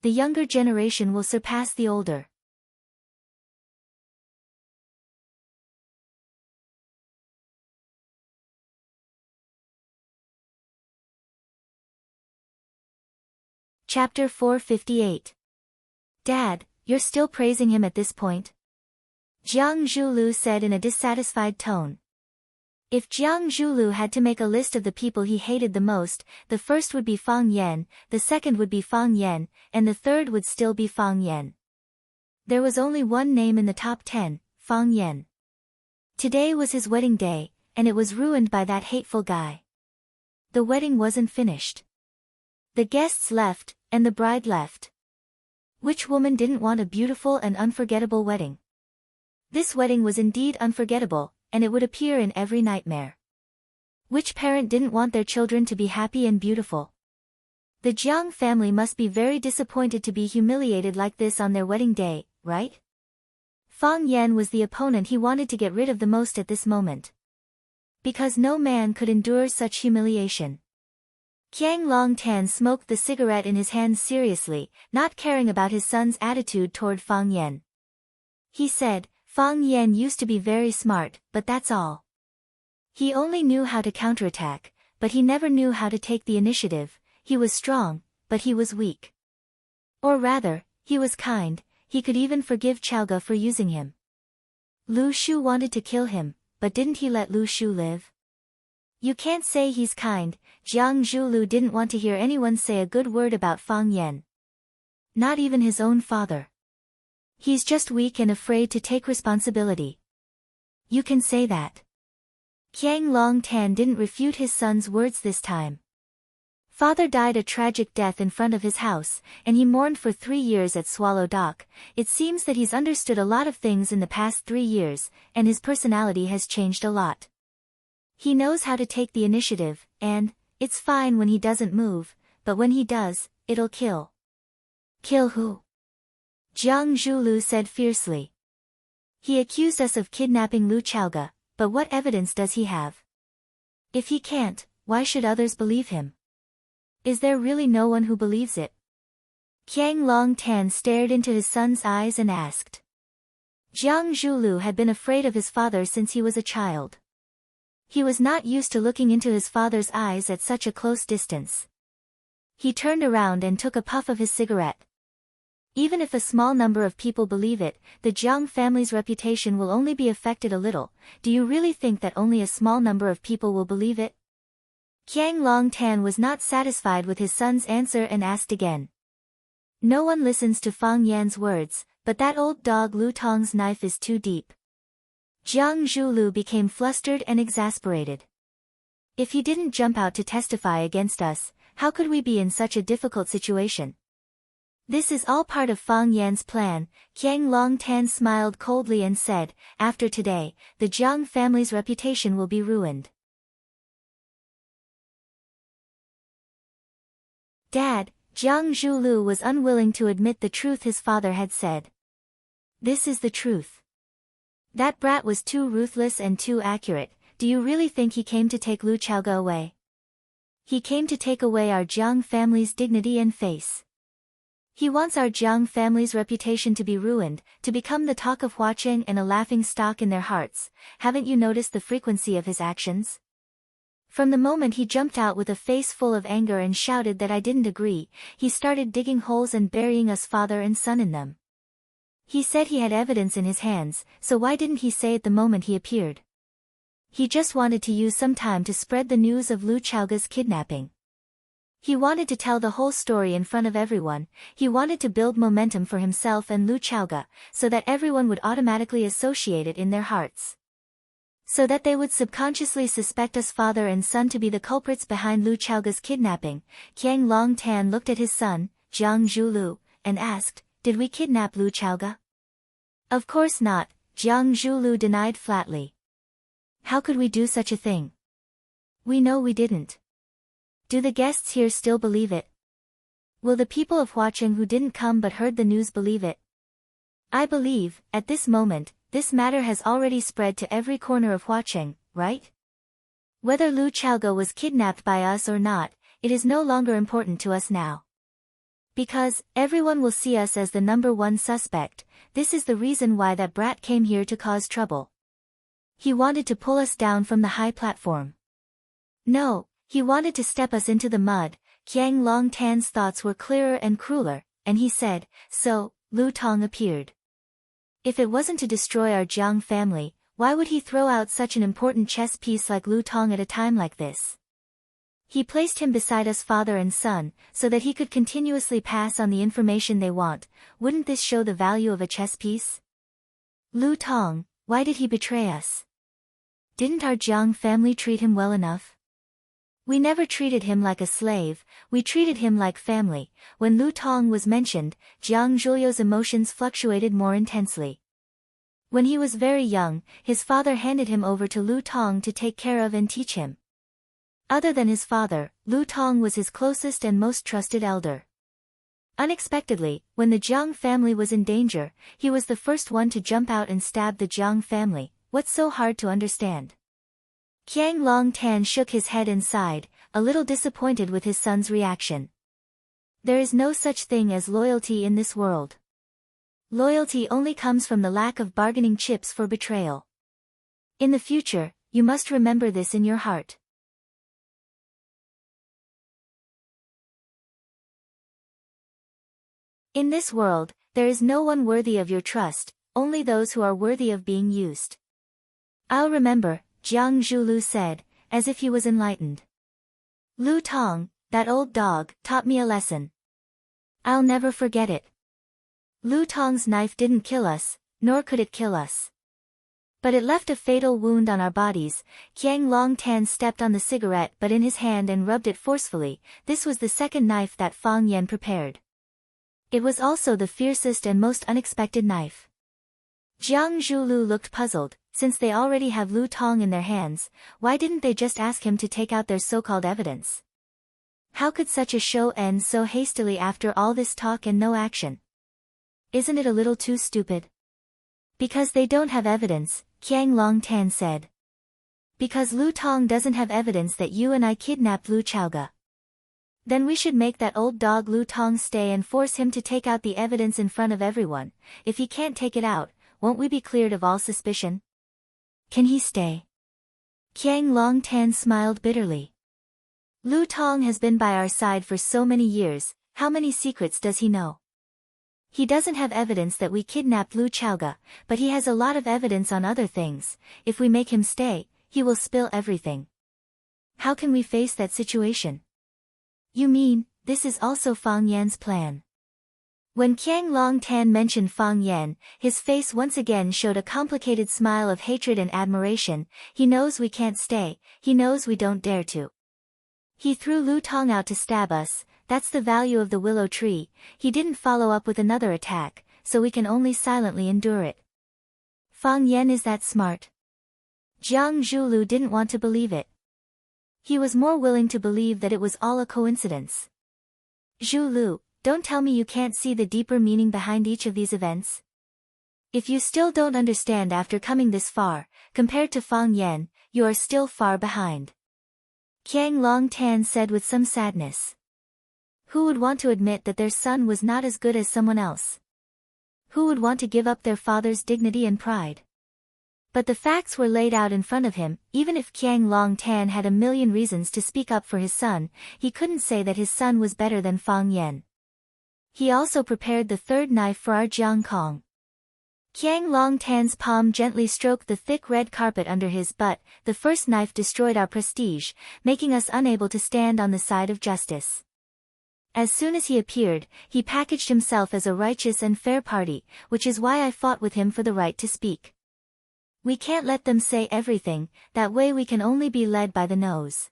The younger generation will surpass the older. Chapter 458. Dad, you're still praising him at this point? Jiang Zhulu said in a dissatisfied tone. If Jiang Zhulu had to make a list of the people he hated the most, the first would be Fang Yan, the second would be Fang Yan, and the third would still be Fang Yan. There was only one name in the top 10, Fang Yan. Today was his wedding day, and it was ruined by that hateful guy. The wedding wasn't finished. The guests left, and the bride left. Which woman didn't want a beautiful and unforgettable wedding? This wedding was indeed unforgettable, and it would appear in every nightmare. Which parent didn't want their children to be happy and beautiful? The Jiang family must be very disappointed to be humiliated like this on their wedding day, right? Fang Yan was the opponent he wanted to get rid of the most at this moment. Because no man could endure such humiliation. Qiang Long Tan smoked the cigarette in his hands seriously, not caring about his son's attitude toward Fang Yan. He said, Fang Yan used to be very smart, but that's all. He only knew how to counterattack, but he never knew how to take the initiative. He was strong, but he was weak. Or rather, he was kind, he could even forgive Chaoga for using him. Lu Shu wanted to kill him, but didn't he let Lu Shu live? You can't say he's kind. Jiang Zhulu didn't want to hear anyone say a good word about Fang Yan. Not even his own father. He's just weak and afraid to take responsibility. You can say that. Qiang Long Tan didn't refute his son's words this time. Father died a tragic death in front of his house, and he mourned for 3 years at Swallow Dock. It seems that he's understood a lot of things in the past 3 years, and his personality has changed a lot. He knows how to take the initiative, and it's fine when he doesn't move, but when he does, it'll kill. Kill who? Jiang Zhulu said fiercely. He accused us of kidnapping Lu Chaoga, but what evidence does he have? If he can't, why should others believe him? Is there really no one who believes it? Qiang Long Tan stared into his son's eyes and asked. Jiang Zhulu had been afraid of his father since he was a child. He was not used to looking into his father's eyes at such a close distance. He turned around and took a puff of his cigarette. Even if a small number of people believe it, the Jiang family's reputation will only be affected a little. Do you really think that only a small number of people will believe it? Qiang Long Tan was not satisfied with his son's answer and asked again. No one listens to Fang Yan's words, but that old dog Lu Tong's knife is too deep. Jiang Zhulu became flustered and exasperated. If he didn't jump out to testify against us, how could we be in such a difficult situation? This is all part of Fang Yan's plan. Qiang Long Tan smiled coldly and said, after today, the Jiang family's reputation will be ruined. Dad, Jiang Zhulu was unwilling to admit the truth his father had said. This is the truth. That brat was too ruthless and too accurate. Do you really think he came to take Lu Chaoga away? He came to take away our Jiang family's dignity and face. He wants our Jiang family's reputation to be ruined, to become the talk of Huaqing and a laughing stock in their hearts. Haven't you noticed the frequency of his actions? From the moment he jumped out with a face full of anger and shouted that I didn't agree, he started digging holes and burying us father and son in them. He said he had evidence in his hands, so why didn't he say it the moment he appeared? He just wanted to use some time to spread the news of Lu Chaoga's kidnapping. He wanted to tell the whole story in front of everyone. He wanted to build momentum for himself and Lu Chaoga, so that everyone would automatically associate it in their hearts. So that they would subconsciously suspect us father and son to be the culprits behind Lu Chaoga's kidnapping, Qiang Longtan looked at his son, Jiang Zhulu, and asked, "Did we kidnap Lu Chaoga?" "Of course not," Jiang Zhulu denied flatly. "How could we do such a thing? We know we didn't." "Do the guests here still believe it? Will the people of Huaqing who didn't come but heard the news believe it?" "I believe, at this moment, this matter has already spread to every corner of Huaqing, right? Whether Lu Chaoga was kidnapped by us or not, it is no longer important to us now. Because, everyone will see us as the number one suspect. This is the reason why that brat came here to cause trouble. He wanted to pull us down from the high platform. No, he wanted to step us into the mud." Qiang Longtan's thoughts were clearer and crueler, and he said, "So, Lu Tong appeared. If it wasn't to destroy our Jiang family, why would he throw out such an important chess piece like Lu Tong at a time like this? He placed him beside us father and son, so that he could continuously pass on the information they want. Wouldn't this show the value of a chess piece? Lu Tong, why did he betray us? Didn't our Jiang family treat him well enough? We never treated him like a slave, we treated him like family." When Lu Tong was mentioned, Jiang Zhuliu's emotions fluctuated more intensely. When he was very young, his father handed him over to Lu Tong to take care of and teach him. Other than his father, Lu Tong was his closest and most trusted elder. Unexpectedly, when the Jiang family was in danger, he was the first one to jump out and stab the Jiang family. What's so hard to understand? Qiang Longtan shook his head and sighed, a little disappointed with his son's reaction. There is no such thing as loyalty in this world. Loyalty only comes from the lack of bargaining chips for betrayal. In the future, you must remember this in your heart. In this world, there is no one worthy of your trust, only those who are worthy of being used. I'll remember, Jiang Zhulu said, as if he was enlightened. Lu Tong, that old dog, taught me a lesson. I'll never forget it. Lu Tong's knife didn't kill us, nor could it kill us. But it left a fatal wound on our bodies. Qiang Longtan stepped on the cigarette but in his hand and rubbed it forcefully. This was the second knife that Fang Yan prepared. It was also the fiercest and most unexpected knife. Jiang Zhulu looked puzzled. Since they already have Lu Tong in their hands, why didn't they just ask him to take out their so-called evidence? How could such a show end so hastily after all this talk and no action? Isn't it a little too stupid? Because they don't have evidence, Qiang Longtan said. Because Lu Tong doesn't have evidence that you and I kidnapped Lu Chaoga. Then we should make that old dog Lu Tong stay and force him to take out the evidence in front of everyone. If he can't take it out, won't we be cleared of all suspicion? Can he stay? Qiang Longtan smiled bitterly. Lu Tong has been by our side for so many years, how many secrets does he know? He doesn't have evidence that we kidnapped Lu Chaoga, but he has a lot of evidence on other things. If we make him stay, he will spill everything. How can we face that situation? You mean, this is also Fang Yan's plan? When Qiang Longtan mentioned Fang Yan, his face once again showed a complicated smile of hatred and admiration. He knows we can't stay, he knows we don't dare to. He threw Lu Tong out to stab us, that's the value of the willow tree. He didn't follow up with another attack, so we can only silently endure it. Fang Yan is that smart? Jiang Zhulu didn't want to believe it. He was more willing to believe that it was all a coincidence. Zhulu, don't tell me you can't see the deeper meaning behind each of these events. If you still don't understand after coming this far, compared to Fang Yan, you are still far behind. Qiang Longtan said with some sadness. Who would want to admit that their son was not as good as someone else? Who would want to give up their father's dignity and pride? But the facts were laid out in front of him. Even if Qiang Longtan had a million reasons to speak up for his son, he couldn't say that his son was better than Fang Yan. He also prepared the third knife for our Jiang Kong. Qiang Longtan's palm gently stroked the thick red carpet under his butt. The first knife destroyed our prestige, making us unable to stand on the side of justice. As soon as he appeared, he packaged himself as a righteous and fair party, which is why I fought with him for the right to speak. We can't let them say everything, that way we can only be led by the nose.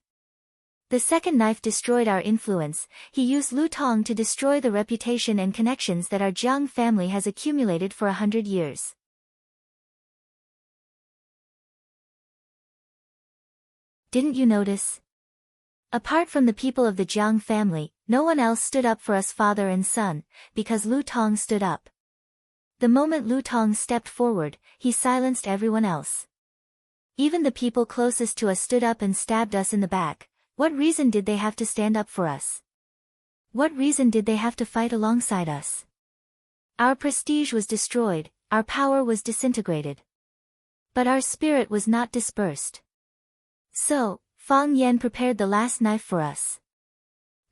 The second knife destroyed our influence. He used Lu Tong to destroy the reputation and connections that our Jiang family has accumulated for 100 years. Didn't you notice? Apart from the people of the Jiang family, no one else stood up for us father and son, because Lu Tong stood up. The moment Lu Tong stepped forward, he silenced everyone else. Even the people closest to us stood up and stabbed us in the back. What reason did they have to stand up for us? What reason did they have to fight alongside us? Our prestige was destroyed, our power was disintegrated. But our spirit was not dispersed. So, Fang Yan prepared the last knife for us.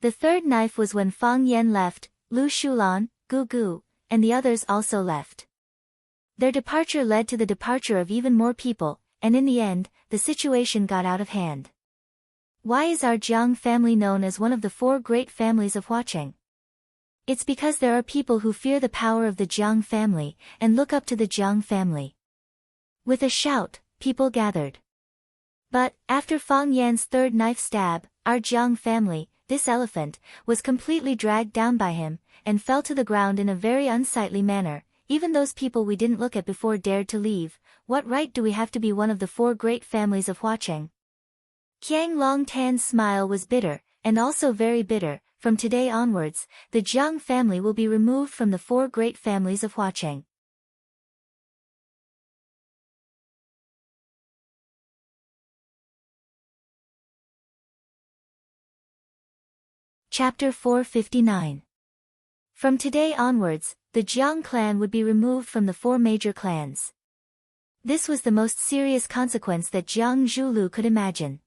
The third knife was when Fang Yan left, Lu Shulan, Gu Gu, and the others also left. Their departure led to the departure of even more people, and in the end, the situation got out of hand. Why is our Jiang family known as one of the 4 great families of Huaqing? It's because there are people who fear the power of the Jiang family, and look up to the Jiang family. With a shout, people gathered. But, after Fang Yan's third knife stab, our Jiang family, this elephant, was completely dragged down by him, and fell to the ground in a very unsightly manner. Even those people we didn't look at before dared to leave. What right do we have to be one of the 4 great families of Huaqing? Qiang Longtan's smile was bitter, and also very bitter. From today onwards, the Jiang family will be removed from the 4 great families of Huaqing. Chapter 459. From today onwards, the Jiang clan would be removed from the 4 major clans. This was the most serious consequence that Jiang Zhulu could imagine.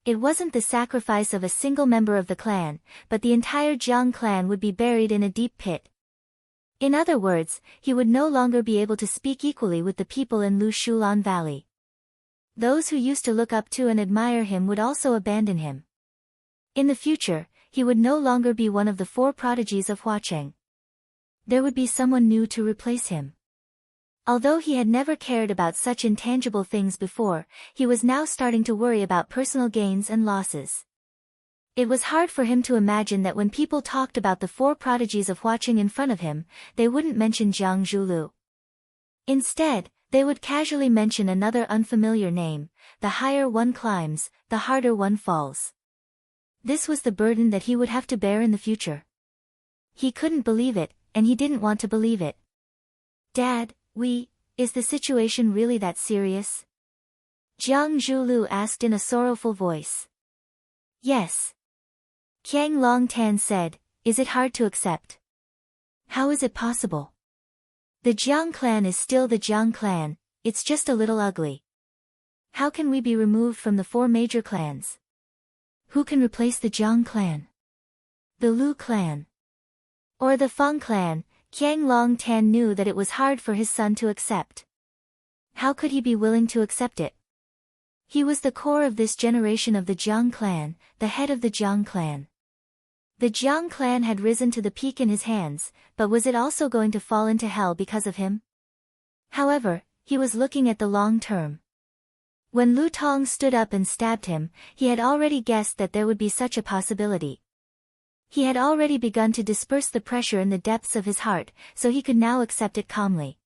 It wasn't the sacrifice of a single member of the clan, but the entire Jiang clan would be buried in a deep pit. In other words, he would no longer be able to speak equally with the people in Lu Shulan Valley. Those who used to look up to and admire him would also abandon him. In the future, he would no longer be one of the 4 prodigies of Huaqing. There would be someone new to replace him. Although he had never cared about such intangible things before, he was now starting to worry about personal gains and losses. It was hard for him to imagine that when people talked about the 4 prodigies of Huaqing in front of him, they wouldn't mention Jiang Zhulu. Instead, they would casually mention another unfamiliar name. The higher one climbs, the harder one falls. This was the burden that he would have to bear in the future. He couldn't believe it, and he didn't want to believe it. Dad, is the situation really that serious? Jiang Zhulu asked in a sorrowful voice. Yes. Qiang Longtan said, is it hard to accept? How is it possible? The Jiang clan is still the Jiang clan, it's just a little ugly. How can we be removed from the 4 major clans? Who can replace the Jiang clan? The Lu clan? Or the Fang clan? Qiang Longtan knew that it was hard for his son to accept. How could he be willing to accept it? He was the core of this generation of the Jiang clan, the head of the Jiang clan. The Jiang clan had risen to the peak in his hands, but was it also going to fall into hell because of him? However, he was looking at the long term. When Lu Tong stood up and stabbed him, he had already guessed that there would be such a possibility. He had already begun to disperse the pressure in the depths of his heart, so he could now accept it calmly.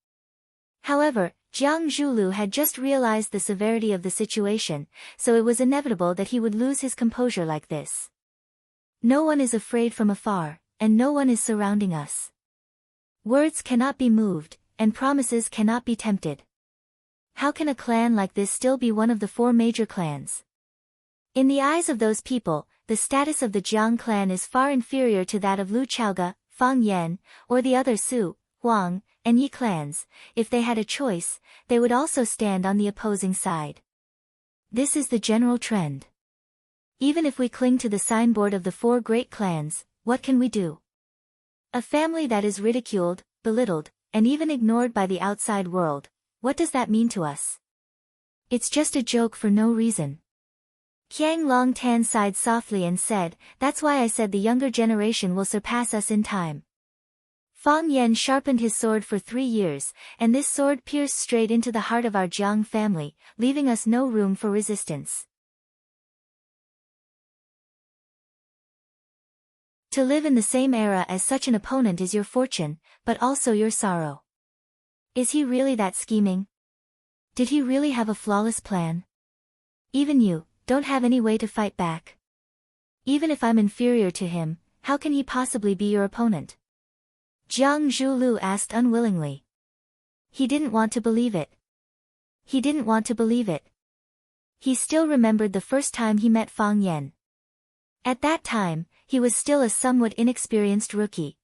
However, Jiang Zhulu had just realized the severity of the situation, so it was inevitable that he would lose his composure like this. No one is afraid from afar, and no one is surrounding us. Words cannot be moved, and promises cannot be tempted. How can a clan like this still be one of the 4 major clans? In the eyes of those people, the status of the Jiang clan is far inferior to that of Lu Chaoga, Fang Yan, or the other Su, Huang, and Yi clans. If they had a choice, they would also stand on the opposing side. This is the general trend. Even if we cling to the signboard of the 4 great clans, what can we do? A family that is ridiculed, belittled, and even ignored by the outside world, what does that mean to us? It's just a joke for no reason. Qiang Longtan sighed softly and said, that's why I said the younger generation will surpass us in time. Fang Yan sharpened his sword for 3 years, and this sword pierced straight into the heart of our Jiang family, leaving us no room for resistance. To live in the same era as such an opponent is your fortune, but also your sorrow. Is he really that scheming? Did he really have a flawless plan? Even you don't have any way to fight back. Even if I'm inferior to him, how can he possibly be your opponent? Jiang Zhulu asked unwillingly. He didn't want to believe it. He didn't want to believe it. He still remembered the first time he met Fang Yan. At that time, he was still a somewhat inexperienced rookie.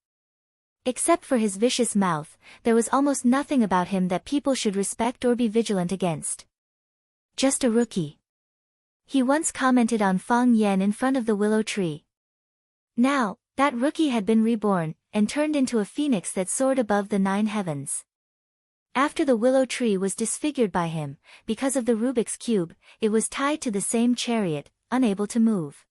Except for his vicious mouth, there was almost nothing about him that people should respect or be vigilant against. Just a rookie. He once commented on Fang Yan in front of the willow tree. Now, that rookie had been reborn, and turned into a phoenix that soared above the 9 heavens. After the willow tree was disfigured by him, because of the Rubik's Cube, it was tied to the same chariot, unable to move.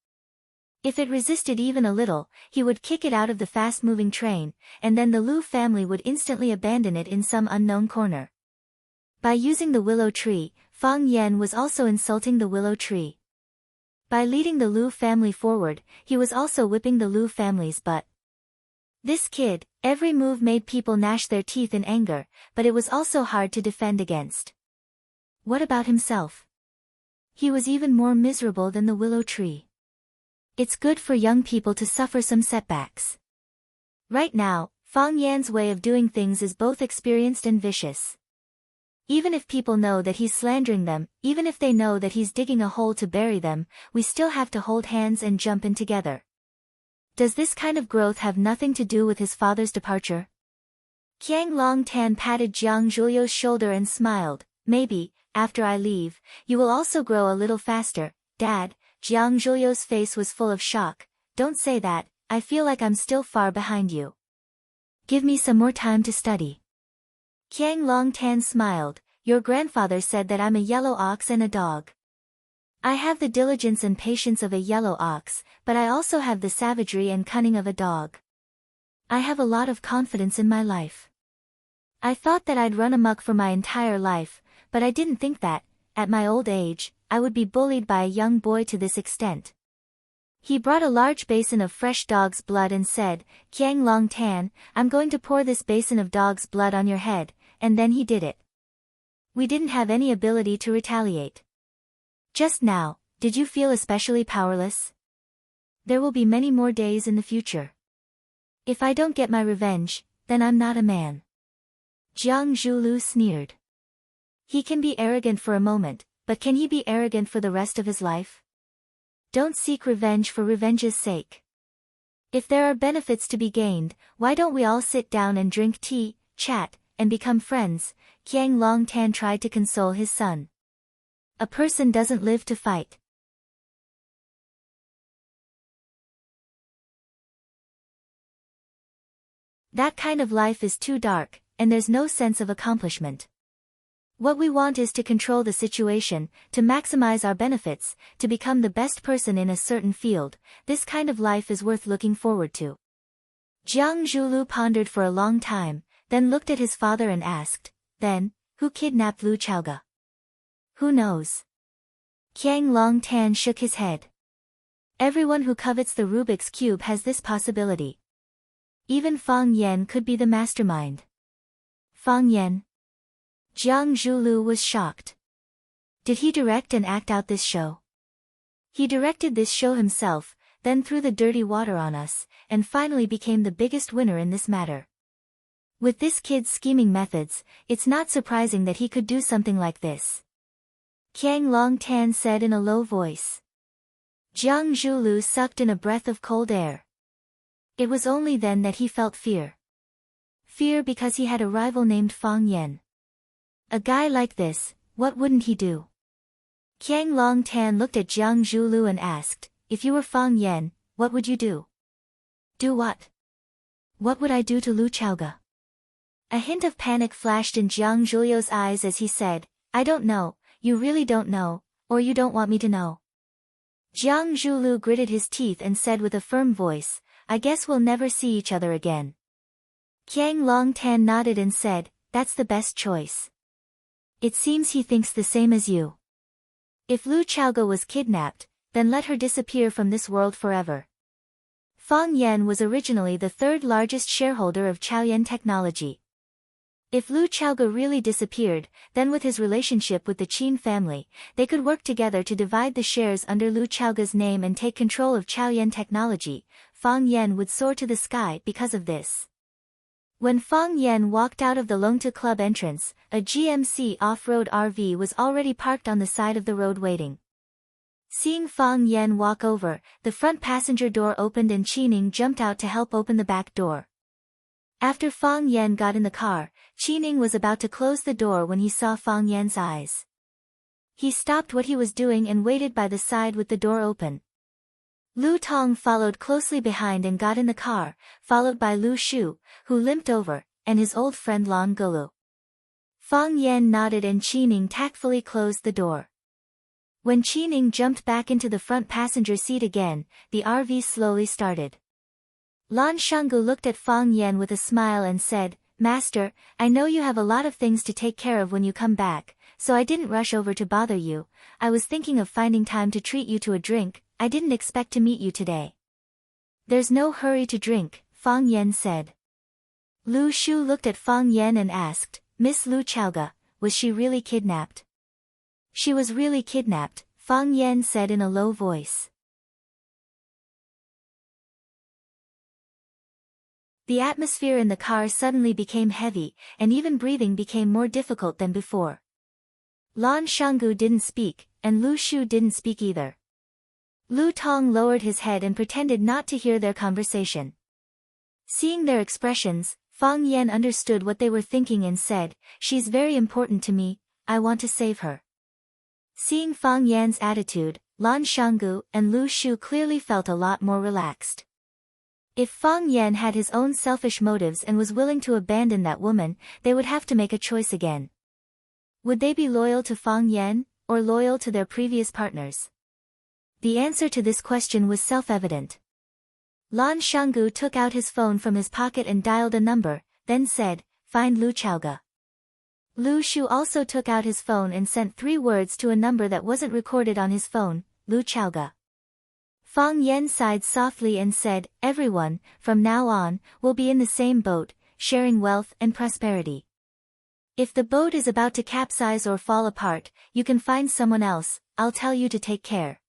If it resisted even a little, he would kick it out of the fast-moving train, and then the Lu family would instantly abandon it in some unknown corner. By using the willow tree, Fang Yan was also insulting the willow tree. By leading the Lu family forward, he was also whipping the Lu family's butt. This kid, every move made people gnash their teeth in anger, but it was also hard to defend against. What about himself? He was even more miserable than the willow tree. It's good for young people to suffer some setbacks. Right now, Fang Yan's way of doing things is both experienced and vicious. Even if people know that he's slandering them, even if they know that he's digging a hole to bury them, we still have to hold hands and jump in together. Does this kind of growth have nothing to do with his father's departure? Qiang Longtan patted Jiang Zhulio's shoulder and smiled. Maybe, after I leave, you will also grow a little faster, Dad. Jiang Zhulio's face was full of shock. Don't say that, I feel like I'm still far behind you. Give me some more time to study. Qiang Longtan smiled. Your grandfather said that I'm a yellow ox and a dog. I have the diligence and patience of a yellow ox, but I also have the savagery and cunning of a dog. I have a lot of confidence in my life. I thought that I'd run amok for my entire life, but I didn't think that, at my old age, I would be bullied by a young boy to this extent. He brought a large basin of fresh dog's blood and said, Qiang Longtan, I'm going to pour this basin of dog's blood on your head, and then he did it. We didn't have any ability to retaliate. Just now, did you feel especially powerless? There will be many more days in the future. If I don't get my revenge, then I'm not a man. Jiang Zhulu sneered. He can be arrogant for a moment, but can he be arrogant for the rest of his life? Don't seek revenge for revenge's sake. If there are benefits to be gained, why don't we all sit down and drink tea, chat, and become friends? Qiang Longtan tried to console his son. A person doesn't live to fight. That kind of life is too dark, and there's no sense of accomplishment. What we want is to control the situation, to maximize our benefits, to become the best person in a certain field. This kind of life is worth looking forward to. Jiang Zhulu pondered for a long time, then looked at his father and asked, then, who kidnapped Lu Chaoga? Who knows? Qiang Longtan shook his head. Everyone who covets the Rubik's Cube has this possibility. Even Fang Yan could be the mastermind. Fang Yan? Jiang Zhulu was shocked. Did he direct and act out this show? He directed this show himself, then threw the dirty water on us, and finally became the biggest winner in this matter. With this kid's scheming methods, it's not surprising that he could do something like this. Qiang Longtan said in a low voice. Jiang Zhulu sucked in a breath of cold air. It was only then that he felt fear. Fear because he had a rival named Fang Yan. A guy like this, what wouldn't he do? Qiang Longtan looked at Jiang Zhulu and asked, if you were Fang Yan, what would you do? Do what? What would I do to Lu Chaoga? A hint of panic flashed in Jiang Zhulio's eyes as he said, I don't know, you really don't know, or you don't want me to know. Jiang Zhulu gritted his teeth and said with a firm voice, I guess we'll never see each other again. Qiang Longtan nodded and said, "That's the best choice. It seems he thinks the same as you. If Lu Chaoge was kidnapped, then let her disappear from this world forever." Fang Yan was originally the third largest shareholder of Chaoyan Technology. If Lu Chaoge really disappeared, then with his relationship with the Qin family, they could work together to divide the shares under Lu Chaoge's name and take control of Chaoyan Technology. Fang Yan would soar to the sky because of this. When Fang Yan walked out of the Longtu Club entrance, a GMC off-road RV was already parked on the side of the road waiting. Seeing Fang Yan walk over, the front passenger door opened and Qining jumped out to help open the back door. After Fang Yan got in the car, Qining was about to close the door when he saw Fang Yan's eyes. He stopped what he was doing and waited by the side with the door open. Lu Tong followed closely behind and got in the car, followed by Lu Shu, who limped over, and his old friend Lan Golu. Fang Yan nodded and Qining tactfully closed the door. When Qining jumped back into the front passenger seat again, the RV slowly started. Lan Shanggu looked at Fang Yan with a smile and said, "Master, I know you have a lot of things to take care of when you come back, so I didn't rush over to bother you. I was thinking of finding time to treat you to a drink. I didn't expect to meet you today." "There's no hurry to drink," Fang Yan said. Lu Shu looked at Fang Yan and asked, "Miss Lu Chaoge, was she really kidnapped?" "She was really kidnapped," Fang Yan said in a low voice. The atmosphere in the car suddenly became heavy, and even breathing became more difficult than before. Lan Shanggu didn't speak, and Lu Shu didn't speak either. Lu Tong lowered his head and pretended not to hear their conversation. Seeing their expressions, Fang Yan understood what they were thinking and said, "She's very important to me, I want to save her." Seeing Fang Yan's attitude, Lan Shanggu and Lu Shu clearly felt a lot more relaxed. If Fang Yan had his own selfish motives and was willing to abandon that woman, they would have to make a choice again. Would they be loyal to Fang Yan, or loyal to their previous partners? The answer to this question was self-evident. Lan Shanggu took out his phone from his pocket and dialed a number, then said, "Find Lu Chaoge." Lu Shu also took out his phone and sent 3 words to a number that wasn't recorded on his phone, "Lu Chaoge." Fang Yan sighed softly and said, "Everyone, from now on, will be in the same boat, sharing wealth and prosperity. If the boat is about to capsize or fall apart, you can find someone else, I'll tell you to take care.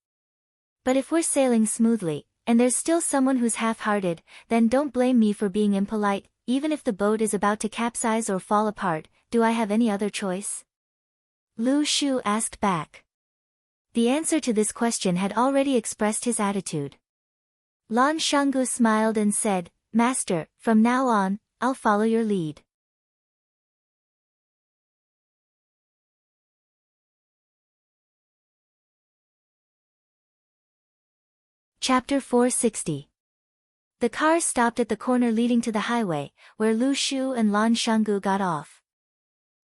But if we're sailing smoothly, and there's still someone who's half-hearted, then don't blame me for being impolite. Even if the boat is about to capsize or fall apart, do I have any other choice?" Lu Shu asked back. The answer to this question had already expressed his attitude. Lan Shanggu smiled and said, "Master, from now on, I'll follow your lead." Chapter 460. The car stopped at the corner leading to the highway, where Lu Shu and Lan Shanggu got off.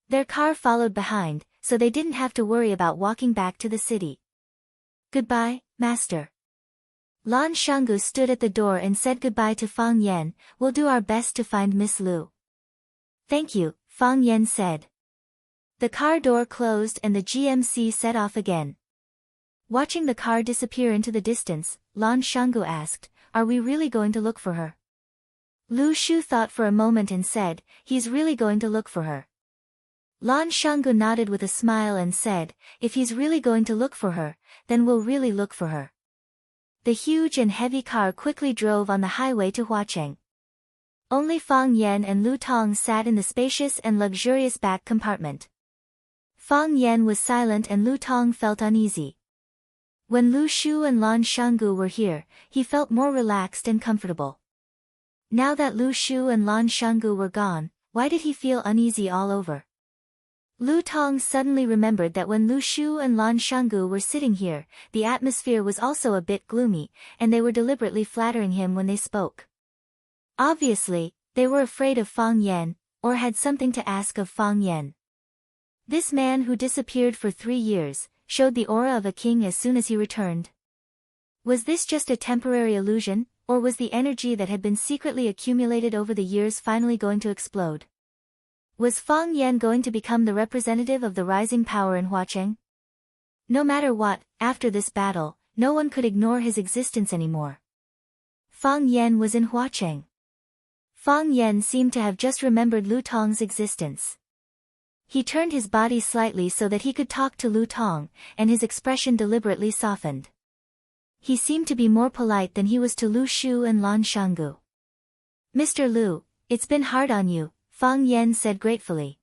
Their car followed behind, so they didn't have to worry about walking back to the city. "Goodbye, Master." Lan Shanggu stood at the door and said goodbye to Fang Yan. "We'll do our best to find Miss Lu." "Thank you," Fang Yan said. The car door closed and the GMC set off again. Watching the car disappear into the distance, Lan Shanggu asked, "Are we really going to look for her?" Lu Shu thought for a moment and said, "He's really going to look for her." Lan Shanggu nodded with a smile and said, "If he's really going to look for her, then we'll really look for her." The huge and heavy car quickly drove on the highway to Huacheng. Only Fang Yan and Lu Tong sat in the spacious and luxurious back compartment. Fang Yan was silent and Lu Tong felt uneasy. When Lu Shu and Lan Shanggu were here, he felt more relaxed and comfortable. Now that Lu Shu and Lan Shanggu were gone, why did he feel uneasy all over? Lu Tong suddenly remembered that when Lu Shu and Lan Shanggu were sitting here, the atmosphere was also a bit gloomy, and they were deliberately flattering him when they spoke. Obviously, they were afraid of Fang Yan, or had something to ask of Fang Yan. This man who disappeared for 3 years, showed the aura of a king as soon as he returned. Was this just a temporary illusion, or was the energy that had been secretly accumulated over the years finally going to explode? Was Fang Yan going to become the representative of the rising power in Huacheng? No matter what, after this battle, no one could ignore his existence anymore. Fang Yan was in Huacheng. Fang Yan seemed to have just remembered Lu Tong's existence. He turned his body slightly so that he could talk to Lu Tong, and his expression deliberately softened. He seemed to be more polite than he was to Lu Shu and Lan Shanggu. "Mr. Lu, it's been hard on you," Fang Yan said gratefully.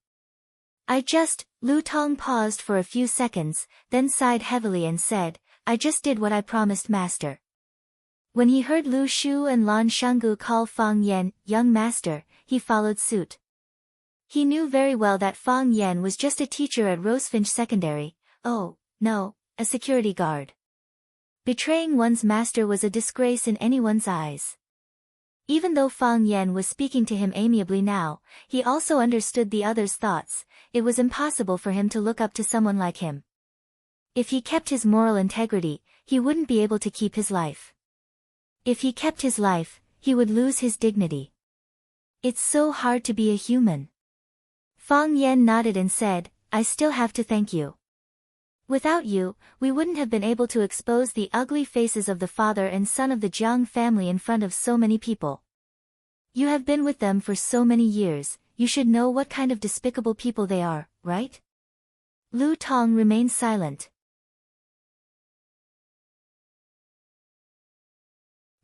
Lu Tong paused for a few seconds, then sighed heavily and said, "I just did what I promised, master." When he heard Lu Shu and Lan Shanggu call Fang Yan, young master, he followed suit. He knew very well that Fang Yan was just a teacher at Rosefinch Secondary, a security guard. Betraying one's master was a disgrace in anyone's eyes. Even though Fang Yan was speaking to him amiably now, he also understood the other's thoughts. It was impossible for him to look up to someone like him. If he kept his moral integrity, he wouldn't be able to keep his life. If he kept his life, he would lose his dignity. It's so hard to be a human. Fang Yan nodded and said, "I still have to thank you. Without you, we wouldn't have been able to expose the ugly faces of the father and son of the Jiang family in front of so many people. You have been with them for so many years, you should know what kind of despicable people they are, right?" Lu Tong remained silent.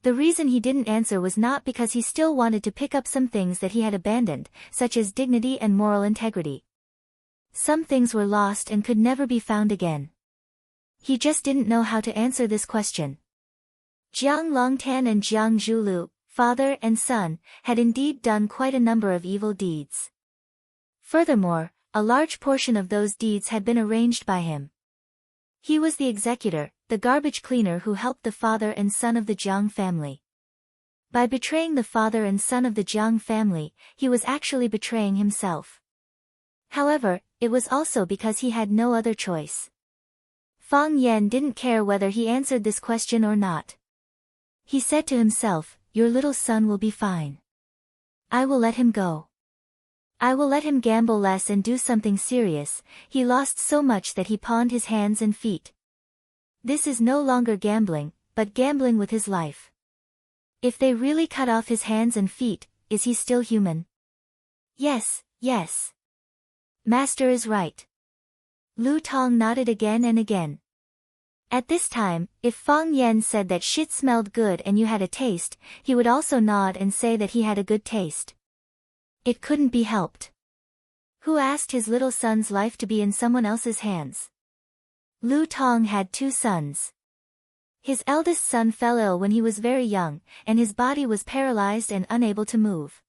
The reason he didn't answer was not because he still wanted to pick up some things that he had abandoned, such as dignity and moral integrity. Some things were lost and could never be found again. He just didn't know how to answer this question. Jiang Longtan and Jiang Zhulu, father and son, had indeed done quite a number of evil deeds. Furthermore, a large portion of those deeds had been arranged by him. He was the executor, the garbage cleaner who helped the father and son of the Jiang family. By betraying the father and son of the Jiang family, he was actually betraying himself. However, it was also because he had no other choice. Fang Yan didn't care whether he answered this question or not. He said to himself, "Your little son will be fine. I will let him go. I will let him gamble less and do something serious." He lost so much that he pawned his hands and feet. This is no longer gambling, but gambling with his life. If they really cut off his hands and feet, is he still human? Yes. Master is right. Lu Tong nodded again and again. At this time, if Fang Yan said that shit smelled good and you had a taste, he would also nod and say that he had a good taste. It couldn't be helped. Who asked his little son's life to be in someone else's hands? Lu Tong had 2 sons. His eldest son fell ill when he was very young, and his body was paralyzed and unable to move.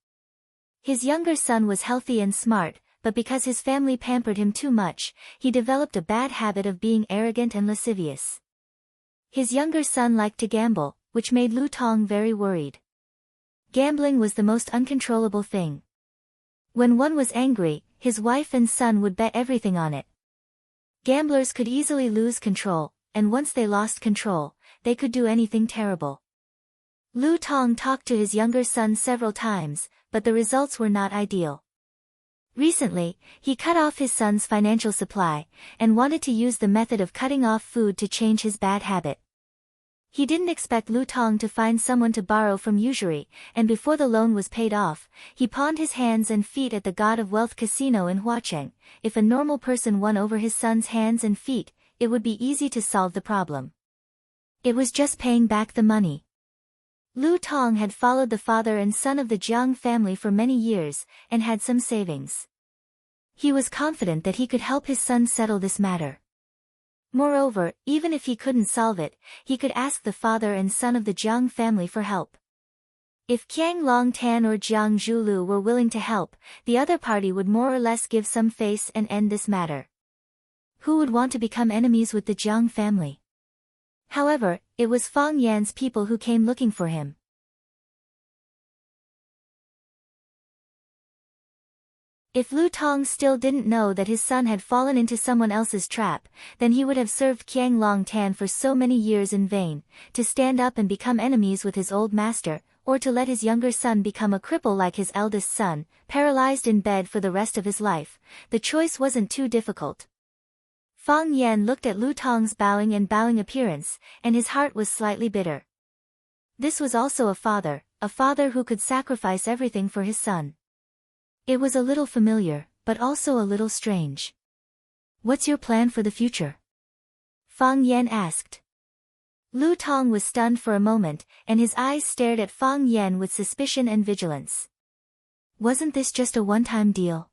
His younger son was healthy and smart, but because his family pampered him too much, he developed a bad habit of being arrogant and lascivious. His younger son liked to gamble, which made Lu Tong very worried. Gambling was the most uncontrollable thing. When one was angry, his wife and son would bet everything on it. Gamblers could easily lose control, and once they lost control, they could do anything terrible. Lu Tong talked to his younger son several times, but the results were not ideal. Recently, he cut off his son's financial supply, and wanted to use the method of cutting off food to change his bad habit. He didn't expect Lu Tong to find someone to borrow from usury, and before the loan was paid off, he pawned his hands and feet at the God of Wealth casino in Huacheng. If a normal person won over his son's hands and feet, it would be easy to solve the problem. It was just paying back the money. Lu Tong had followed the father and son of the Jiang family for many years, and had some savings. He was confident that he could help his son settle this matter. Moreover, even if he couldn't solve it, he could ask the father and son of the Jiang family for help. If Qiang Longtan or Jiang Zhulu were willing to help, the other party would more or less give some face and end this matter. Who would want to become enemies with the Jiang family? However, it was Fang Yan's people who came looking for him. If Lu Tong still didn't know that his son had fallen into someone else's trap, then he would have served Qiang Long Tan for so many years in vain, to stand up and become enemies with his old master, or to let his younger son become a cripple like his eldest son, paralyzed in bed for the rest of his life. The choice wasn't too difficult. Fang Yan looked at Lu Tong's bowing appearance, and his heart was slightly bitter. This was also a father who could sacrifice everything for his son. It was a little familiar, but also a little strange. "What's your plan for the future?" Fang Yan asked. Lu Tong was stunned for a moment, and his eyes stared at Fang Yan with suspicion and vigilance. Wasn't this just a one-time deal?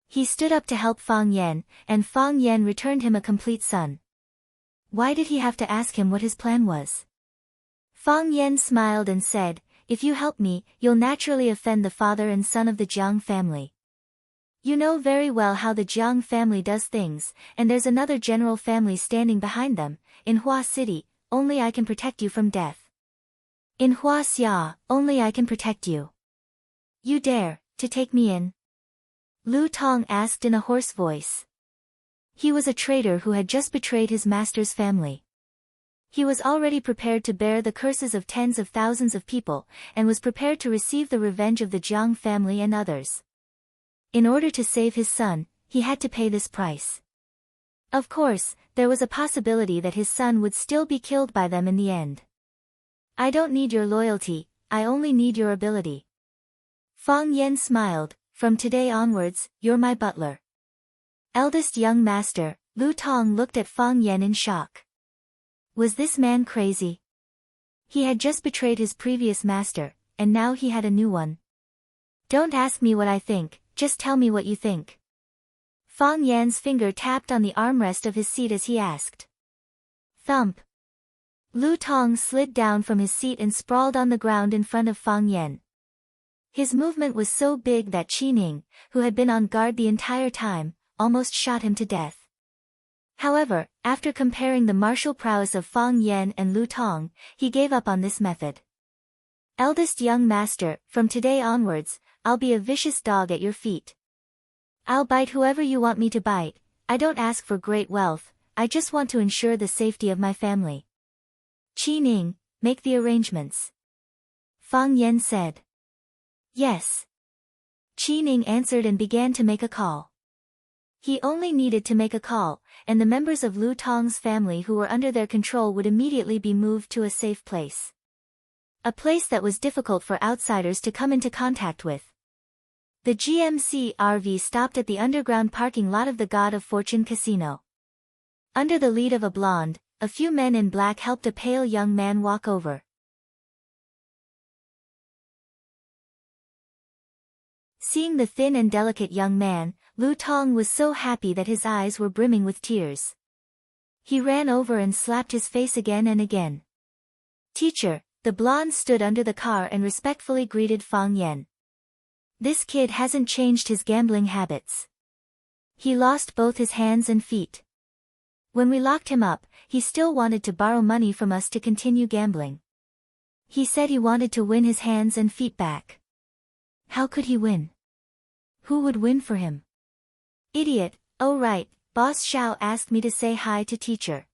He stood up to help Fang Yan, and Fang Yan returned him a complete son. Why did he have to ask him what his plan was? Fang Yan smiled and said, "If you help me, you'll naturally offend the father and son of the Jiang family. You know very well how the Jiang family does things, and there's another general family standing behind them. In Hua City, only I can protect you from death. In Hua Xia, only I can protect you. You dare to take me in?" Lu Tong asked in a hoarse voice. He was a traitor who had just betrayed his master's family. He was already prepared to bear the curses of tens of thousands of people, and was prepared to receive the revenge of the Jiang family and others. In order to save his son, he had to pay this price. Of course, there was a possibility that his son would still be killed by them in the end. "I don't need your loyalty, I only need your ability." Fang Yan smiled. "From today onwards, you're my butler." Eldest young master, Lu Tong looked at Fang Yan in shock. Was this man crazy? He had just betrayed his previous master, and now he had a new one. "Don't ask me what I think, just tell me what you think." Fang Yan's finger tapped on the armrest of his seat as he asked. Thump. Lu Tong slid down from his seat and sprawled on the ground in front of Fang Yan. His movement was so big that Qi Ning, who had been on guard the entire time, almost shot him to death. However, after comparing the martial prowess of Fang Yan and Lu Tong, he gave up on this method. "Eldest young master, from today onwards, I'll be a vicious dog at your feet. I'll bite whoever you want me to bite. I don't ask for great wealth, I just want to ensure the safety of my family." "Qi Ning, make the arrangements," Fang Yan said. "Yes." Qi Ning answered and began to make a call. He only needed to make a call, and the members of Lu Tong's family who were under their control would immediately be moved to a safe place. A place that was difficult for outsiders to come into contact with. The GMC RV stopped at the underground parking lot of the God of Fortune Casino. Under the lead of a blonde, a few men in black helped a pale young man walk over. Seeing the thin and delicate young man, Lu Tong was so happy that his eyes were brimming with tears. He ran over and slapped his face again and again. "Teacher," the blonde stood under the car and respectfully greeted Fang Yan. "This kid hasn't changed his gambling habits. He lost both his hands and feet. When we locked him up, he still wanted to borrow money from us to continue gambling. He said he wanted to win his hands and feet back. How could he win? Who would win for him?" "Idiot, oh right, Boss Xiao asked me to say hi to teacher.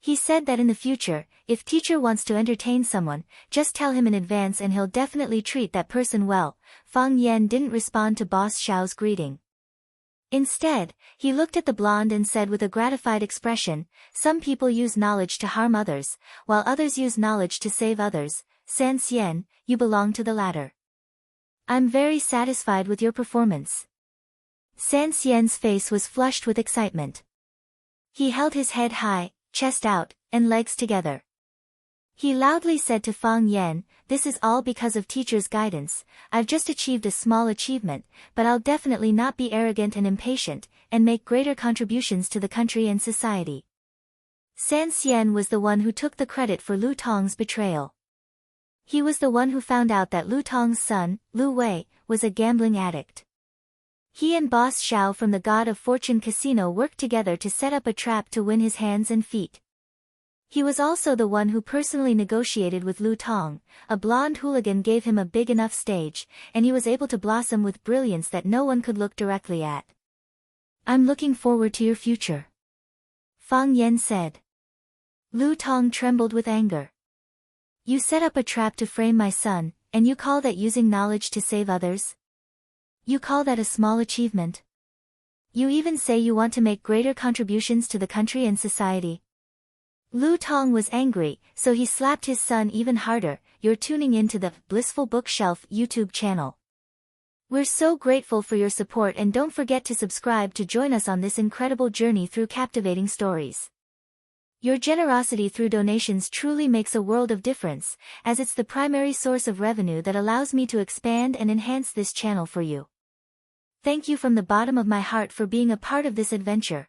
He said that in the future, if teacher wants to entertain someone, just tell him in advance and he'll definitely treat that person well." Fang Yan didn't respond to Boss Xiao's greeting. Instead, he looked at the blonde and said with a gratified expression, "Some people use knowledge to harm others, while others use knowledge to save others. San Xian, you belong to the latter. I'm very satisfied with your performance." San Xian's face was flushed with excitement. He held his head high, chest out, and legs together. He loudly said to Fang Yan, "This is all because of teacher's guidance. I've just achieved a small achievement, but I'll definitely not be arrogant and impatient, and make greater contributions to the country and society." San Xian was the one who took the credit for Lu Tong's betrayal. He was the one who found out that Lu Tong's son, Lu Wei, was a gambling addict. He and Boss Xiao from the God of Fortune Casino worked together to set up a trap to win his hands and feet. He was also the one who personally negotiated with Lu Tong. A blonde hooligan gave him a big enough stage, and he was able to blossom with brilliance that no one could look directly at. I'm looking forward to your future, Fang Yan said. Lu Tong trembled with anger. You set up a trap to frame my son, and you call that using knowledge to save others? You call that a small achievement? You even say you want to make greater contributions to the country and society. Lu Tong was angry, so he slapped his son even harder. You're tuning into the Blissful Bookshelf YouTube channel. We're so grateful for your support, and don't forget to subscribe to join us on this incredible journey through captivating stories. Your generosity through donations truly makes a world of difference, as it's the primary source of revenue that allows me to expand and enhance this channel for you. Thank you from the bottom of my heart for being a part of this adventure.